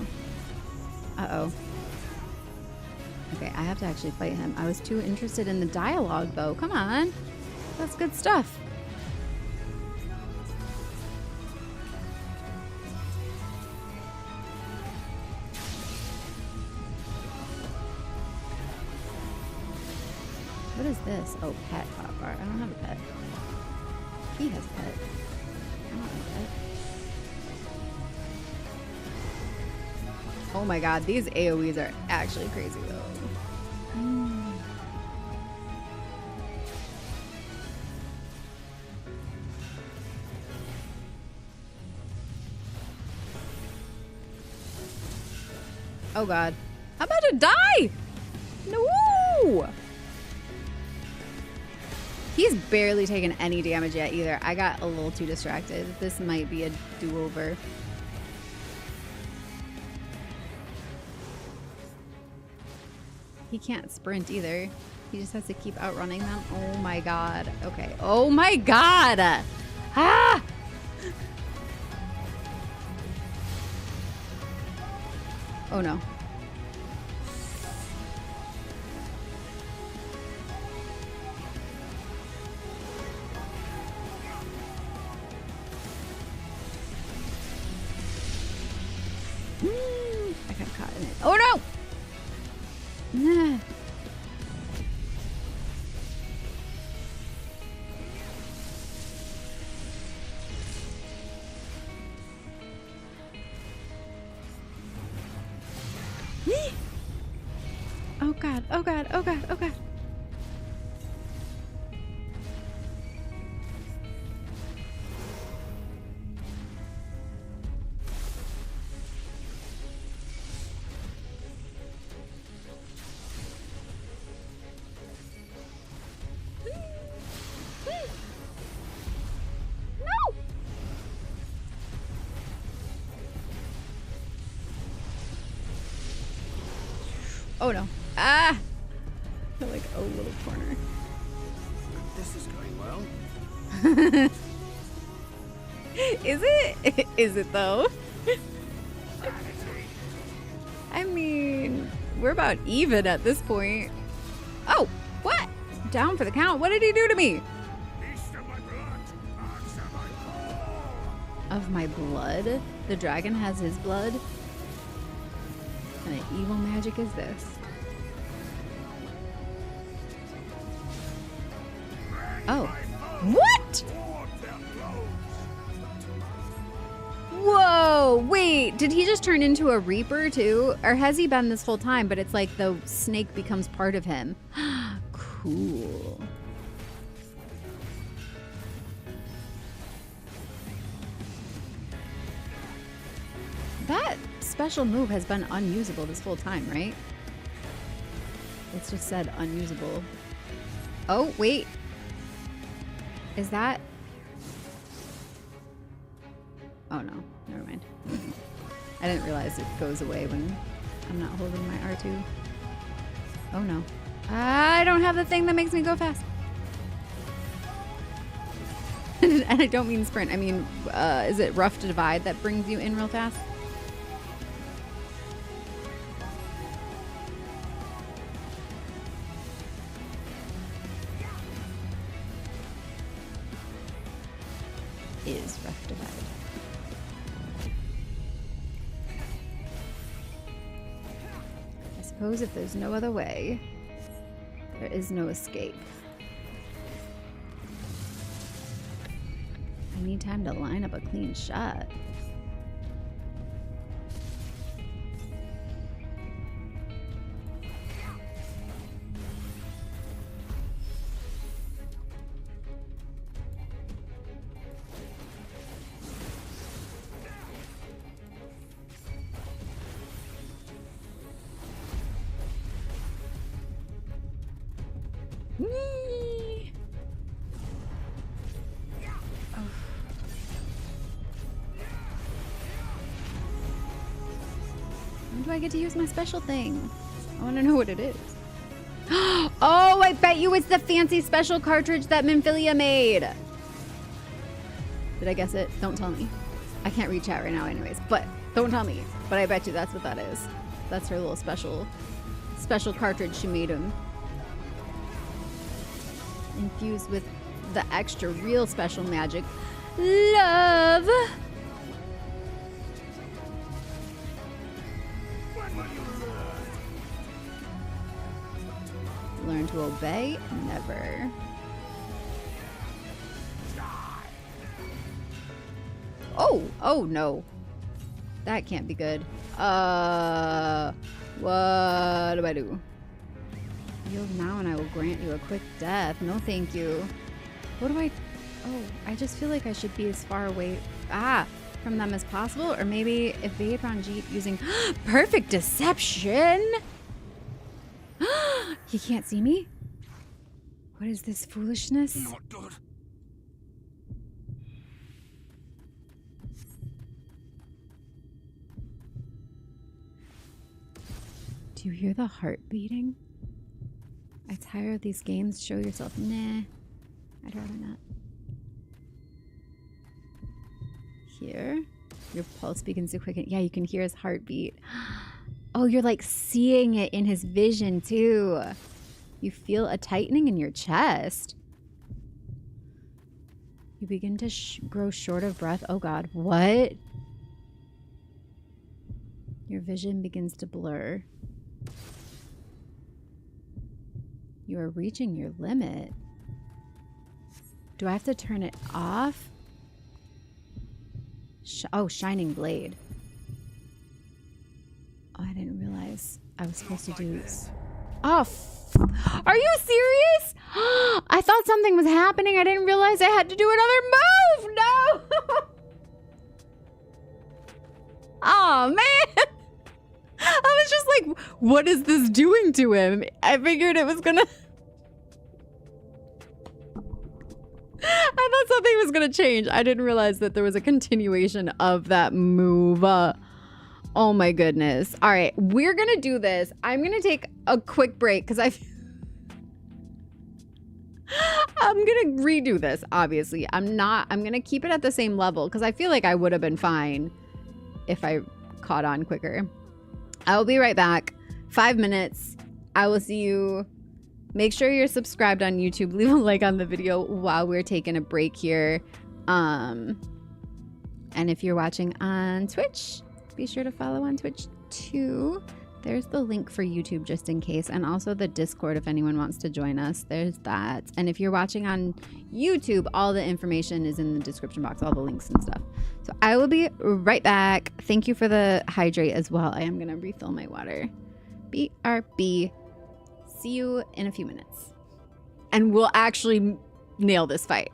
Uh-oh. Okay, I have to actually fight him. I was too interested in the dialogue though. Come on. That's good stuff. What is this? Oh, pet hotbar. I don't have a pet. He has a pet. I don't have a pet. Oh my god, these AoEs are actually crazy though. Oh god. I'm about to die! No! He's barely taken any damage yet either. I got a little too distracted. This might be a do-over. He can't sprint either. He just has to keep outrunning them. Oh my god. Okay. Oh my god! Ah! Oh no. I got caught in it. Oh no! Nah. Oh god, oh god, oh god, oh god. Oh no. Ah! I feel like a little corner. This is going well. Is it? Is it though? I mean, we're about even at this point. Oh, what? Down for the count. What did he do to me? Of my blood? The dragon has his blood? What kind of evil magic is this? Oh. What? Whoa, wait, did he just turn into a reaper too? Or has he been this whole time, but it's like the snake becomes part of him? Cool. That special move has been unusable this whole time, right? It's just said unusable. Oh, wait. Is that... Oh no, never mind. I didn't realize it goes away when I'm not holding my R2. Oh no. I don't have the thing that makes me go fast. And I don't mean sprint. I mean, is it rough to divide that brings you in real fast? Is rough divide. I suppose if there's no other way, there is no escape. I need time to line up a clean shot. Whee! Oh. When do I get to use my special thing? I want to know what it is. Oh, I bet you it's the fancy special cartridge that Minfilia made. Did I guess it? Don't tell me. I can't read chat right now anyways, but don't tell me. But I bet you that's what that is. That's her little special cartridge she made him. Infused with the extra real special magic. Love! Learn to obey? Never. Oh! Oh no. That can't be good. What do I do? Yield now and I will grant you a quick death. No thank you. What do I... Oh, I just feel like I should be as far away from them as possible. Or maybe evade Ranjit using perfect deception. He can't see me? What is this foolishness? Not good. Do you hear the heart beating? I tire of these games. Show yourself. Nah. I'd rather not. Here? Your pulse begins to quicken. Yeah, you can hear his heartbeat. Oh, you're like seeing it in his vision too. You feel a tightening in your chest. You begin to grow short of breath. Oh God, what? Your vision begins to blur. You are reaching your limit. Do I have to turn it off? Oh, Shining Blade. Oh, I didn't realize I was supposed to do this. Oh, are you serious? I thought something was happening. I didn't realize I had to do another move. No. Oh, man. I was just like, what is this doing to him? I figured it was gonna... I thought something was gonna change. I didn't realize that there was a continuation of that move. Oh my goodness. All right, we're gonna do this. I'm gonna take a quick break because I'm gonna redo this, obviously. I'm gonna keep it at the same level because I feel like I would have been fine if I caught on quicker. I will be right back. 5 minutes. I will see you. Make sure you're subscribed on YouTube. Leave a like on the video while we're taking a break here. And if you're watching on Twitch, be sure to follow on Twitch too. There's the link for YouTube just in case, and also the Discord if anyone wants to join us. There's that. And if you're watching on YouTube, all the information is in the description box, all the links and stuff. So I will be right back. Thank you for the hydrate as well. I am going to refill my water. BRB. See you in a few minutes. And we'll actually nail this fight.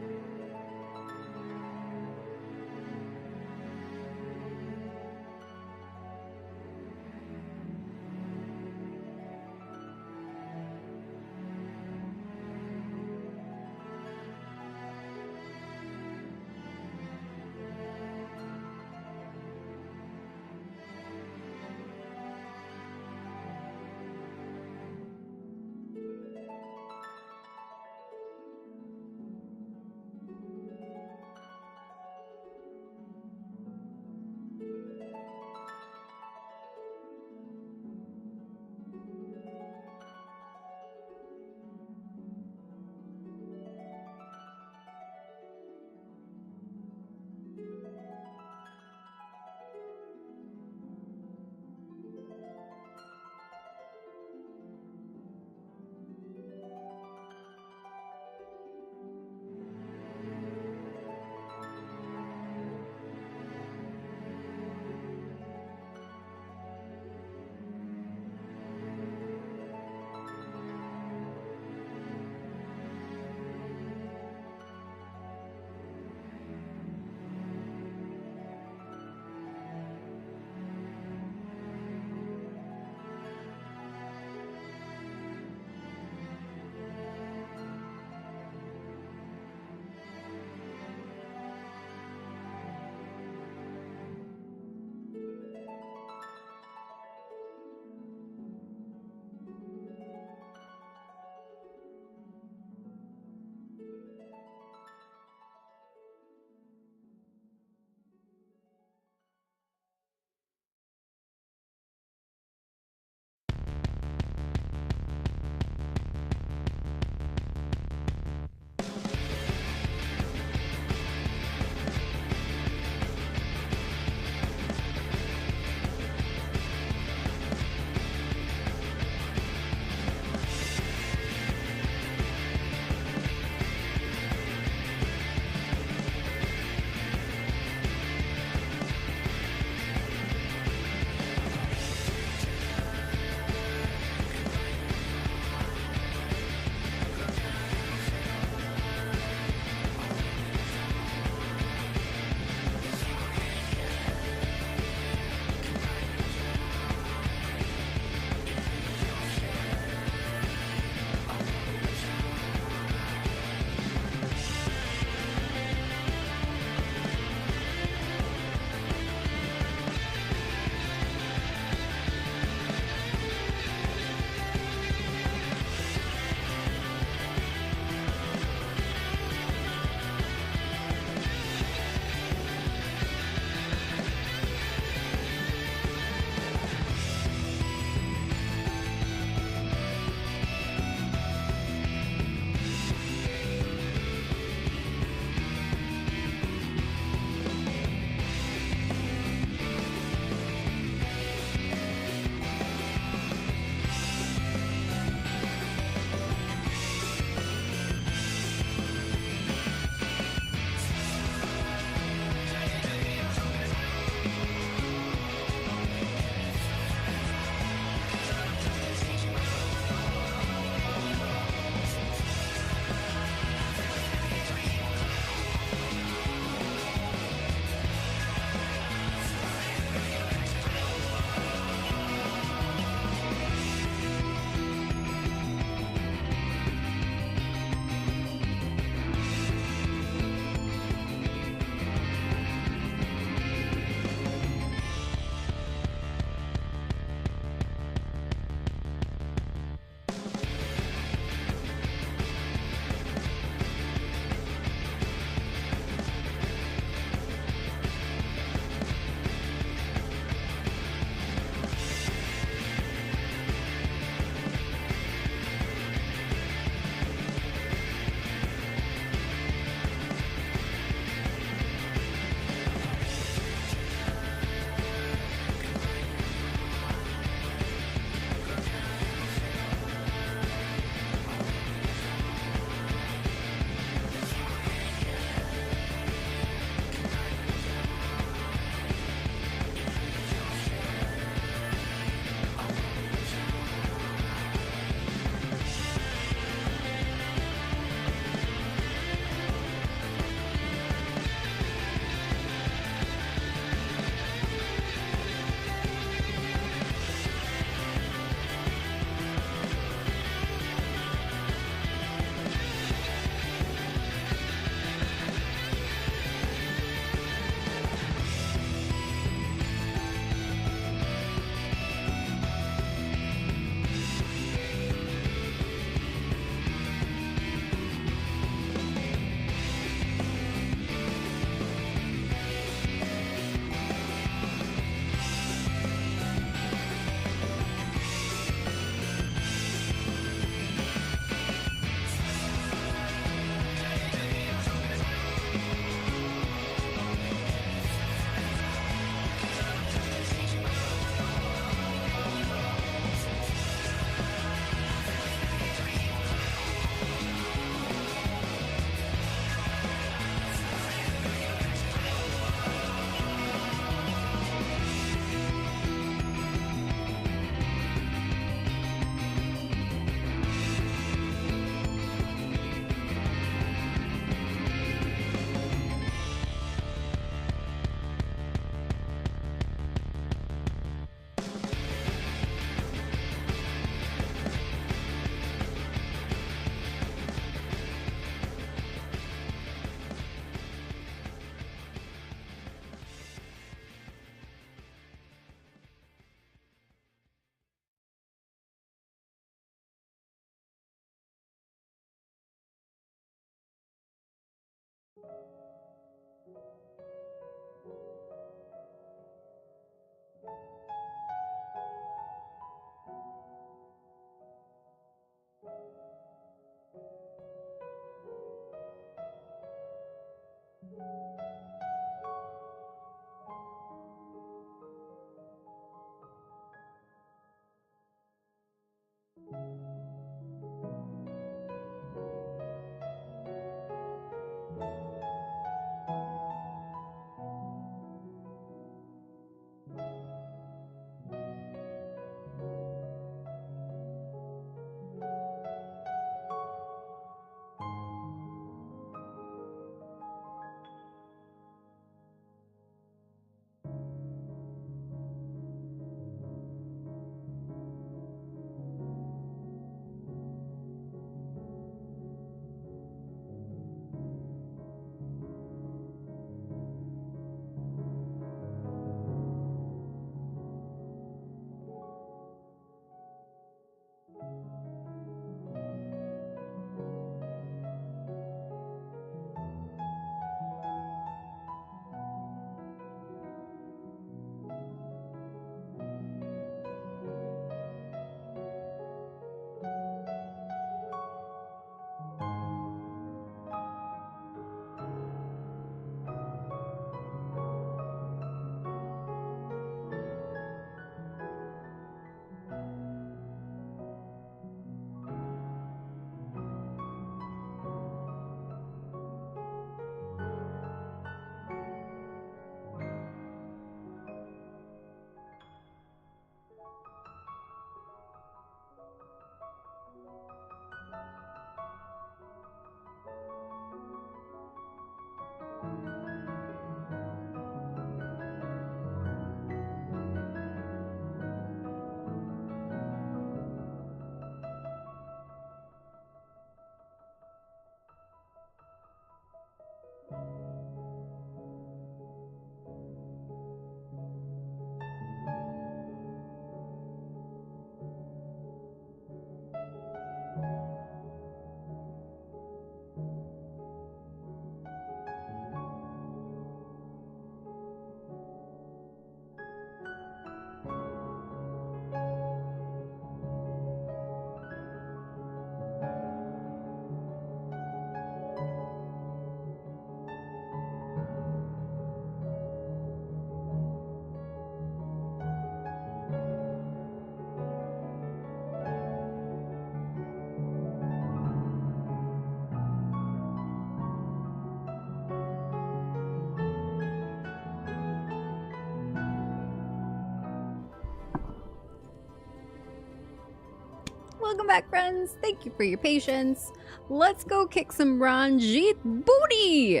Welcome back, friends. Thank you for your patience. Let's go kick some Ranjit booty.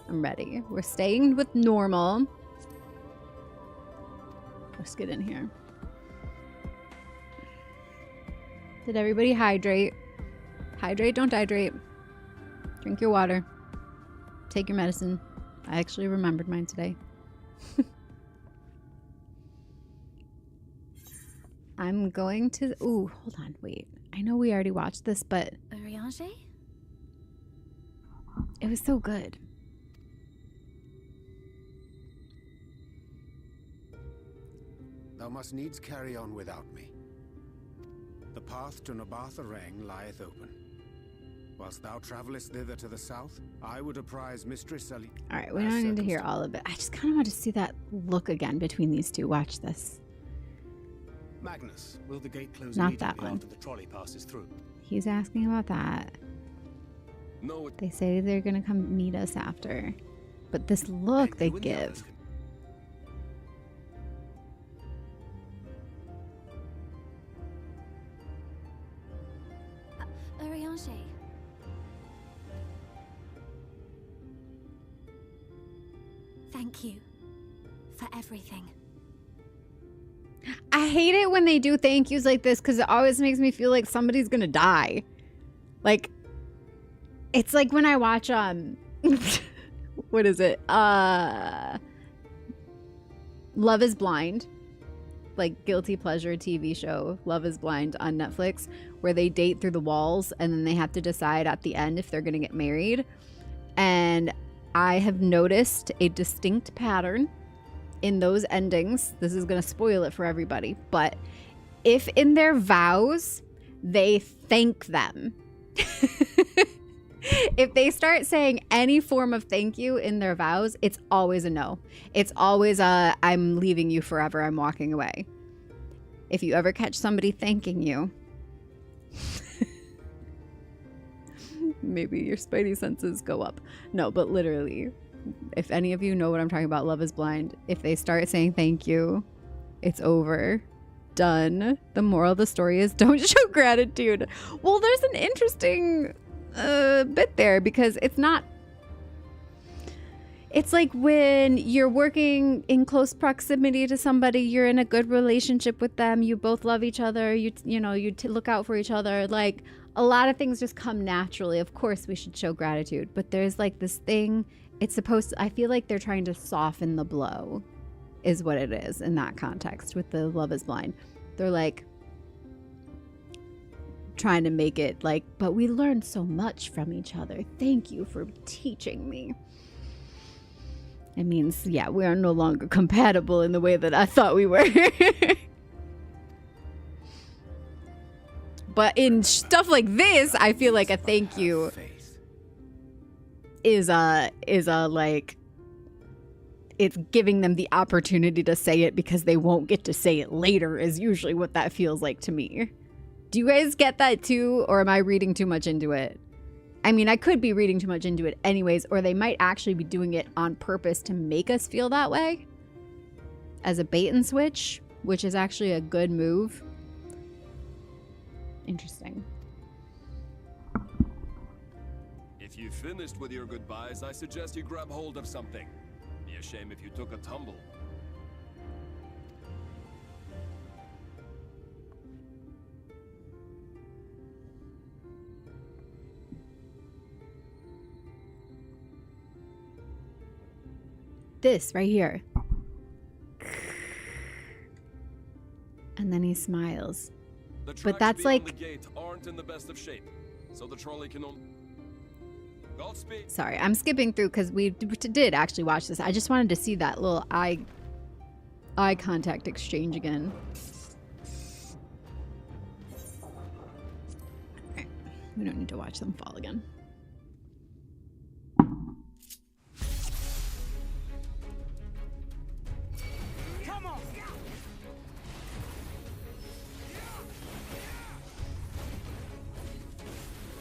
I'm ready. We're staying with normal. Let's get in here. Did everybody hydrate? Hydrate, don't dehydrate. Drink your water. Take your medicine. I actually remembered mine today. I'm going to... Ooh, hold on, wait. I know we already watched this, but... Urianger? It was so good. Thou must needs carry on without me. The path to Nabatha Rang lieth open. Whilst thou travellest thither to the south, I would apprise Mistress Ali. Alright, we don't need to hear all of it. I just kind of want to see that look again between these two. Watch this. Magnus, will the gate close Not that immediately one. after the trolley passes through? He's asking about that. No, They say they're going to come meet us after. But this look they give. Urianger. Thank you for everything. I hate it when they do thank yous like this because it always makes me feel like somebody's gonna die. Like, it's like when I watch what is it? Love is Blind. Like guilty pleasure TV show, Love is Blind on Netflix, where they date through the walls and then they have to decide at the end if they're gonna get married. And I have noticed a distinct pattern in those endings. This is going to spoil it for everybody, but if in their vows they thank them, if they start saying any form of thank you in their vows, it's always a no. It's always a I'm leaving you forever, I'm walking away. If you ever catch somebody thanking you, maybe your spidey senses go up. No, but literally, if any of you know what I'm talking about, Love is Blind, if they start saying thank you, it's over. Done. The moral of the story is don't show gratitude. Well, there's an interesting bit there because it's not... It's like when you're working in close proximity to somebody, you're in a good relationship with them, you both love each other, you look out for each other, like a lot of things just come naturally. Of course we should show gratitude, but there's like this thing, it's supposed to, I feel like they're trying to soften the blow is what it is in that context with the Love is Blind. They're like trying to make it like, but we learned so much from each other. Thank you for teaching me. It means, yeah, we are no longer compatible in the way that I thought we were. But in stuff like this, I feel like a thank you is a like, it's giving them the opportunity to say it because they won't get to say it later is usually what that feels like to me. Do you guys get that too? Or am I reading too much into it? I mean, I could be reading too much into it anyways, or they might actually be doing it on purpose to make us feel that way as a bait and switch, which is actually a good move. Interesting. If you've finished with your goodbyes, I suggest you grab hold of something. Be a shame if you took a tumble. This right here. And then he smiles. The tracks But that's beyond like... the gate aren't in the best of shape, so the trolley can only... Godspeed. Sorry, I'm skipping through because we did actually watch this. I just wanted to see that little eye contact exchange again. Right. We don't need to watch them fall again. Come on.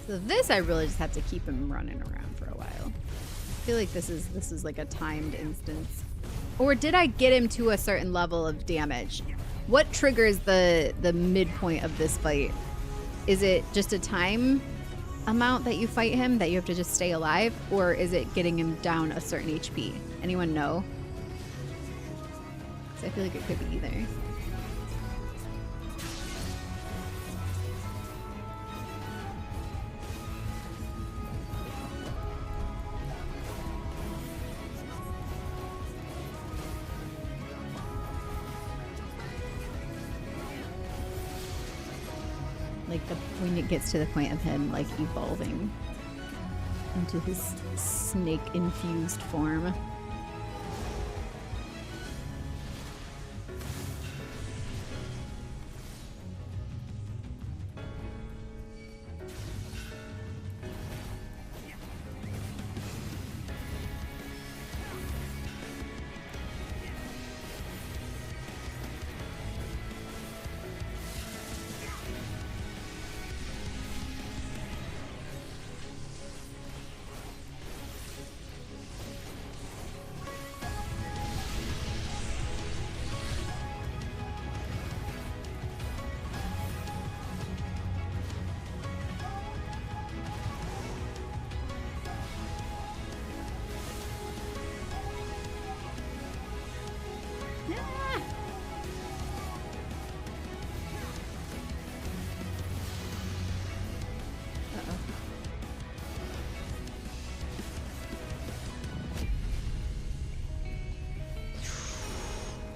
So this, I really just have to keep him running around for a while. I feel like this is like a timed instance. Or did I get him to a certain level of damage? What triggers the midpoint of this fight? Is it just a time amount that you fight him, that you have to just stay alive, or is it getting him down a certain HP? Anyone know? 'Cause I feel like it could be either. Like when it gets to the point of him like evolving into his snake infused form.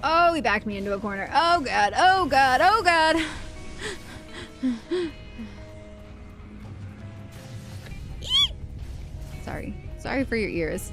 Oh, he backed me into a corner. Oh god, oh god, oh god. Sorry. Sorry for your ears.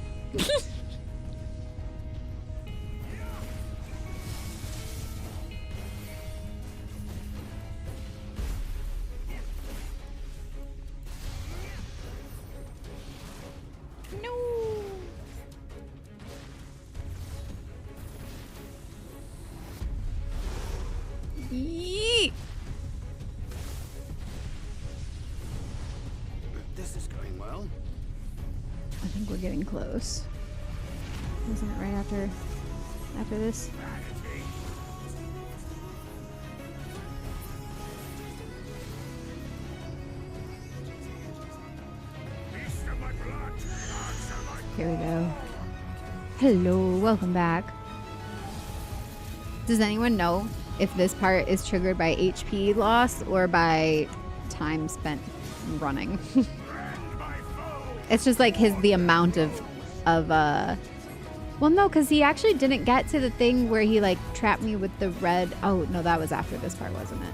Yeet. This is going well. I think we're getting close. Isn't it right after this? Here we go. Hello, welcome back. Does anyone know if this part is triggered by HP loss or by time spent running? It's just like the amount of well, no, because he actually didn't get to the thing where he like trapped me with the red. Oh no, that was after this part, wasn't it?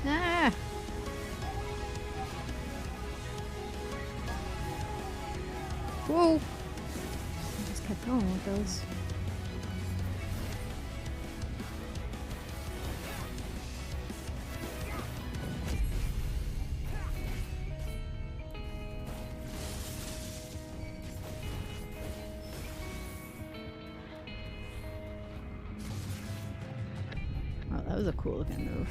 Ah. Whoa. I just kept going with those. Oh, that was a cool looking move.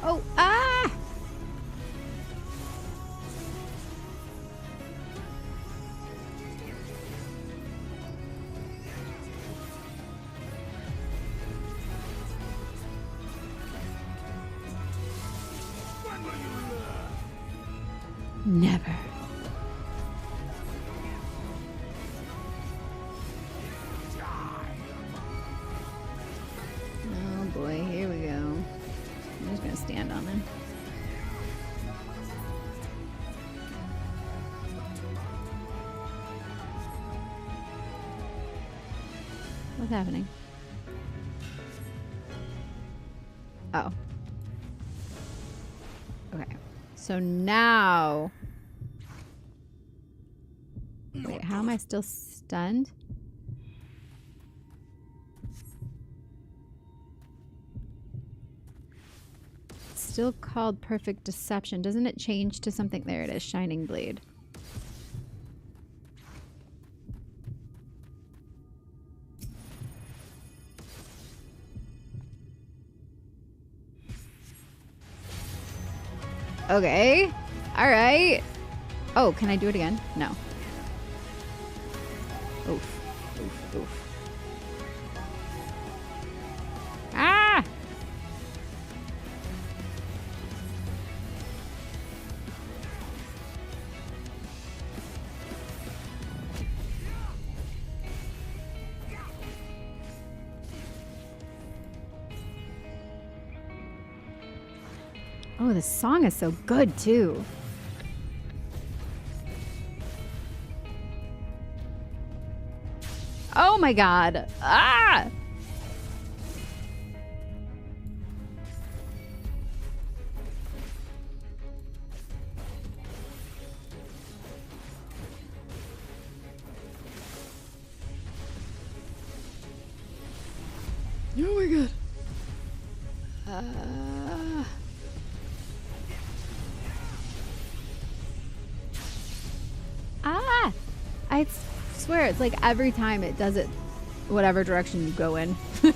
Oh, ah! Never. Oh boy, here we go. I'm just gonna stand on him. What's happening? Oh. Okay. So now... Wait, how am I still stunned? It's still called Perfect Deception. Doesn't it change to something? There it is, Shining Blade. Okay. All right. Oh, can I do it again? No. Oof. Oof. Oof. Ah! Oh, this song is so good, too. Oh my god. Ah! Oh my god. Ah! I swear, it's like every time it does it whatever direction you go in. I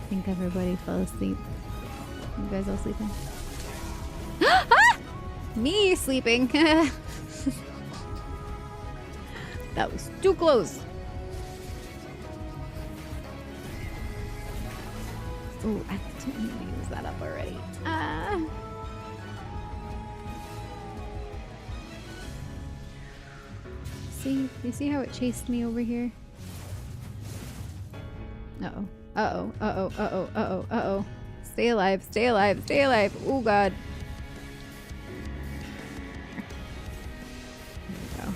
think everybody fell asleep. You guys all sleeping? Ah! Me sleeping. That was too close. Ooh, I didn't need to use that up already. See? You see how it chased me over here? Uh-oh. Uh-oh. Uh-oh. Uh-oh. Uh-oh. Uh-oh. Stay alive. Stay alive. Stay alive. Oh, God. There we go.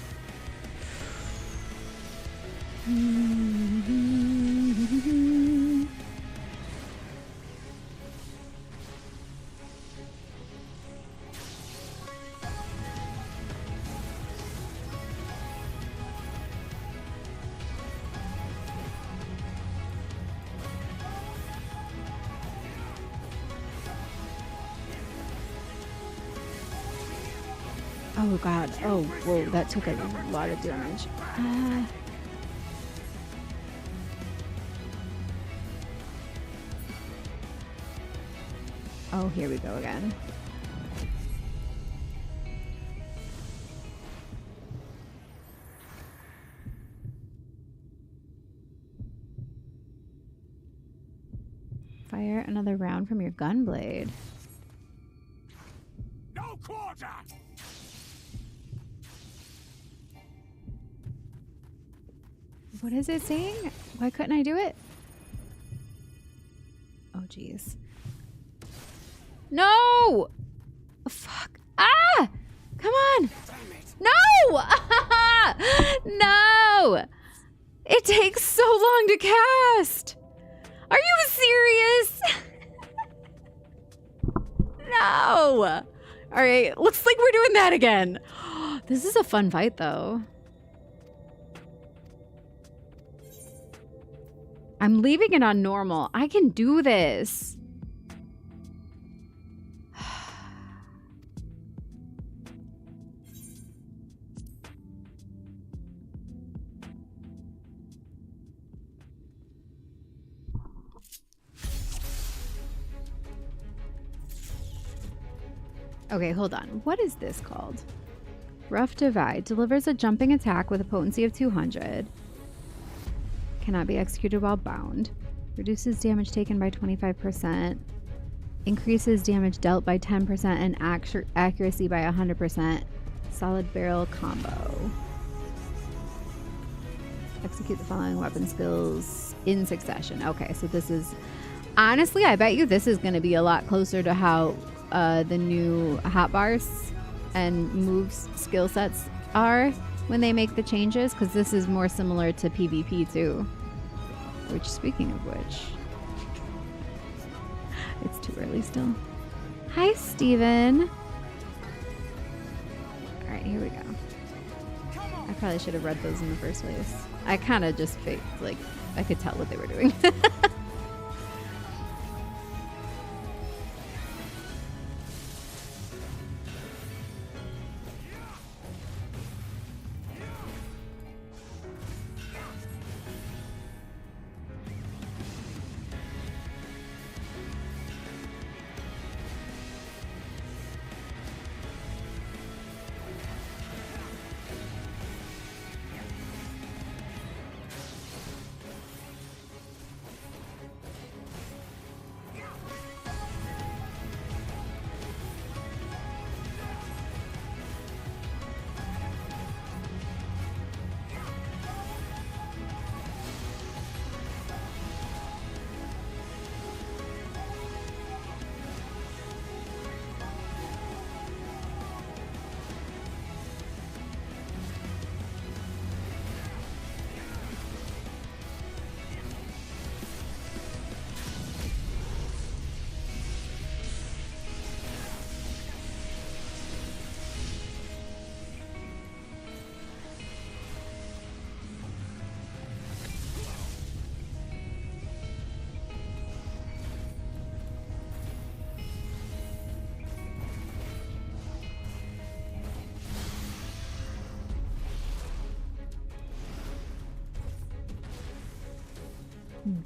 Oh god. Oh, whoa, that took a lot of damage. Oh, here we go again. Fire another round from your gun blade. No quarter! What is it saying? Why couldn't I do it? Oh, jeez. No! Oh, fuck. Ah! Come on! No! No! It takes so long to cast! Are you serious? No! Alright, looks like we're doing that again. This is a fun fight, though. I'm leaving it on normal. I can do this. Okay, hold on. What is this called? Rough Divide delivers a jumping attack with a potency of 200. Cannot be executed while bound. Reduces damage taken by 25%. Increases damage dealt by 10% and accuracy by 100%. Solid barrel combo. Execute the following weapon skills in succession. Okay, so this is... Honestly, I bet you this is going to be a lot closer to how the new hotbars and moves skill sets are when they make the changes, because this is more similar to PvP too. Which, speaking of which, it's too early still. Hi, Steven. All right, here we go. I probably should have read those in the first place. I kind of just faked, like, I could tell what they were doing.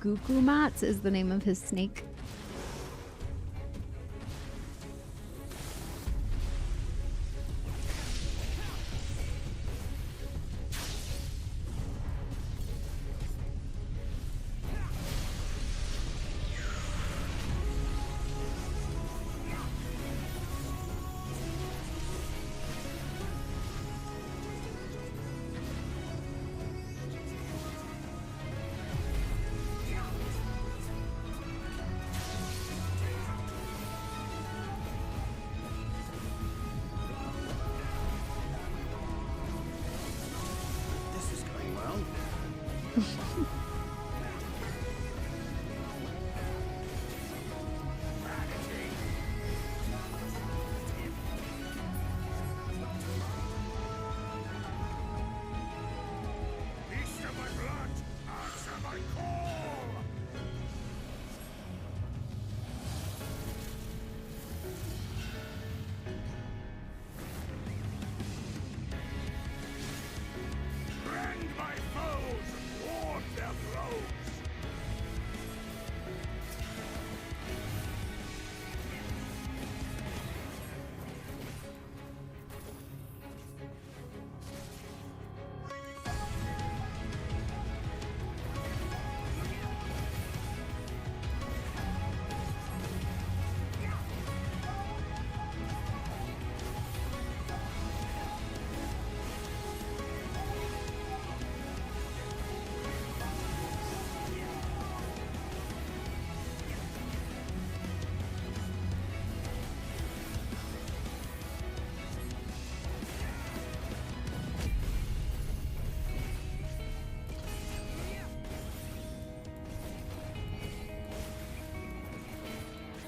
Gukumats is the name of his snake.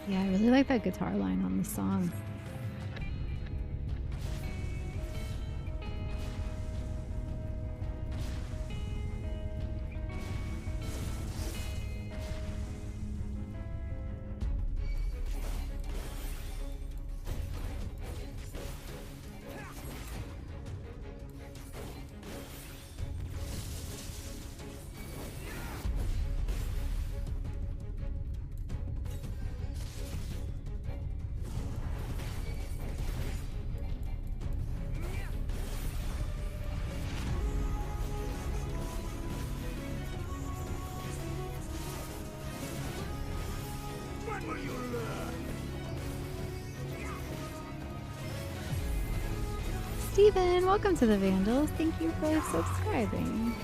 Yeah, I really like that guitar line on the song. will you learn? Steven, welcome to the Vandals. Thank you for subscribing.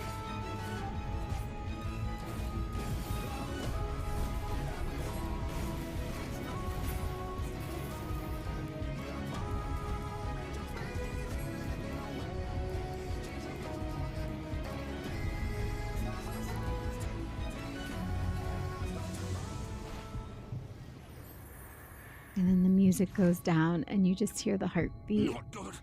And then the music goes down and you just hear the heartbeat. Not good.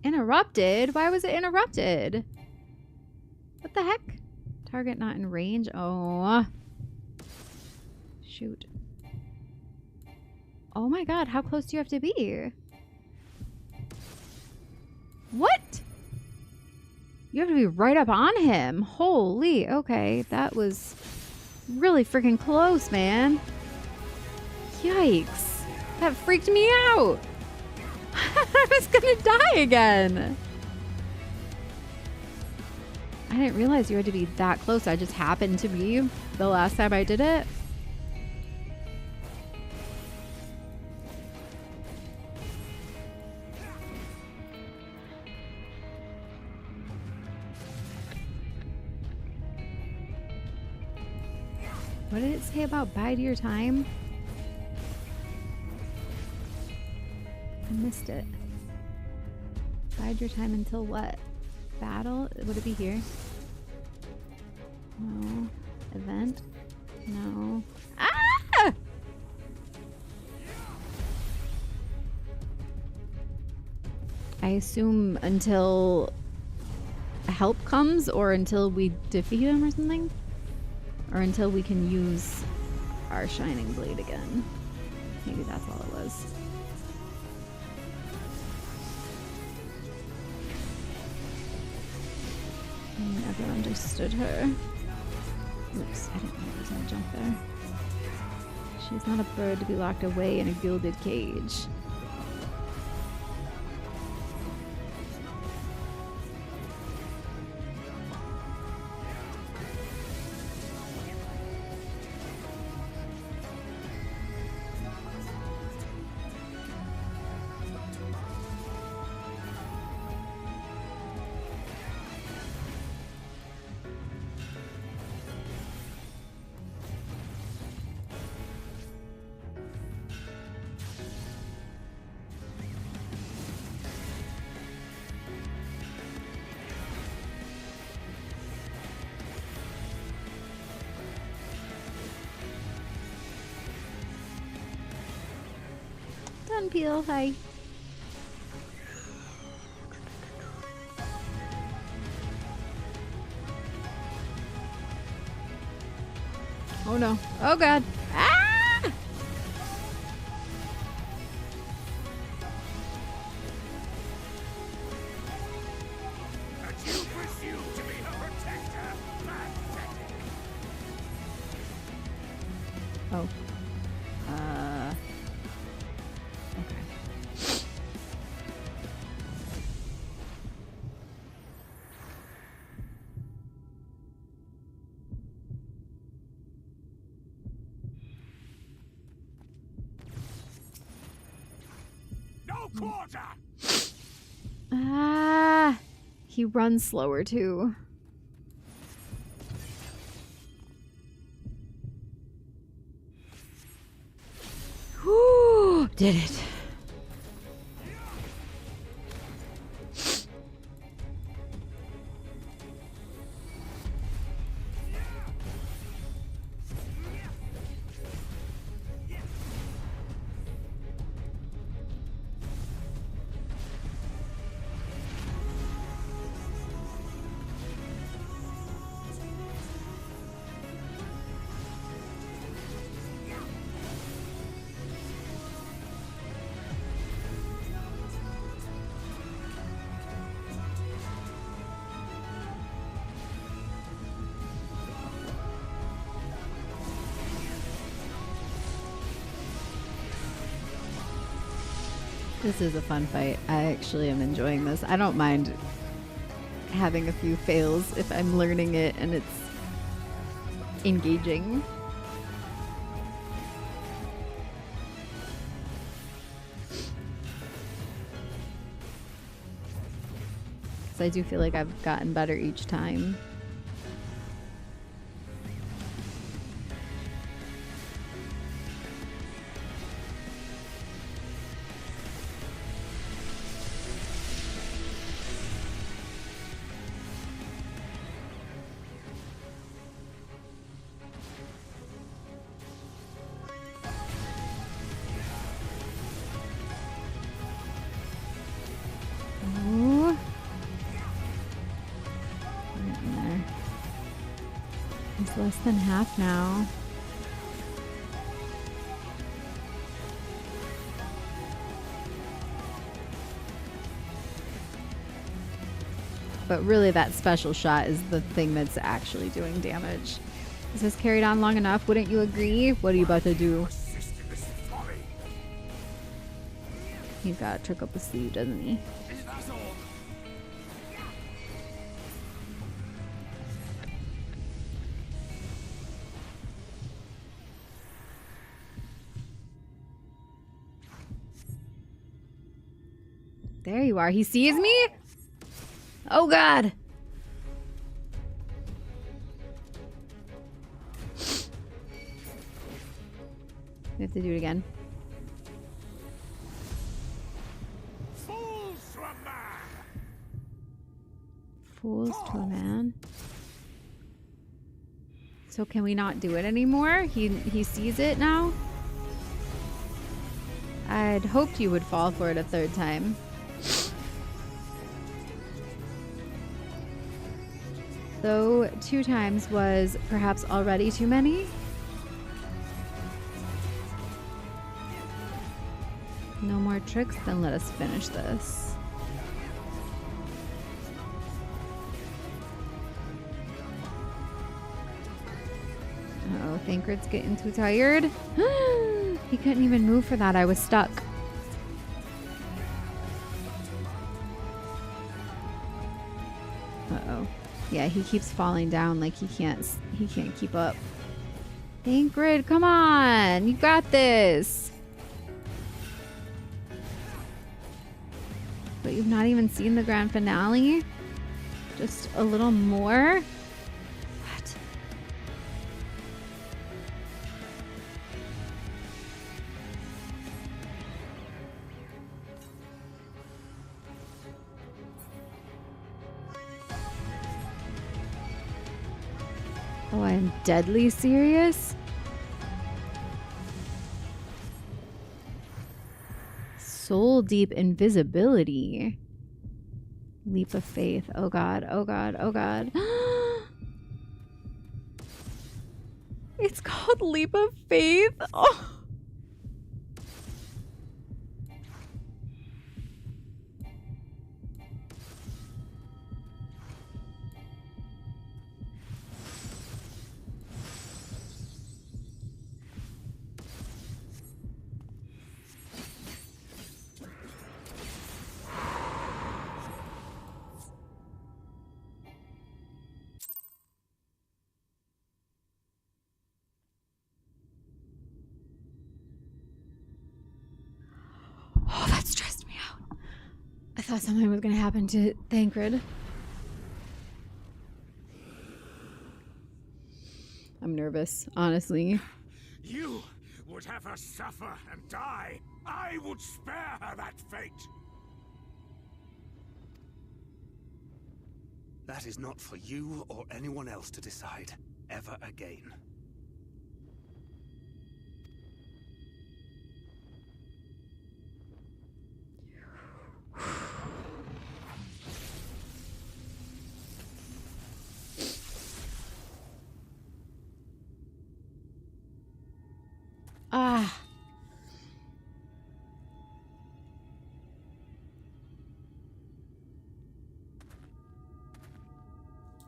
Interrupted? Why was it interrupted? What the heck? Target not in range? Oh. Shoot. Oh my god, how close do you have to be? What? You have to be right up on him. Holy, okay. That was really freaking close, man. Yikes. That freaked me out. I was gonna die again. I didn't realize you had to be that close. I just happened to be the last time I did it. What did it say about bide your time? I missed it. Bide your time until what? Battle? Would it be here? No. Event? No. Ah! I assume until help comes or until we defeat him or something? Or until we can use our shining blade again. Maybe that's all it was. I never understood her. Oops, I didn't know I was gonna jump there. She's not a bird to be locked away in a gilded cage. Peel, hi. Oh no. Oh god. Ah! And you presume to be her protector? Pathetic. Oh. Quarter. Ah, he runs slower too. Whew, did it. This is a fun fight. I actually am enjoying this. I don't mind having a few fails if I'm learning it and it's engaging. Because I do feel like I've gotten better each time. Less than half now. But really that special shot is the thing that's actually doing damage. Is this carried on long enough? Wouldn't you agree? What are you about to do? He's got a trick up his sleeve, doesn't he? There you are. He sees me? Oh god. We have to do it again. Fools to a man. Fools to a man. So can we not do it anymore? He sees it now? I'd hoped you would fall for it a third time. Though 2 times was perhaps already too many. No more tricks, then let us finish this. Uh-oh, Thancred's getting too tired. He couldn't even move for that, I was stuck. Uh-oh. Yeah, he keeps falling down like he can't keep up. Thancred, come on! You got this! But you've not even seen the grand finale? Just a little more? What? Oh, I'm deadly serious? Soul deep invisibility. Leap of faith. Oh god, oh god, oh god. It's called Leap of Faith? Oh. Oh, that stressed me out. I thought something was going to happen to Thancred. I'm nervous, honestly. You would have her suffer and die. I would spare her that fate. That is not for you or anyone else to decide ever again. Ah.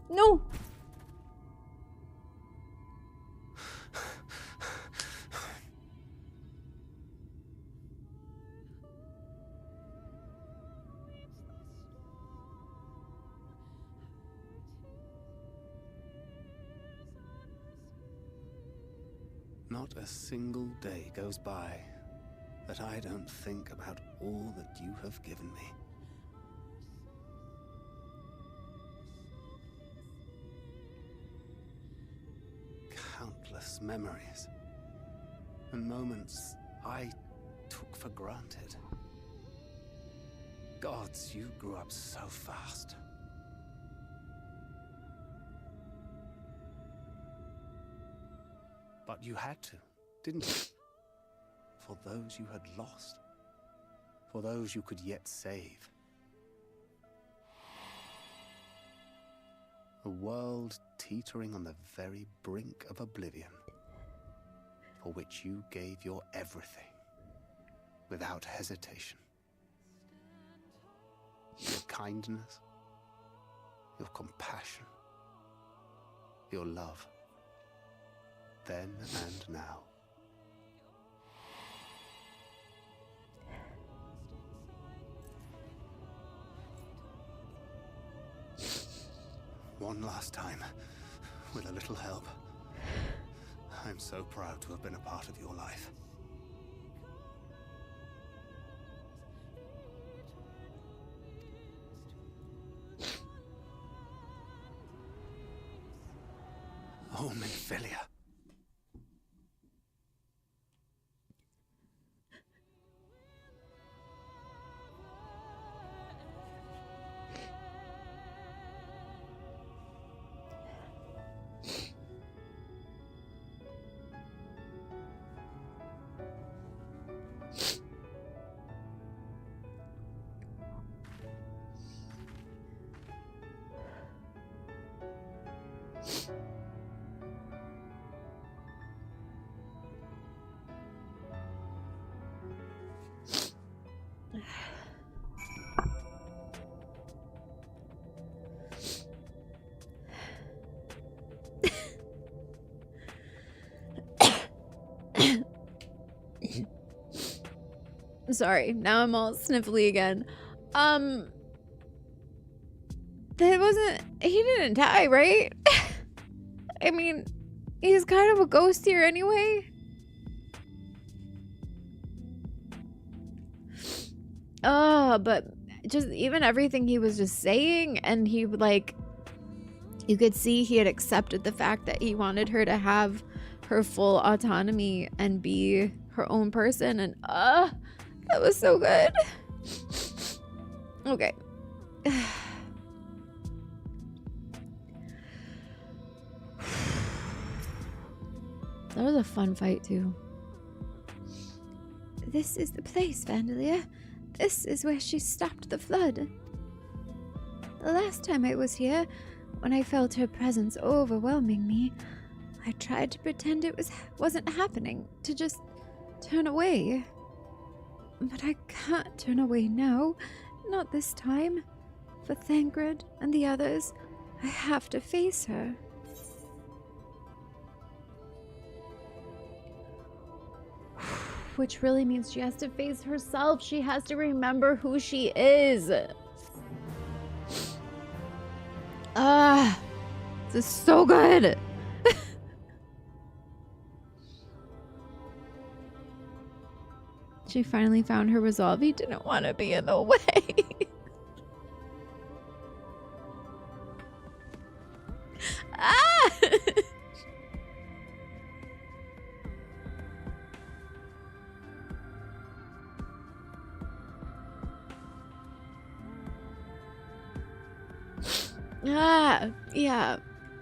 No. Not a single day goes by that I don't think about all that you have given me. Countless memories and moments I took for granted. Gods, you grew up so fast. But you had to, didn't you? For those you had lost. For those you could yet save. A world teetering on the very brink of oblivion, for which you gave your everything, without hesitation. Your kindness, your compassion, your love, then and now. One last time, with a little help. I'm so proud to have been a part of your life. Oh, Minfilia. Sorry, now I'm all sniffly again. That wasn't... He didn't die, right? I mean, he's kind of a ghost here anyway. But just even everything he was just saying, and he like... You could see he had accepted the fact that he wanted her to have her full autonomy and be her own person, and that was so good. Okay. That was a fun fight too. This is the place, Vandalia. This is where she stopped the flood. The last time I was here, when I felt her presence overwhelming me, I tried to pretend it wasn't happening, to just turn away. But I can't turn away now. Not this time. For Thancred and the others, I have to face her. Which really means she has to face herself. She has to remember who she is. This is so good. She finally found her resolve. He didn't want to be in the way.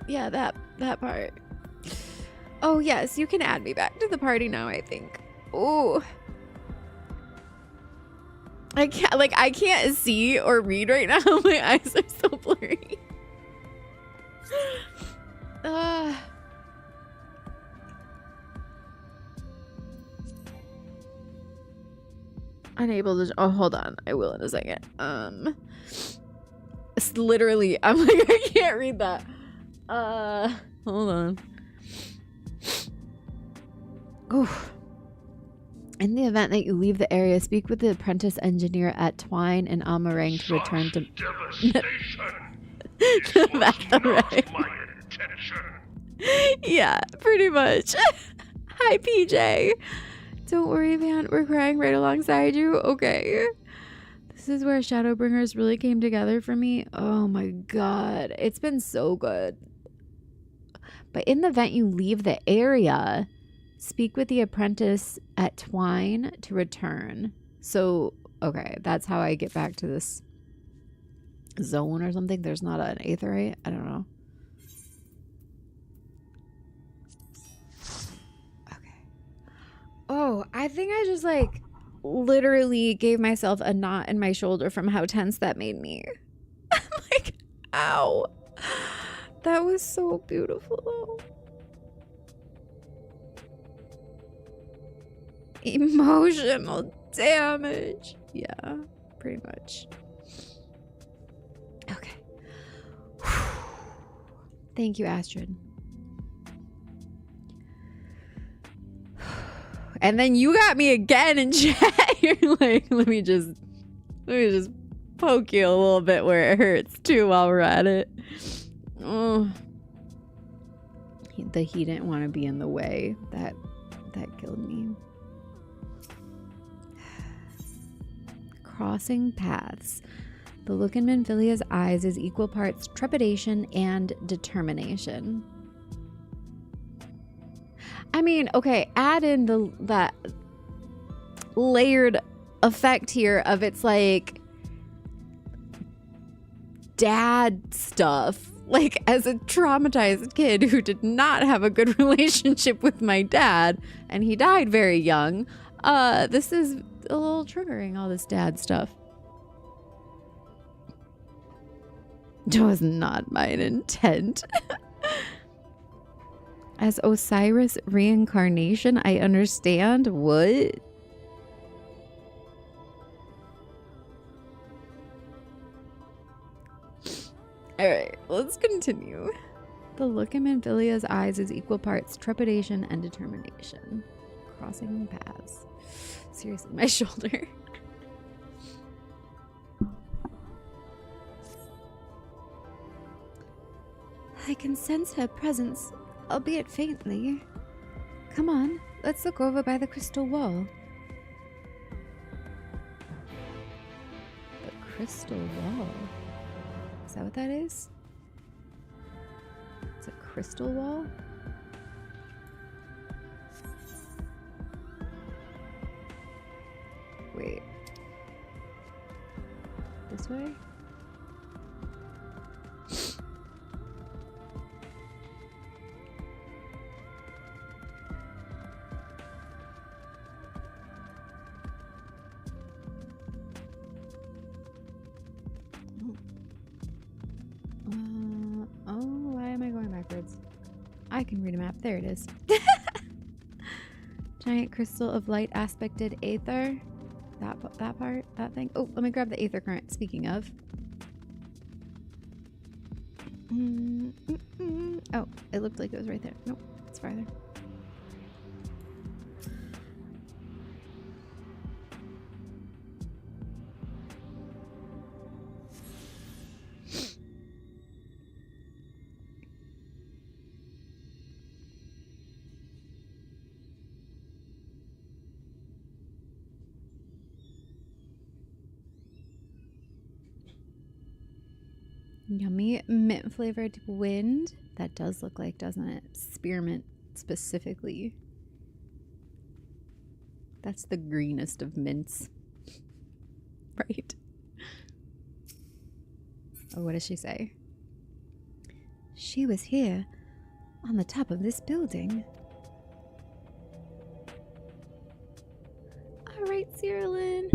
Yeah, that part. Oh yes, you can add me back to the party now, I think. Ooh. I can't see or read right now. My eyes are so blurry. Unable to... Oh, hold on. I will in a second. It's literally... I'm like, I can't read that. Hold on. Oof. In the event that you leave the area, speak with the apprentice engineer at Twine and Amarang to return to... Yeah, pretty much. Hi, PJ. Don't worry, man. We're crying right alongside you. Okay. This is where Shadowbringers really came together for me. Oh my god. It's been so good. But in the event you leave the area, speak with the apprentice at Twine to return. So, okay, that's how I get back to this zone or something. There's not an aetherite. I don't know. Okay. Oh, I think I just like literally gave myself a knot in my shoulder from how tense that made me. I'm like, ow. That was so beautiful. Emotional damage. Yeah, pretty much. Okay. Thank you, Astrid. And then you got me again in chat. You're like, let me just poke you a little bit where it hurts too while we're at it. Oh, he didn't want to be in the way. That killed me. Crossing paths. The look in Manfilia's eyes is equal parts trepidation and determination. I mean, okay, add in that layered effect here of it's like dad stuff. Like, as a traumatized kid who did not have a good relationship with my dad, and he died very young, this is a little triggering, all this dad stuff. It was not my intent. As Osiris reincarnation, I understand. What? Alright, let's continue. The look in Manfilia's eyes is equal parts trepidation and determination. Crossing paths. Seriously, my shoulder. I can sense her presence, albeit faintly. Come on, let's look over by the crystal wall. The crystal wall? Is that what that is? It's a crystal wall? Wait. This way? Why am I going backwards? I can read a map. There it is. Giant crystal of light aspected aether. That part? That thing? Oh, let me grab the aether current. Speaking of. Oh, it looked like it was right there. Nope, it's farther. Yummy mint flavored wind. That does look like, doesn't it? Spearmint specifically. That's the greenest of mints. Right? Oh, what does she say? She was here on the top of this building. All right, Cyrillin.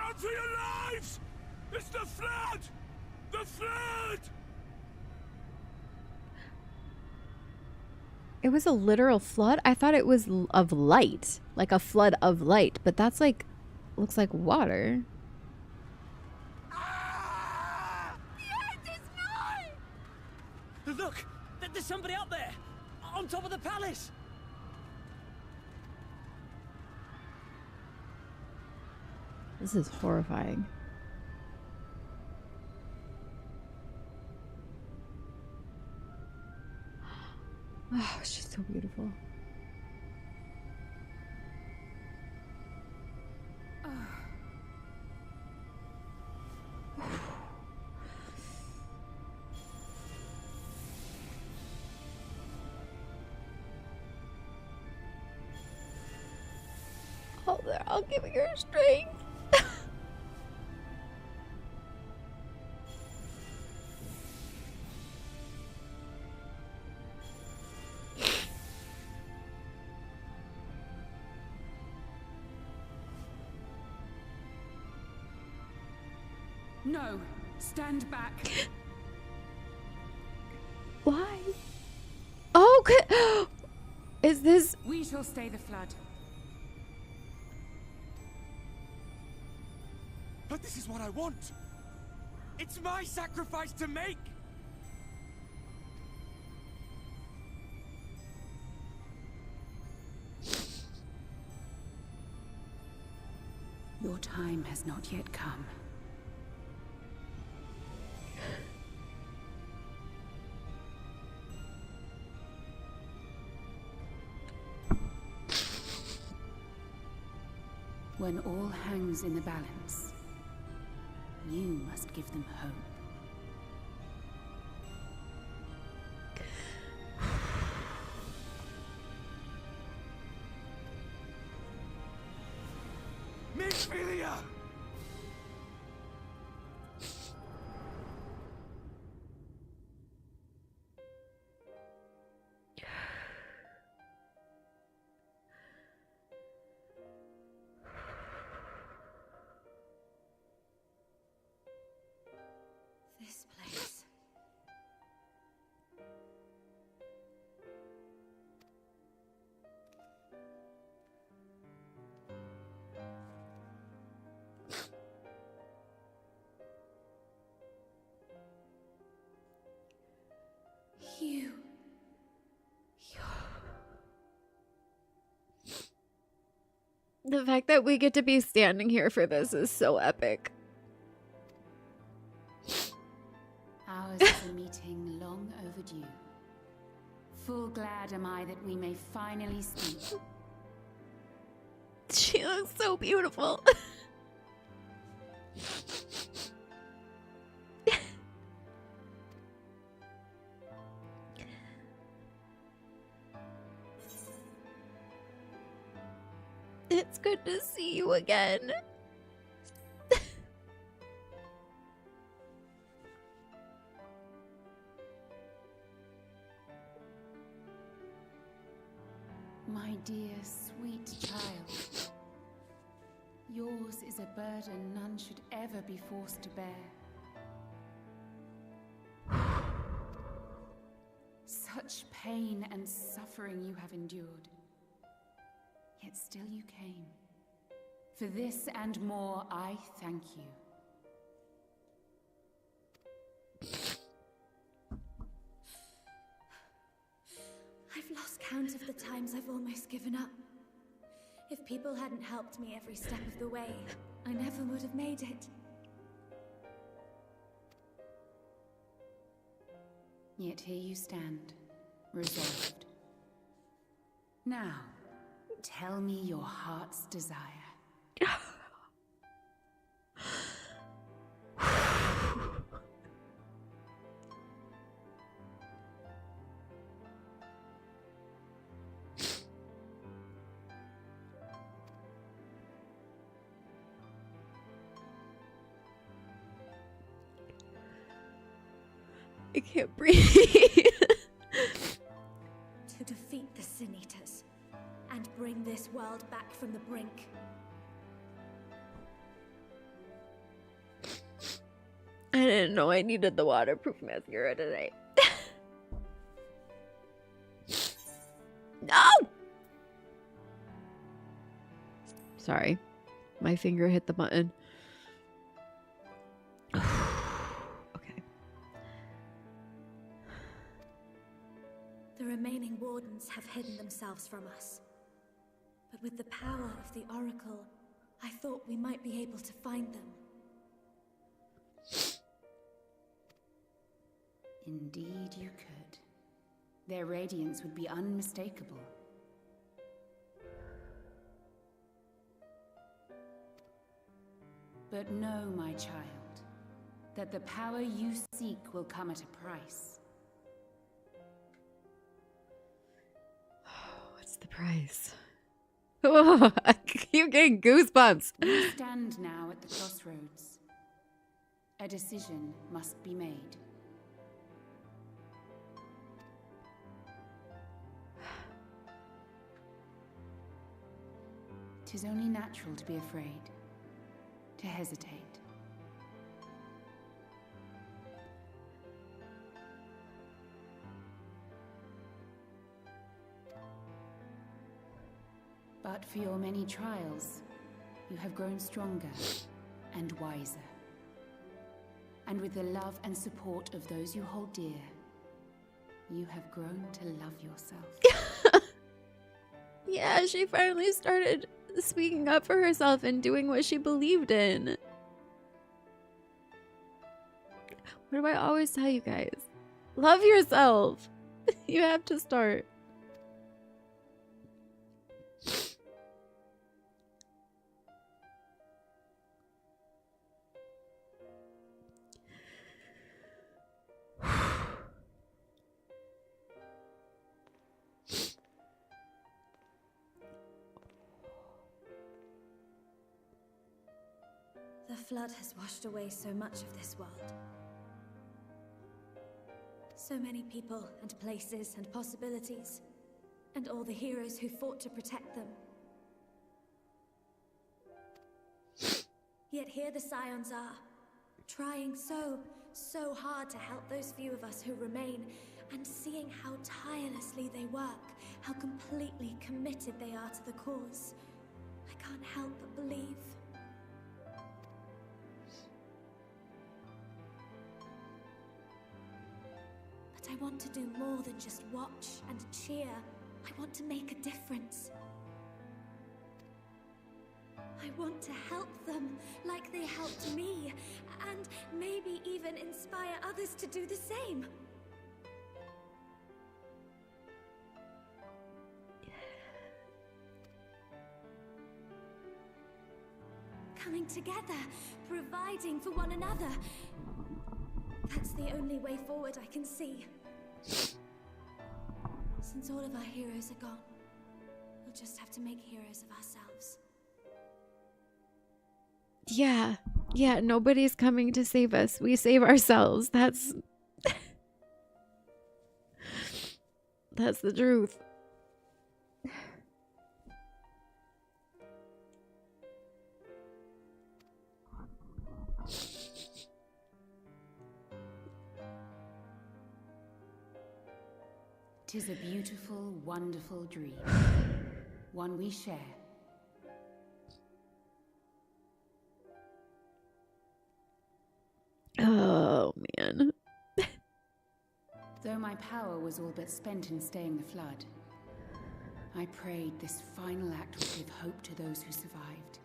Run for your lives! It's the flood! The flood! It was a literal flood? I thought it was of light. Like a flood of light. But that's like... looks like water. Look! There's somebody up there! On top of the palace! This is horrifying. Oh, she's so beautiful. Oh, they're all giving her strength. No, stand back. Why? Oh, is this? We shall stay the flood. But this is what I want. It's my sacrifice to make. Your time has not yet come. When all hangs in the balance, you must give them hope. Miss Philia! This place. You. The fact that we get to be standing here for this is so epic. Ours is a meeting long overdue. Full glad am I that we may finally speak. She looks so beautiful. It's good to see you again. My dear, sweet child. Yours is a burden none should ever be forced to bear. Such pain and suffering you have endured. Yet still you came. For this and more, I thank you. I've lost count of the times I've almost given up. If people hadn't helped me every step of the way, I never would have made it. Yet here you stand, resolved. Now, tell me your heart's desire. I can't breathe. To defeat the Sin Eaters and bring this world back from the brink. I didn't know I needed the waterproof mascara today. No! Sorry. My finger hit the button. Okay. The remaining wardens have hidden themselves from us. But with the power of the Oracle, I thought we might be able to find them. Indeed you could. Their radiance would be unmistakable. But know, my child, that the power you seek will come at a price. What's the price? Oh, you're getting goosebumps. We stand now at the crossroads. A decision must be made. 'Tis only natural to be afraid, to hesitate. But for your many trials, you have grown stronger and wiser. And with the love and support of those you hold dear, you have grown to love yourself. Yeah, she finally started speaking up for herself and doing what she believed in. What do I always tell you guys? Love yourself. You have to start. The flood has washed away so much of this world. So many people and places and possibilities, and all the heroes who fought to protect them. Yet here the Scions are, trying so hard to help those few of us who remain, and seeing how tirelessly they work, how completely committed they are to the cause. I can't help but believe. But I want to do more than just watch and cheer. I want to make a difference. I want to help them like they helped me, and maybe even inspire others to do the same. Coming together, providing for one another. That's the only way forward I can see. Since all of our heroes are gone, we'll just have to make heroes of ourselves. Yeah, nobody's coming to save us. We save ourselves. That's the truth. Tis a beautiful, wonderful dream. One we share. Oh, man. Though my power was all but spent in staying the flood, I prayed this final act would give hope to those who survived.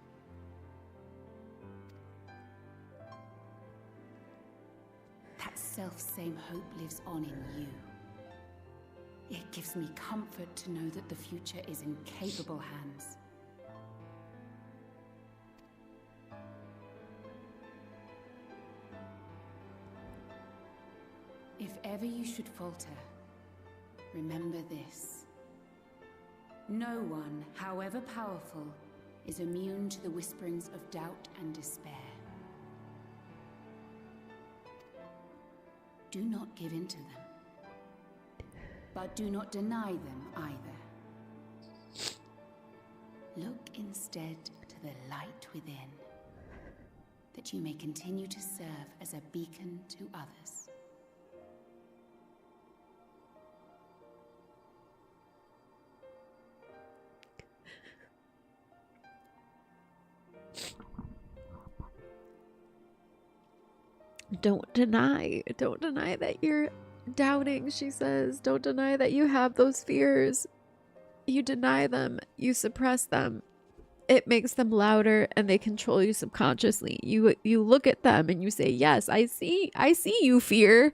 That self-same hope lives on in you. It gives me comfort to know that the future is in capable hands. If ever you should falter, remember this. No one, however powerful, is immune to the whisperings of doubt and despair. Do not give in to them, but do not deny them either. Look instead to the light within. that you may continue to serve as a beacon to others. Don't deny that you're doubting, she says. Don't deny that you have those fears. You deny them, you suppress them. It makes them louder and they control you subconsciously. You look at them and you say, yes, I see you, fear.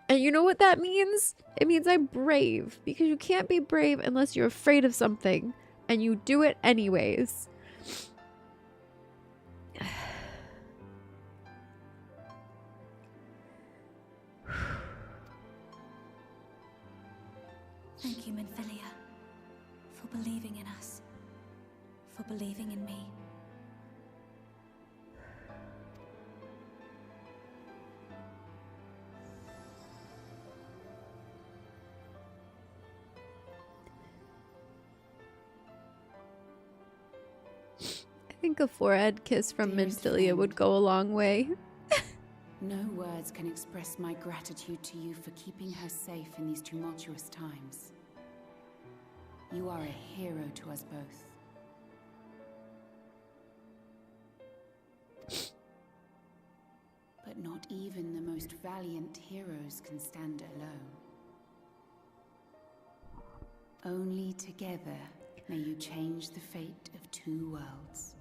And you know what that means? It means I'm brave, because you can't be brave unless you're afraid of something and you do it anyways. Thank you, Minfilia, for believing in us, for believing in me. I think a forehead kiss from Minfilia would go a long way. No words can express my gratitude to you for keeping her safe in these tumultuous times. You are a hero to us both. But not even the most valiant heroes can stand alone. Only together may you change the fate of two worlds.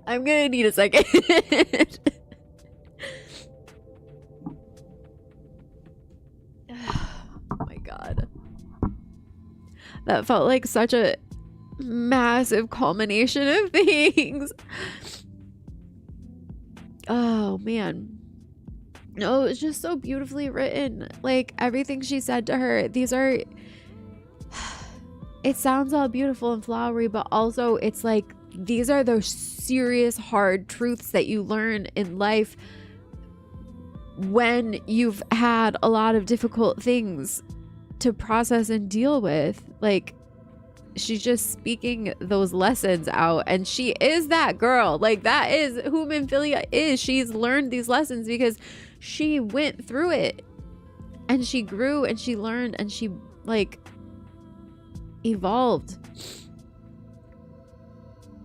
I'm gonna need a second. Oh my god. That felt like such a massive culmination of things. Oh man. No, it's just so beautifully written. Like everything she said to her, these are, it sounds all beautiful and flowery, but also it's like these are those serious hard truths that you learn in life when you've had a lot of difficult things to process and deal with. Like she's just speaking those lessons out, and she is that girl. Like that is who Minfilia is. She's learned these lessons because she went through it and she grew and she learned and she like evolved.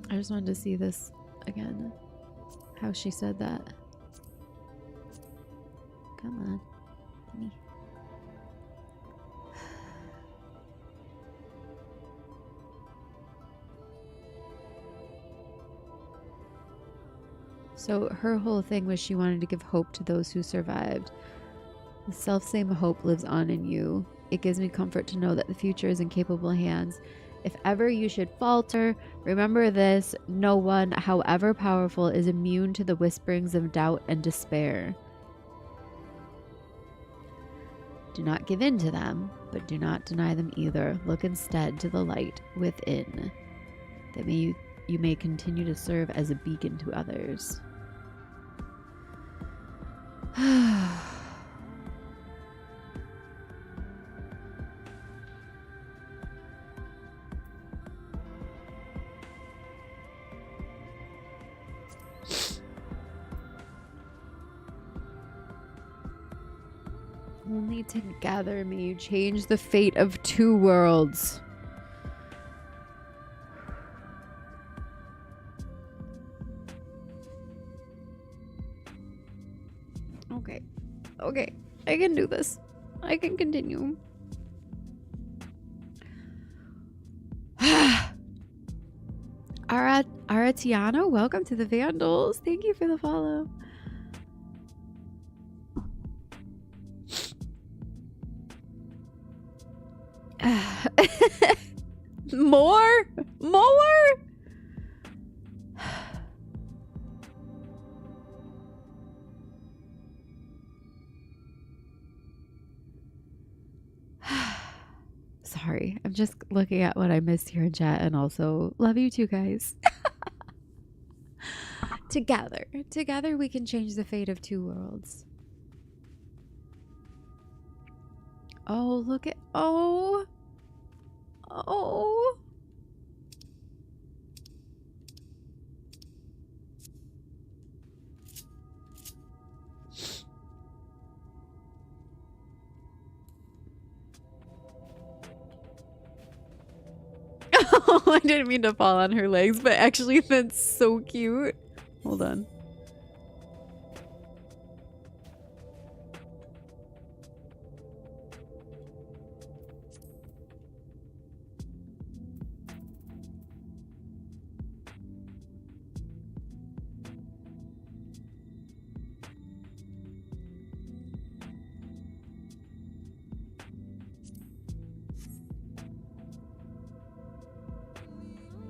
I just wanted to see this again, how she said that. Come on, let me. So her whole thing was she wanted to give hope to those who survived. The self-same hope lives on in you. It gives me comfort to know that the future is in capable hands. If ever you should falter, remember this: no one, however powerful, is immune to the whisperings of doubt and despair. Do not give in to them, but do not deny them either. Look instead to the light within, that you may continue to serve as a beacon to others. Only together may you change the fate of two worlds. Okay, I can do this. I can continue. Aratiano, welcome to the Vandals. Thank you for the follow. More? sorry. I'm just looking at what I missed here in chat, and also love you too, guys. Together we can change the fate of two worlds. Oh, look at, oh. Oh, I didn't mean to fall on her legs, but actually that's so cute. Hold on.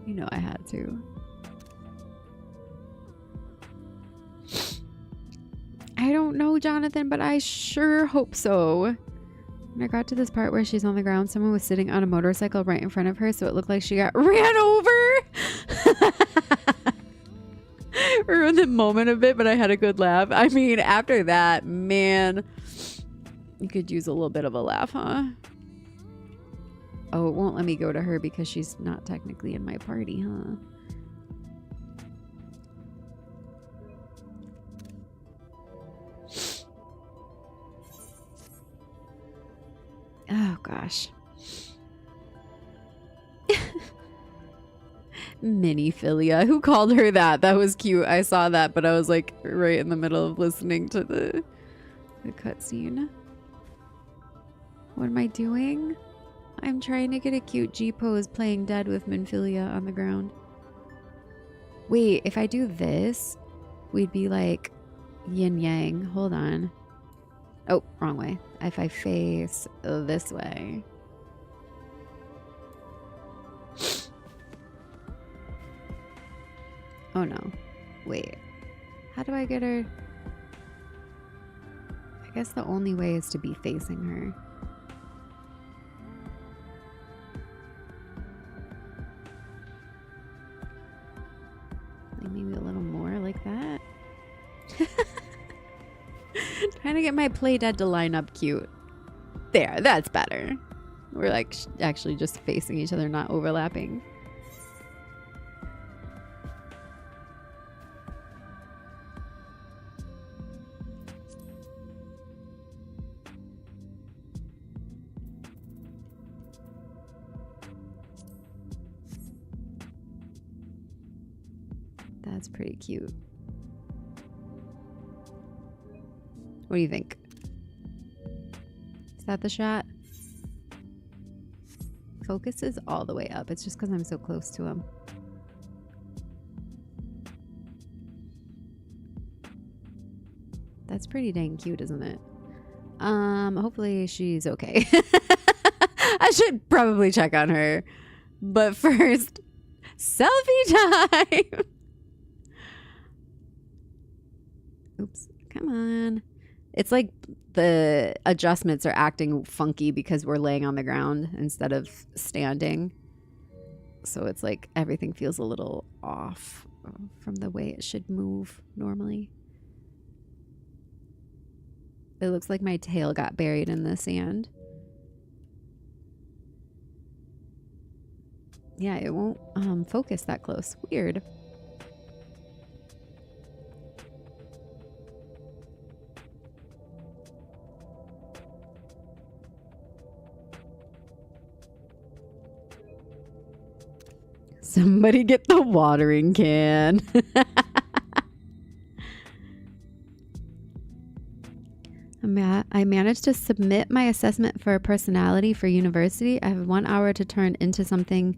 You know I had to. I don't know, Jonathan, but I sure hope so. When I got to this part where she's on the ground, someone was sitting on a motorcycle right in front of her, so it looked like she got ran over. Ruined the moment a bit, but I had a good laugh. I mean, after that, man, you could use a little bit of a laugh, huh? Oh, it won't let me go to her because she's not technically in my party, huh? Oh, gosh. Miniphilia. Who called her that? That was cute. I saw that, but I was like right in the middle of listening to the cutscene. What am I doing? I'm trying to get a cute G pose playing dead with Minphilia on the ground. Wait, if I do this, we'd be like yin yang. Hold on. Oh, wrong way. If I face this way. Oh no. Wait. How do I get her? I guess the only way is to be facing her. Maybe a little more like that. Trying to get my play dead to line up cute. There, that's better. We're like actually just facing each other, not overlapping. That's pretty cute. What do you think? Is that the shot? Focus is all the way up. It's just because I'm so close to him. That's pretty dang cute, isn't it? Hopefully she's okay. I should probably check on her. But first, selfie time! Oops, come on. It's like the adjustments are acting funky because we're laying on the ground instead of standing. So it's like everything feels a little off from the way it should move normally. It looks like my tail got buried in the sand. Yeah, it won't focus that close. Weird. Somebody get the watering can. I managed to submit my assessment for a personality for university. I have 1 hour to turn into something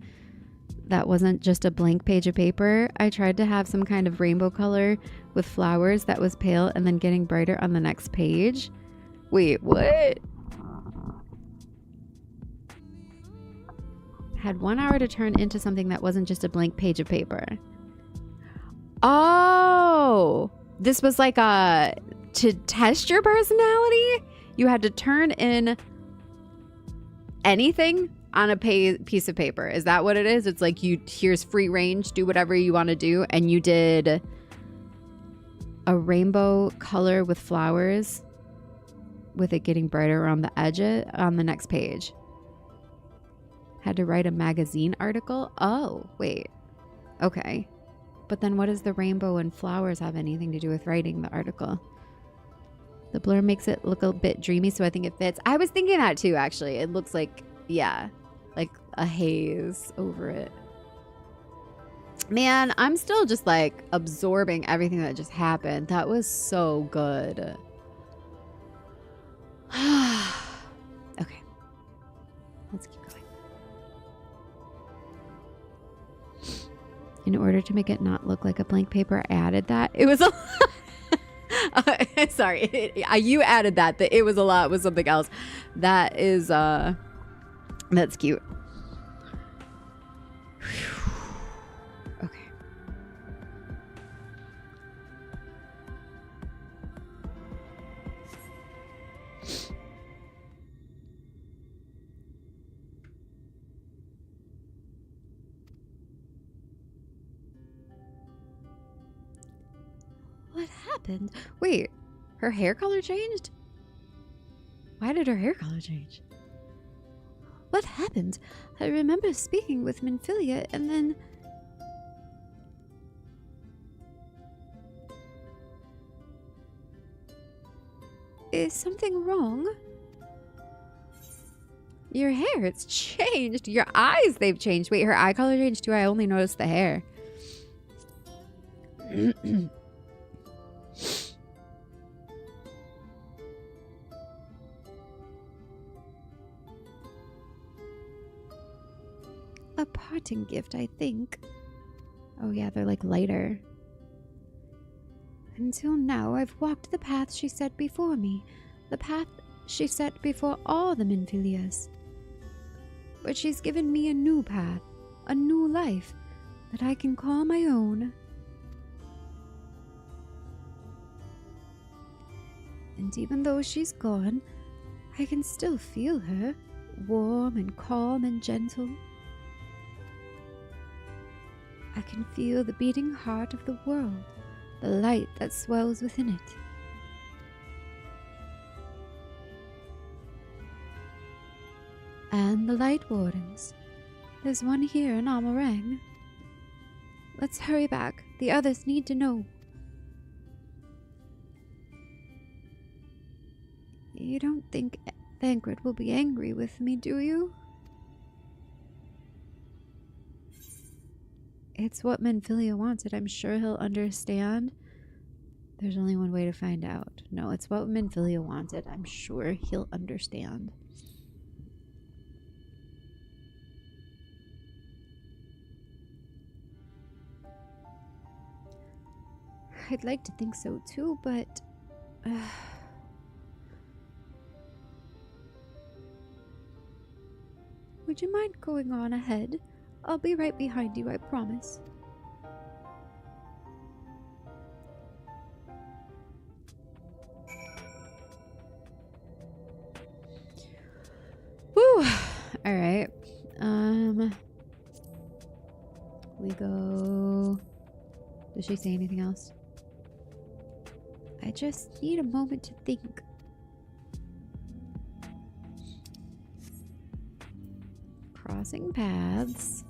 that wasn't just a blank page of paper. I tried to have some kind of rainbow color with flowers that was pale and then getting brighter on the next page. Wait, what? Had 1 hour to turn into something that wasn't just a blank page of paper. Oh, this was like to test your personality. You had to turn in anything on a piece of paper. Is that what it is? It's like here's free range, do whatever you want to do. And you did a rainbow color with flowers with it getting brighter around the edge on the next page. Had to write a magazine article. Oh, wait. Okay. But then what does the rainbow and flowers have anything to do with writing the article? The blur makes it look a bit dreamy, so I think it fits. I was thinking that too, actually. It looks like, yeah, like a haze over it. Man, I'm still just like absorbing everything that just happened. That was so good. Okay. Let's keep going. In order to make it not look like a blank paper, I added that. It was a sorry, you added that. The it was a lot was something else. That is, that's cute. Okay. What happened? Wait, her hair color changed? Why did her hair color change? What happened? I remember speaking with Minfilia and then... Is something wrong? Your hair, it's changed. Your eyes, they've changed. Wait, her eye color changed too? I only noticed the hair. A parting gift, I think. Oh yeah, they're like lighter. Until now, I've walked the path she set before me. The path she set before all the Minfilias. But she's given me a new path, a new life, that I can call my own. And even though she's gone, I can still feel her, warm and calm and gentle. I can feel the beating heart of the world, the light that swells within it. And the Light Wardens. There's one here in Amarang. Let's hurry back. The others need to know. You don't think Thancred will be angry with me, do you? It's what Minfilia wanted. I'm sure he'll understand. There's only one way to find out. No, it's what Minfilia wanted. I'm sure he'll understand. I'd like to think so too, but... Would you mind going on ahead? I'll be right behind you, I promise. Woo! Alright. We go... Does she say anything else? I just need a moment to think. Crossing paths.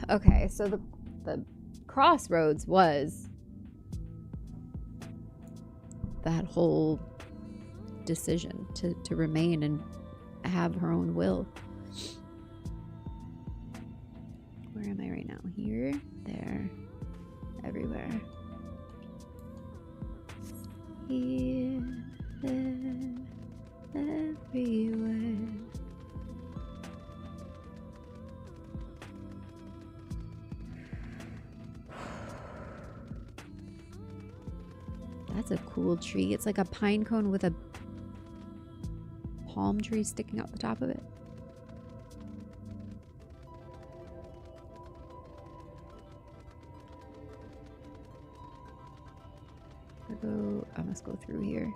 Okay, so the crossroads was that whole decision to remain and have her own will. Where am I right now? Here, there, everywhere. Here, there, everywhere. That's a cool tree. It's like a pine cone with a palm tree sticking out the top of it. I must go through here.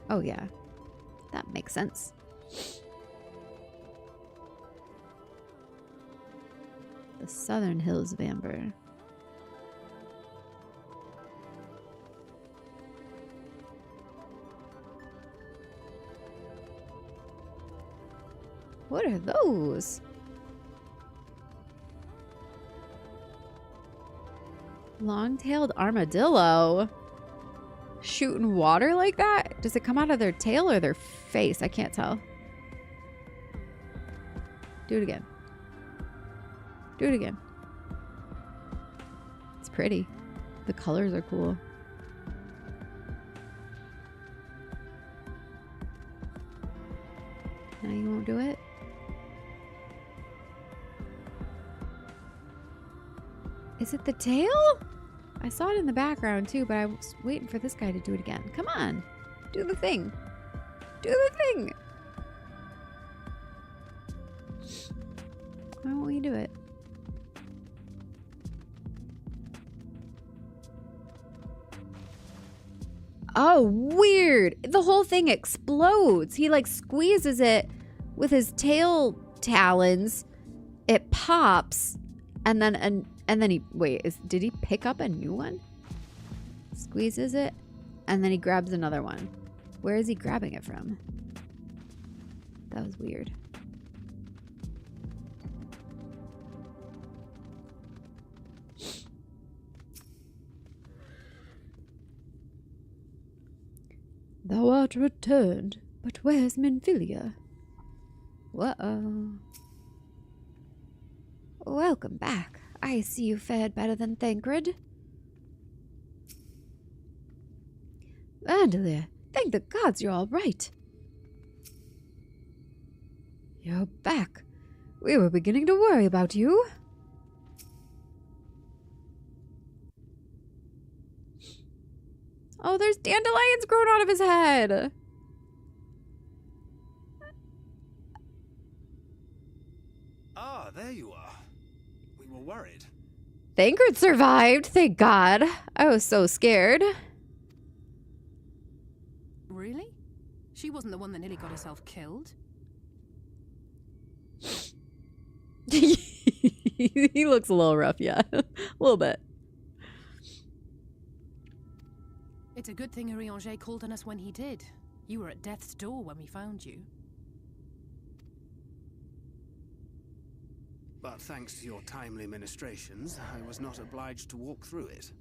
Oh yeah. That makes sense. The Southern Hills of Amber. What are those? Long-tailed armadillo. Shooting water like that? Does it come out of their tail or their face? I can't tell. Do it again. Do it again. It's pretty. The colors are cool. Now you won't do it? Is it the tail? I saw it in the background too, but I was waiting for this guy to do it again. Come on. Do the thing. Do the thing. Why won't you do it? Oh, weird. The whole thing explodes. He like squeezes it with his tail talons. It pops and then he did he pick up a new one? Squeezes it and then he grabs another one. Where is he grabbing it from? That was weird. Thou art returned, but where's Minfilia? Whoa. Welcome back. I see you fared better than Thancred. Vandeleur, thank the gods you're all right. You're back. We were beginning to worry about you. Oh, there's dandelions growing out of his head. Ah, there you are. We were worried. Thancred survived, thank God. I was so scared. Really? She wasn't the one that nearly got herself killed? He looks a little rough, yeah. A little bit. It's a good thing Urianger called on us when he did. You were at death's door when we found you. But thanks to your timely ministrations, I was not obliged to walk through it.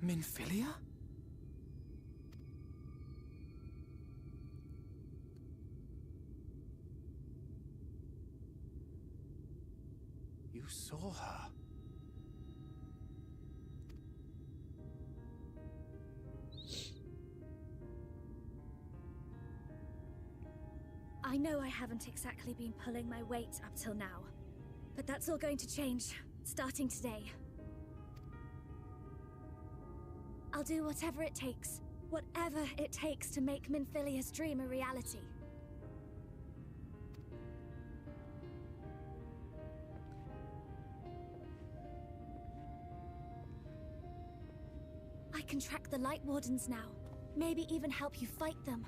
Minfilia? You saw her. I know I haven't exactly been pulling my weight up till now, but that's all going to change, starting today. I'll do whatever it takes to make Minfilia's dream a reality. I can track the Light Wardens now, maybe even help you fight them.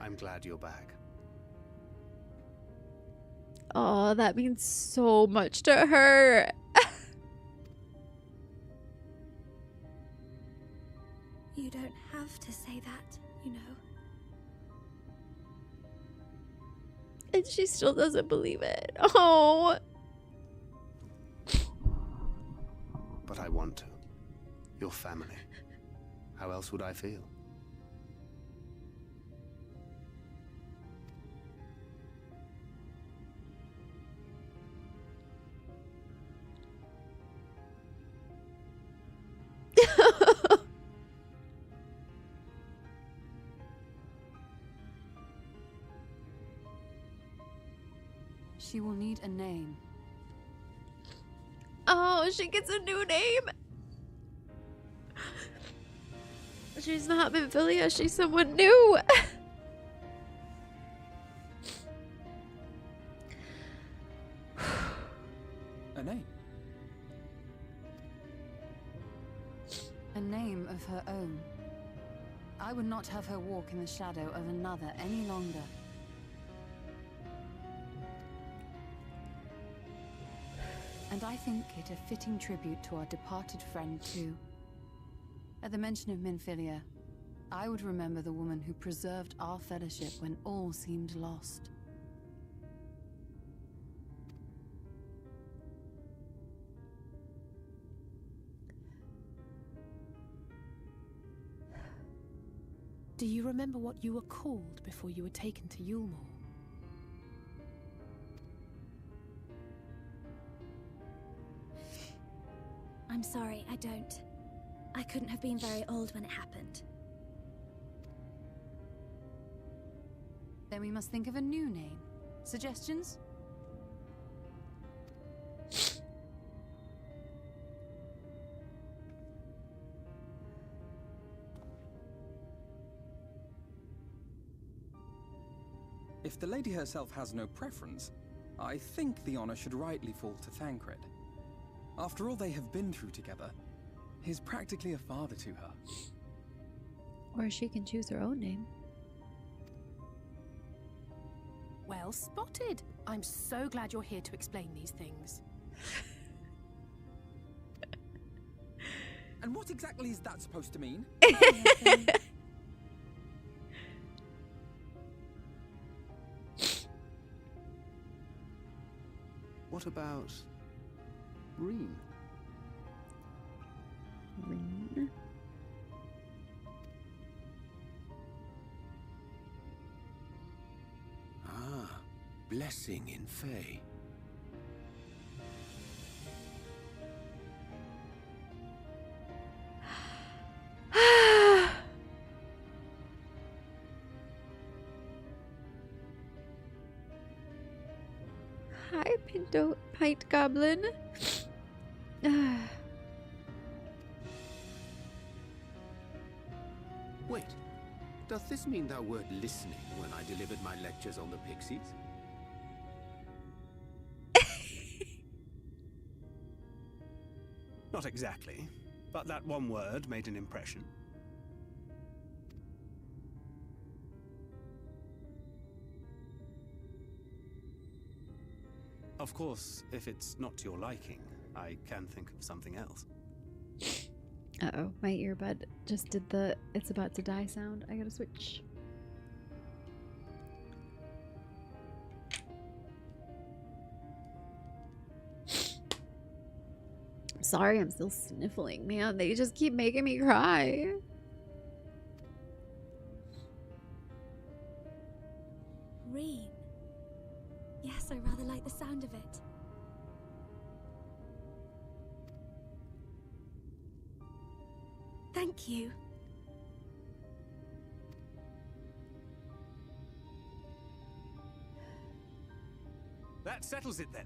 I'm glad you're back. Oh, that means so much to her. You don't have to say that, you know. And she still doesn't believe it. Oh. But I want to. Your family. How else would I feel? She will need a name. Oh, she gets a new name. She's not Minfilia, she's someone new. A name? A name of her own. I would not have her walk in the shadow of another any longer. And I think it a fitting tribute to our departed friend, too. At the mention of Minfilia, I would remember the woman who preserved our fellowship when all seemed lost. Do you remember what you were called before you were taken to Yulmore? I'm sorry, I don't. I couldn't have been very old when it happened. Then we must think of a new name. Suggestions? If the lady herself has no preference, I think the honor should rightly fall to Thancred. After all they have been through together, he's practically a father to her. Or she can choose her own name. Well spotted. I'm so glad you're here to explain these things. And what exactly is that supposed to mean? What about Reen? Reen? Ah, blessing in Fae. Hi, Pinto Pint Goblin. Wait, does this mean thou wert listening when I delivered my lectures on the pixies? Not exactly, but that one word made an impression. Of course, if it's not to your liking, I can think of something else. Uh-oh, my earbud just did the "it's about to die" sound. I gotta switch. I'm sorry, I'm still sniffling, man. They just keep making me cry. Reen. Yes, I rather like the sound of it. Thank you. That settles it then.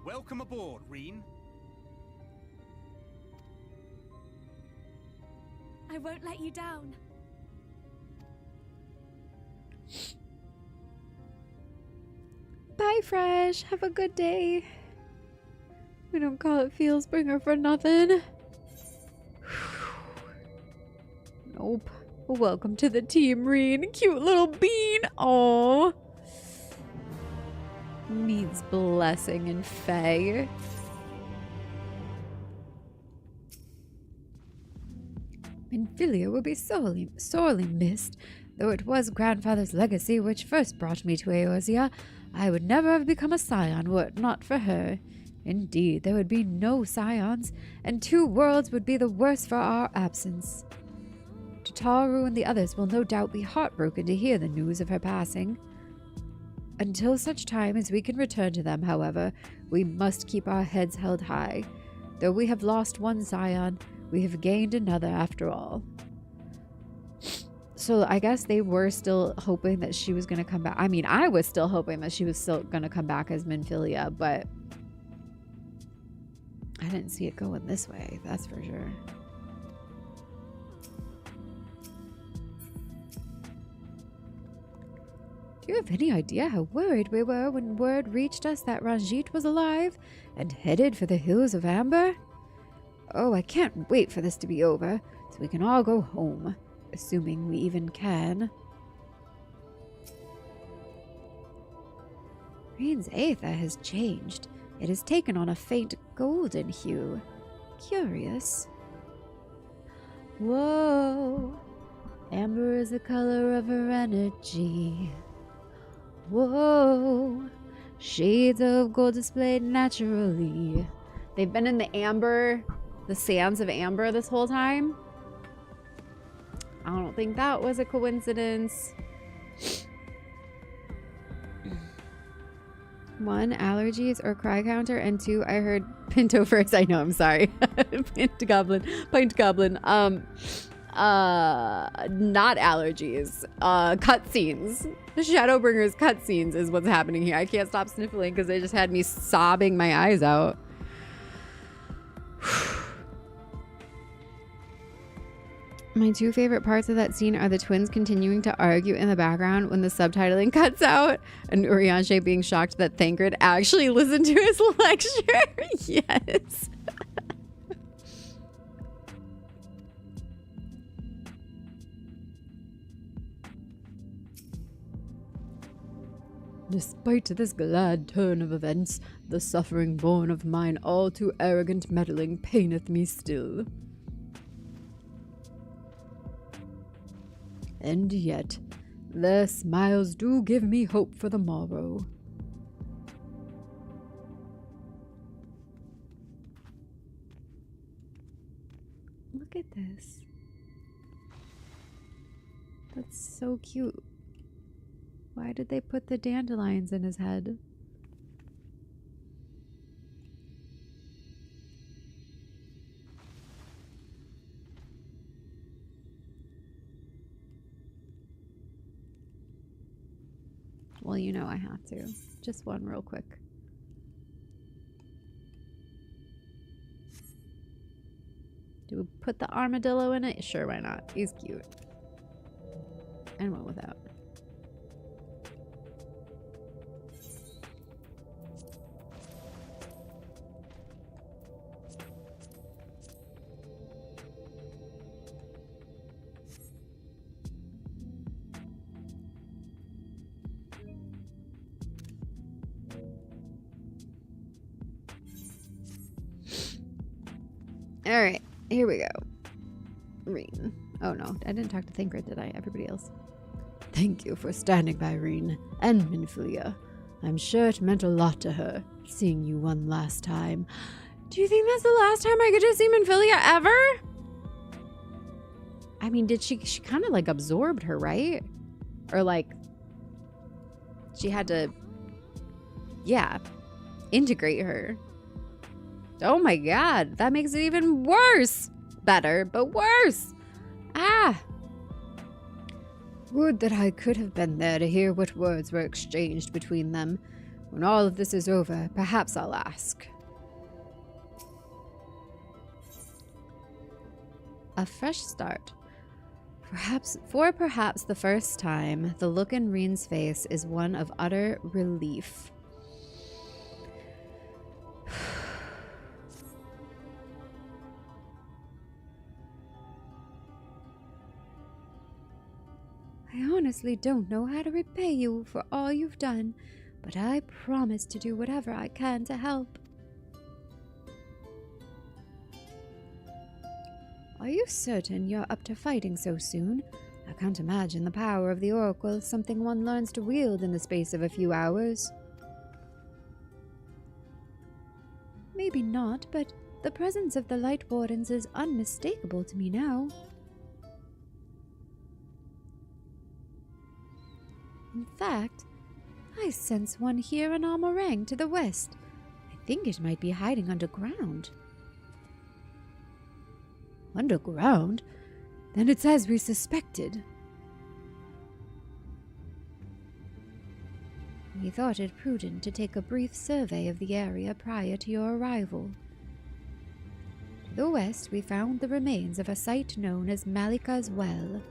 Welcome aboard, Reen. I won't let you down. Bye, Fresh. Have a good day. We don't call it Fieldsbringer for nothing. Nope. Welcome to the team, Reen. Cute little bean. Aww. Needs blessing and Fae. Minfilia will be sorely missed. Though it was grandfather's legacy which first brought me to Eorzea, I would never have become a scion were it not for her. Indeed, there would be no scions, and 2 worlds would be the worse for our absence. Tataru and the others will no doubt be heartbroken to hear the news of her passing. Until such time as we can return to them, however, we must keep our heads held high. Though we have lost one scion, We have gained another after all. So I guess they were still hoping that she was going to come back. I mean, I was still hoping that she was still going to come back as Minfilia, but I didn't see it going this way, that's for sure. Do you have any idea how worried we were when word reached us that Ranjit was alive and headed for the Hills of Amber? Oh, I can't wait for this to be over so we can all go home, assuming we even can. Reen's aether has changed. It has taken on a faint golden hue. Curious. Whoa. Amber is the color of her energy. Whoa. Shades of gold displayed naturally. They've been in the amber, the sands of amber this whole time. I don't think that was a coincidence. 1, allergies or cry counter, and 2, I heard Pinto first. I know, I'm sorry. Pint Goblin. Not allergies. Cutscenes. The Shadowbringers cutscenes is what's happening here. I can't stop sniffling because they just had me sobbing my eyes out. My 2 favorite parts of that scene are the twins continuing to argue in the background when the subtitling cuts out, and Urianger being shocked that Thancred actually listened to his lecture. Yes. Despite this glad turn of events, the suffering born of mine all too arrogant meddling paineth me still. And yet, their smiles do give me hope for the morrow. Look at this. That's so cute. Why did they put the dandelions in his head? Well, you know I have to. Just one real quick. Do we put the armadillo in it? Sure, why not? He's cute. And one without. Alright, here we go. Reen. Oh no, I didn't talk to Thancred, did I? Everybody else. Thank you for standing by, Reen, and Minfilia. I'm sure it meant a lot to her, seeing you one last time. Do you think that's the last time I get to see Minfilia ever? I mean, did she kind of like absorbed her, right? Or like, she had to, yeah, integrate her. Oh my god, that makes it even worse. Better, but worse. Ah. Would that I could have been there to hear what words were exchanged between them. When all of this is over, perhaps I'll ask. A fresh start. Perhaps the first time, the look in Reen's face is one of utter relief. I honestly don't know how to repay you for all you've done, but I promise to do whatever I can to help. Are you certain you're up to fighting so soon? I can't imagine the power of the Oracle is something one learns to wield in the space of a few hours. Maybe not, but the presence of the Light Wardens is unmistakable to me now. In fact, I sense one here in Amarang to the west. I think it might be hiding underground. Underground? Then it's as we suspected. We thought it prudent to take a brief survey of the area prior to your arrival. To the west, we found the remains of a site known as Malika's Well.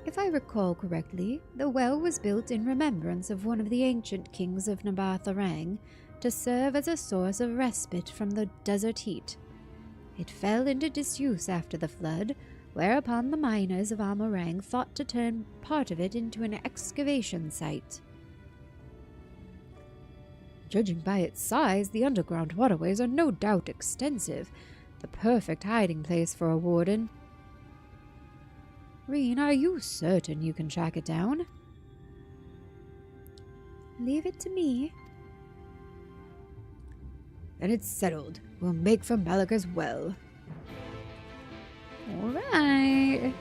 If I recall correctly, the well was built in remembrance of one of the ancient kings of Nabartharang to serve as a source of respite from the desert heat. It fell into disuse after the flood, whereupon the miners of Amarang thought to turn part of it into an excavation site. Judging by its size, the underground waterways are no doubt extensive. The perfect hiding place for a warden. Reen, are you certain you can track it down? Leave it to me. Then it's settled. We'll make for Malika's Well. All right.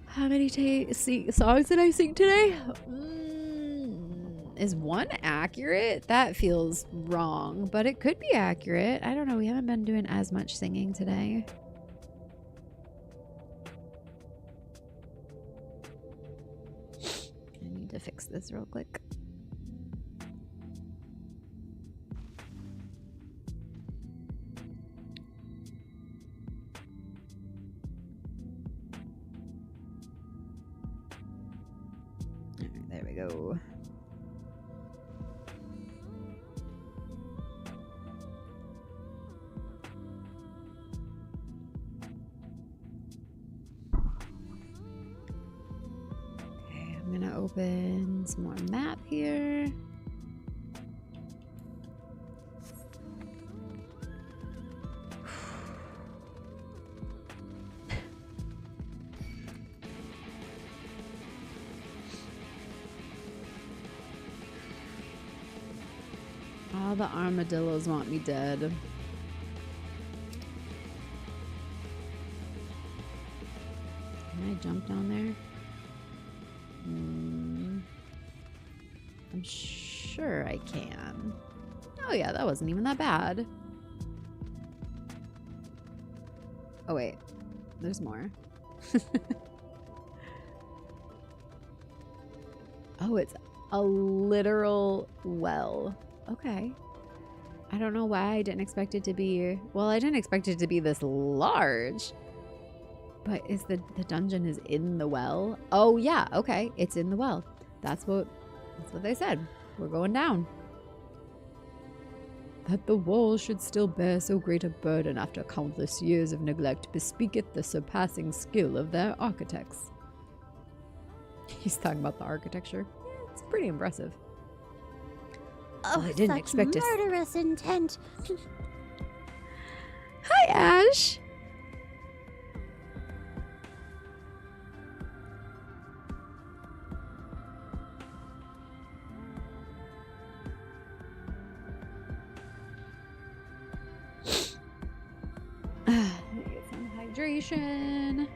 How many songs did I sing today? Is one accurate? That feels wrong, but it could be accurate. I don't know. We haven't been doing as much singing today. I need to fix this real quick. There we go. Okay, I'm gonna open some more map here. All the armadillos want me dead. Can I jump down there? I'm sure I can. Oh yeah, that wasn't even that bad. Oh wait, there's more. Oh, it's a literal well. Okay. I don't know why I didn't expect it to be... Well, I didn't expect it to be this large. But is the dungeon is in the well? Oh, yeah. Okay. It's in the well. That's what they said. We're going down. That the walls should still bear so great a burden after countless years of neglect bespeaketh the surpassing skill of their architects. He's talking about the architecture. Yeah, it's pretty impressive. Oh, I didn't such expect to murderous intent. Hi, Ash. Get some hydration.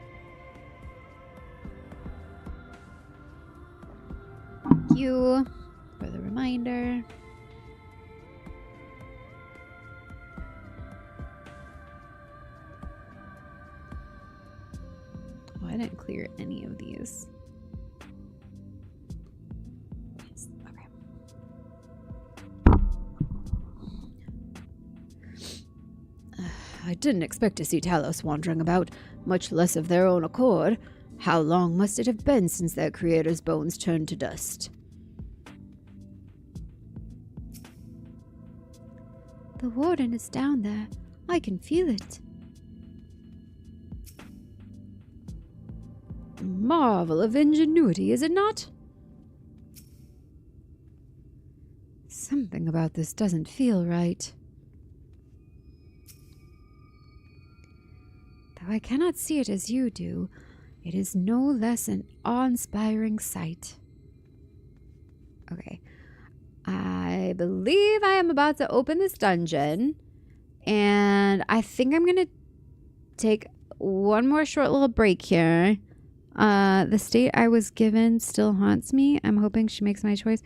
Thank you for the reminder. Oh, I didn't clear any of these. Yes, okay. I didn't expect to see Talos wandering about, much less of their own accord. How long must it have been since their creator's bones turned to dust? The warden is down there. I can feel it. Marvel of ingenuity, is it not? Something about this doesn't feel right. Though I cannot see it as you do, it is no less an awe-inspiring sight. Okay. I believe I am about to open this dungeon. And I think I'm going to take one more short little break here. The state I was given still haunts me. I'm hoping she makes my choice.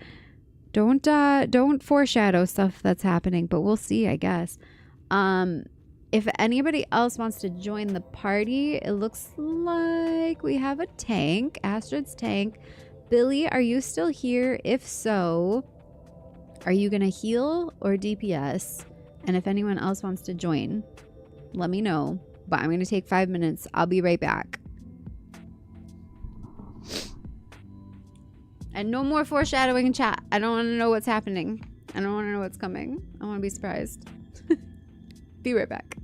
Don't foreshadow stuff that's happening, but we'll see, I guess. If anybody else wants to join the party, it looks like we have a tank, Astrid's tank. Billy, are you still here? If so, are you gonna heal or DPS? And if anyone else wants to join, let me know. But I'm gonna take 5 minutes. I'll be right back. And no more foreshadowing in chat. I don't want to know what's happening. I don't want to know what's coming. I want to be surprised. Be right back.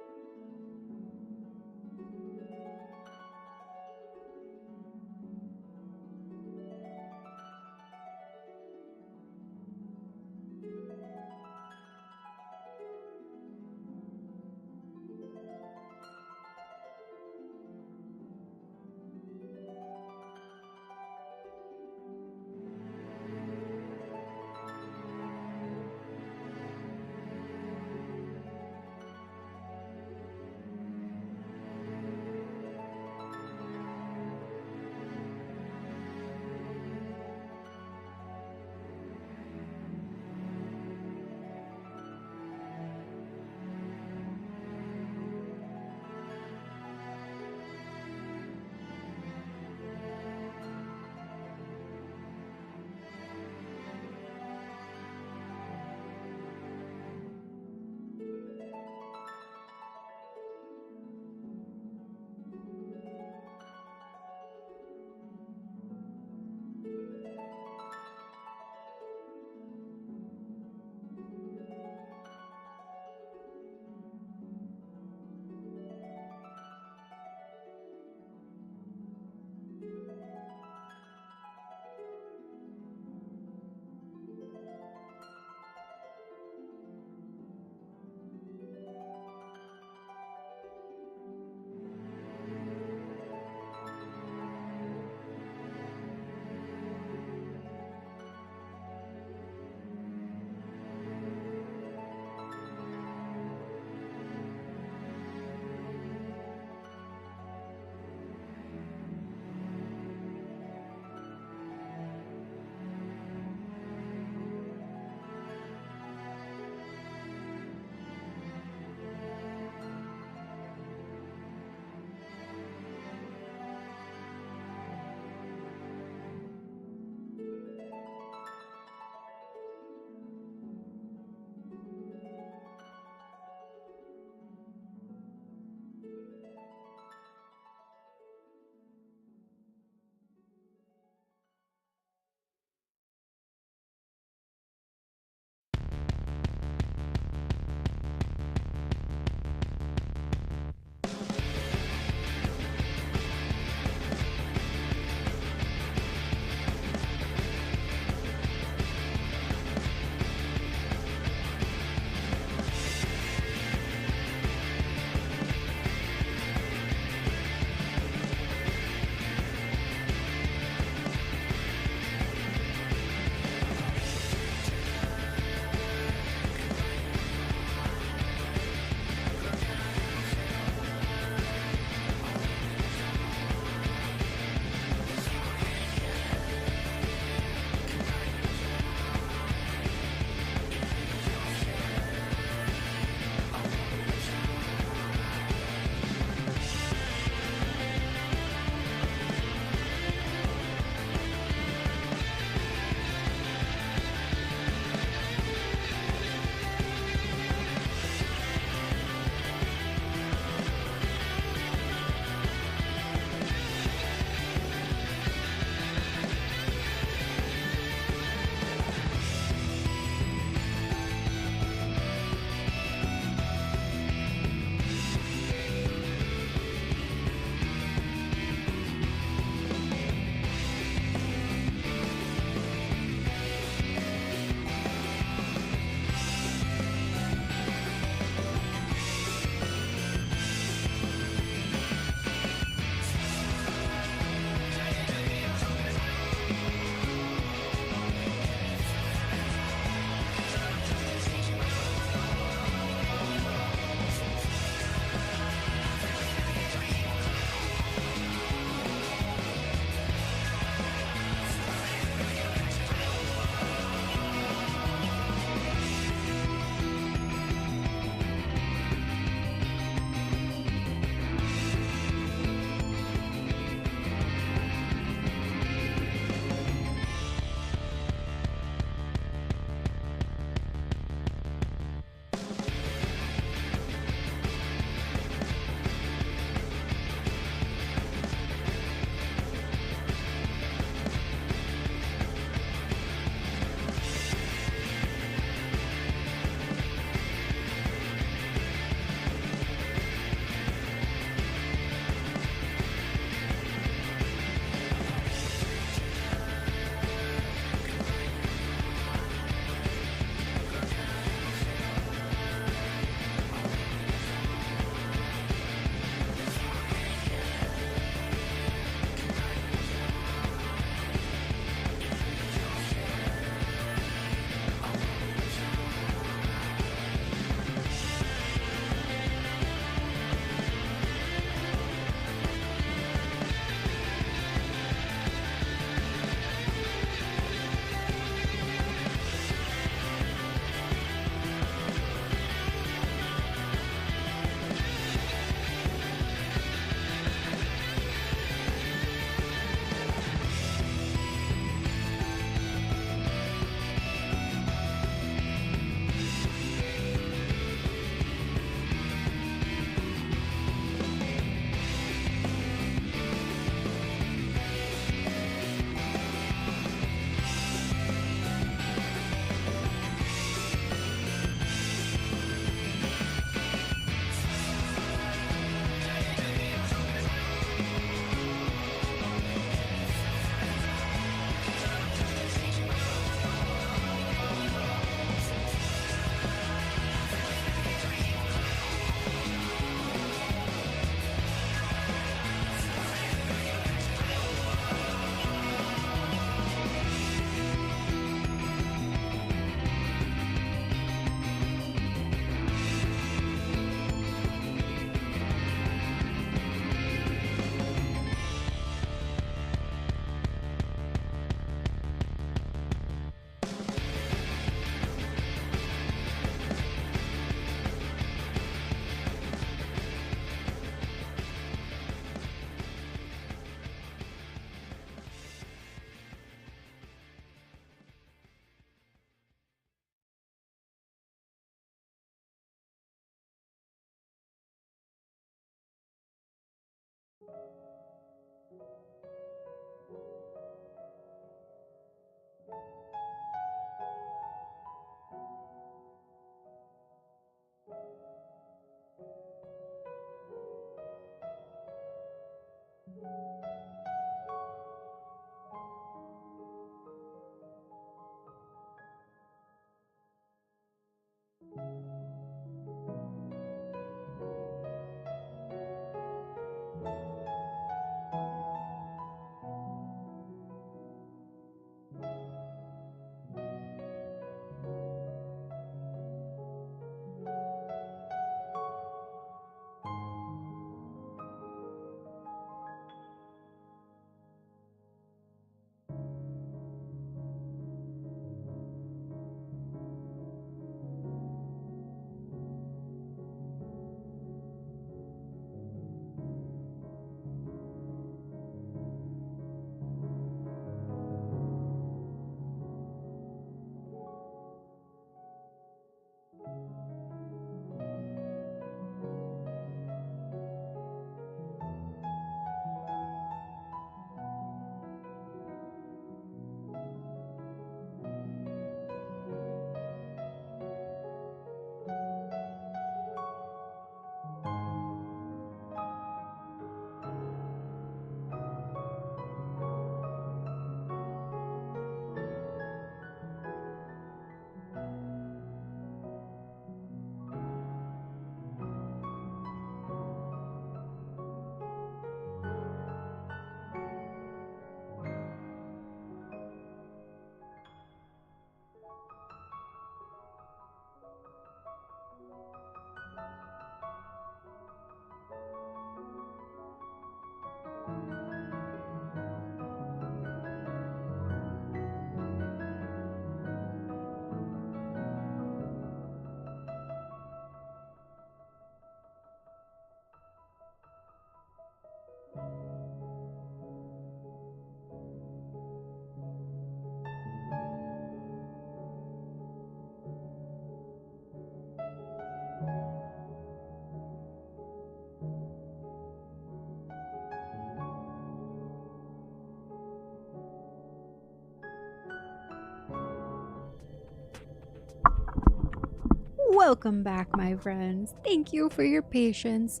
Welcome back, my friends. Thank you for your patience.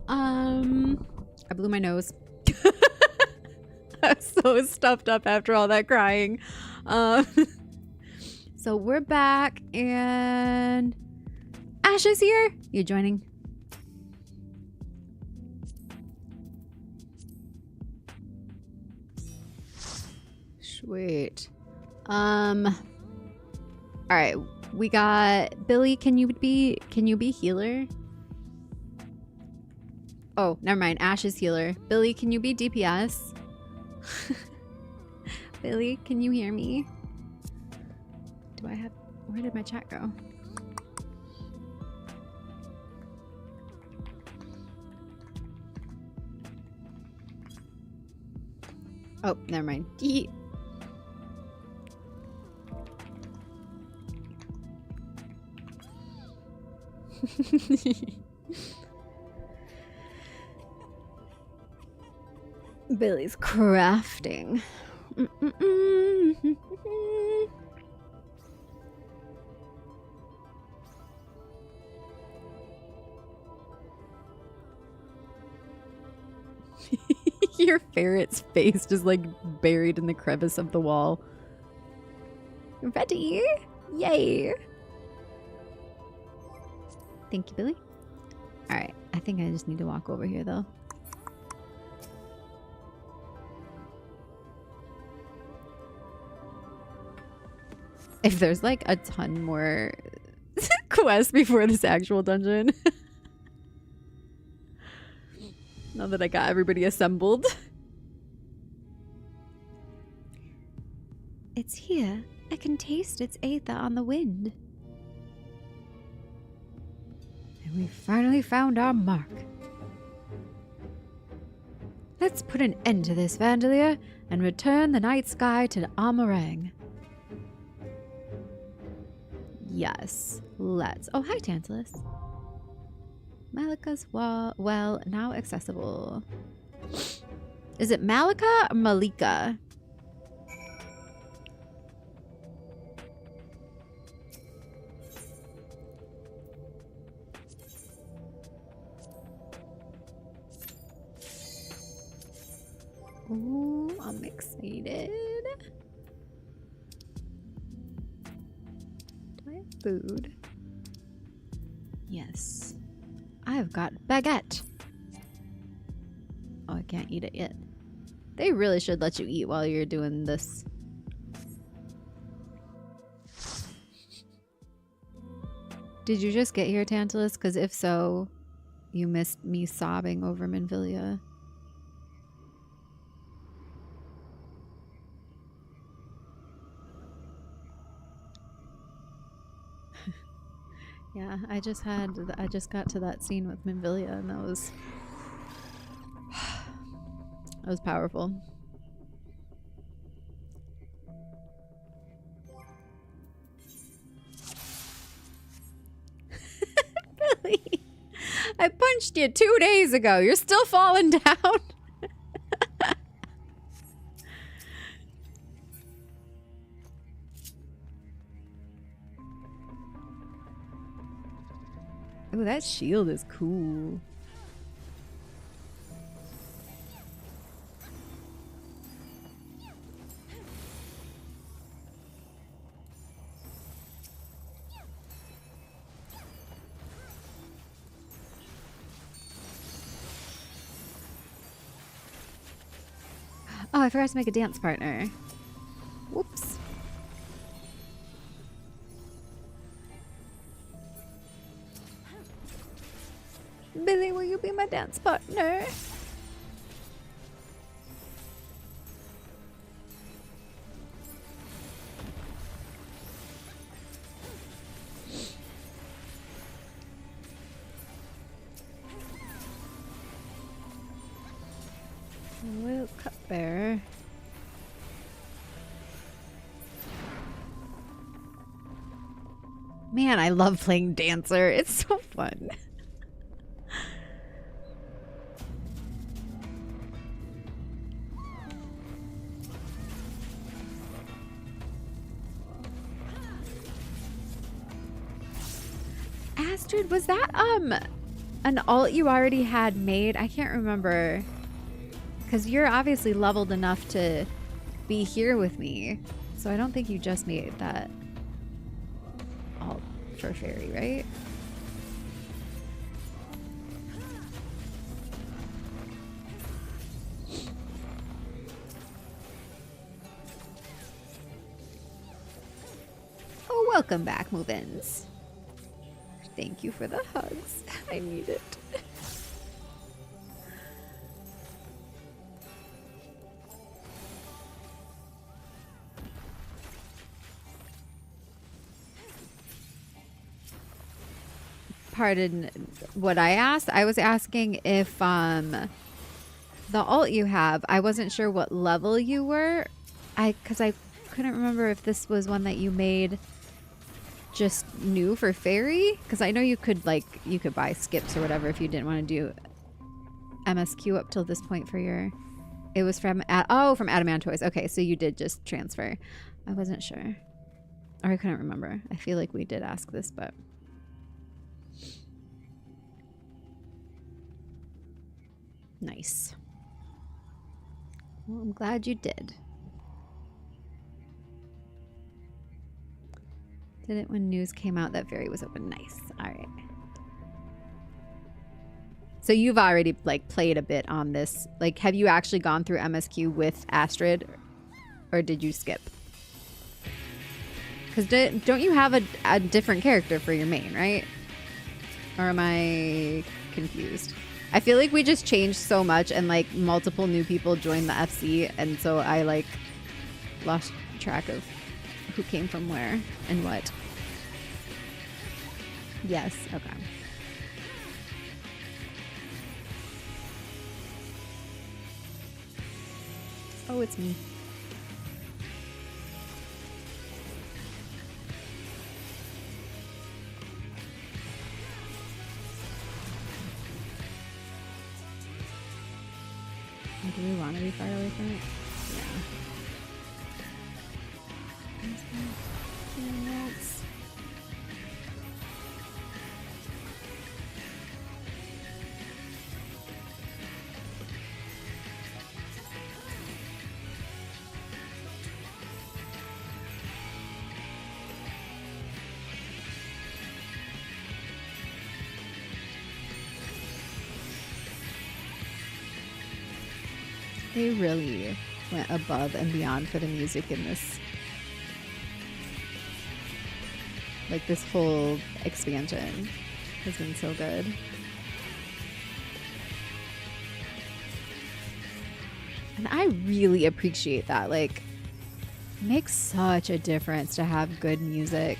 I blew my nose. I'm so stuffed up after all that crying. So we're back, and Ash is here. You joining? Sweet. All right, we got Billy. Can you be healer? Oh, never mind. Ash is healer. Billy, can you be DPS? Billy, can you hear me? Do I have... Where did my chat go? Oh, never mind. Billy's crafting. Your ferret's face just like buried in the crevice of the wall. Ready? Yay! Thank you, Billy. Alright, I think I just need to walk over here though. If there's like a ton more quests before this actual dungeon. Now that I got everybody assembled. It's here. I can taste its aether on the wind. And we finally found our mark. Let's put an end to this, Vandalia, and return the night sky to Amarang. Yes, let's. Oh, hi, Tantalus. Malika's well, now accessible. Is it Malika or Malika? Ooh, I'm excited. Do I have food? Yes. I've got baguette. Oh, I can't eat it yet. They really should let you eat while you're doing this. Did you just get here, Tantalus? Because if so, you missed me sobbing over Minfilia. Yeah, I just got to that scene with Minfilia, and that was powerful. Billy, I punched you 2 days ago. You're still falling down. Oh, that shield is cool. Oh, I forgot to make a dance partner. Whoops. Billy, will you be my dance partner? Little cupbearer. Man, I love playing Dancer. It's so fun. Astrid, was that an alt you already had made? I can't remember. Because you're obviously leveled enough to be here with me. So I don't think you just made that alt for Fairy, right? Oh, welcome back, move-ins. Thank you for the hugs. I need it. Pardon what I asked. I was asking if the alt you have, I wasn't sure what level you were. Because I couldn't remember if this was one that you made just new for Fairy, because I know you could buy skips or whatever if you didn't want to do MSQ up till this point for your. It was from from Adamantoise. Okay, so you did just transfer. I wasn't sure, or I couldn't remember. I feel like we did ask this, but nice. Well, I'm glad you did. Did it when news came out that Fairy was open. Nice. All right. So you've already played a bit on this. Like, have you actually gone through MSQ with Astrid, or did you skip? Because don't you have a different character for your main, right? Or am I confused? I feel like we just changed so much and multiple new people joined the FC, and so I lost track of who came from where and what. Yes, okay. Oh, it's me. Do we want to be far away from it? Yeah. They really went above and beyond for the music in this. This whole expansion has been so good. And I really appreciate that. It makes such a difference to have good music.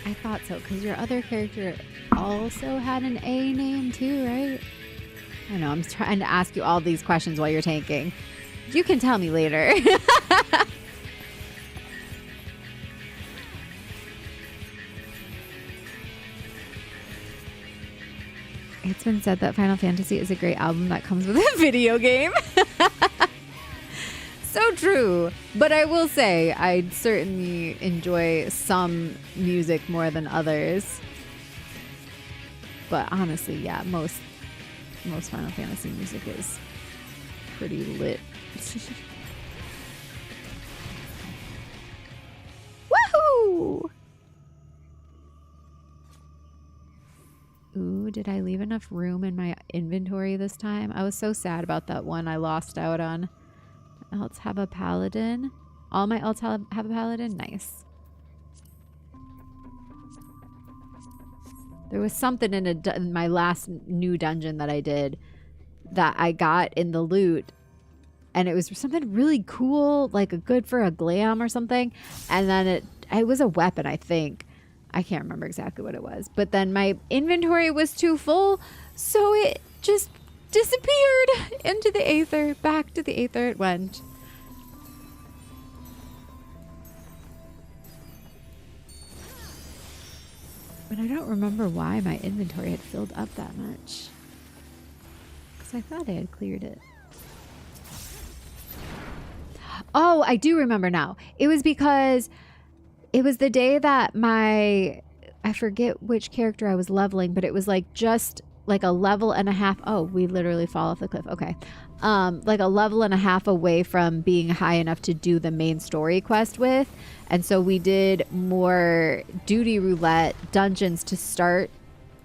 I thought so, because your other character also had an A name too, right? I know, I'm trying to ask you all these questions while you're tanking. You can tell me later. It's been said that Final Fantasy is a great album that comes with a video game. So true. But I will say, I certainly enjoy some music more than others. But honestly, yeah, most Final Fantasy music is pretty lit. Woohoo! Ooh, did I leave enough room in my inventory this time? I was so sad about that one I lost out on. Alts have a paladin. All my alts have a paladin. Nice. There was something in my last new dungeon that I did that I got in the loot, and it was something really cool, like a good for a glam or something. And then it was a weapon, I think. I can't remember exactly what it was. But then my inventory was too full, so it just disappeared into the aether. Back to the aether it went. But I don't remember why my inventory had filled up that much. Because I thought I had cleared it. Oh, I do remember now. It was because it was the day that I forget which character I was leveling, but it was like just like a level and a half. Oh, we literally fall off the cliff. Okay. Like a level and a half away from being high enough to do the main story quest with. And so we did more duty roulette dungeons to start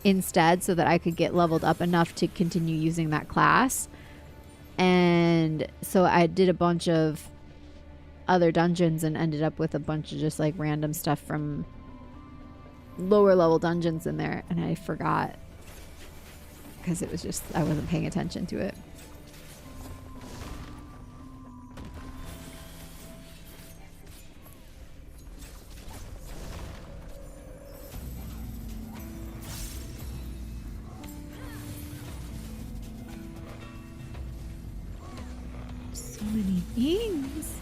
instead so that I could get leveled up enough to continue using that class. And so I did a bunch of other dungeons and ended up with a bunch of just like random stuff from lower level dungeons in there. And I forgot because it was just, I wasn't paying attention to it. So many things.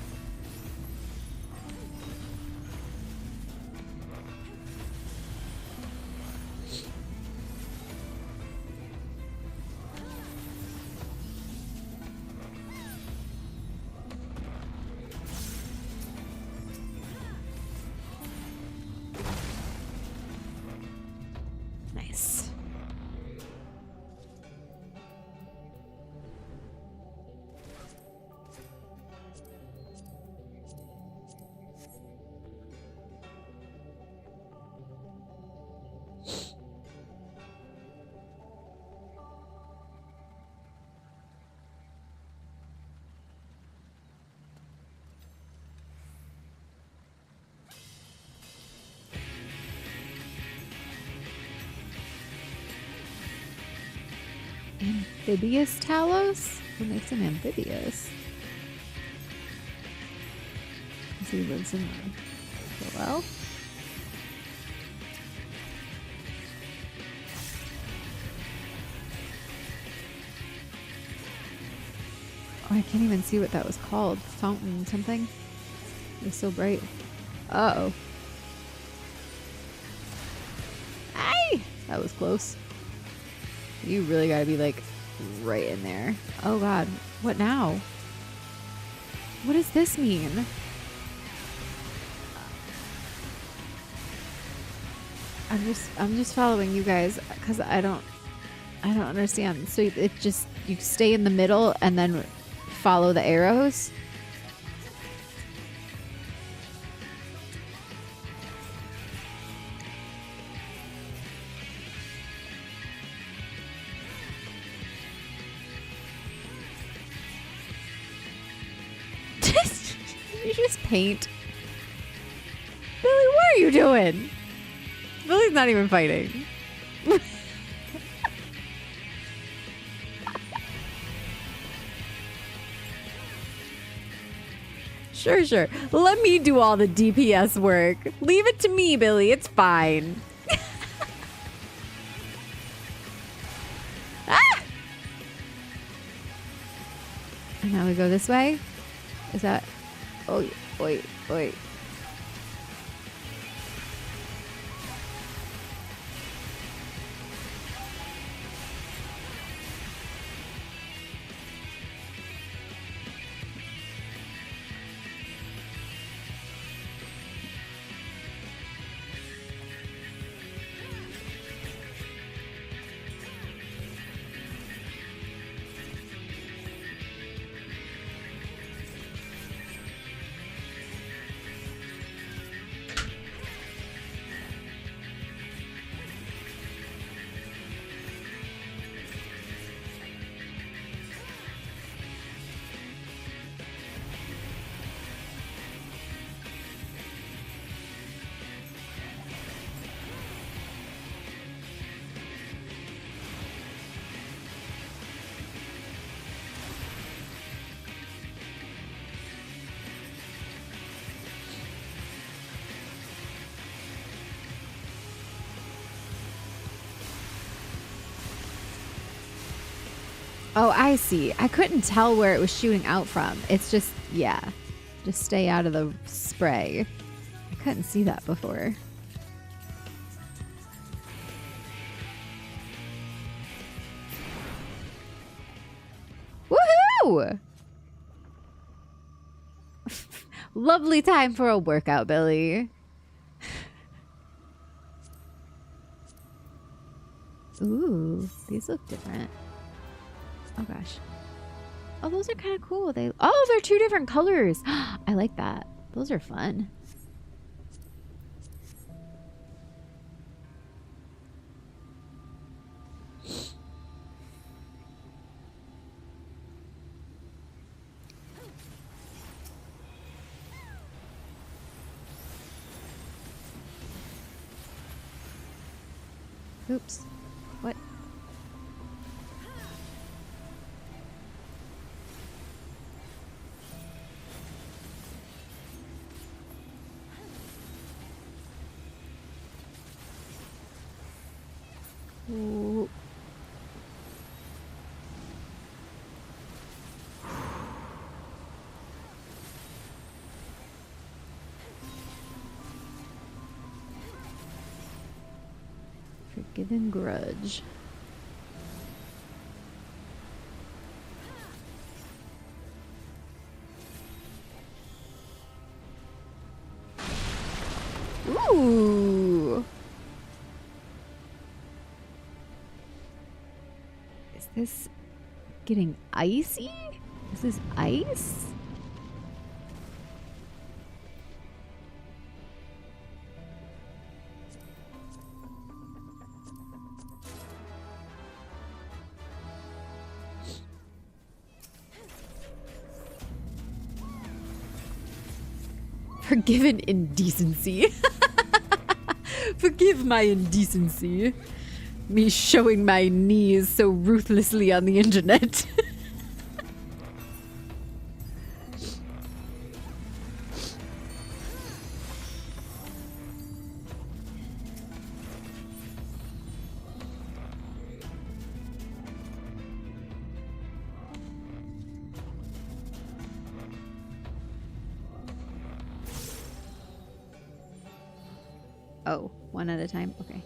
Nice. Amphibious Talos? What makes him amphibious? Because he lives in the well? Oh, I can't even see what that was called. Fountain something? It was so bright. Uh-oh. Ay! That was close. You really gotta be like right in there. Oh god. What now? What does this mean? I'm just following you guys because I don't understand. So it just, you stay in the middle and then follow the arrows. You just paint. Billy, what are you doing? Billy's not even fighting. Sure. Let me do all the DPS work. Leave it to me, Billy. It's fine. Ah! And now we go this way. Is that... Oh, wait. Oh, I see. I couldn't tell where it was shooting out from. It's just, yeah. Just stay out of the spray. I couldn't see that before. Woohoo! Lovely time for a workout, Billy. Ooh, these look different. Oh gosh. Oh, those are kind of cool. They're 2 different colors. I like that. Those are fun. Oops. What? Ooh. Forgiven grudge. Ooh. Is this getting icy? Is this ice? Forgiven indecency. Forgive my indecency. Me showing my knees so ruthlessly on the internet. Oh, one at a time? Okay.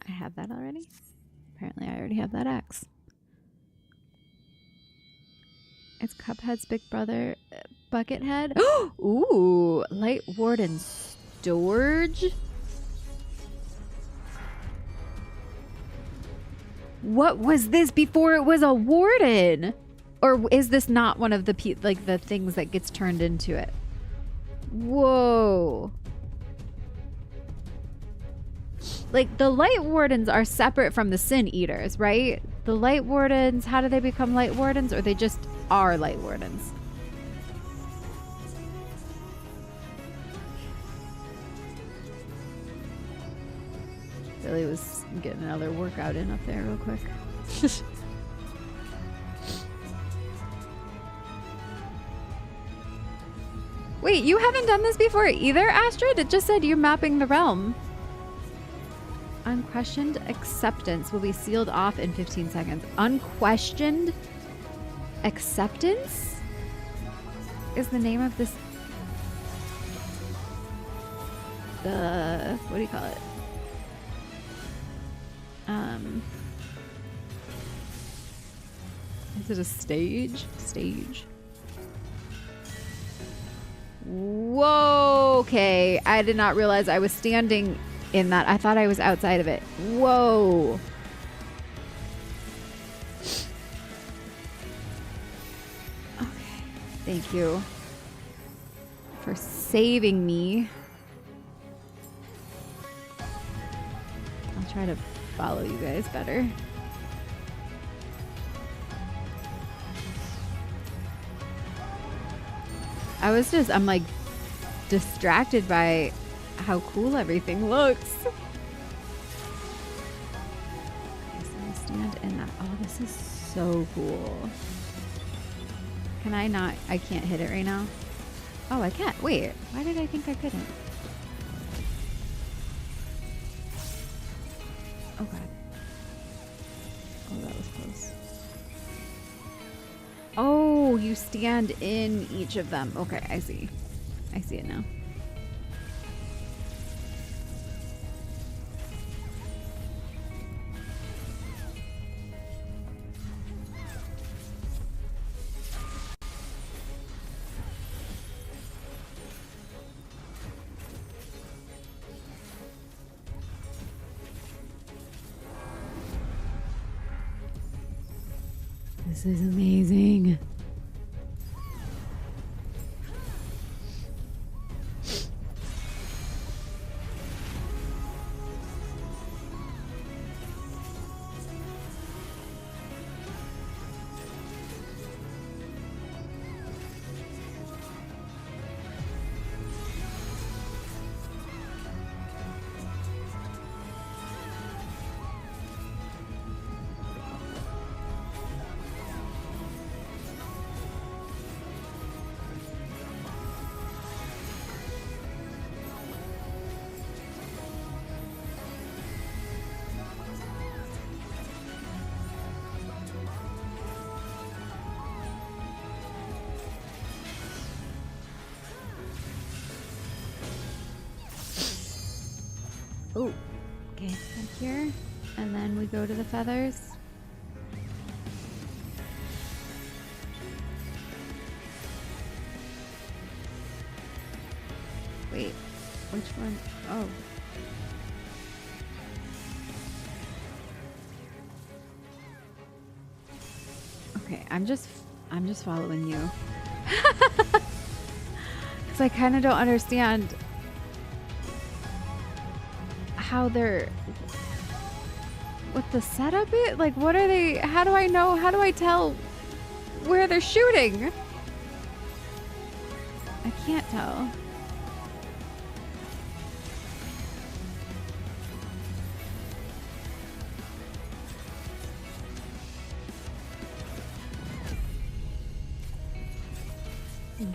I have that already? Apparently I already have that axe. It's Cuphead's big brother, Buckethead. Ooh, Light Warden Storage? What was this before it was a warden? Or is this not one of the the things that gets turned into it? Whoa. Like, the Light Wardens are separate from the Sin Eaters, right? The Light Wardens, how do they become Light Wardens? Or they just are Light Wardens? Billy was getting another workout in up there real quick. Wait, you haven't done this before either, Astrid? It just said you're mapping the realm. Unquestioned acceptance will be sealed off in 15 seconds. Unquestioned acceptance is the name of this. What do you call it? Is it a stage? Stage. Whoa, okay. I did not realize I was standing in that. I thought I was outside of it. Whoa. Okay. Thank you for saving me. I'll try to follow you guys better. I'm like distracted by how cool everything looks. Okay, so I stand in that. Oh, this is so cool. Can I not? I can't hit it right now. Oh, I can't. Wait, why did I think I couldn't? Oh god. Oh, that was close. Oh, you stand in each of them. Okay, I see. I see it now. This is amazing. Oh, okay, up here, and then we go to the feathers. Wait, which one? Oh. Okay, I'm just following you. Cuz I kind of don't understand how they're, what the setup is? Like, what are they, how do I know, how do I tell where they're shooting? I can't tell.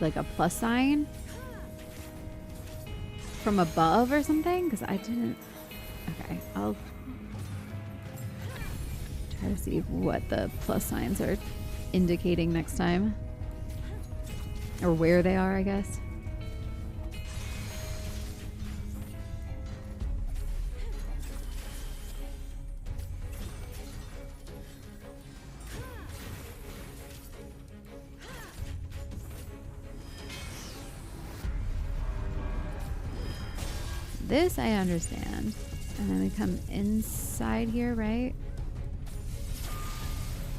Like a plus sign from above or something? Because I didn't. Okay, I'll try to see what the plus signs are indicating next time. Or where they are, I guess. This I understand. And then we come inside here, right?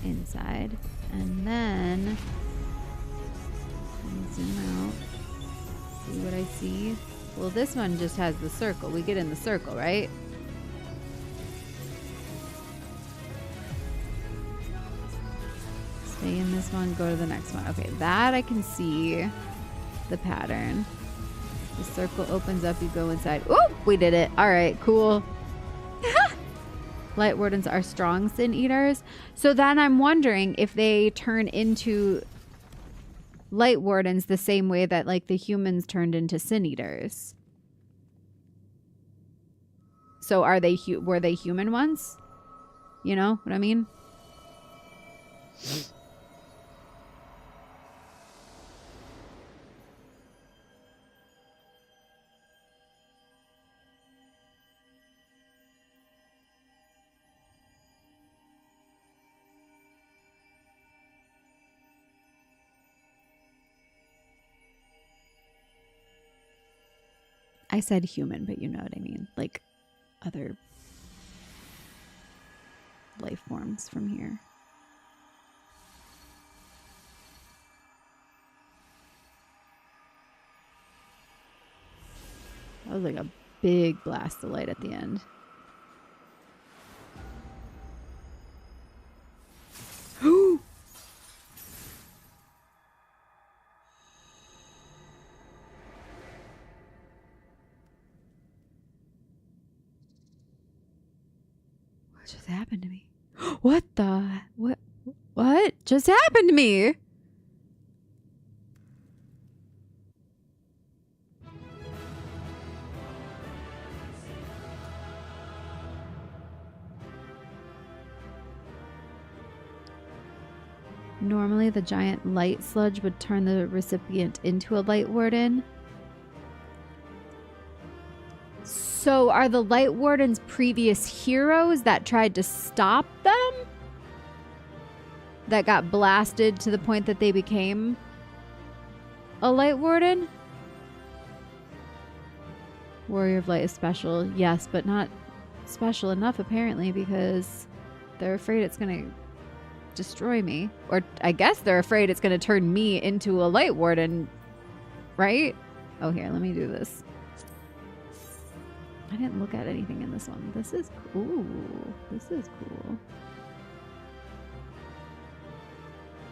Inside. And then zoom out. See what I see? Well, this one just has the circle. We get in the circle, right? Stay in this one, go to the next one. Okay, that I can see the pattern. The circle opens up, you go inside. Oh, we did it. All right, cool. Light wardens are strong sin eaters. So then I'm wondering if they turn into light wardens the same way that like the humans turned into sin eaters. So are they were they human ones? You know what I mean? I said human, but you know what I mean. Like other life forms from here. That was like a big blast of light at the end. What just happened to me? What just happened to me? Normally, the giant light sludge would turn the recipient into a light warden. So are the light wardens previous heroes that tried to stop them? That got blasted to the point that they became a light warden? Warrior of Light is special, yes, but not special enough apparently, because they're afraid it's gonna destroy me. Or I guess they're afraid it's going to turn me into a light warden, right? Oh, here, let me do this. I didn't look at anything in this one. This is cool. This is cool.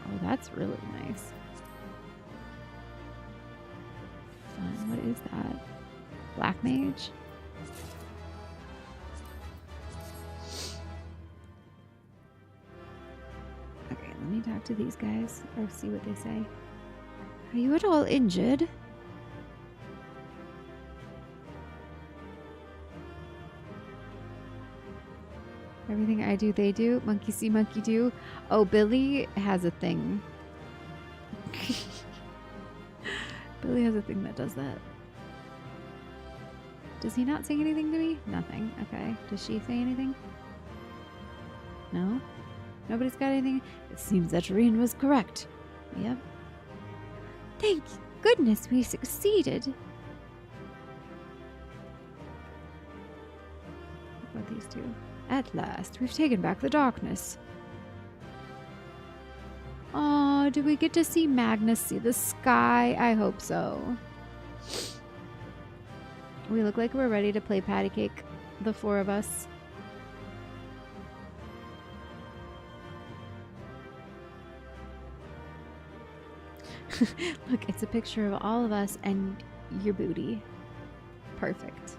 Oh, that's really nice. Fun. What is that? Black Mage? Okay, let me talk to these guys or see what they say. Are you at all injured? Everything I do, they do. Monkey see, monkey do. Oh, Billy has a thing. Billy has a thing that does that. Does he not say anything to me? Nothing. Okay. Does she say anything? No? Nobody's got anything? It seems that Reen was correct. Yep. Thank goodness we succeeded. What about these two? At last, we've taken back the darkness. Oh, do we get to see Magnus see the sky? I hope so. We look like we're ready to play patty cake, the four of us. Look, it's a picture of all of us and your booty. Perfect.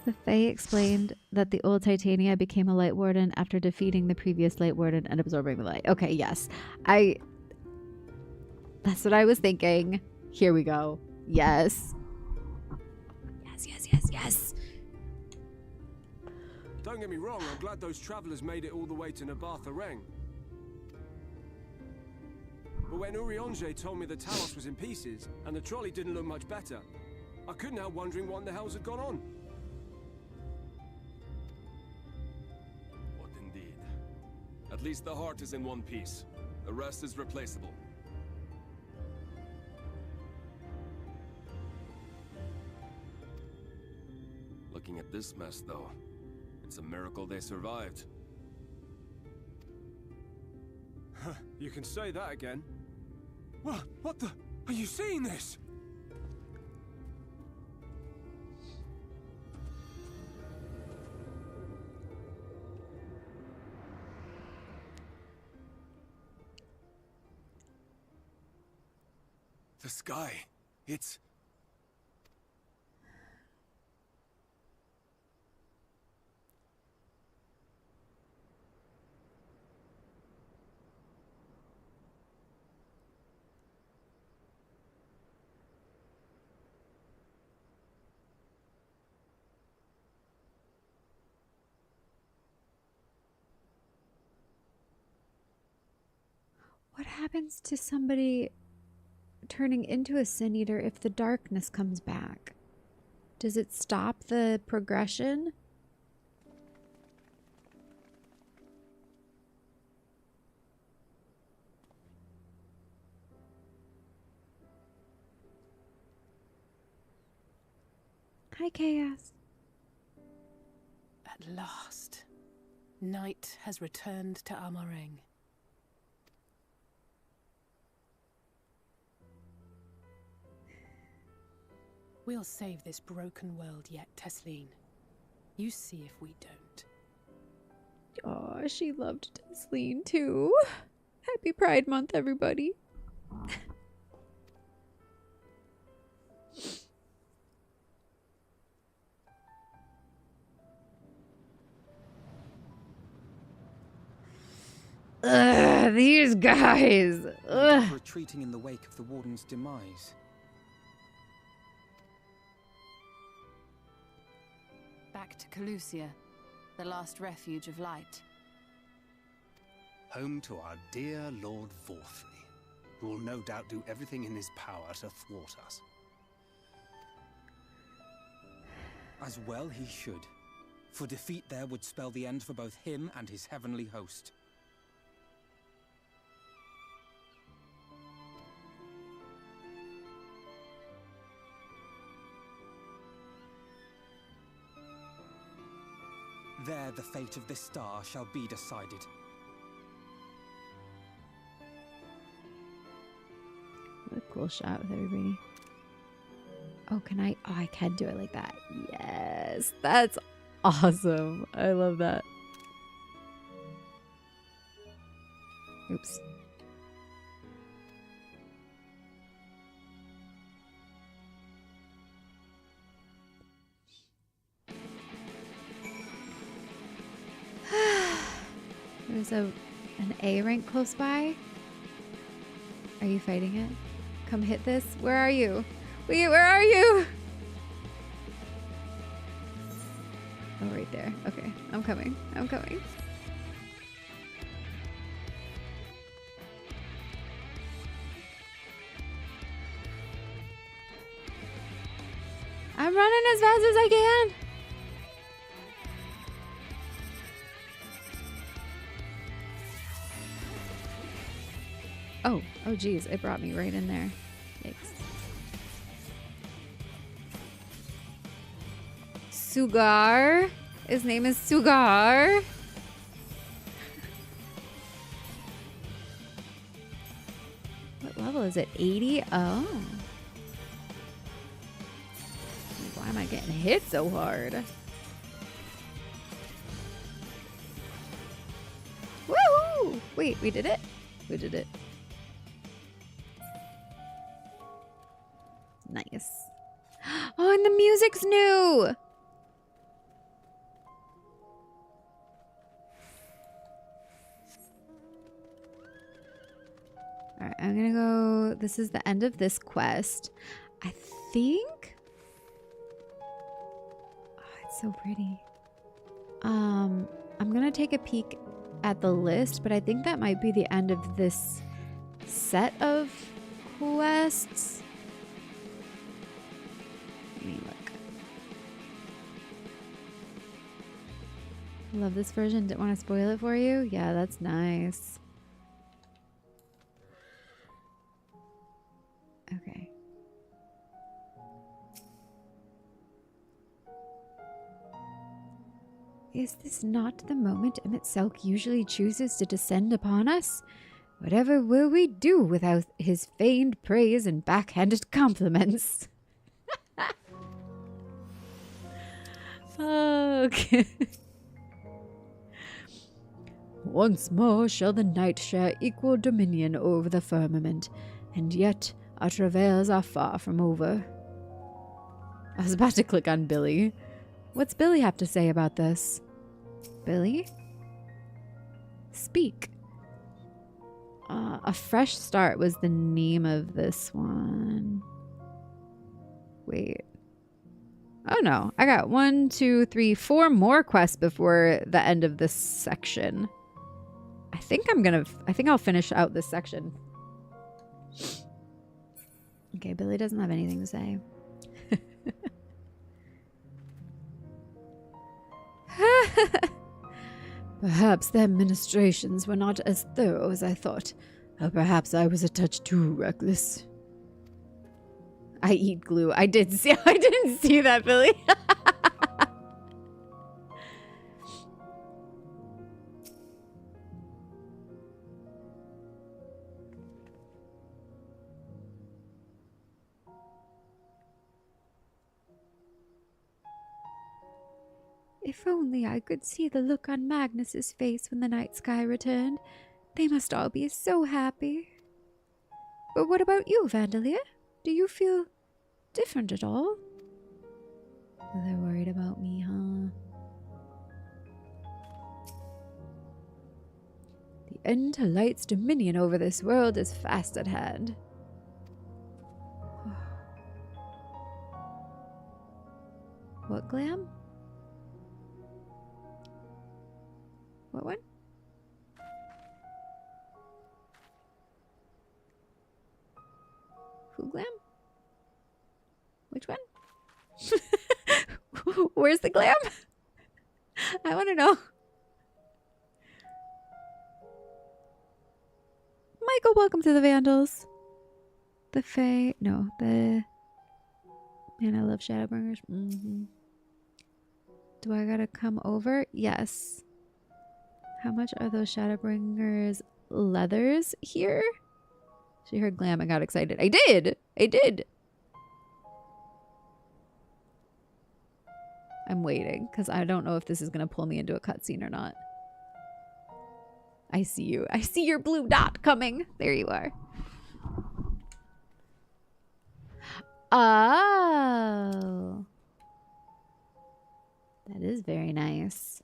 The Fae explained that the old Titania became a light warden after defeating the previous light warden and absorbing the light. Okay, yes. That's what I was thinking. Here we go. Yes. Yes, yes, yes, yes. Don't get me wrong, I'm glad those travelers made it all the way to Nabartha Reng. But when Urianger told me the Talos was in pieces, and the trolley didn't look much better, I couldn't help wondering what in the hells had gone on. What indeed? At least the heart is in one piece. The rest is replaceable. Looking at this mess, though, it's a miracle they survived. You can say that again. What the? Are you seeing this? The sky. It's... What happens to somebody turning into a Sin Eater if the darkness comes back? Does it stop the progression? Hi, Chaos. At last, night has returned to Amareng. We'll save this broken world yet, Tesleen. You see if we don't. Oh, she loved Tesleen too. Happy Pride Month, everybody. Ugh, these guys. Ugh. Retreating in the wake of the Warden's demise. Back to Calusia, the last refuge of light. Home to our dear Lord Vorfrey, who will no doubt do everything in his power to thwart us. As well he should, for defeat there would spell the end for both him and his heavenly host. There the fate of this star shall be decided. What a cool shot with everybody. Oh, can I? Oh, I can do it like that. Yes, that's awesome. I love that. Oops. There's an A rank close by. Are you fighting it? Come hit this. Where are you? Wait, where are you? Oh, right there. Okay, I'm coming. I'm coming. I'm running as fast as I can. Oh geez, it brought me right in there. Yikes. Sugar. His name is Sugar. What level is it? 80? Oh. Why am I getting hit so hard? Woohoo! Wait, we did it? We did it. Nice. Oh, and the music's new! Alright, I'm gonna go... This is the end of this quest. I think... Oh, it's so pretty. I'm gonna take a peek at the list, but I think that might be the end of this set of quests. Let me look. Love this version. Didn't want to spoil it for you. Yeah, that's nice. Okay. Is this not the moment Emmett Selk usually chooses to descend upon us? Whatever will we do without his feigned praise and backhanded compliments? Okay. Once more shall the night share equal dominion over the firmament, and yet our travails are far from over. I was about to click on Billy. What's Billy have to say about this? Billy? Speak. A fresh start was the name of this one. Wait. Oh no, I got 1, 2, 3, 4 more quests before the end of this section. I think I'll finish out this section. Okay, Billy doesn't have anything to say. Perhaps their ministrations were not as thorough as I thought. Or perhaps I was a touch too reckless. I eat glue. I didn't see that, Billy. If only I could see the look on Magnus's face when the night sky returned. They must all be so happy. But what about you, Vandalia? Do you feel different at all? They're worried about me, huh? The end to Light's dominion over this world is fast at hand. What glam? What one? Who glam? Which one? Where's the glam? I want to know. Michael, welcome to the Vandals. The Fae. No, the. Man, I love Shadowbringers. Do I gotta come over? Yes. How much are those Shadowbringers leathers here? She heard glam and got excited. I did! I did! I'm waiting, because I don't know if this is going to pull me into a cutscene or not. I see you. I see your blue dot coming. There you are. Oh. That is very nice.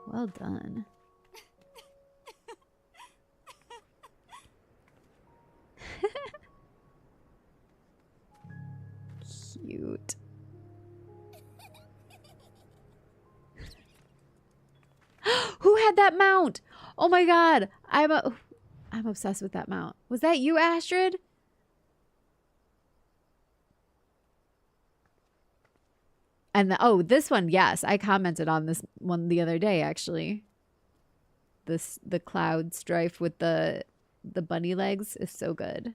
Well done. Cute. Who had that mount? Oh my god. I'm obsessed with that mount. Was that you, Astrid? And oh, this one, yes. I commented on this one the other day, actually. The cloud strife with the bunny legs is so good.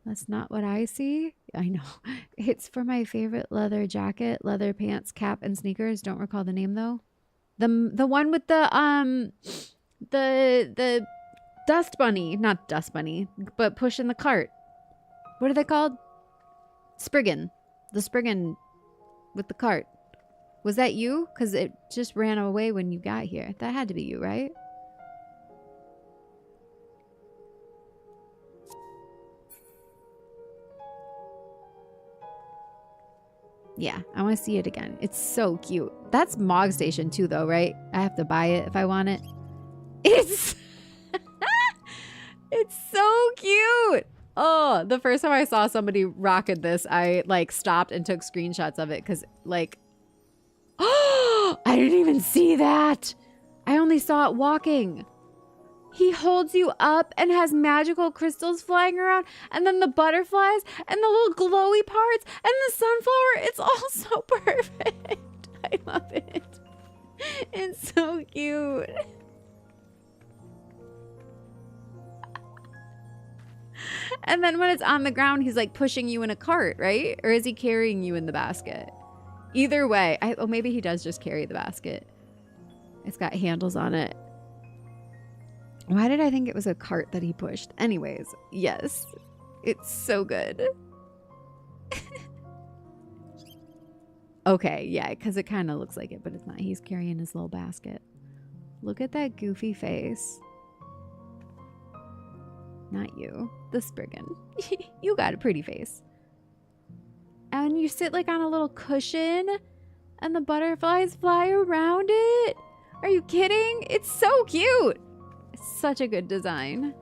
That's not what I see. I know. It's for my favorite leather jacket, leather pants, cap, and sneakers. Don't recall the name though. The one with the dust bunny, not dust bunny, but pushing the cart. What are they called? Spriggan. The Spriggan with the cart. Was that you? Because it just ran away when you got here. That had to be you, right? Yeah, I want to see it again. It's so cute. That's Mog Station too, though, right? I have to buy it if I want it. It's... it's so cute! Oh, the first time I saw somebody rocking this, I, like, stopped and took screenshots of it, because, like... Oh! I didn't even see that! I only saw it walking. He holds you up and has magical crystals flying around, and then the butterflies and the little glowy parts and the sunflower. It's all so perfect. I love it. It's so cute. And then when it's on the ground, he's like pushing you in a cart, right? Or is he carrying you in the basket? Either way. Oh, maybe he does just carry the basket. It's got handles on it. Why did I think it was a cart that he pushed? Anyways, yes. It's so good. Okay, yeah, because it kind of looks like it, but it's not. He's carrying his little basket. Look at that goofy face. Not you. The Spriggan. You got a pretty face. And you sit like on a little cushion and the butterflies fly around it. Are you kidding? It's so cute. It's such a good design.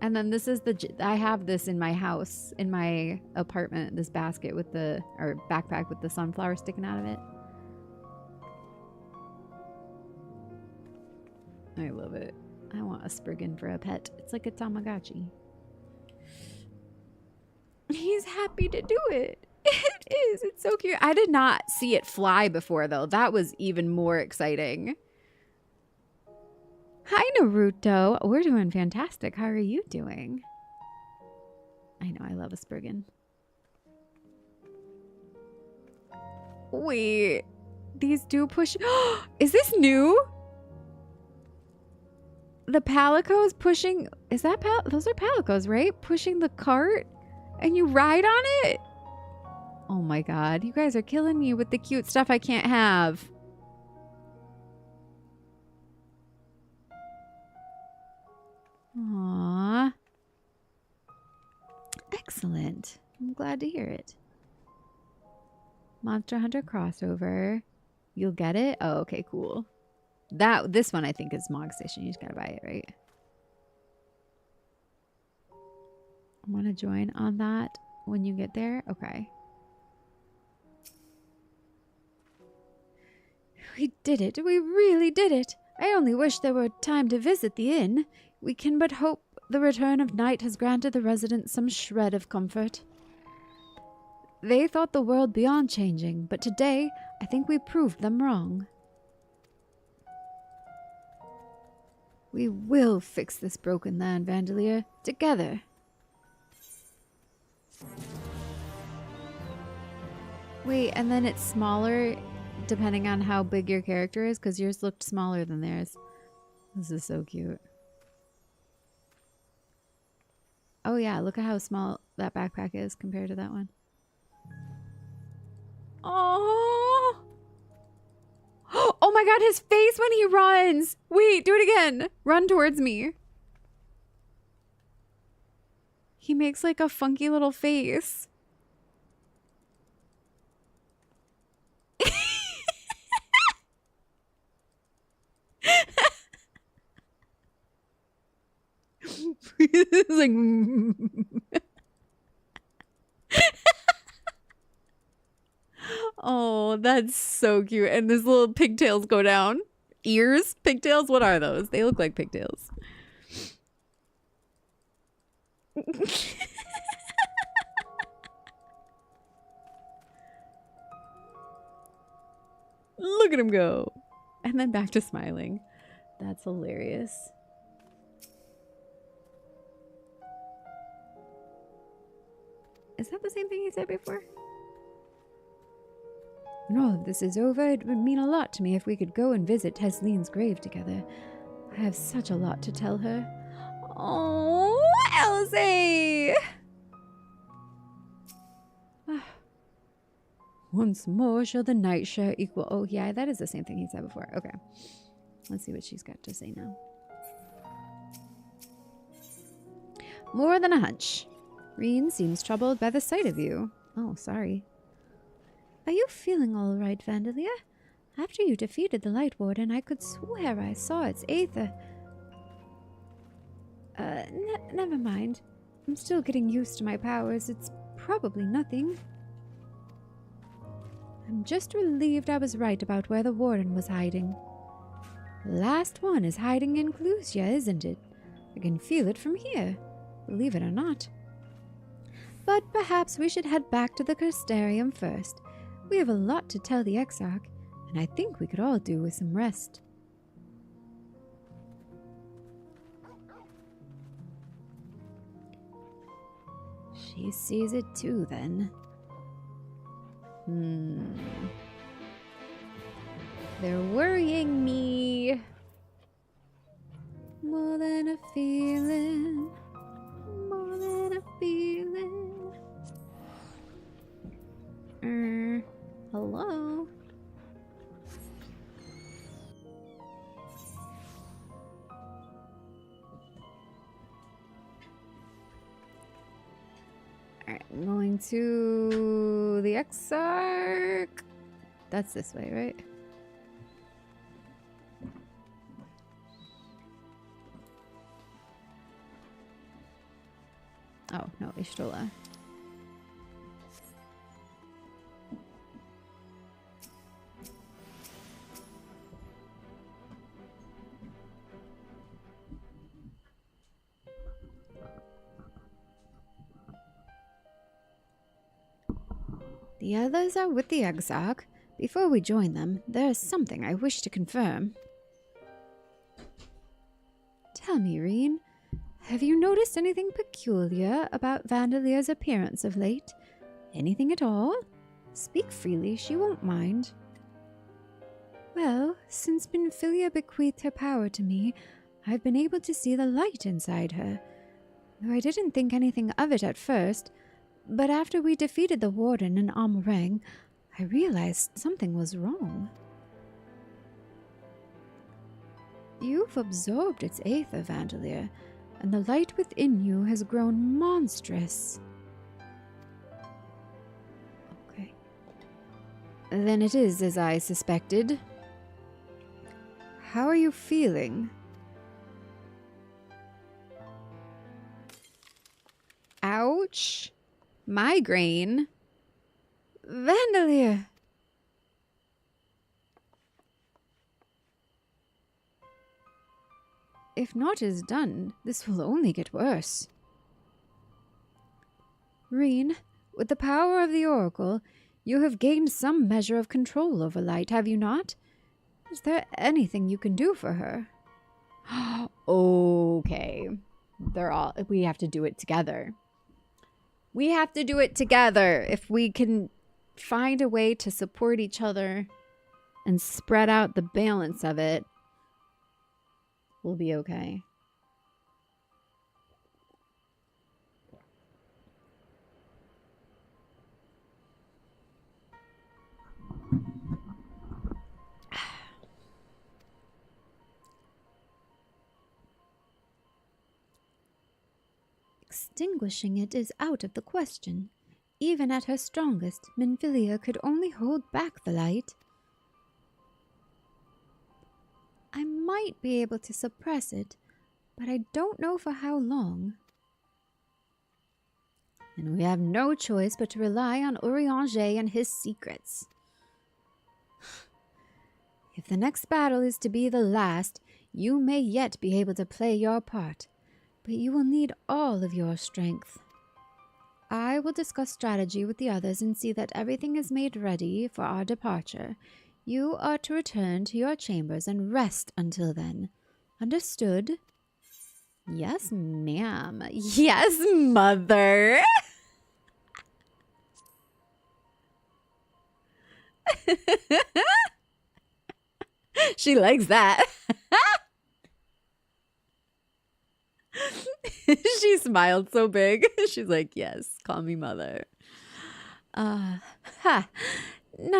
And then this is I have this in my house, in my apartment, this basket with or backpack with the sunflower sticking out of it. I love it. I want a Spriggan for a pet. It's like a Tamagotchi. He's happy to do it. It is. It's so cute. I did not see it fly before, though. That was even more exciting. Hi, Naruto. We're doing fantastic. How are you doing? I know. I love a Spriggan. Wait. These do push... Is this new? The Palicos pushing... Is that... Those are Palicos, right? Pushing the cart? And you ride on it? Oh my god. You guys are killing me with the cute stuff I can't have. Aww. Excellent. I'm glad to hear it. Monster Hunter crossover. You'll get it? Oh, okay, cool. This one I think is Mog Station. You just gotta buy it, right? I want to join on that when you get there. Okay. We did it. We really did it. I only wish there were time to visit the inn. We can but hope the return of night has granted the residents some shred of comfort. They thought the world beyond changing, but today I think we proved them wrong. We will fix this broken land, Vandalia, together. Wait, and then it's smaller depending on how big your character is, because yours looked smaller than theirs. This is so cute. Oh yeah, look at how small that backpack is compared to that one. Oh! Oh my god, his face when he runs! Wait, do it again! Run towards me. He makes like a funky little face. It's like oh, that's so cute. And his little pigtails go down. Ears? Pigtails? What are those? They look like pigtails. Look at him go. And then back to smiling. That's hilarious. Is that the same thing he said before? When all of this is over, it would mean a lot to me if we could go and visit Tesleen's grave together. I have such a lot to tell her. Oh, Elsie! Once more shall the night share equal... Oh, yeah, that is the same thing he said before. Okay. Let's see what she's got to say now. More than a hunch. Reen seems troubled by the sight of you. Oh, sorry. Are you feeling all right, Vandalia? After you defeated the Light Warden, I could swear I saw its aether. Never mind. I'm still getting used to my powers. It's probably nothing. I'm just relieved I was right about where the Warden was hiding. The last one is hiding in Clusia, isn't it? I can feel it from here, believe it or not. But perhaps we should head back to the Crystarium first. We have a lot to tell the Exarch, and I think we could all do with some rest. She sees it too, then. They're worrying me. More than a feeling. More than a feeling. Hello? Alright, I'm going to the Exarch. That's this way, right? Oh, no, Ishtola. The others are with the Exarch. Before we join them, there is something I wish to confirm. Tell me, Reen, have you noticed anything peculiar about Vandelier's appearance of late? Anything at all? Speak freely, she won't mind. Well, since Minfilia bequeathed her power to me, I've been able to see the light inside her. Though I didn't think anything of it at first, but after we defeated the Warden in Amarang, I realized something was wrong. You've absorbed its aether, Vandalier, and the light within you has grown monstrous. Okay. Then it is as I suspected. How are you feeling? Ouch. Migraine. Vandalier. If naught is done, this will only get worse. Reen, with the power of the Oracle, you have gained some measure of control over light, have you not? Is there anything you can do for her? Okay. We have to do it together. We have to do it together. If we can find a way to support each other and spread out the balance of it, we'll be okay. Extinguishing it is out of the question. Even at her strongest, Minfilia could only hold back the light. I might be able to suppress it, but I don't know for how long. And we have no choice but to rely on Urianger and his secrets. If the next battle is to be the last, you may yet be able to play your part, but you will need all of your strength. I will discuss strategy with the others and see that everything is made ready for our departure. You are to return to your chambers and rest until then. Understood? Yes, ma'am. Yes, mother. She likes that. She smiled so big. She's like, yes, call me mother. None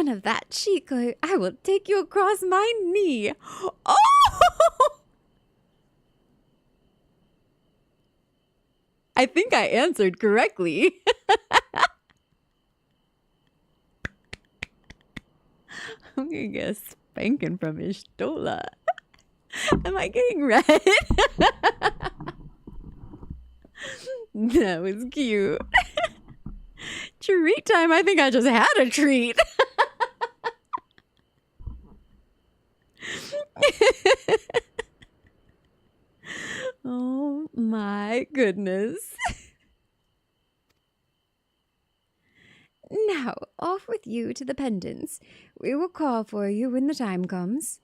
of that, Chico. I will take you across my knee. Oh! I think I answered correctly. I'm gonna get a spanking from Ishtola. Am I getting red? That was cute. Treat time. I think I just had a treat. Oh my goodness. Now, off with you to the pendants. We will call for you when the time comes.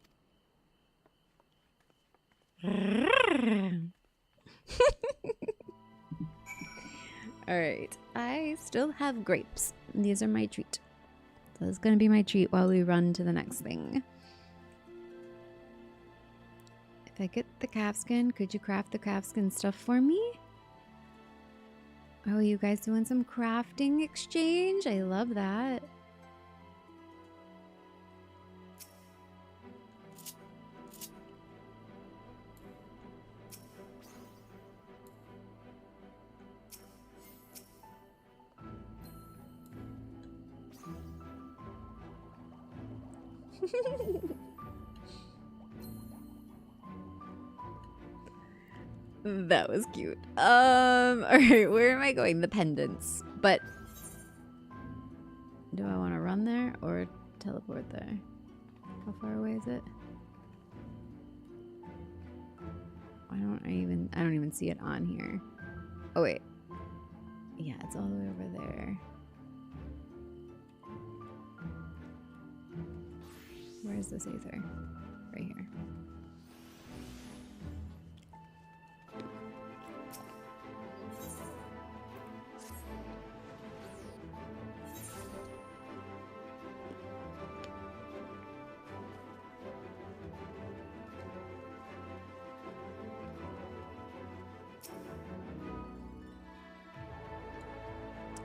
All right. I still have grapes. These are my treat. So it's going to be my treat while we run to the next thing. If I get the calfskin, could you craft the calfskin stuff for me? Oh, you guys doing some crafting exchange? I love that. That was cute. All right, where am I going? The pendants. But do I want to run there or teleport there? How far away is it? I don't even see it on here. Oh wait. Yeah, it's all the way over there. Where's this Aether? Right here.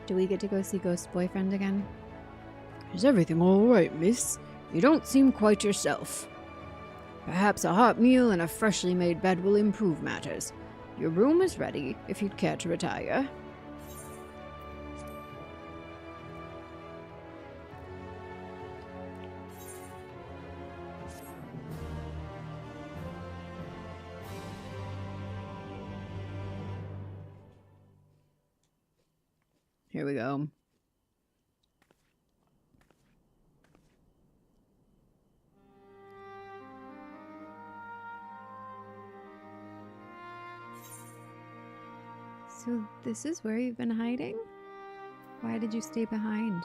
Do we get to go see Ghost's boyfriend again? Is everything all right, miss? You don't seem quite yourself. Perhaps a hot meal and a freshly made bed will improve matters. Your room is ready, if you'd care to retire. Here we go. So this is where you've been hiding? Why did you stay behind?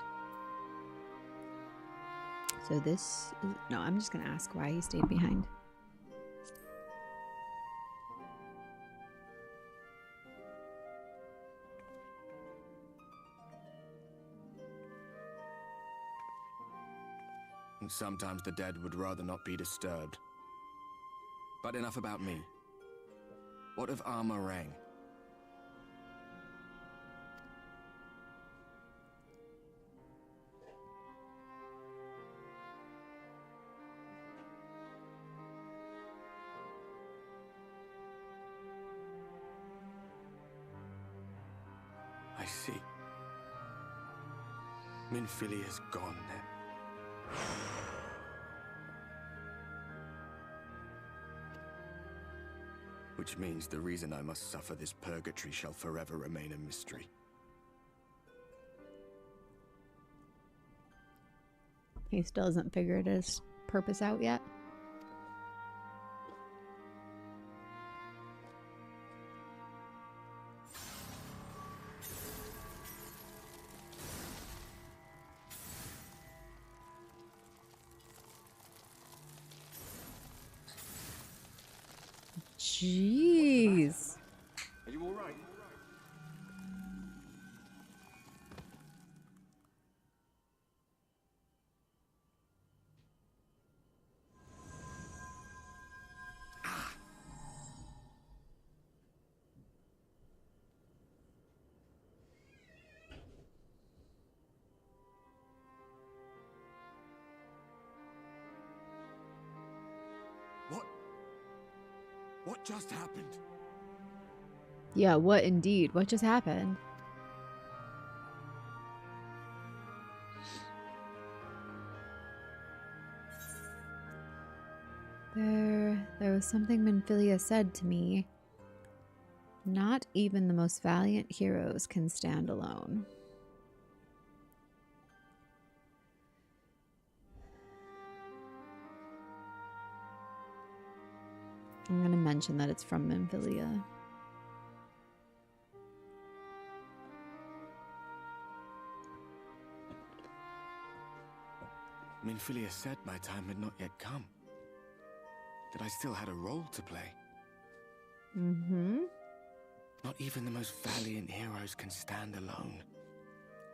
So this is... No, I'm just gonna ask why he stayed behind. And sometimes the dead would rather not be disturbed. But enough about me. What of Armorang? I see. Minfilia's gone then. Which means the reason I must suffer this purgatory shall forever remain a mystery. He still hasn't figured his purpose out yet. Jeez. Are you all right? What just happened? Yeah, what indeed? What just happened? There was something Minfilia said to me. Not even the most valiant heroes can stand alone. I'm going to mention that it's from Minfilia. Minfilia said my time had not yet come. That I still had a role to play. Mm-hmm. Not even the most valiant heroes can stand alone.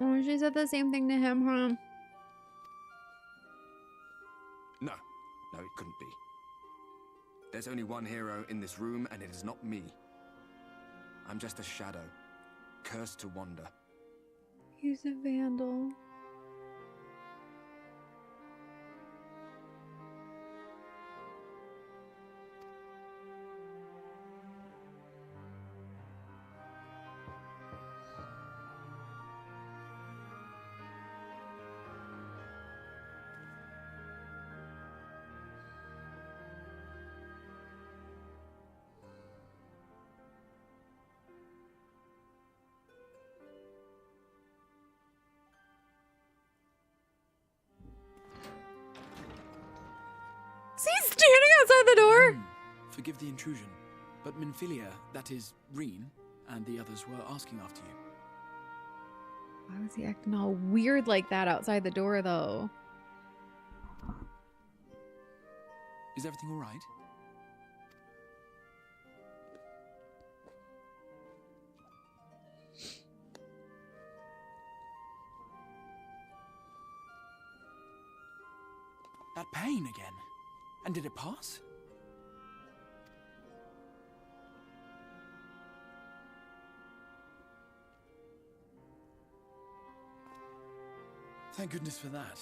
Oh, she said the same thing to him, huh? No, it couldn't be. There's only one hero in this room, and it is not me. I'm just a shadow, cursed to wander. He's a vandal. He's standing outside the door. Forgive the intrusion, but Minfilia, that is, Reen, and the others were asking after you. Why was he acting all weird like that outside the door, though? Is everything all right? That pain again. And did it pass? Thank goodness for that.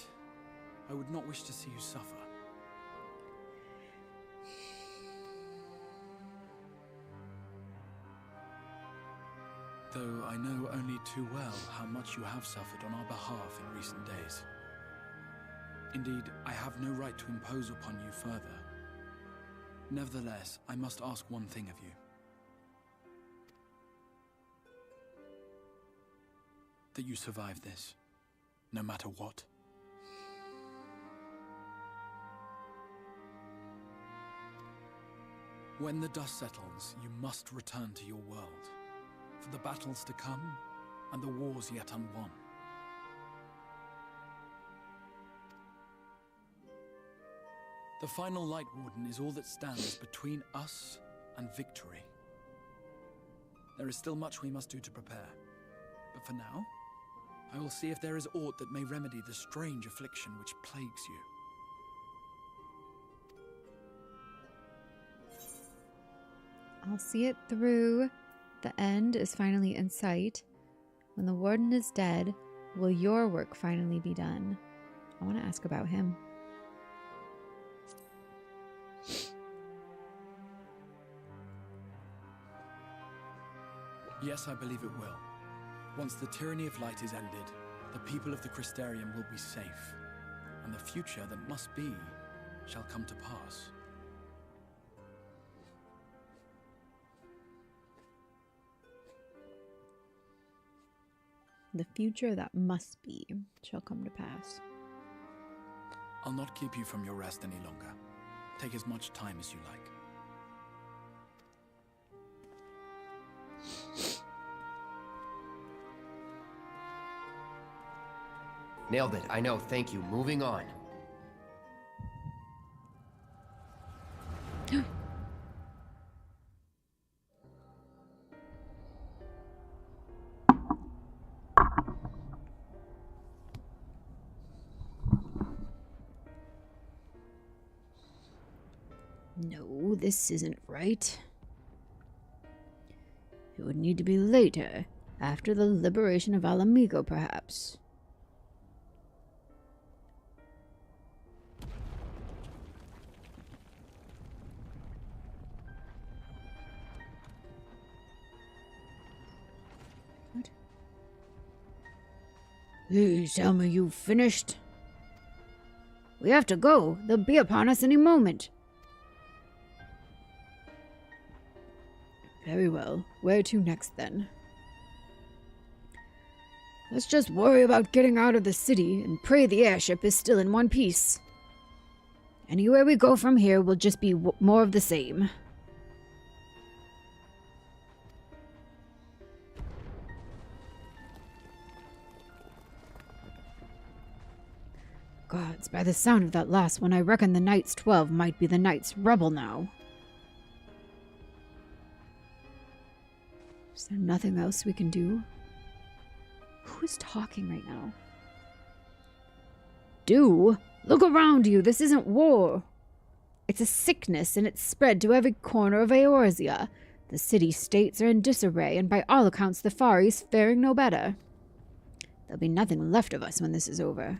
I would not wish to see you suffer. Though I know only too well how much you have suffered on our behalf in recent days. Indeed, I have no right to impose upon you further. Nevertheless, I must ask one thing of you. That you survive this, no matter what. When the dust settles, you must return to your world, for the battles to come and the wars yet unwon. The final Light Warden is all that stands between us and victory. There is still much we must do to prepare, but for now, I will see if there is aught that may remedy the strange affliction which plagues you. I'll see it through. The end is finally in sight. When the warden is dead, will your work finally be done? I want to ask about him. Yes, I believe it will. Once the tyranny of light is ended, the people of the Crystarium will be safe, and the future that must be shall come to pass. The future that must be shall come to pass. I'll not keep you from your rest any longer. Take as much time as you like. Nailed it. I know. Thank you. Moving on. No, this isn't right. It would need to be later, after the liberation of Alamigo, perhaps. What? Please tell me you've finished. We have to go. They'll be upon us any moment. Very well. Where to next, then? Let's just worry about getting out of the city and pray the airship is still in one piece. Anywhere we go from here will just be more of the same. Gods, by the sound of that last one, I reckon the Knight's 12 might be the Knight's rebel now. Is there nothing else we can do? Who is talking right now? Do? Look around you. This isn't war. It's a sickness, and it's spread to every corner of Eorzea. The city-states are in disarray, and by all accounts the Fari's faring no better. There'll be nothing left of us when this is over.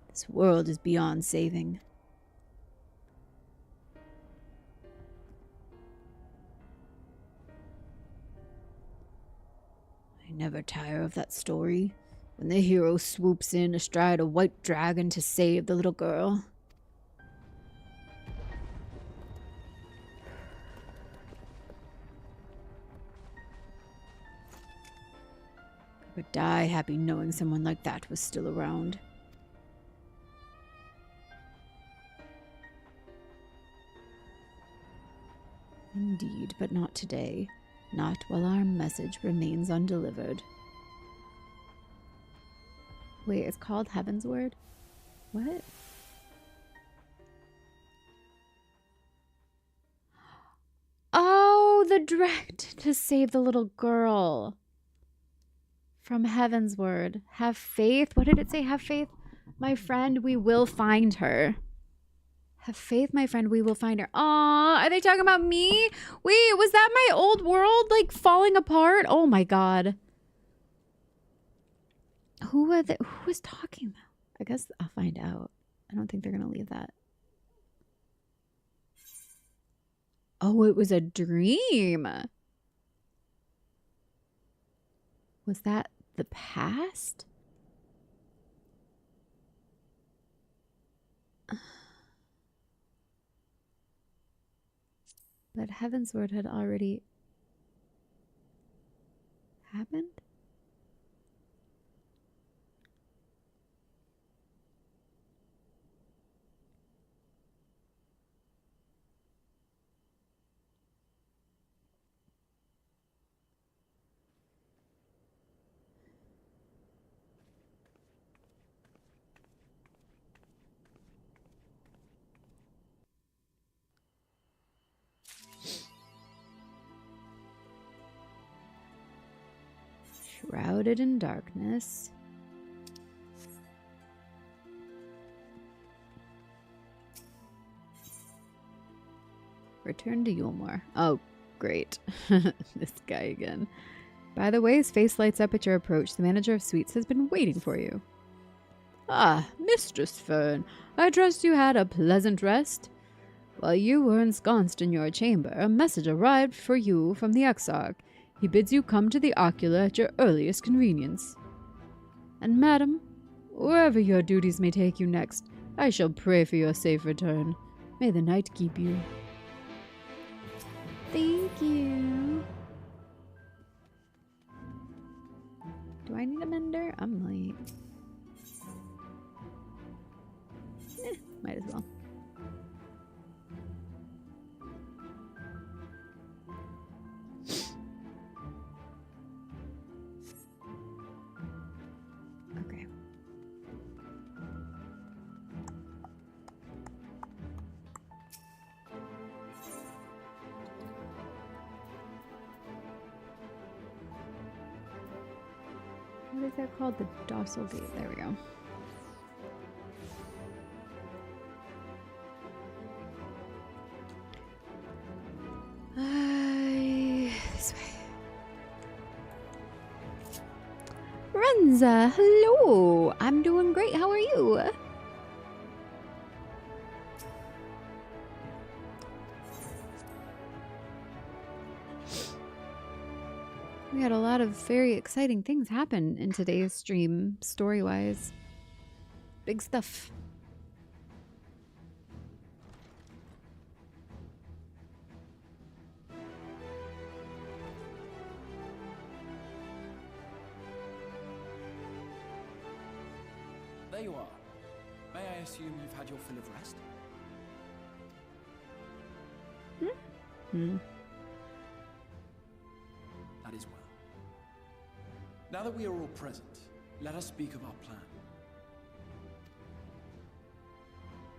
This world is beyond saving. I never tire of that story, when the hero swoops in astride a white dragon to save the little girl. I would die happy knowing someone like that was still around. Indeed, but not today. Not while our message remains undelivered. Wait, it's called Heaven's Word? What? the dread to save the little girl. From Heaven's word. Have faith. What did it say? Have faith, my friend, we will find her. Have faith, my friend, we will find her. Aw, are they talking about me? Wait, was that my old world, like, falling apart? Oh my god. Who was talking about? I guess I'll find out. I don't think they're gonna leave that. Oh, it was a dream. Was that the past? But Heaven's word had already happened? Shrouded in darkness. Return to Yulmore. Oh, great. This guy again. By the way, his face lights up at your approach. The manager of suites has been waiting for you. Ah, Mistress Fern. I trust you had a pleasant rest. While you were ensconced in your chamber, a message arrived for you from the Exarch. He bids you come to the Ocular at your earliest convenience. And madam, wherever your duties may take you next, I shall pray for your safe return. May the night keep you. Thank you. Do I need a mender? I'm late. Might as well. Okay. What is that called? The docile gate. There we go. This way. Renza, hello. I'm doing great. How are you? We had a lot of very exciting things happen in today's stream, story-wise. Big stuff. There you are. May I assume you've had your fill of rest? That is well. Now that we are all present, let us speak of our plan.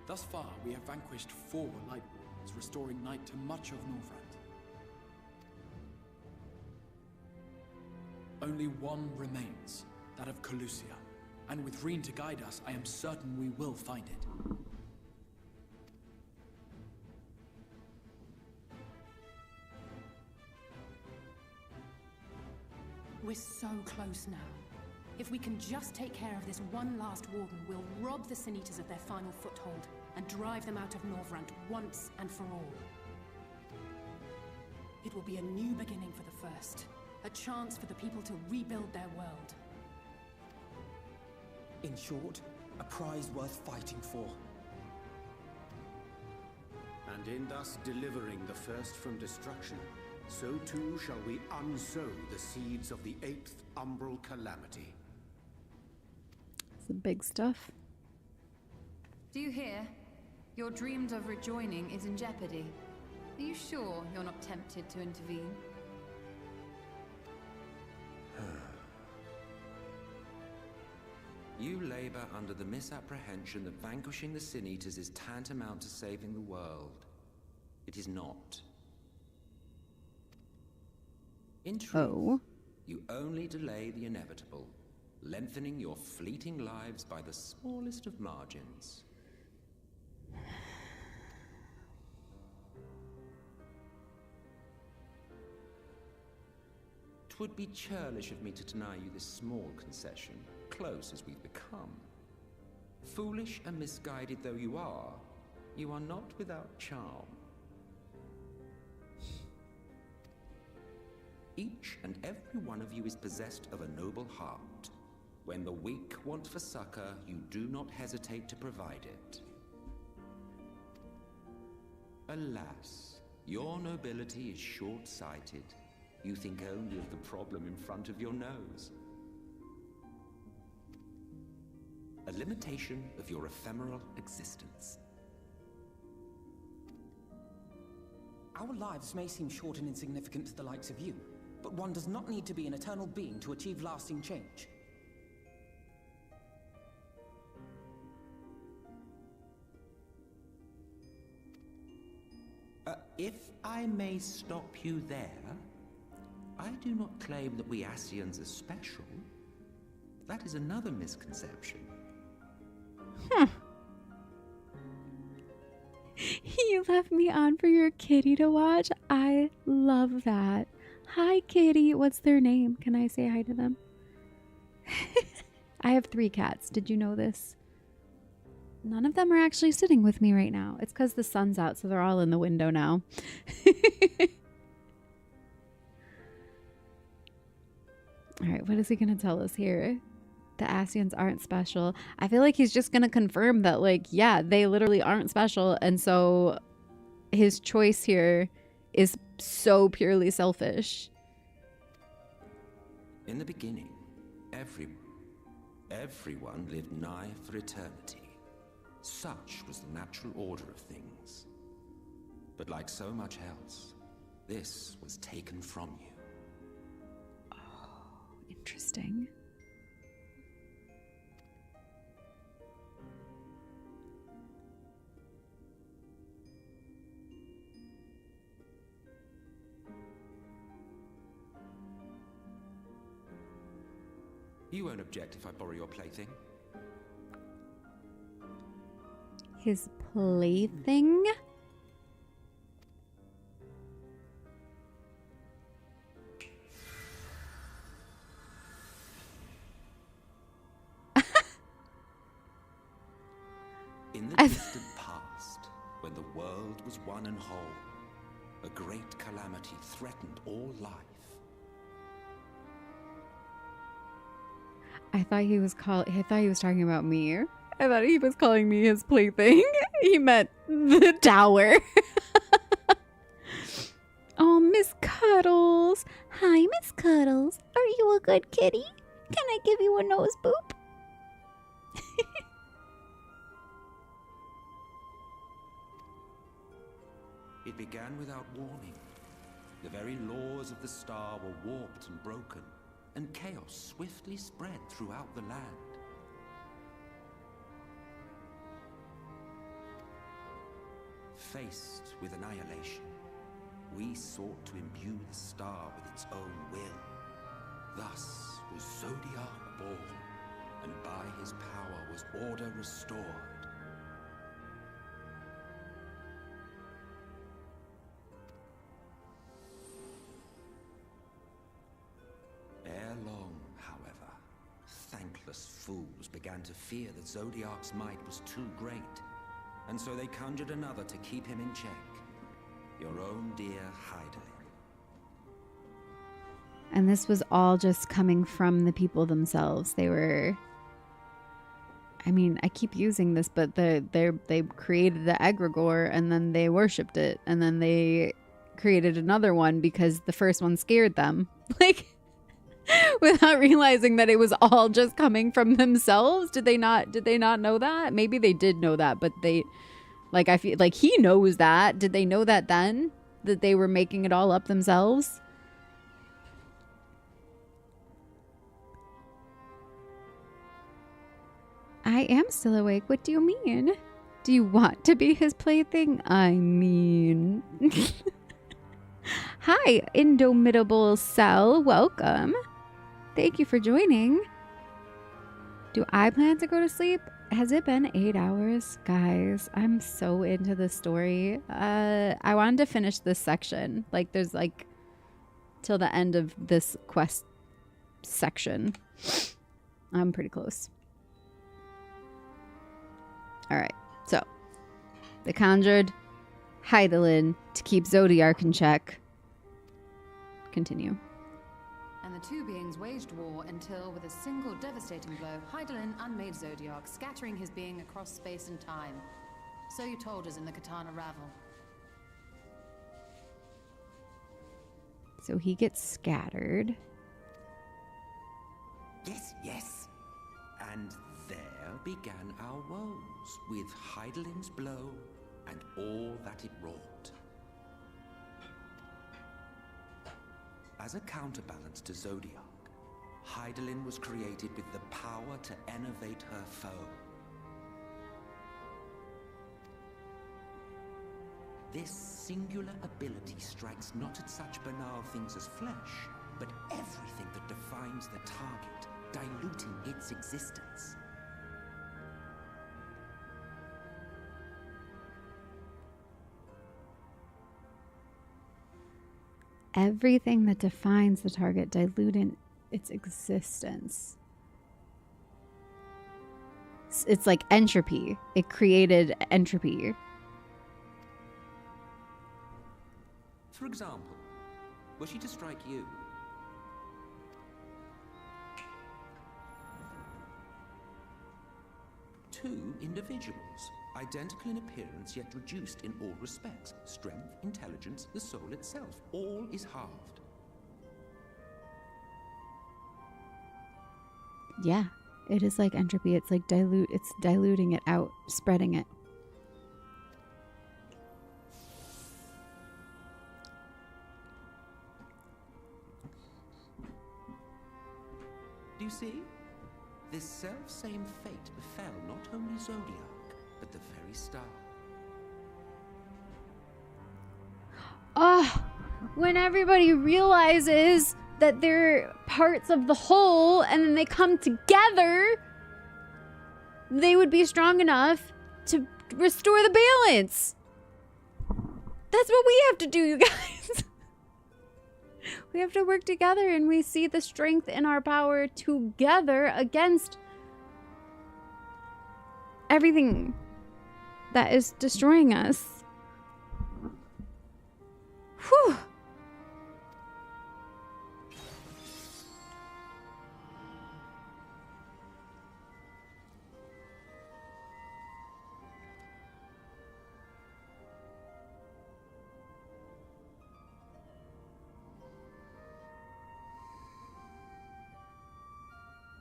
Thus far, we have vanquished 4 Light Wardens, restoring night to much of Northrend. Only one remains, that of Colusia. And with Reen to guide us, I am certain we will find it. We're so close now. If we can just take care of this one last warden, we'll rob the Sin Eaters of their final foothold and drive them out of Northrend once and for all. It will be a new beginning for the First, a chance for the people to rebuild their world. In short, a prize worth fighting for. And in thus delivering the First from destruction, so too shall we unsow the seeds of the 8th umbral calamity. Some big stuff. Do you hear? Your dreamed of rejoining is in jeopardy. Are you sure you're not tempted to intervene? You labor under the misapprehension that vanquishing the Sin Eaters is tantamount to saving the world. It is not. In truth, Oh. you only delay the inevitable, lengthening your fleeting lives by the smallest of margins. 'Twould be churlish of me to deny you this small concession, close as we've become. Foolish and misguided though you are not without charm. Each and every one of you is possessed of a noble heart. When the weak want for succor, you do not hesitate to provide it. Alas, your nobility is short-sighted. You think only of the problem in front of your nose. A limitation of your ephemeral existence. Our lives may seem short and insignificant to the likes of you, but one does not need to be an eternal being to achieve lasting change. If I may stop you there, I do not claim that we Ascians are special. That is another misconception. You left me on for your kitty to watch. I love that. Hi, kitty. What's their name? Can I say hi to them? I have 3 cats. Did you know this? None of them are actually sitting with me right now. It's because the sun's out, so they're all in the window now. All right, what is he going to tell us here? The Ascians aren't special. I feel like he's just going to confirm that, like, yeah, they literally aren't special. And so his choice here is so purely selfish. In the beginning, everyone lived nigh for eternity. Such was the natural order of things. But like so much else, this was taken from you. Interesting. You won't object if I borrow your plaything? His plaything? In the distant past, when the world was one and whole, a great calamity threatened all life. I thought he was talking about me. I thought he was calling me his plaything. He meant the tower. Oh, Miss Cuddles. Hi, Miss Cuddles. Are you a good kitty? Can I give you a nose boop? It began without warning. The very laws of the star were warped and broken, and chaos swiftly spread throughout the land. Faced with annihilation, we sought to imbue the star with its own will. Thus was Zodiac born, and by his power was order restored. Ere long, however, thankless fools began to fear that Zodiac's might was too great, and so they conjured another to keep him in check. Your own dear Hydaelyn. And this was all just coming from the people themselves. They were... I mean, I keep using this, but they created the egregore, and then they worshipped it, and then they created another one because the first one scared them. Like... without realizing that it was all just coming from themselves. Did they not know that? Maybe they did know that, but they, like, I feel like he knows that. Did they know that then? That they were making it all up themselves? I am still awake. What do you mean? Do you want to be his plaything? I mean... Hi, Indomitable Cell. Welcome. Thank you for joining. Do I plan to go to sleep? Has it been 8 hours? Guys, I'm so into this story. I wanted to finish this section. Like, there's like till the end of this quest section. I'm pretty close. Alright, so they conjured Hydaelyn to keep Zodiark in check. Continue. And the two beings waged war until, with a single devastating blow, Hydaelyn unmade Zodiark, scattering his being across space and time. So you told us in the Katana Ravel. So he gets scattered. Yes, yes. And there began our woes, with Hydaelyn's blow and all that it wrought. As a counterbalance to Zodiark, Hydaelyn was created with the power to enervate her foe. This singular ability strikes not at such banal things as flesh, but everything that defines the target, diluting its existence. Everything that defines the target, diluting its existence. It's like entropy. It created entropy. For example, were she to strike you? Two individuals, identical in appearance yet reduced in all respects. Strength, intelligence, the soul itself, all is halved. Yeah, it is like entropy. It's like it's diluting it out, spreading it. Do you see? This self-same fate befell not only Zodiark, but the very star. Oh, when everybody realizes that they're parts of the whole and then they come together, they would be strong enough to restore the balance. That's what we have to do, you guys. We have to work together, and we see the strength in our power together against everything that is destroying us. Whew.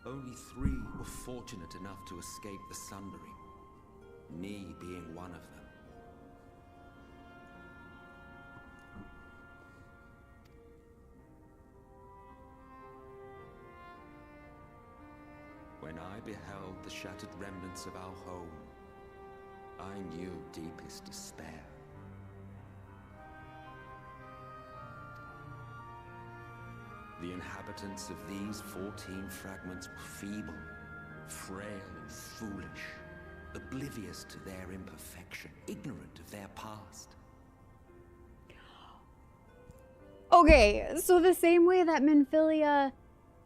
Only 3 were fortunate enough to escape the Sundering, me being one of them. When I beheld the shattered remnants of our home, I knew deepest despair. The inhabitants of these 14 fragments were feeble, frail and foolish, oblivious to their imperfection, ignorant of their past. Okay, so the same way that Minfilia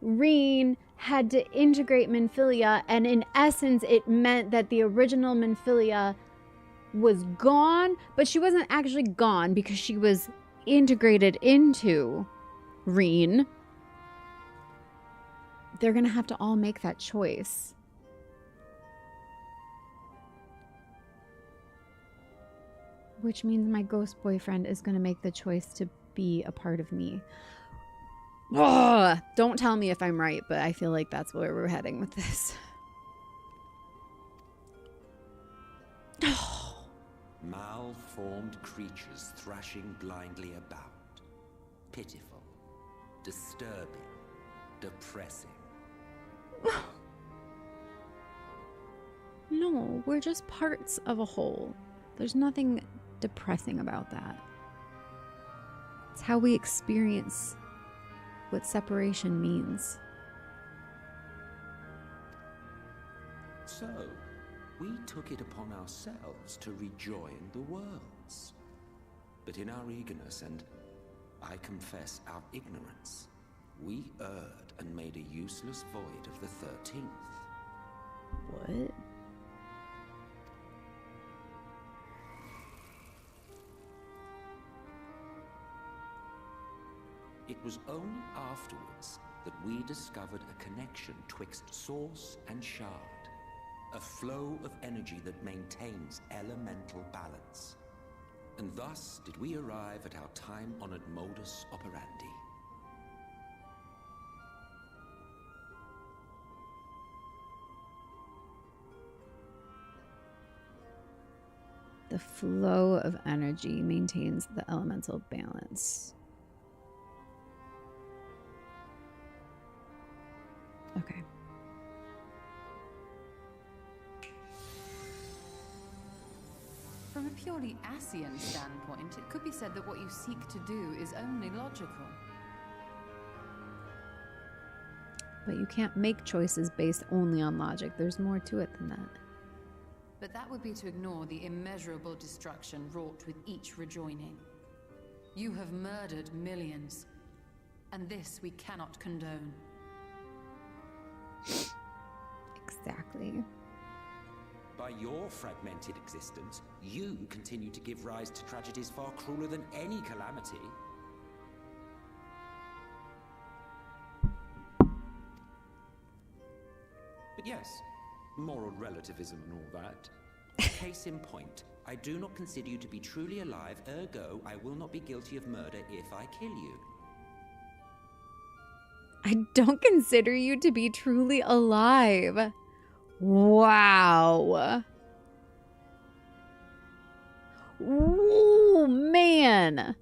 Reen had to integrate Minfilia, and in essence it meant that the original Minfilia was gone, but she wasn't actually gone because she was integrated into Reen. They're gonna have to all make that choice. Which means my ghost boyfriend is gonna make the choice to be a part of me. Ugh, don't tell me if I'm right, but I feel like that's where we're heading with this. Malformed creatures thrashing blindly about. Pitiful, disturbing, depressing. No, we're just parts of a whole. There's nothing depressing about that. It's how we experience what separation means. So, we took it upon ourselves to rejoin the worlds. But in our eagerness and, I confess, our ignorance, we erred and made a useless void of the 13th. What? It was only afterwards that we discovered a connection twixt source and shard. A flow of energy that maintains elemental balance. And thus did we arrive at our time-honored modus operandi. The flow of energy maintains the elemental balance. Okay. From a purely Asian standpoint, it could be said that what you seek to do is only logical. But you can't make choices based only on logic. There's more to it than that. But that would be to ignore the immeasurable destruction wrought with each rejoining. You have murdered millions, and this we cannot condone. Exactly. By your fragmented existence, you continue to give rise to tragedies far crueler than any calamity. But yes, moral relativism and all that. Case in point, I do not consider you to be truly alive, ergo I will not be guilty of murder if I kill you. I don't consider you to be truly alive. Wow. Ooh, man.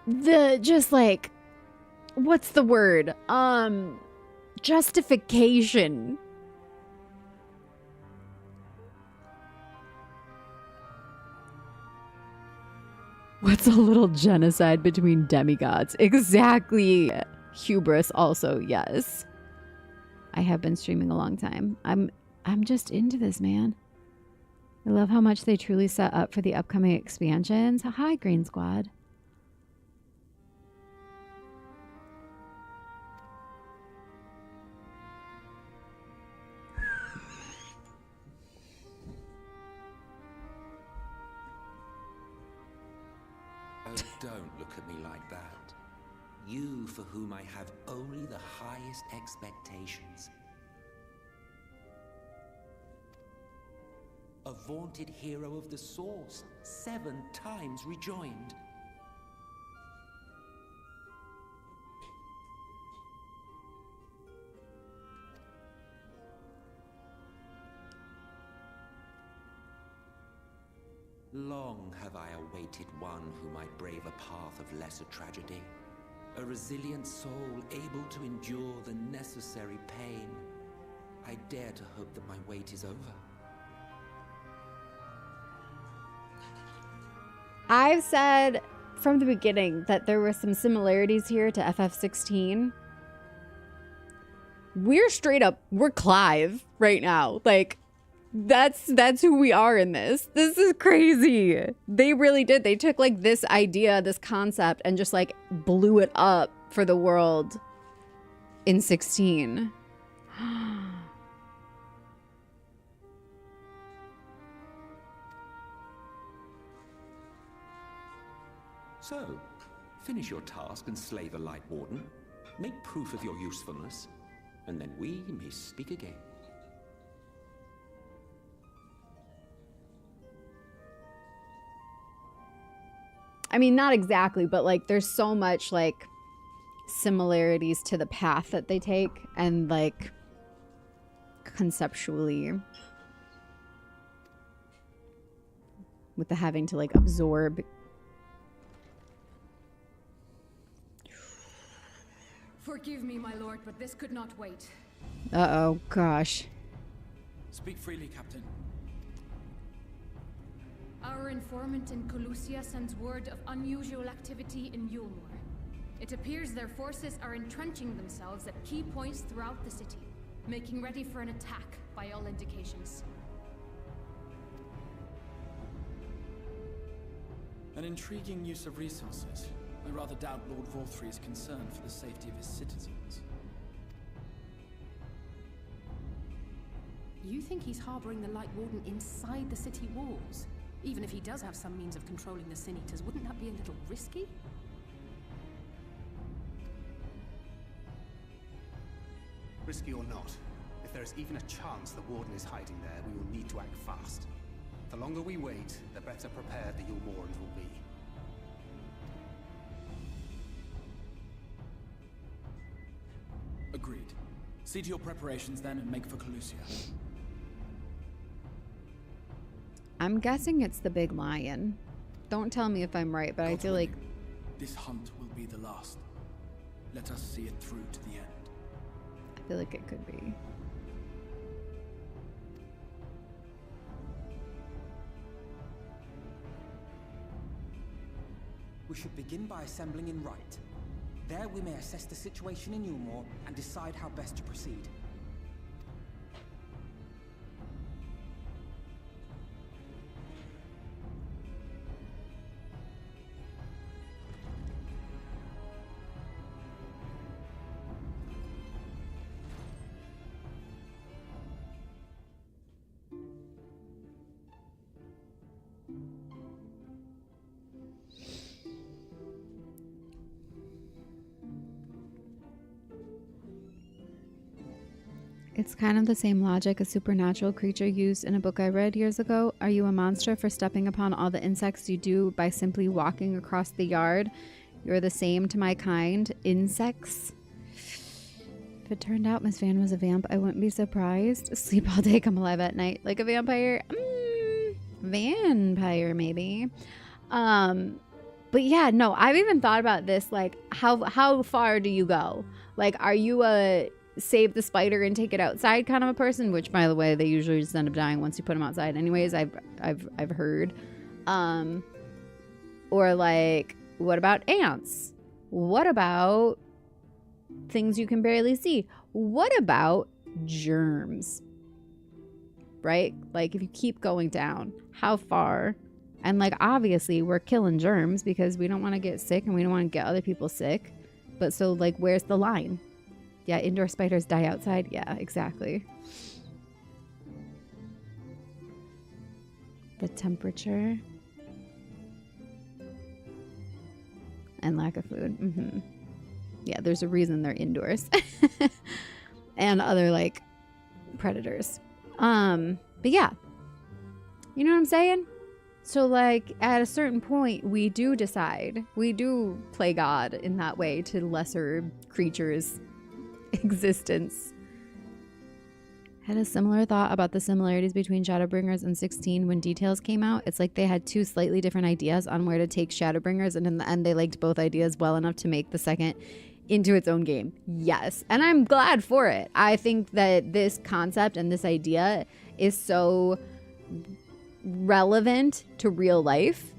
Just like, what's the word? Justification. What's a little genocide between demigods? Exactly. Hubris also, yes. I have been streaming a long time. I'm just into this, man. I love how much they truly set up for the upcoming expansions. Hi, Green Squad. Oh, don't look at me like that. You for whom I have only the highest expectations. A vaunted hero of the Source, 7 times rejoined. Long have I awaited one who might brave a path of lesser tragedy. A resilient soul able to endure the necessary pain. I dare to hope that my wait is over. I've said from the beginning that there were some similarities here to FF16. We're straight up, we're Clive right now. Like, that's who we are in this. This is crazy. They really did. They took like this idea, this concept, and just like blew it up for the world in 16. So, finish your task and slay the Light Warden. Make proof of your usefulness, and then we may speak again. I mean, not exactly, but like there's so much like similarities to the path that they take and like conceptually with the having to like absorb. Forgive me, my lord, but this could not wait. Uh-oh, gosh. Speak freely, Captain. Our informant in Colusia sends word of unusual activity in Yulmore. It appears their forces are entrenching themselves at key points throughout the city, making ready for an attack by all indications. An intriguing use of resources. I rather doubt Lord Vorthry is concerned for the safety of his citizens. You think he's harboring the Light Warden inside the city walls? Even if he does have some means of controlling the Sin Eaters, wouldn't that be a little risky? Risky or not, if there is even a chance the Warden is hiding there, we will need to act fast. The longer we wait, the better prepared the Yulmorans will be. Agreed. See to your preparations then and make for Colusia. I'm guessing it's the big lion. Don't tell me if I'm right, but I feel like this hunt will be the last. Let us see it through to the end. I feel like it could be. We should begin by assembling in Rite. There we may assess the situation in Yulmore and decide how best to proceed. It's kind of the same logic a supernatural creature used in a book I read years ago. Are you a monster for stepping upon all the insects you do by simply walking across the yard? You're the same to my kind. Insects? If it turned out Miss Van was a vamp, I wouldn't be surprised. Sleep all day, come alive at night. Like a vampire? Vampire, maybe. But yeah, no, I've even thought about this. Like, how far do you go? Like, are you a save the spider and take it outside kind of a person, which by the way they usually just end up dying once you put them outside anyways, I've heard, or like, what about ants? What about things you can barely see? What about germs? Right? Like, if you keep going down, how far? And like, obviously we're killing germs because we don't want to get sick and we don't want to get other people sick, but so like, where's the line? Yeah, indoor spiders die outside. Yeah, exactly. The temperature. And lack of food. Yeah, there's a reason they're indoors. And other, like, predators. But yeah. You know what I'm saying? So, like, at a certain point, we do decide. We do play God in that way to lesser creatures' existence. Had a similar thought about the similarities between Shadowbringers and 16 when details came out. It's like they had two slightly different ideas on where to take Shadowbringers, and in the end they liked both ideas well enough to make the second into its own game. Yes, and I'm glad for it. I think that this concept and this idea is so relevant to real life.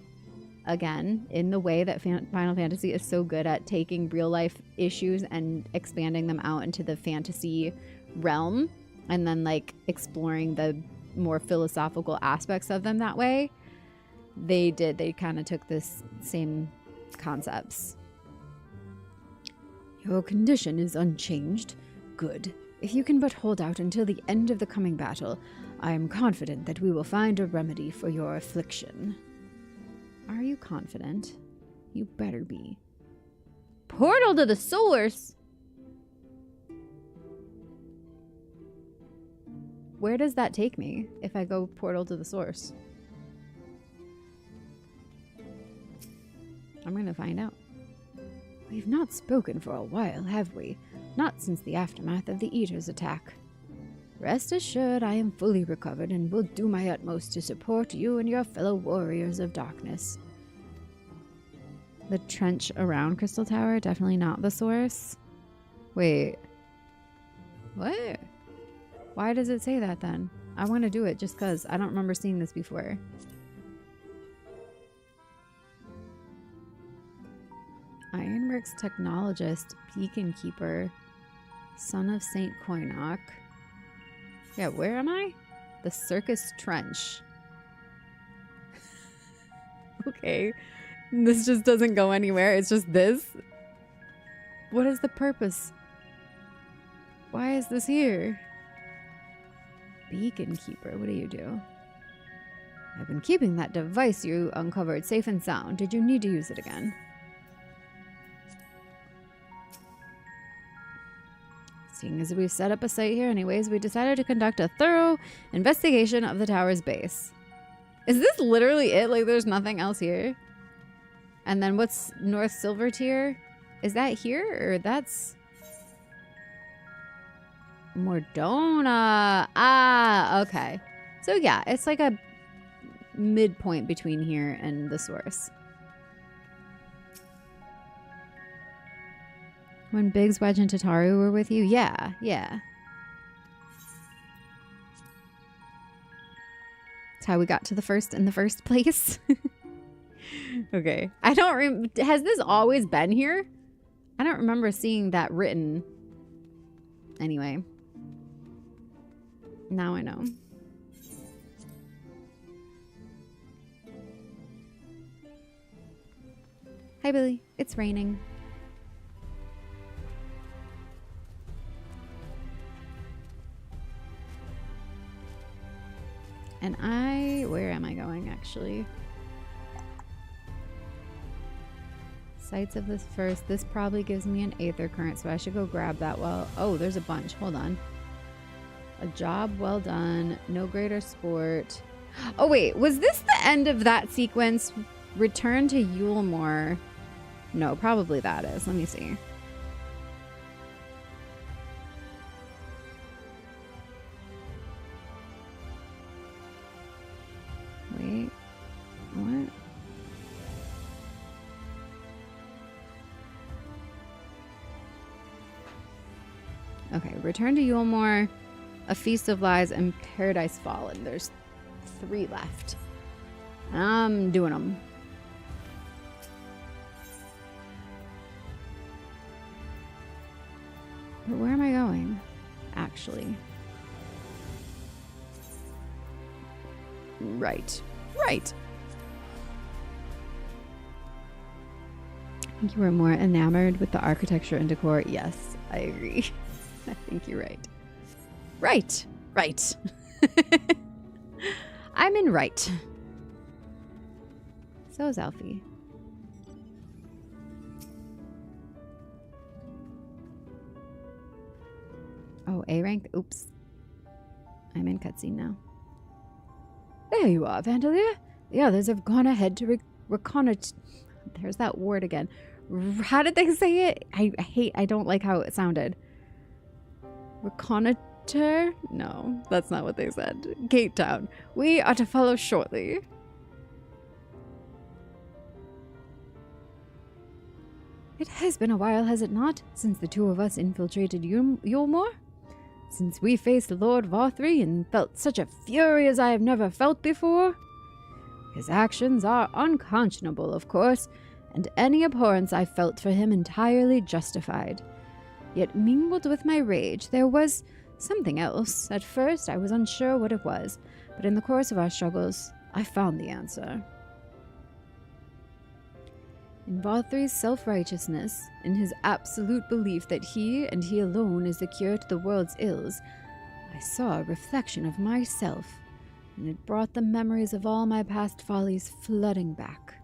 Again, in the way that Final Fantasy is so good at taking real life issues and expanding them out into the fantasy realm, and then like exploring the more philosophical aspects of them that way. They kind of took this same concepts. Your condition is unchanged. Good. If you can but hold out until the end of the coming battle, I am confident that we will find a remedy for your affliction. Are you confident? You better be. Portal to the source? Where does that take me if I go portal to the source? I'm gonna find out. We've not spoken for a while, have we? Not since the aftermath of the Eater's attack. Rest assured, I am fully recovered and will do my utmost to support you and your fellow warriors of darkness. The trench around Crystal Tower, definitely not the source. Wait. What? Why does it say that then? I want to do it just because I don't remember seeing this before. Ironworks technologist, beacon keeper, son of Saint Koinok. Yeah, where am I? The Circus Trench. Okay. This just doesn't go anywhere. It's just this. What is the purpose? Why is this here? Beacon keeper, what do you do? I've been keeping that device you uncovered safe and sound. Did you need to use it again? Seeing as we've set up a site here anyways, we decided to conduct a thorough investigation of the tower's base. Is this literally it? Like, there's nothing else here? And then what's North Silver Tier? Is that here? Or that's... Mordona. Ah, okay. So yeah, it's like a midpoint between here and the source. When Biggs, Wedge, and Tataru were with you? Yeah, yeah. That's how we got to the first in the first place. Okay. I don't has this always been here? I don't remember seeing that written. Anyway. Now I know. Hi, Billy. It's raining. And where am I going, actually? Sights of this first. This probably gives me an Aether Current, so I should go grab that while... Oh, there's a bunch. Hold on. A job well done. No greater sport. Oh, wait. Was this the end of that sequence? Return to Yulemore. No, probably that is. Let me see. Wait. What? Okay, Return to Yulemore, A Feast of Lies, and Paradise Fallen. There's 3 left. I'm doing them. But where am I going, actually? Right. Right. I think you were more enamored with the architecture and decor. Yes, I agree. I think you're right. Right. Right. I'm in right. So is Alfie. Oh, A rank? Oops. I'm in cutscene now. There you are, Vandalia. The others have gone ahead to reconnoiter. There's that word again. How did they say it? I don't like how it sounded. Reconnoiter? No, that's not what they said. Gate Town. We are to follow shortly. It has been a while, has it not, since the two of us infiltrated Yulemore? Since we faced Lord Varthry and felt such a fury as I have never felt before? His actions are unconscionable, of course, and any abhorrence I felt for him entirely justified. Yet mingled with my rage, there was something else. At first, I was unsure what it was, but in the course of our struggles, I found the answer. In Varthry's self-righteousness, in his absolute belief that he and he alone is the cure to the world's ills, I saw a reflection of myself, and it brought the memories of all my past follies flooding back.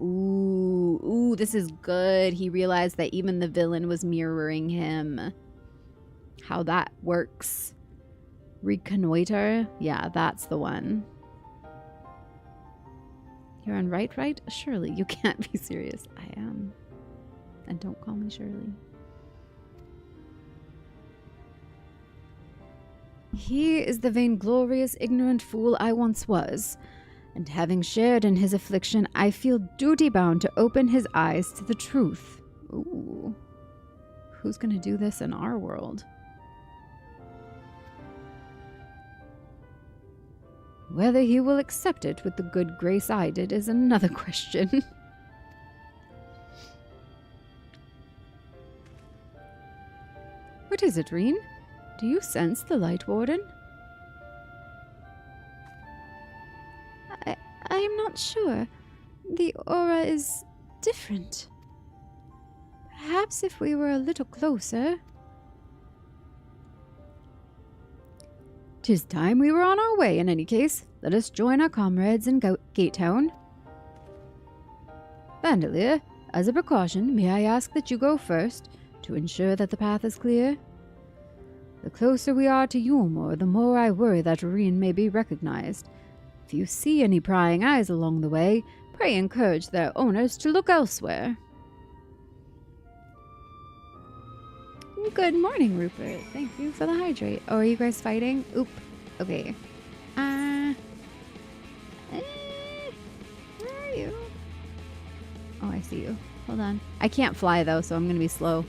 Ooh, this is good. He realized that even the villain was mirroring him. How that works. Reconnoiter? Yeah, that's the one. You're on right? Surely, you can't be serious. I am. And don't call me Shirley. He is the vainglorious, ignorant fool I once was, and having shared in his affliction, I feel duty-bound to open his eyes to the truth. Ooh. Who's gonna do this in our world? Whether he will accept it with the good grace I did is another question. What is it, Reen? Do you sense the Light Warden? I am not sure. The aura is different. Perhaps if we were a little closer. 'Tis time we were on our way in any case. Let us join our comrades in Gatetown. Bandolier, as a precaution, may I ask that you go first to ensure that the path is clear? The closer we are to Yulmore, the more I worry that Reen may be recognized. If you see any prying eyes along the way, pray encourage their owners to look elsewhere. Good morning, Rupert. Thank you for the hydrate. Oh, are you guys fighting? Oop. Okay. Where are you? Oh, I see you. Hold on. I can't fly, though, so I'm going to be slow.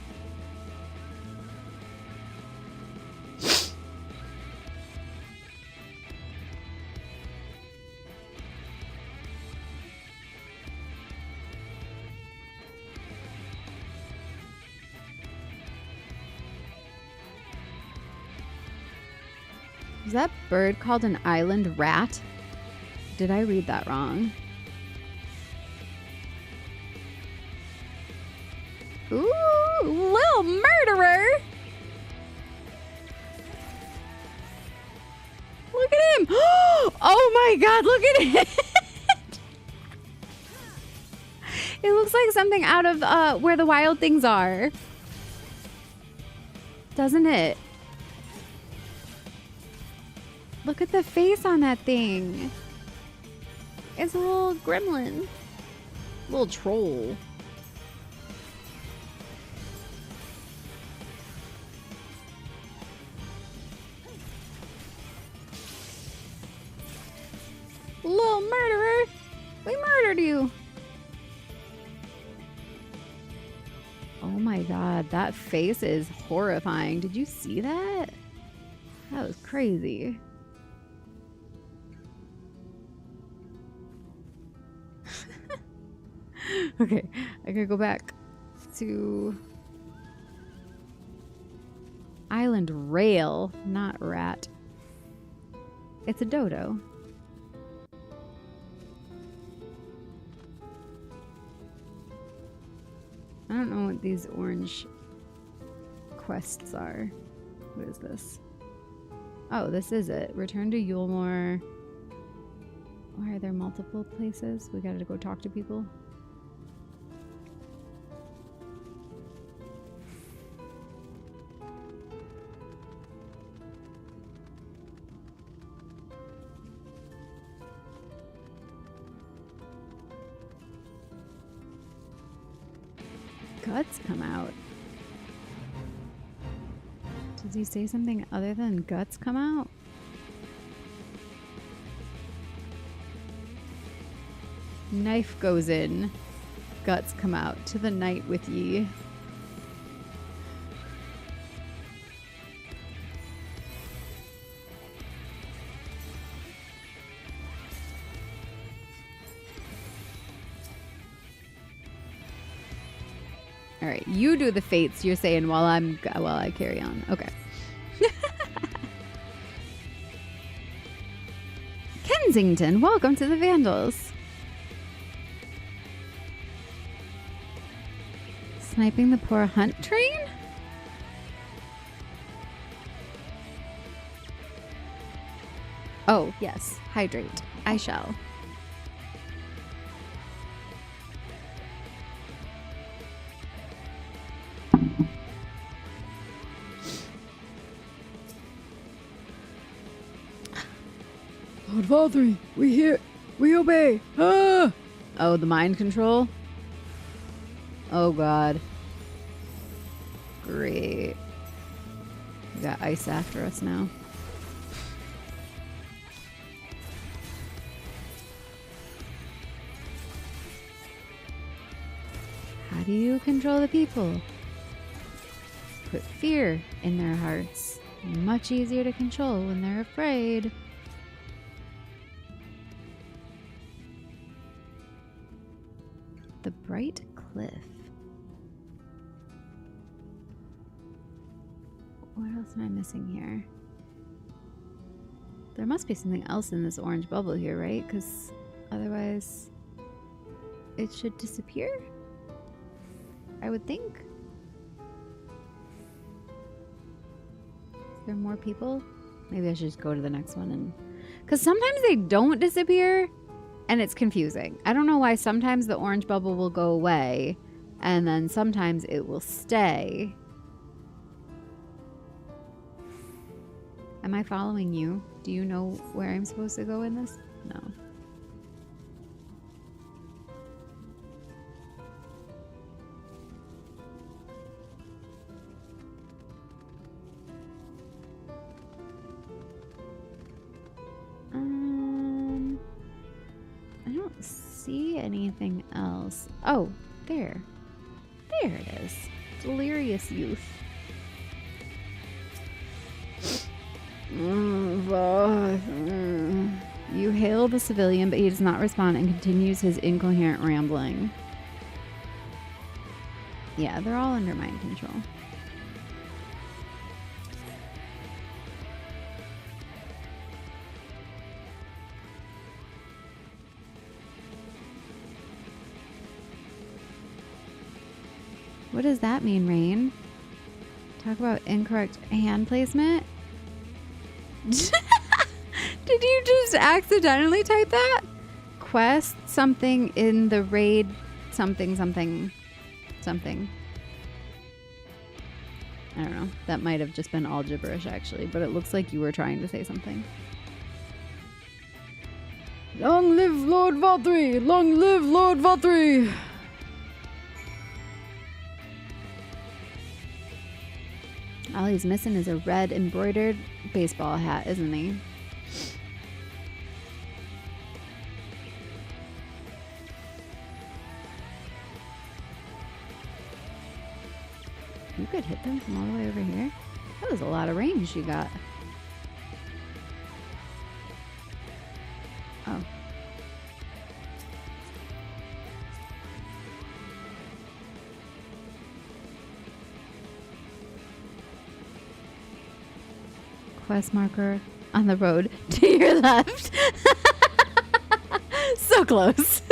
Is that bird called an island rat? Did I read that wrong? Ooh, little murderer! Look at him! Oh my god, look at it! It looks like something out of Where the Wild Things Are. Doesn't it? Look at the face on that thing. It's a little gremlin. Little troll. Little murderer. We murdered you. Oh my god, that face is horrifying. Did you see that? That was crazy. Okay, I gotta go back to Island Rail, not rat. It's a dodo. I don't know what these orange quests are. What is this? Oh, this is it. Return to Yulmore. Why are there multiple places? We gotta go talk to people. Guts come out. Does he say something other than guts come out? Knife goes in. Guts come out. To the night with ye. All right, you do the fates you're saying while I carry on. Okay. Kensington, welcome to the Vandals. Sniping the poor hunt train? Oh, yes. Hydrate. I shall. Lord Valtteri, we hear, we obey. Ah! Oh, the mind control? Oh god. Great. We got ice after us now. How do you control the people? Put fear in their hearts. Much easier to control when they're afraid. The Bright Cliff. What else am I missing here? There must be something else in this orange bubble here, right? Because otherwise it should disappear, I would think. Is there more people? Maybe I should just go to the next one and... Because sometimes they don't disappear and it's confusing. I don't know why sometimes the orange bubble will go away and then sometimes it will stay. Am I following you? Do you know where I'm supposed to go in this? No. I don't see anything else. Oh, there. There it is. Delirious youth. You hail the civilian, but he does not respond and continues his incoherent rambling. Yeah, they're all under mind control. What does that mean, Rain? Talk about incorrect hand placement? Did you just accidentally type that? Quest something in the raid something something something. I don't know. That might have just been all gibberish actually, but it looks like you were trying to say something. Long live Lord Valtteri! Long live Lord Valtteri! All he's missing is a red embroidered baseball hat, isn't he? You could hit them from all the way over here. That was a lot of range you got. Oh. Quest marker on the road to your left. So close.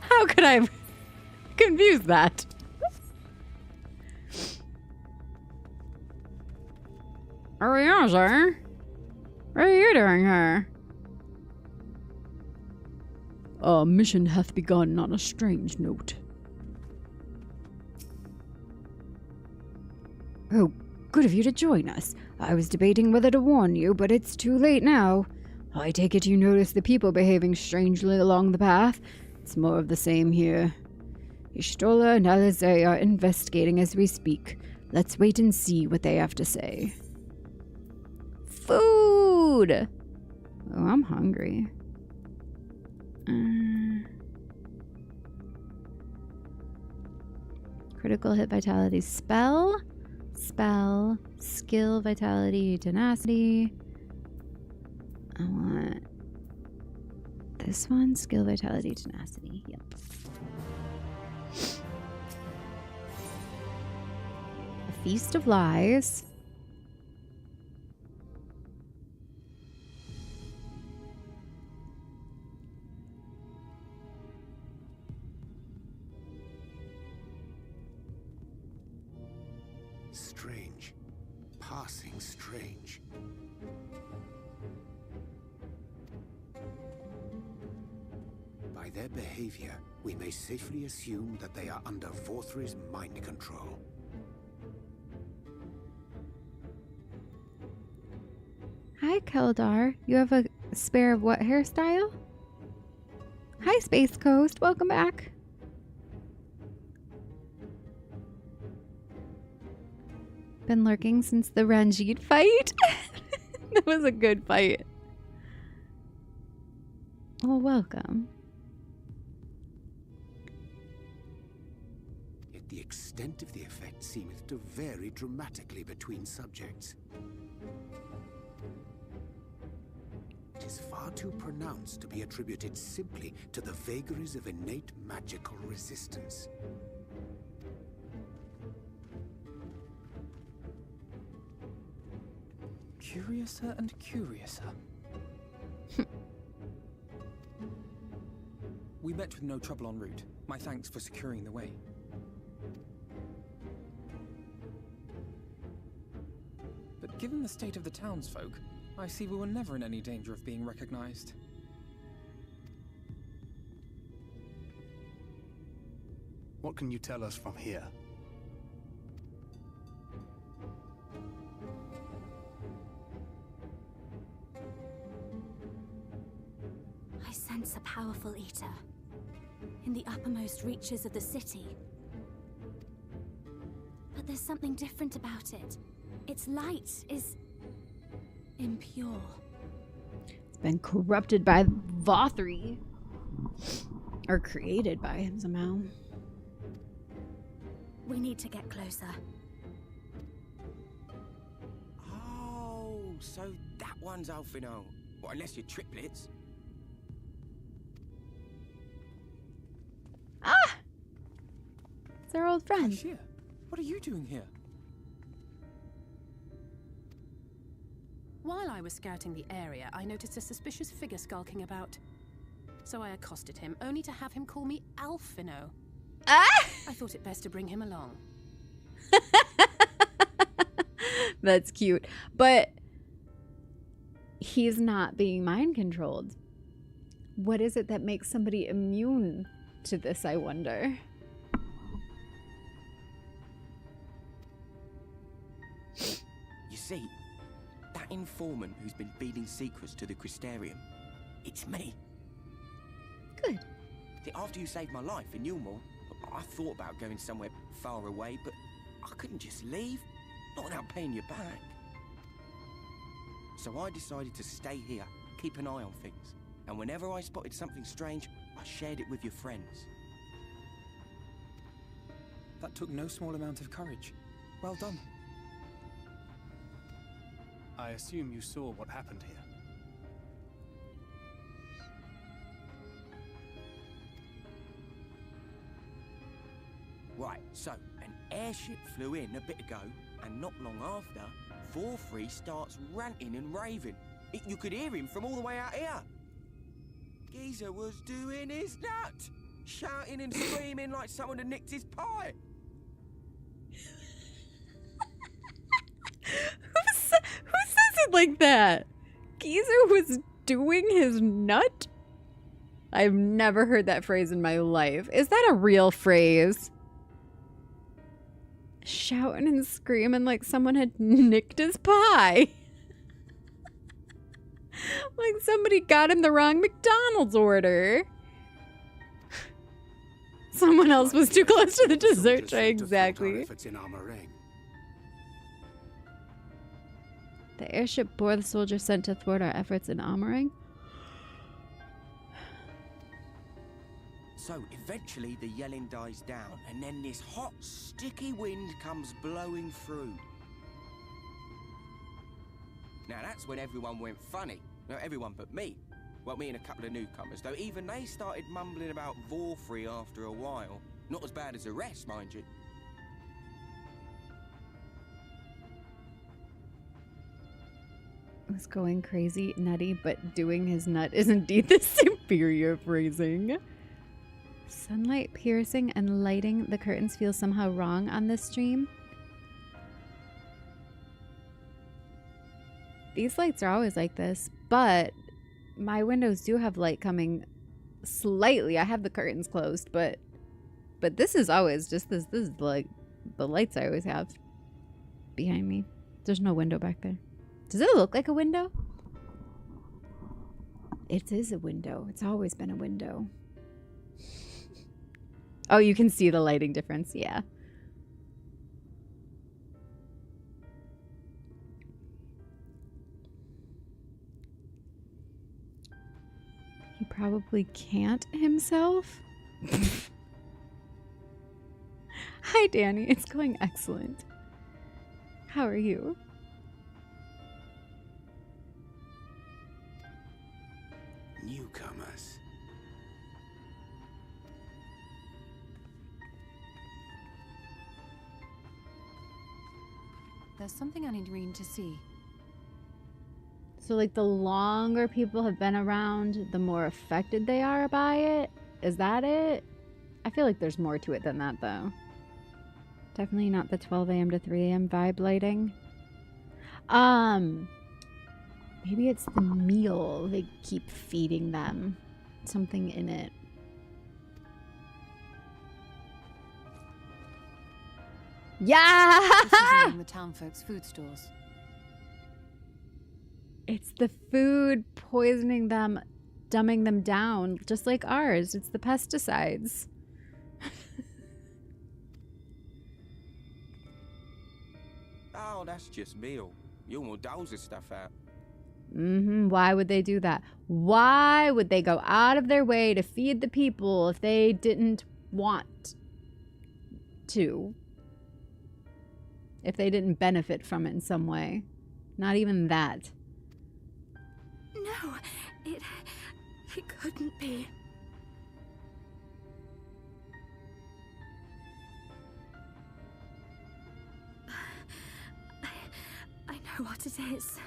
How could I confuse that? Ariaza? What are you doing here? Our mission hath begun on a strange note. Oh, good of you to join us. I was debating whether to warn you, but it's too late now. I take it you notice the people behaving strangely along the path. It's more of the same here. Ishtola and Alizé are investigating as we speak. Let's wait and see what they have to say. Food! Oh, I'm hungry. Critical hit vitality spell. Spell. Skill, vitality, tenacity. I want this one. Skill, vitality, tenacity. Yep. A Feast of Lies. Strange. Passing strange. By their behavior, we may safely assume that they are under Vorthri's mind control. Hi, Keldar. You have a spare of what hairstyle? Hi, Space Coast. Welcome back. Been lurking since the Ranjit fight. That was a good fight. Well, welcome. Yet the extent of the effect seemeth to vary dramatically between subjects. It is far too pronounced to be attributed simply to the vagaries of innate magical resistance. curiouser and curiouser. We met with no trouble en route. My thanks for securing the way. But given the state of the townsfolk, I see we were never in any danger of being recognized. What can you tell us from here? I sense a powerful eater in the uppermost reaches of the city. But there's something different about it. Its light is impure. It's been corrupted by Vothri. Or created by him somehow. We need to get closer. Oh, so that one's Alfino. Well, unless you're triplets. Ah! It's our old friend. Cashier, what are you doing here? While I was scouting the area, I noticed a suspicious figure skulking about. So I accosted him, only to have him call me Alfino. Ah! I thought it best to bring him along. That's cute. But he's not being mind controlled. What is it that makes somebody immune to this, I wonder? You see, that informant who's been feeding secrets to the Crystarium, it's me. Good. See, after you saved my life in Yulmore, I thought about going somewhere far away, but I couldn't just leave, not without paying you back. So I decided to stay here, keep an eye on things, and whenever I spotted something strange, I shared it with your friends. That took no small amount of courage. Well done. I assume you saw what happened here. Right, so an airship flew in a bit ago, and not long after, Vorfrey starts ranting and raving. You could hear him from all the way out here. Geezer was doing his nut, shouting and screaming like someone had nicked his pie. Who says it like that? Geezer was doing his nut? I've never heard that phrase in my life. Is that a real phrase? Shouting and screaming like someone had nicked his pie. Like somebody got him the wrong McDonald's order. Someone else was too close to the dessert tray, exactly. The airship bore the soldiers sent to thwart our efforts in armoring. So eventually the yelling dies down, and then this hot, sticky wind comes blowing through. Now that's when everyone went funny. No, everyone but me. Well, me and a couple of newcomers, though even they started mumbling about Vorfrey after a while. Not as bad as the rest, mind you. Was going crazy, nutty, but doing his nut is indeed the superior phrasing. Sunlight piercing and lighting the curtains feels somehow wrong on this stream. These lights are always like this, but my windows do have light coming slightly. I have the curtains closed, but this is always just this. This is like the lights I always have behind me. There's no window back there. Does it look like a window? It is a window. It's always been a window. Oh, you can see the lighting difference. Yeah. He probably can't himself. Hi, Danny. It's going excellent. How are you? Newcomers. There's something I need Reen to see. So, like, the longer people have been around, the more affected they are by it? Is that it? I feel like there's more to it than that, though. Definitely not the 12 a.m. to 3 a.m. vibe lighting. Maybe it's the meal they keep feeding them. Something in it. Yeah! This is among the town folks' food stores. It's the food poisoning them, dumbing them down, just like ours. It's the pesticides. Oh, that's just meal. You will douse this stuff out. Why would they do that? Why would they go out of their way to feed the people if they didn't want to? If they didn't benefit from it in some way? Not even that. No, it couldn't be. I know what it is.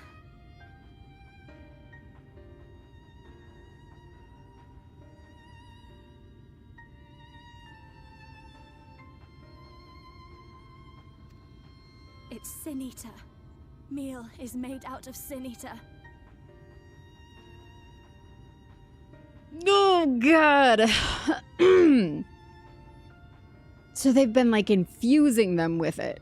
It's Sin Eater. Meal is made out of Sin Eater. Oh, God. So they've been, like, infusing them with it.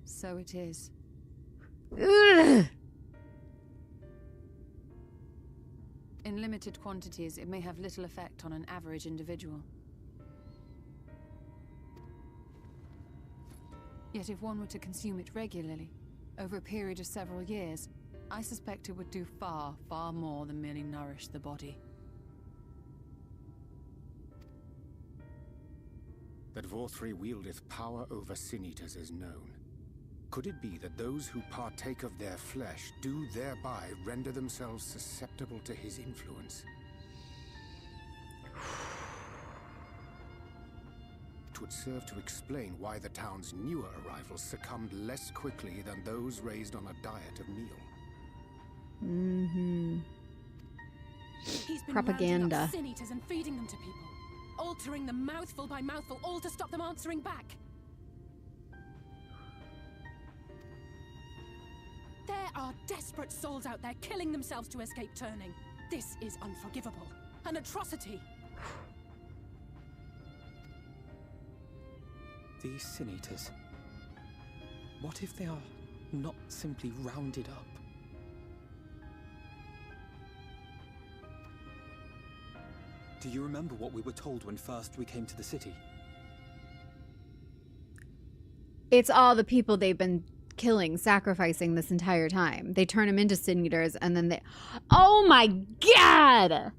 So it is. Ugh. In limited quantities, it may have little effect on an average individual. Yet if one were to consume it regularly, over a period of several years, I suspect it would do far, far more than merely nourish the body. That Vorthri wieldeth power over sin-eaters is known. Could it be that those who partake of their flesh do thereby render themselves susceptible to his influence? It would serve to explain why the town's newer arrivals succumbed less quickly than those raised on a diet of meal. He's been Propaganda. rounding up sin-eaters and feeding them to people, altering them mouthful by mouthful, all to stop them answering back. There are desperate souls out there killing themselves to escape turning. This is unforgivable. An atrocity. These sin-eaters. What if they are not simply rounded up? Do you remember what we were told when first we came to the city? It's all the people they've been killing, sacrificing this entire time. They turn them into sin eaters and then they... Oh my God!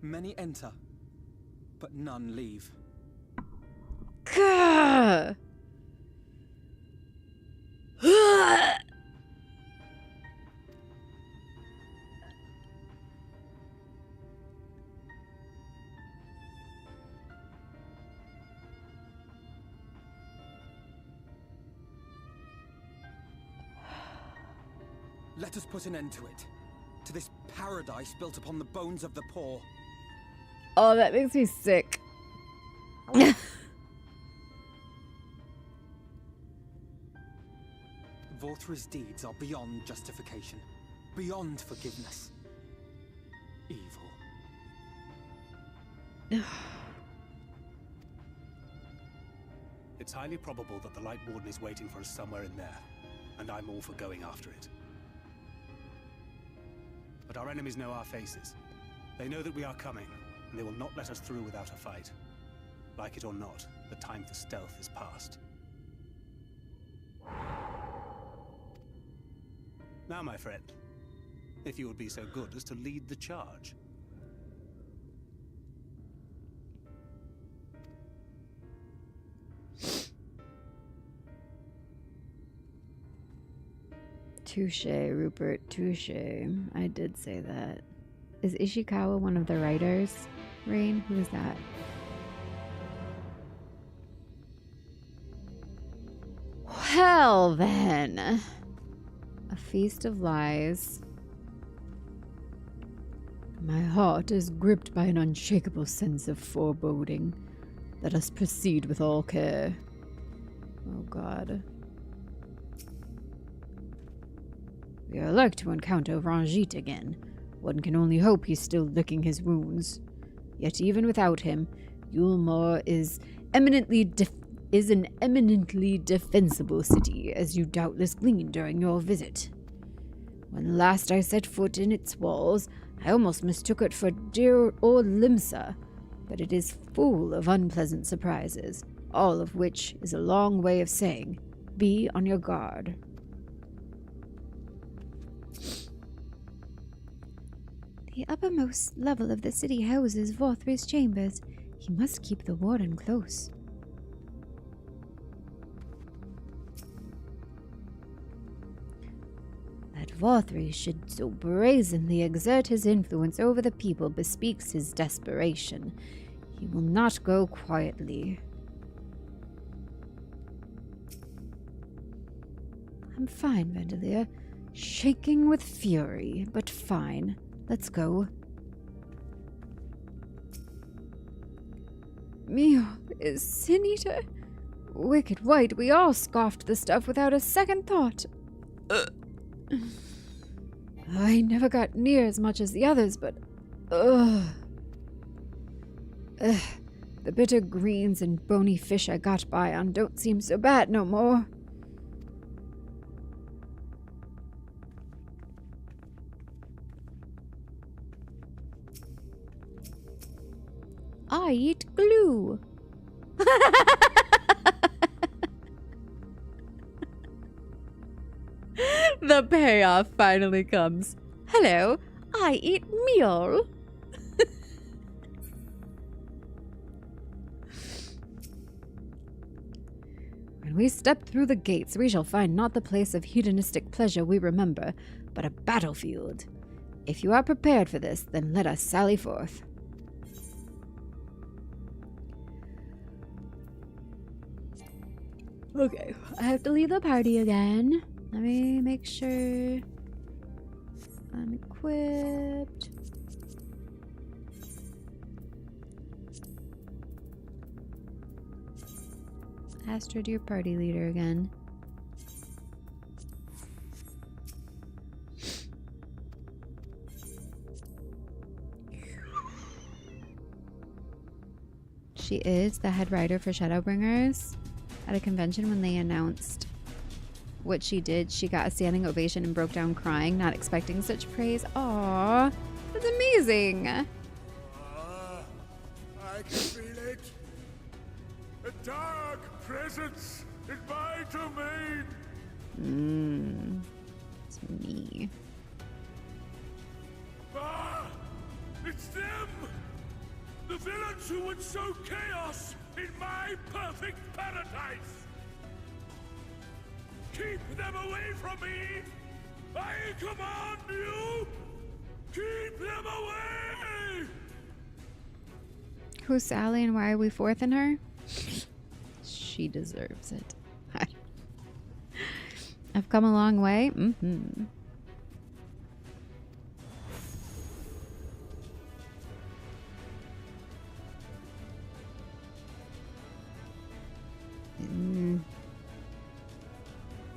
Many enter, but none leave. Gah! Let us put an end to it. To this paradise built upon the bones of the poor. Oh, that makes me sick. Vorthri's deeds are beyond justification, beyond forgiveness. Evil. It's highly probable that the Light Warden is waiting for us somewhere in there, and I'm all for going after it. But our enemies know our faces. They know that we are coming, and they will not let us through without a fight. Like it or not, the time for stealth is past. Now, my friend, if you would be so good as to lead the charge. Touche, Rupert, touche. I did say that. Is Ishikawa one of the writers? Rain? Who is that? Well then. A feast of lies. My heart is gripped by an unshakable sense of foreboding. Let us proceed with all care. Oh God. We are like to encounter Ranjit again. One can only hope he's still licking his wounds. Yet even without him, Yulmore is an eminently defensible city, as you doubtless gleaned during your visit. When last I set foot in its walls, I almost mistook it for dear old Limsa, but it is full of unpleasant surprises, all of which is a long way of saying, be on your guard. The uppermost level of the city houses Vorthri's chambers. He must keep the warden close. That Vorthri should so brazenly exert his influence over the people bespeaks his desperation. He will not go quietly. I'm fine, Vandalier. Shaking with fury, but fine. Let's go. Mio is Sin Eater? Wicked White, we all scoffed the stuff without a second thought. I never got near as much as the others, but... The bitter greens and bony fish I got by on don't seem so bad no more. I eat glue. The payoff finally comes. Hello, I eat meal. When we step through the gates, we shall find not the place of hedonistic pleasure we remember, but a battlefield. If you are prepared for this, then let us sally forth. Okay, I have to leave the party again. Let me make sure I'm equipped. Astrid, your party leader again. She is the head writer for Shadowbringers. At a convention when they announced what she did, she got a standing ovation and broke down crying, not expecting such praise. Aww, that's amazing. I can feel it. A dark presence in my domain. It's me. Ah! It's them! The villains who would sow chaos in my perfect paradise! Keep them away from me! I command you! Keep them away! Who's Sally and why are we fourth in her? She deserves it. I've come a long way.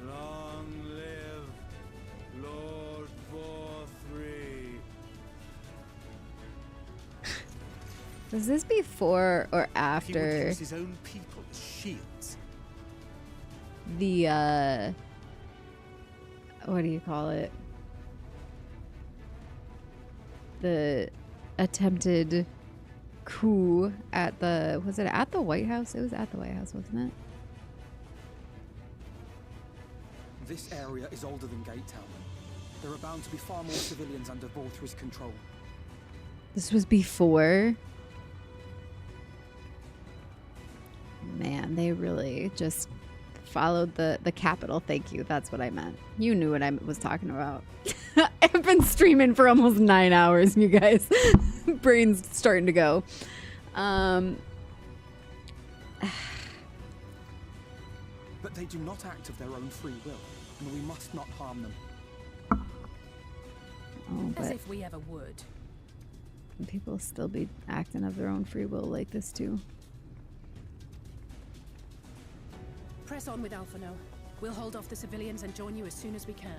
Long live Lord Vorthri. Was this before or after He would use his own people as shields. the what do you call it? The attempted coup at the, was it at the White House? It was at the White House, wasn't it? This area is older than Gate Town. There are bound to be far more civilians under Vorthri's control. This was before. Man, they really just followed the capital. Thank you. That's what I meant. You knew what I was talking about. I've been streaming for almost 9 hours, you guys. Brain's starting to go. But they do not act of their own free will, and we must not harm them. Oh, As but if we ever would. people still be acting of their own free will like this too. Press on with Alphino. We'll hold off the civilians and join you as soon as we can.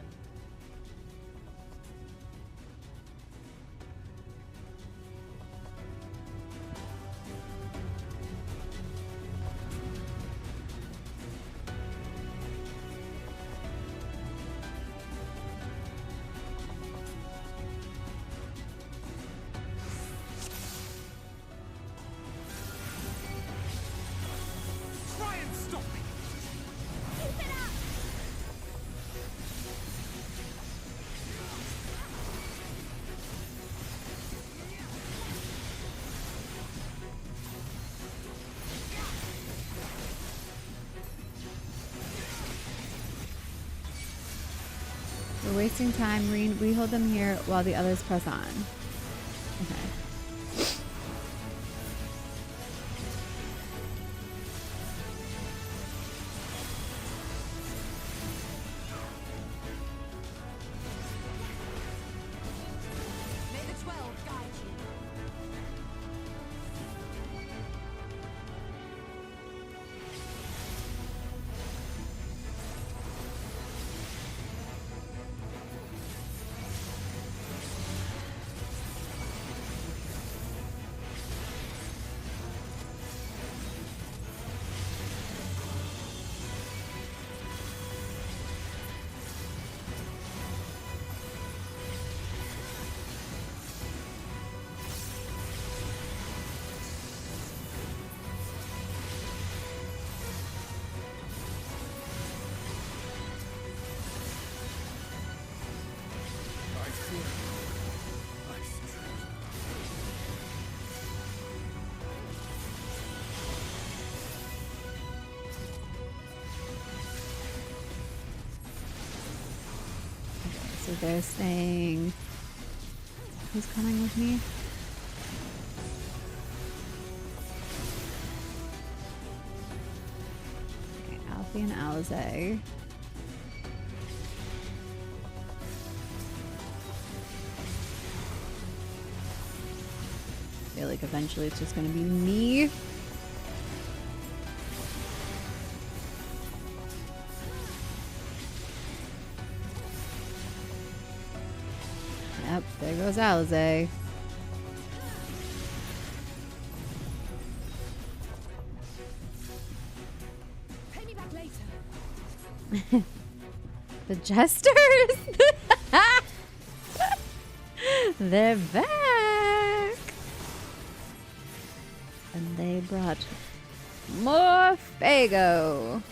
Try and stop me! Keep it up! We're wasting time. We hold them here while the others press on. Okay. May the 12 guide you. I feel my strength. So they're saying, who's coming with me? Okay, Alfie and Alize. I feel like eventually it's just gonna be me. Yep, there goes Alize. Pay me back later. The jesters! They're back! And they brought more Fago.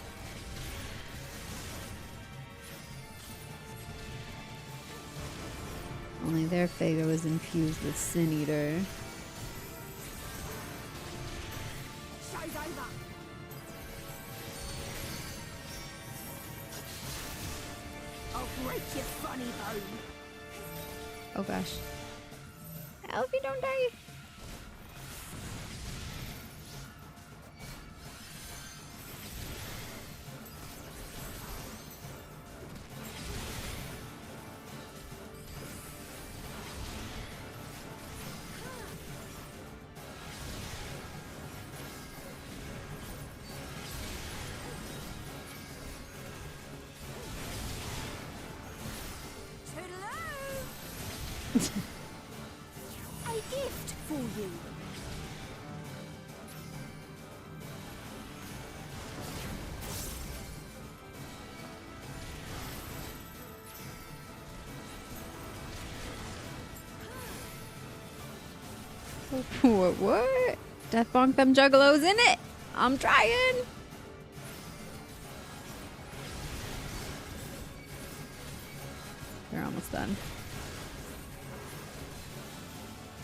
Only their Fago was infused with Sin Eater. Show's over. I'll break your funny bone. Oh gosh. Alfie, don't die. A gift for you. What? Death bonk them juggalos in it. I'm trying. They're almost done.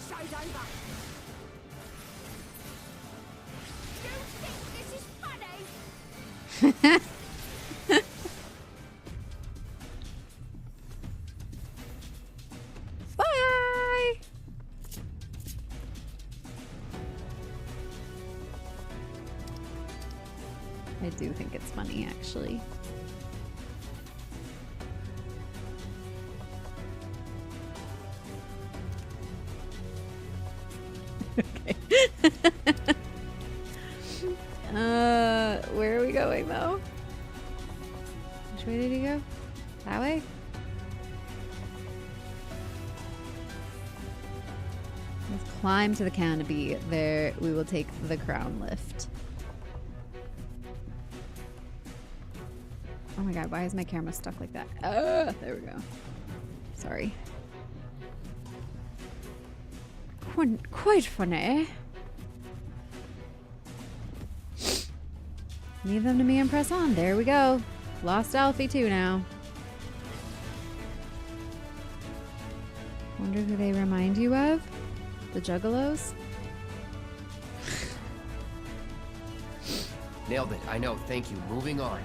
Show's over. You think this is funny? Bye! I do think it's funny, actually. Okay. Where are we going, though? Which way did he go? That way? Let's climb to the canopy. There, we will take the crown lift. Oh my god, why is my camera stuck like that? There we go. Sorry. Quite funny. Leave them to me and press on. There we go. Lost Alfie too now. Wonder who they remind you of? The Juggalos? Nailed it. I know. Thank you. Moving on.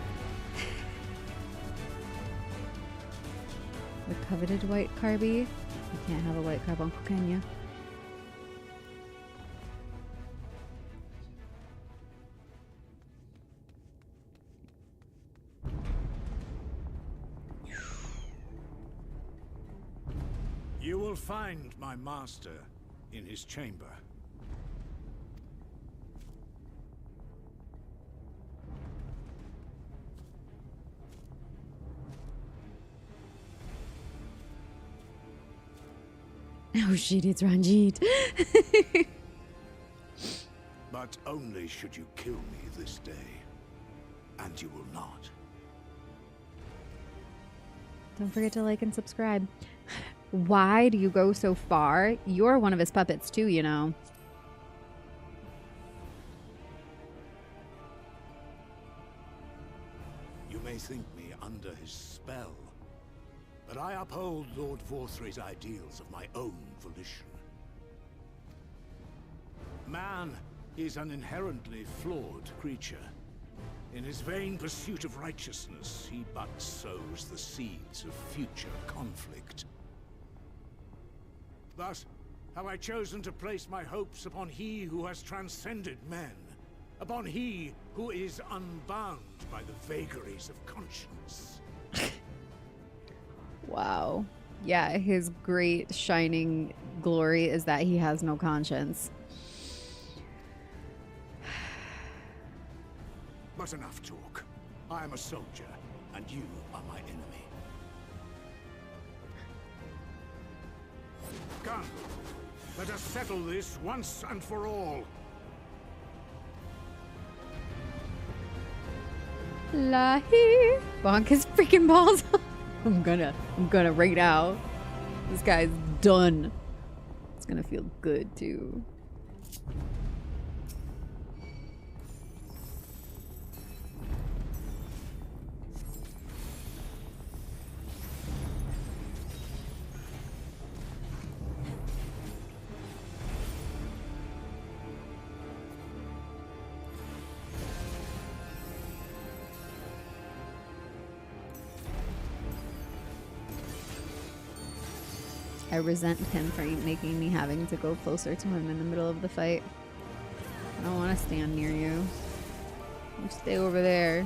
The coveted white carby. You can't have a white carbuncle, can you? You will find my master in his chamber. Oh shit, it's Ranjit. But only should you kill me this day. And you will not. Don't forget to like and subscribe. Why do you go so far? You're one of his puppets too, you know. You may think me under his spell, but I uphold Lord Vorthre's ideals of my own volition. Man is an inherently flawed creature. In his vain pursuit of righteousness, he but sows the seeds of future conflict. Thus, have I chosen to place my hopes upon he who has transcended men, upon he who is unbound by the vagaries of conscience. Wow. Yeah, his great shining glory is that he has no conscience. But enough talk. I am a soldier, and you are my enemy. Come, let us settle this once and for all. Lahi. Bonk his freaking balls. I'm gonna right now. This guy's done. It's gonna feel good too. I resent him for making me having to go closer to him in the middle of the fight. I don't want to stand near you. You stay over there.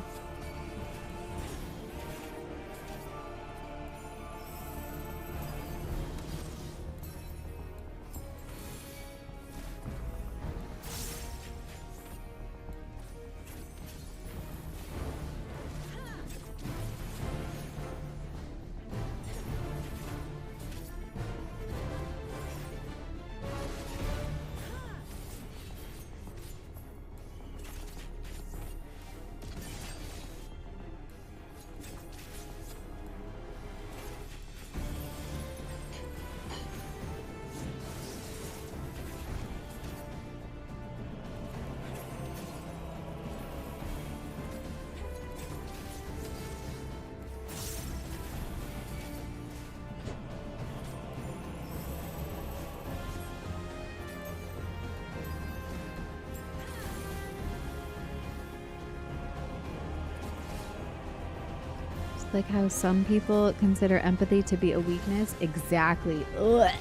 Like how some people consider empathy to be a weakness. Exactly. Ugh.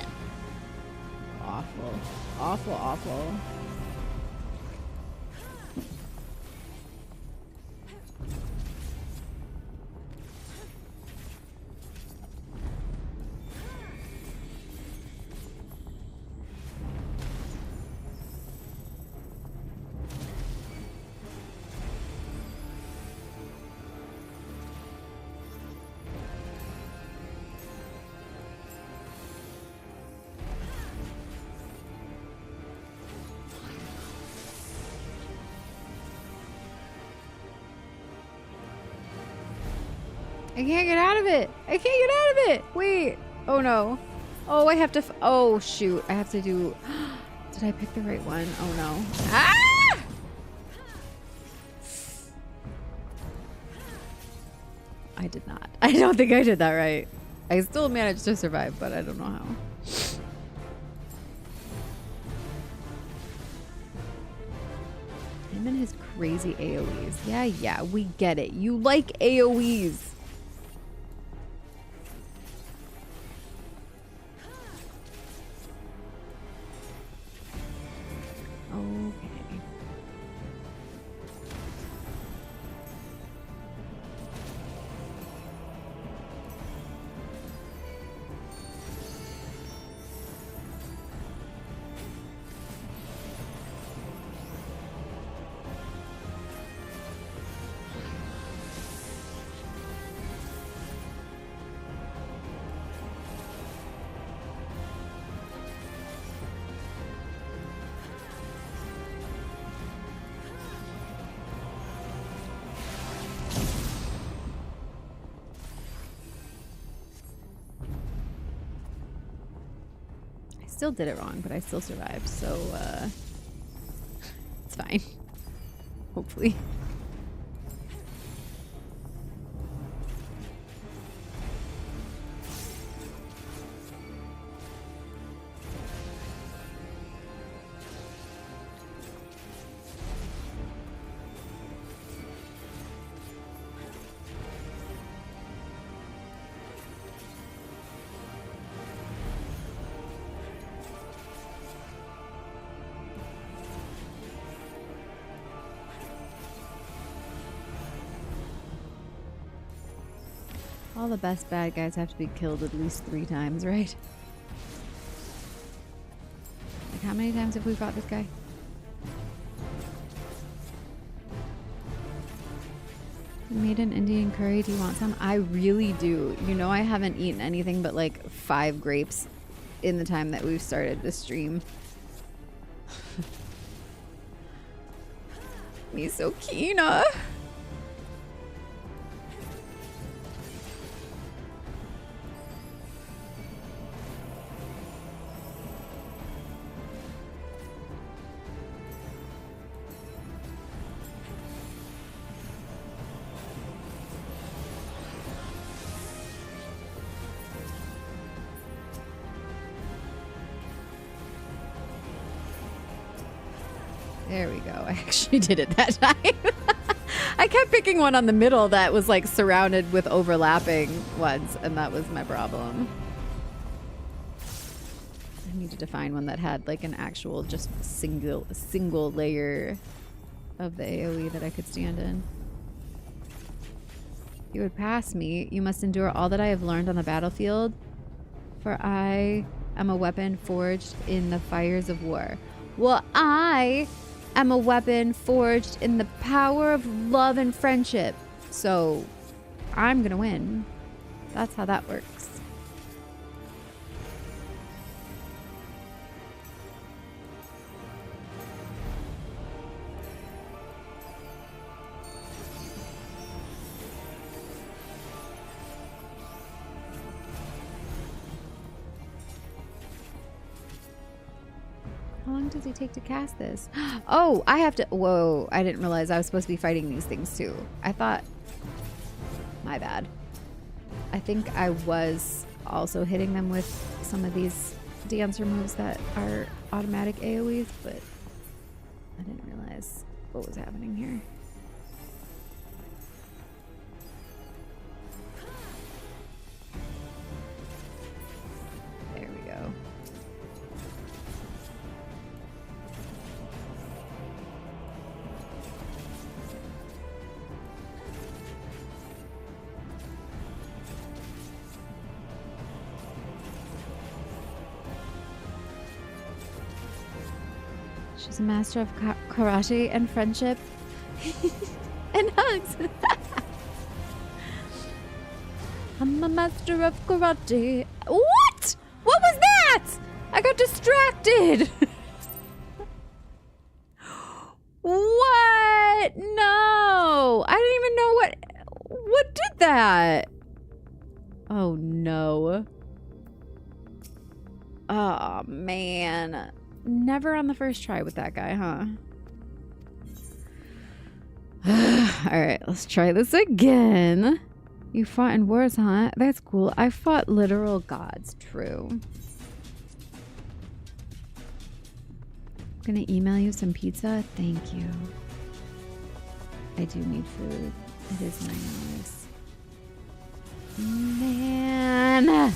Awful. Awful, awful. I can't get out of it. I can't get out of it. Wait. Oh no. Oh, I have to. Oh shoot. I have to do. Did I pick the right one? Oh no. Ah! I did not. I don't think I did that right. I still managed to survive, but I don't know how. Him and his crazy AoEs. Yeah, we get it. You like AoEs. Okay. Still did it wrong, but I still survived, so it's fine. Hopefully. All the best bad guys have to be killed at least 3 times, right? Like, how many times have we fought this guy? I made an Indian curry. Do you want some? I really do. You know, I haven't eaten anything but like 5 grapes in the time that we've started this stream. Miso Kina. There we go. I actually did it that time. I kept picking one on the middle that was like surrounded with overlapping ones, and that was my problem. I needed to find one that had like an actual just single layer of the AoE that I could stand in. You would pass me. You must endure all that I have learned on the battlefield, for I am a weapon forged in the fires of war. Well, I am a weapon forged in the power of love and friendship. So I'm gonna win. That's how that works. How long does it take to cast this? Oh, I have to... Whoa, I didn't realize I was supposed to be fighting these things too. I thought... My bad. I think I was also hitting them with some of these dancer moves that are automatic AoEs, but I didn't realize what was happening here. She's a master of karate and friendship. And hugs. I'm a master of karate. What? What was that? I got distracted. What? No. I didn't even know what did that. Oh no. Oh man. Never on the first try with that guy, huh? Alright, let's try this again. You fought in wars, huh? That's cool. I fought literal gods, true. I'm gonna email you some pizza. Thank you. I do need food. It is 9 hours. Man!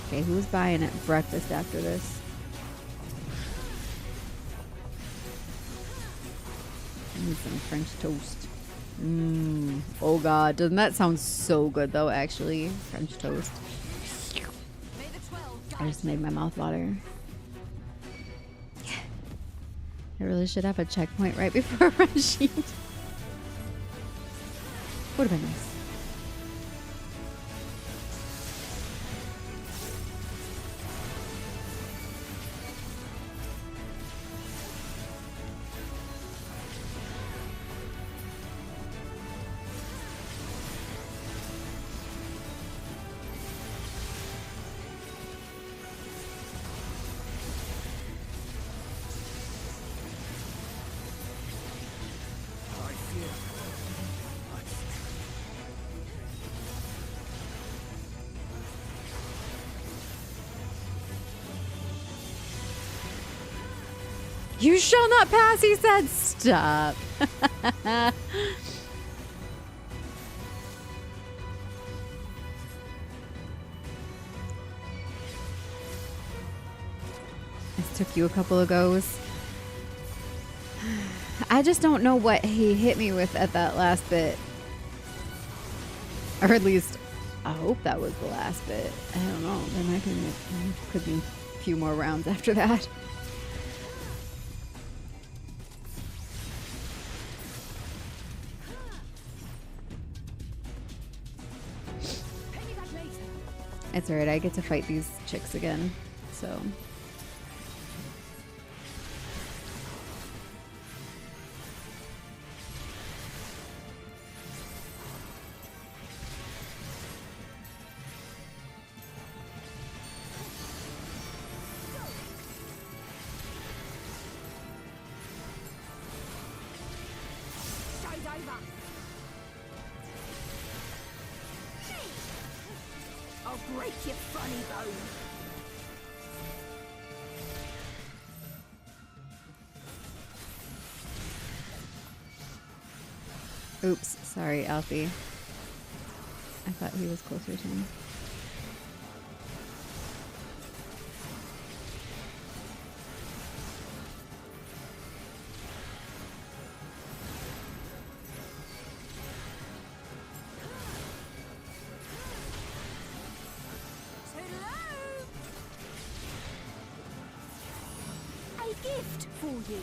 Okay, who's buying it breakfast after this? I need some French toast. Oh god, doesn't that sound so good though, actually? French toast. I just made my mouth water. I really should have a checkpoint right before rushing. Would have been nice. You shall not pass, he said. Stop. This took you a couple of goes. I just don't know what he hit me with at that last bit. Or at least, I hope that was the last bit. I don't know. There could be a few more rounds after that. It's alright, I get to fight these chicks again, so. I'll break your funny bone. Oops, sorry, Alfie. I thought he was closer to me. Gift for you.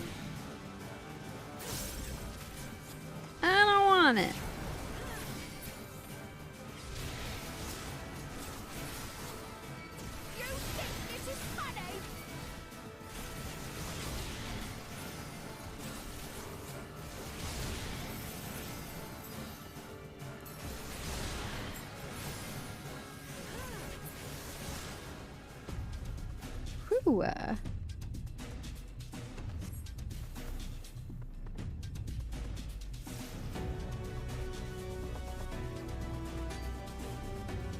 I don't want it. You think this is funny? Whew.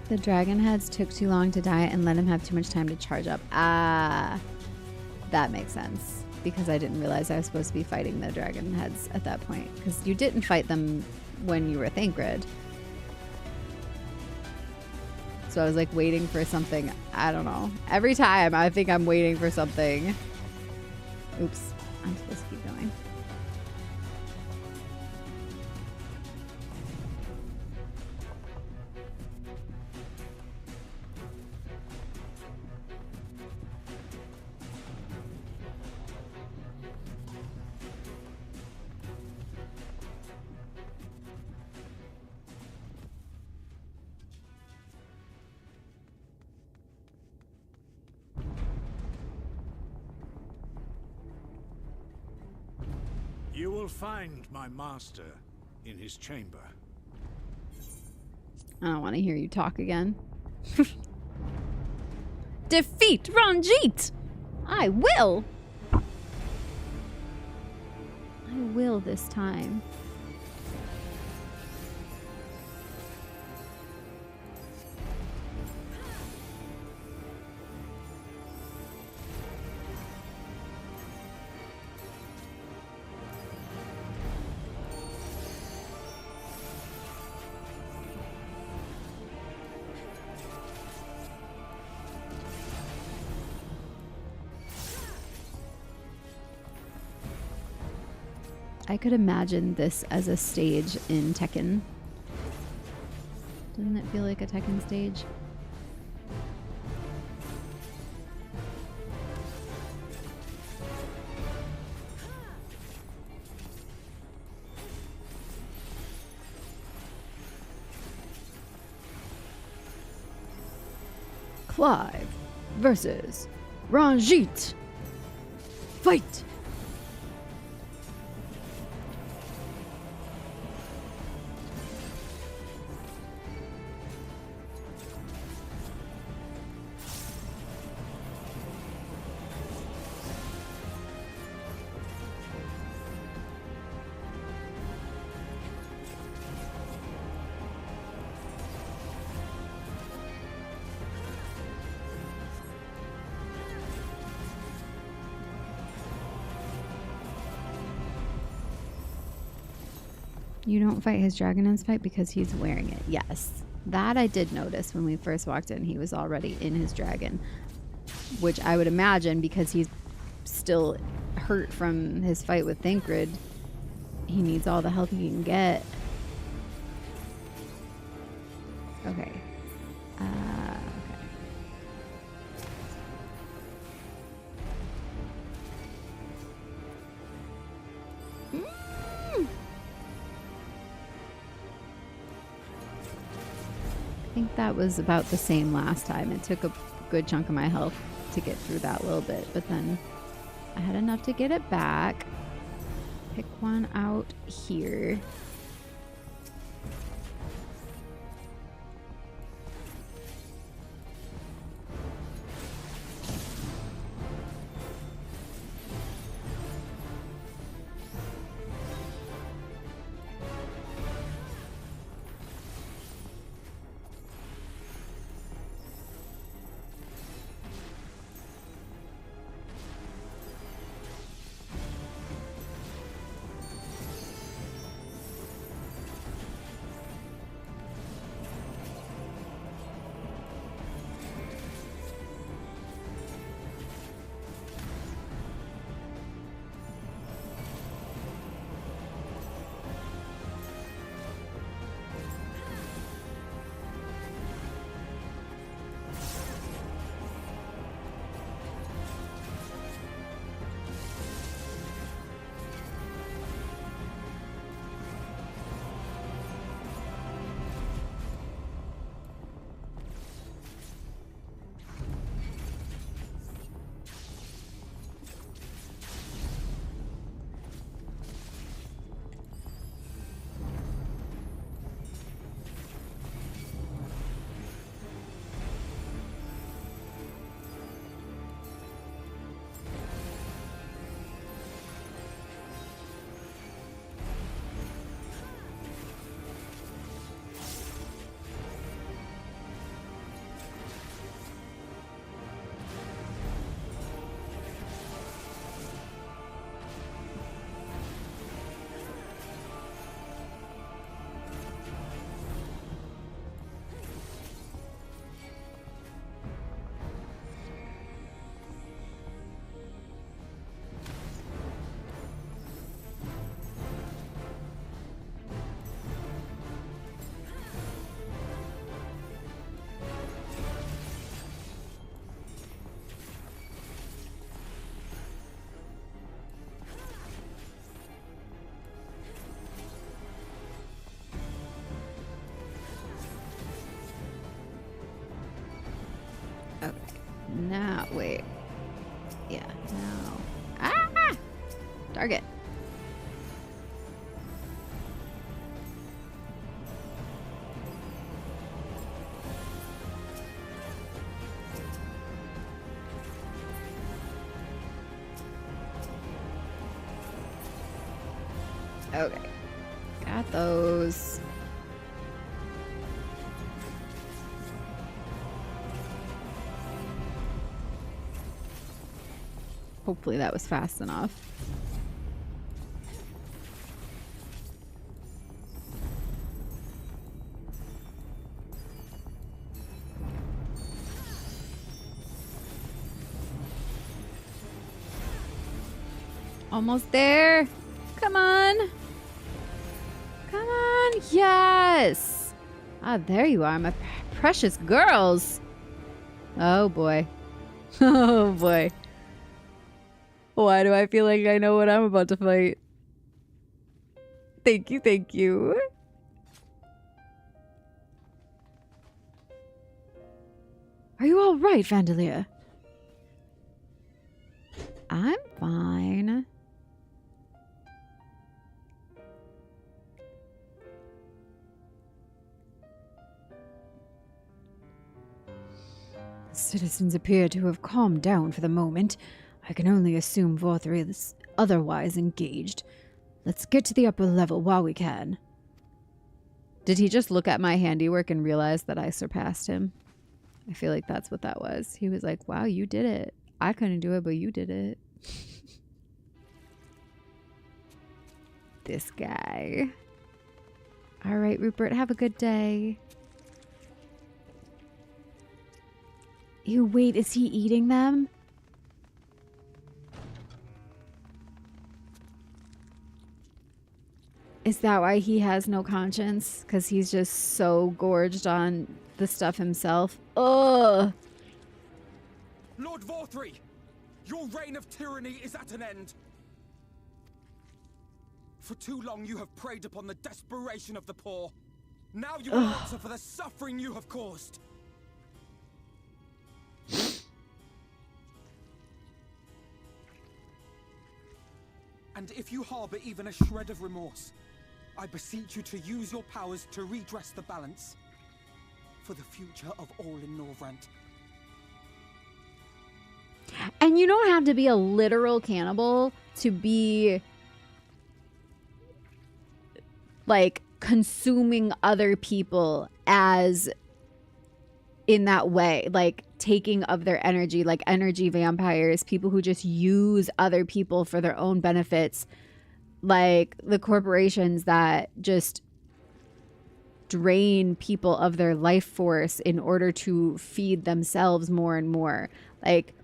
The dragon heads took too long to die and let him have too much time to charge up. Ah, that makes sense. Because I didn't realize I was supposed to be fighting the dragon heads at that point. Because you didn't fight them when you were Thancred. So I was like waiting for something. I don't know. Every time I think I'm waiting for something. Oops. I'm supposed to keep going. You will find my master in his chamber. I don't want to hear you talk again. Defeat Ranjit! I will! I will this time. I could imagine this as a stage in Tekken. Doesn't it feel like a Tekken stage? Clive versus Ranjit. Fight! You don't fight his dragon in this fight because he's wearing it. Yes. That I did notice when we first walked in. He was already in his dragon. Which I would imagine because he's still hurt from his fight with Thancred. He needs all the help he can get. Okay. I think that was about the same last time. It took a good chunk of my health to get through that little bit, but then I had enough to get it back. Pick one out here. Okay. Now, wait. Yeah, now. Ah! Target. Okay. Got those. Hopefully that was fast enough. Almost there. Come on. Come on. Yes. Ah, there you are, my precious girls. Oh, boy. Oh, boy. Why do I feel like I know what I'm about to fight? Thank you, thank you. Are you all right, Vandalia? I'm fine. The citizens appear to have calmed down for the moment. I can only assume Vorthri is otherwise engaged. Let's get to the upper level while we can. Did he just look at my handiwork and realize that I surpassed him? I feel like that's what that was. He was like, wow, you did it. I couldn't do it, but you did it. This guy. All right, Rupert, have a good day. You wait, is he eating them? Is that why he has no conscience? Because he's just so gorged on the stuff himself. Ugh. Lord Vorthri, your reign of tyranny is at an end. For too long you have preyed upon the desperation of the poor. Now you will answer for the suffering you have caused. And if you harbor even a shred of remorse, I beseech you to use your powers to redress the balance for the future of all in Norvrant. And you don't have to be a literal cannibal to be like consuming other people as in that way, like taking of their energy, like energy vampires, people who just use other people for their own benefits, like the corporations that just drain people of their life force in order to feed themselves more and more. Like,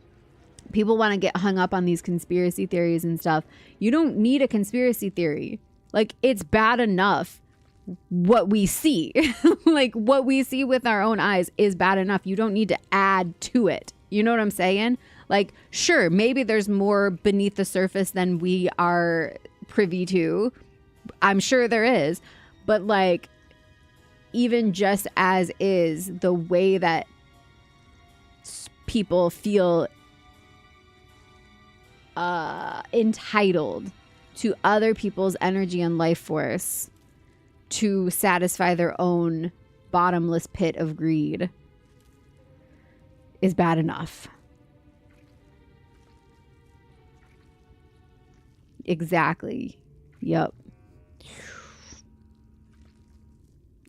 people want to get hung up on these conspiracy theories and stuff. You don't need a conspiracy theory. Like, it's bad enough what we see. Like, what we see with our own eyes is bad enough. You don't need to add to it. You know what I'm saying? Like, sure, maybe there's more beneath the surface than we are privy to. I'm sure there is. But, like, even just as is, the way that people feel entitled to other people's energy and life force to satisfy their own bottomless pit of greed is bad enough. Exactly. Yep.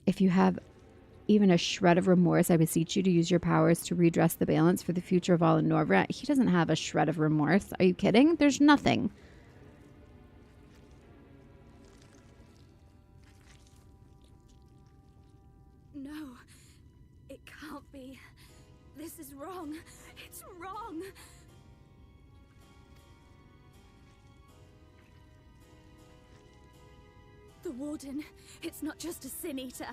If you have even a shred of remorse, I beseech you to use your powers to redress the balance for the future of all in Norvrant. He doesn't have a shred of remorse. Are you kidding? There's nothing. No, it can't be. This is wrong. It's wrong. The Warden, it's not just a Sin Eater.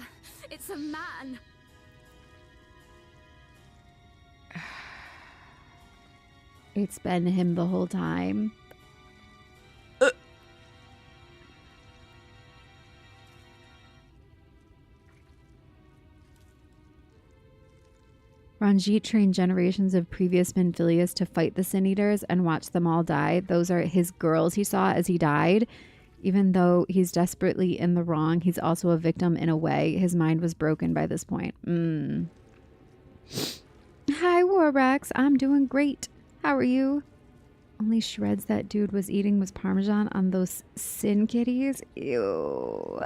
It's a man. It's been him the whole time. Ranjit trained generations of previous Minfilius to fight the Sin Eaters and watch them all die. Those are his girls he saw as he died. Even though he's desperately in the wrong, he's also a victim in a way. His mind was broken by this point. Hi, Warrax. I'm doing great. How are you? Only shreds that dude was eating was Parmesan on those Sin kitties. Ew.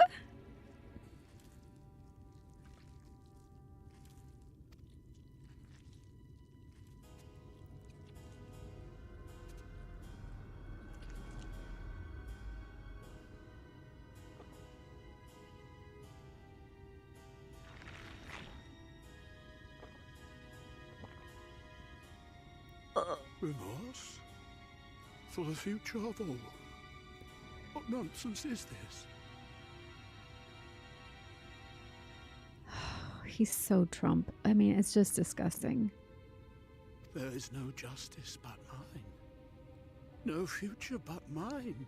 Remorse? For the future of all? What nonsense is this? He's so Trump. I mean, it's just disgusting. There is no justice but mine. No future but mine.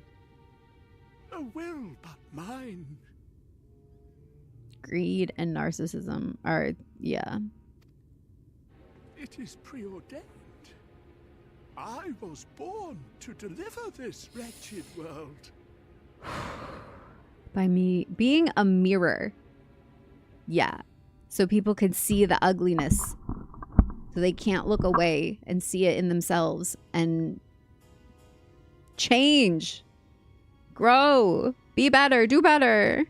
No will but mine. Greed and narcissism are, yeah. It is preordained. I was born to deliver this wretched world. By me being a mirror. Yeah. So people could see the ugliness. So they can't look away and see it in themselves and change. Grow. Be better. Do better.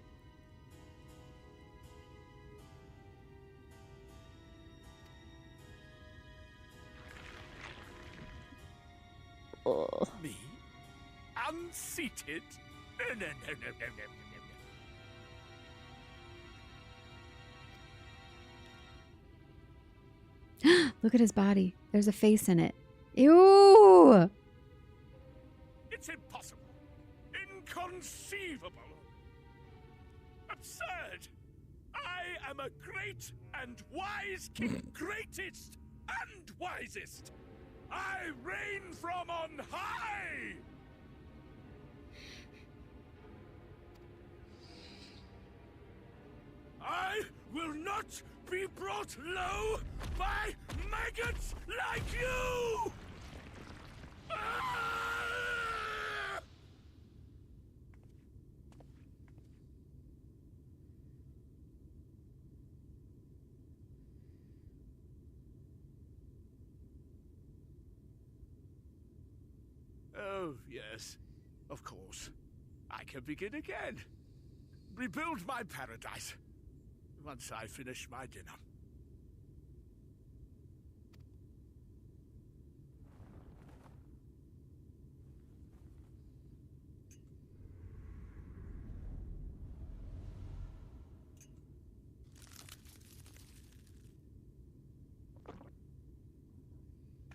Oh. Me? Unseated? No. Look at his body. There's a face in it. Ew! It's impossible. Inconceivable. Absurd. I am a great and wise king. Greatest and wisest. I reign from on high! I will not be brought low by maggots like you! Oh, yes, of course. I can begin again. Rebuild my paradise. Once I finish my dinner.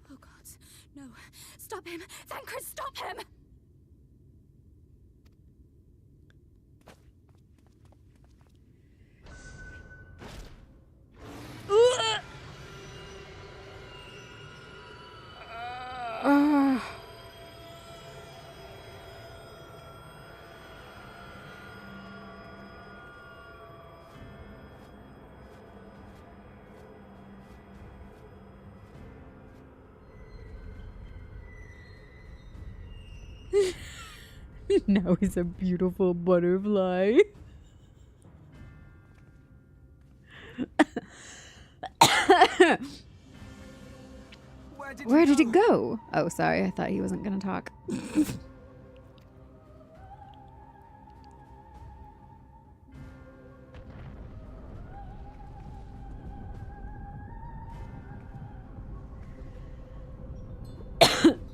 Oh God, no. Stop him! Thancred, stop him! Now he's a beautiful butterfly. Where did it go? Oh, sorry. I thought he wasn't going to talk.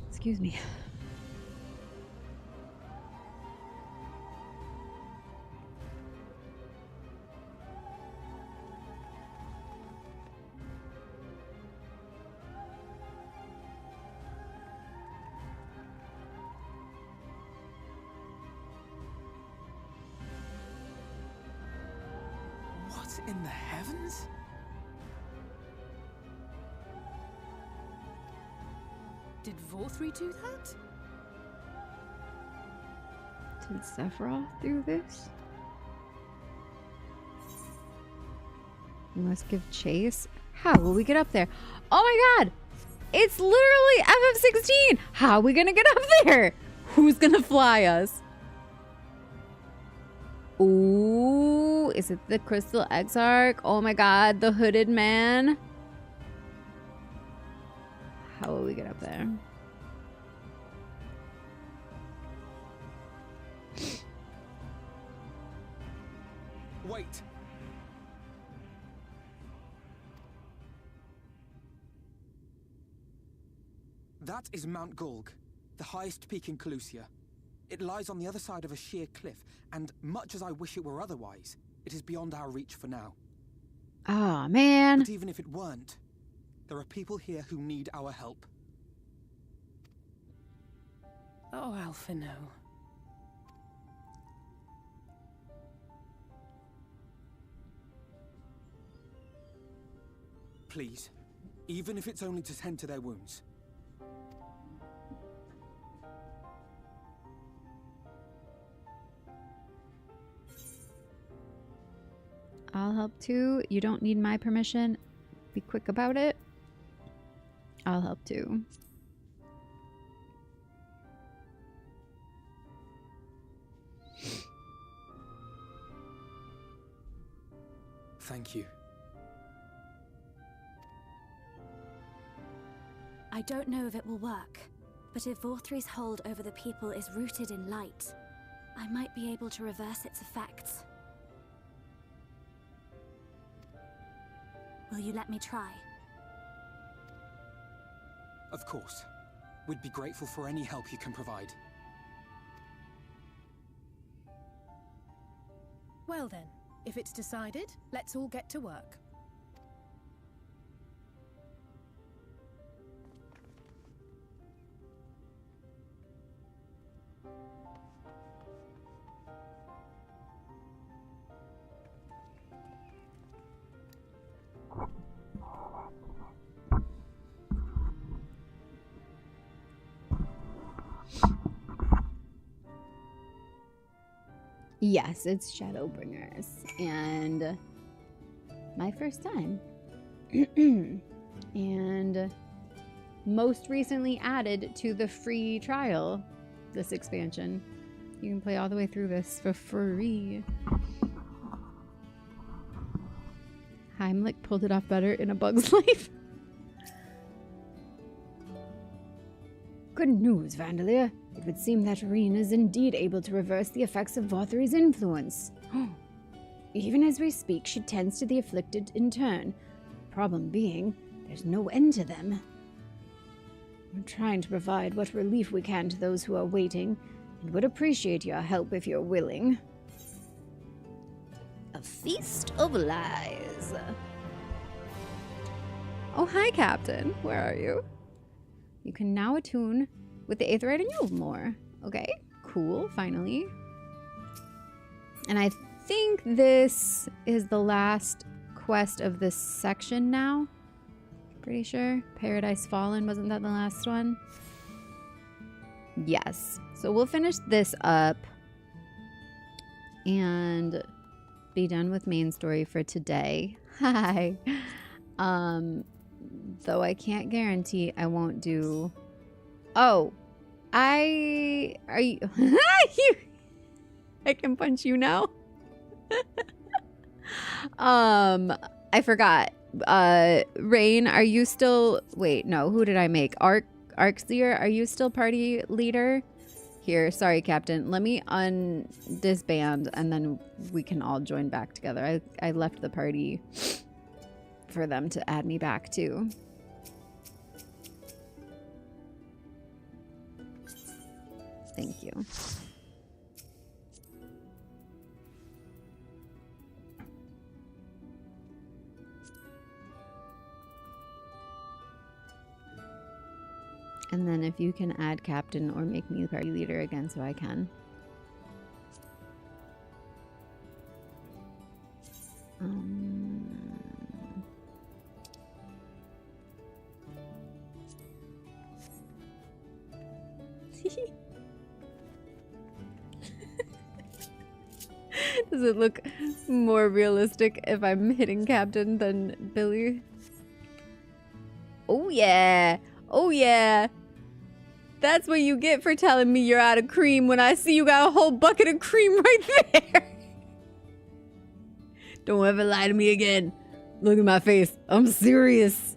Excuse me. What in the heavens? Did Vorthri do that? Did Sephiroth do this? You must give chase. How will we get up there? Oh my god! It's literally FF16! How are we gonna get up there? Who's gonna fly us? Ooh, is it the Crystal Exarch? Oh my god, the hooded man. How will we get up there? Wait. That is Mount Golg, the highest peak in Calusia. It lies on the other side of a sheer cliff, and much as I wish it were otherwise, it is beyond our reach for now. Ah, man. But even if it weren't, there are people here who need our help. Oh, Alphino. Please, even if it's only to tend to their wounds. I'll help too. You don't need my permission. Be quick about it. I'll help too. Thank you. I don't know if it will work, but if Vorthri's hold over the people is rooted in light, I might be able to reverse its effects. Will you let me try? Of course. We'd be grateful for any help you can provide. Well then, if it's decided, let's all get to work. Yes, it's Shadowbringers, and my first time. And most recently added to the free trial, this expansion. You can play all the way through this for free. Heimlich pulled it off better in A Bug's Life. Good news, Vandalia. It would seem that Reen is indeed able to reverse the effects of Vorthri's influence. Even as we speak, she tends to the afflicted in turn. Problem being, there's no end to them. We're trying to provide what relief we can to those who are waiting, and would appreciate your help if you're willing. A feast of lies. Oh, hi, Captain. Where are you? You can now attune with the Aetheryte and Yulmore. Okay, cool, finally. And I think this is the last quest of this section now. Pretty sure. Paradise Fallen, wasn't that the last one? Yes. So we'll finish this up and be done with main story for today. Hi. Though I can't guarantee I won't do... Oh, are you... I can punch you now. I forgot. Rain, are you still... Wait, no, who did I make? Arxir, are you still party leader? Here, sorry, Captain. Let me disband and then we can all join back together. I left the party for them to add me back too. Thank you. And then if you can add captain or make me the party leader again so I can. Does it look more realistic if I'm hitting captain than Billy? Oh yeah. Oh yeah. That's what you get for telling me you're out of cream when I see you got a whole bucket of cream right there. Don't ever lie to me again. Look at my face. I'm serious.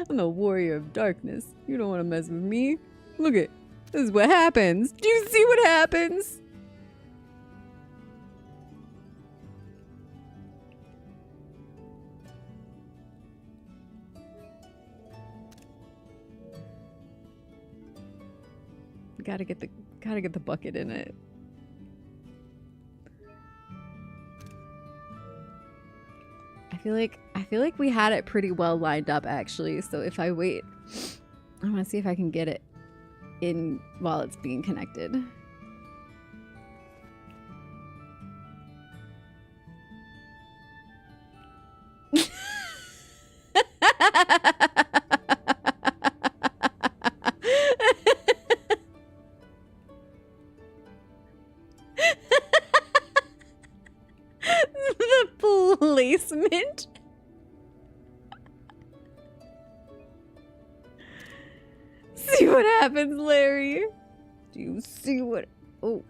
I'm the warrior of darkness. You don't want to mess with me. Look at this is what happens. Do you see what happens? Gotta get the bucket in it. I feel like we had it pretty well lined up actually. So if I wait, I want to see if I can get it in while it's being connected. The placement. See what happens, Larry. Do you see what? Oh.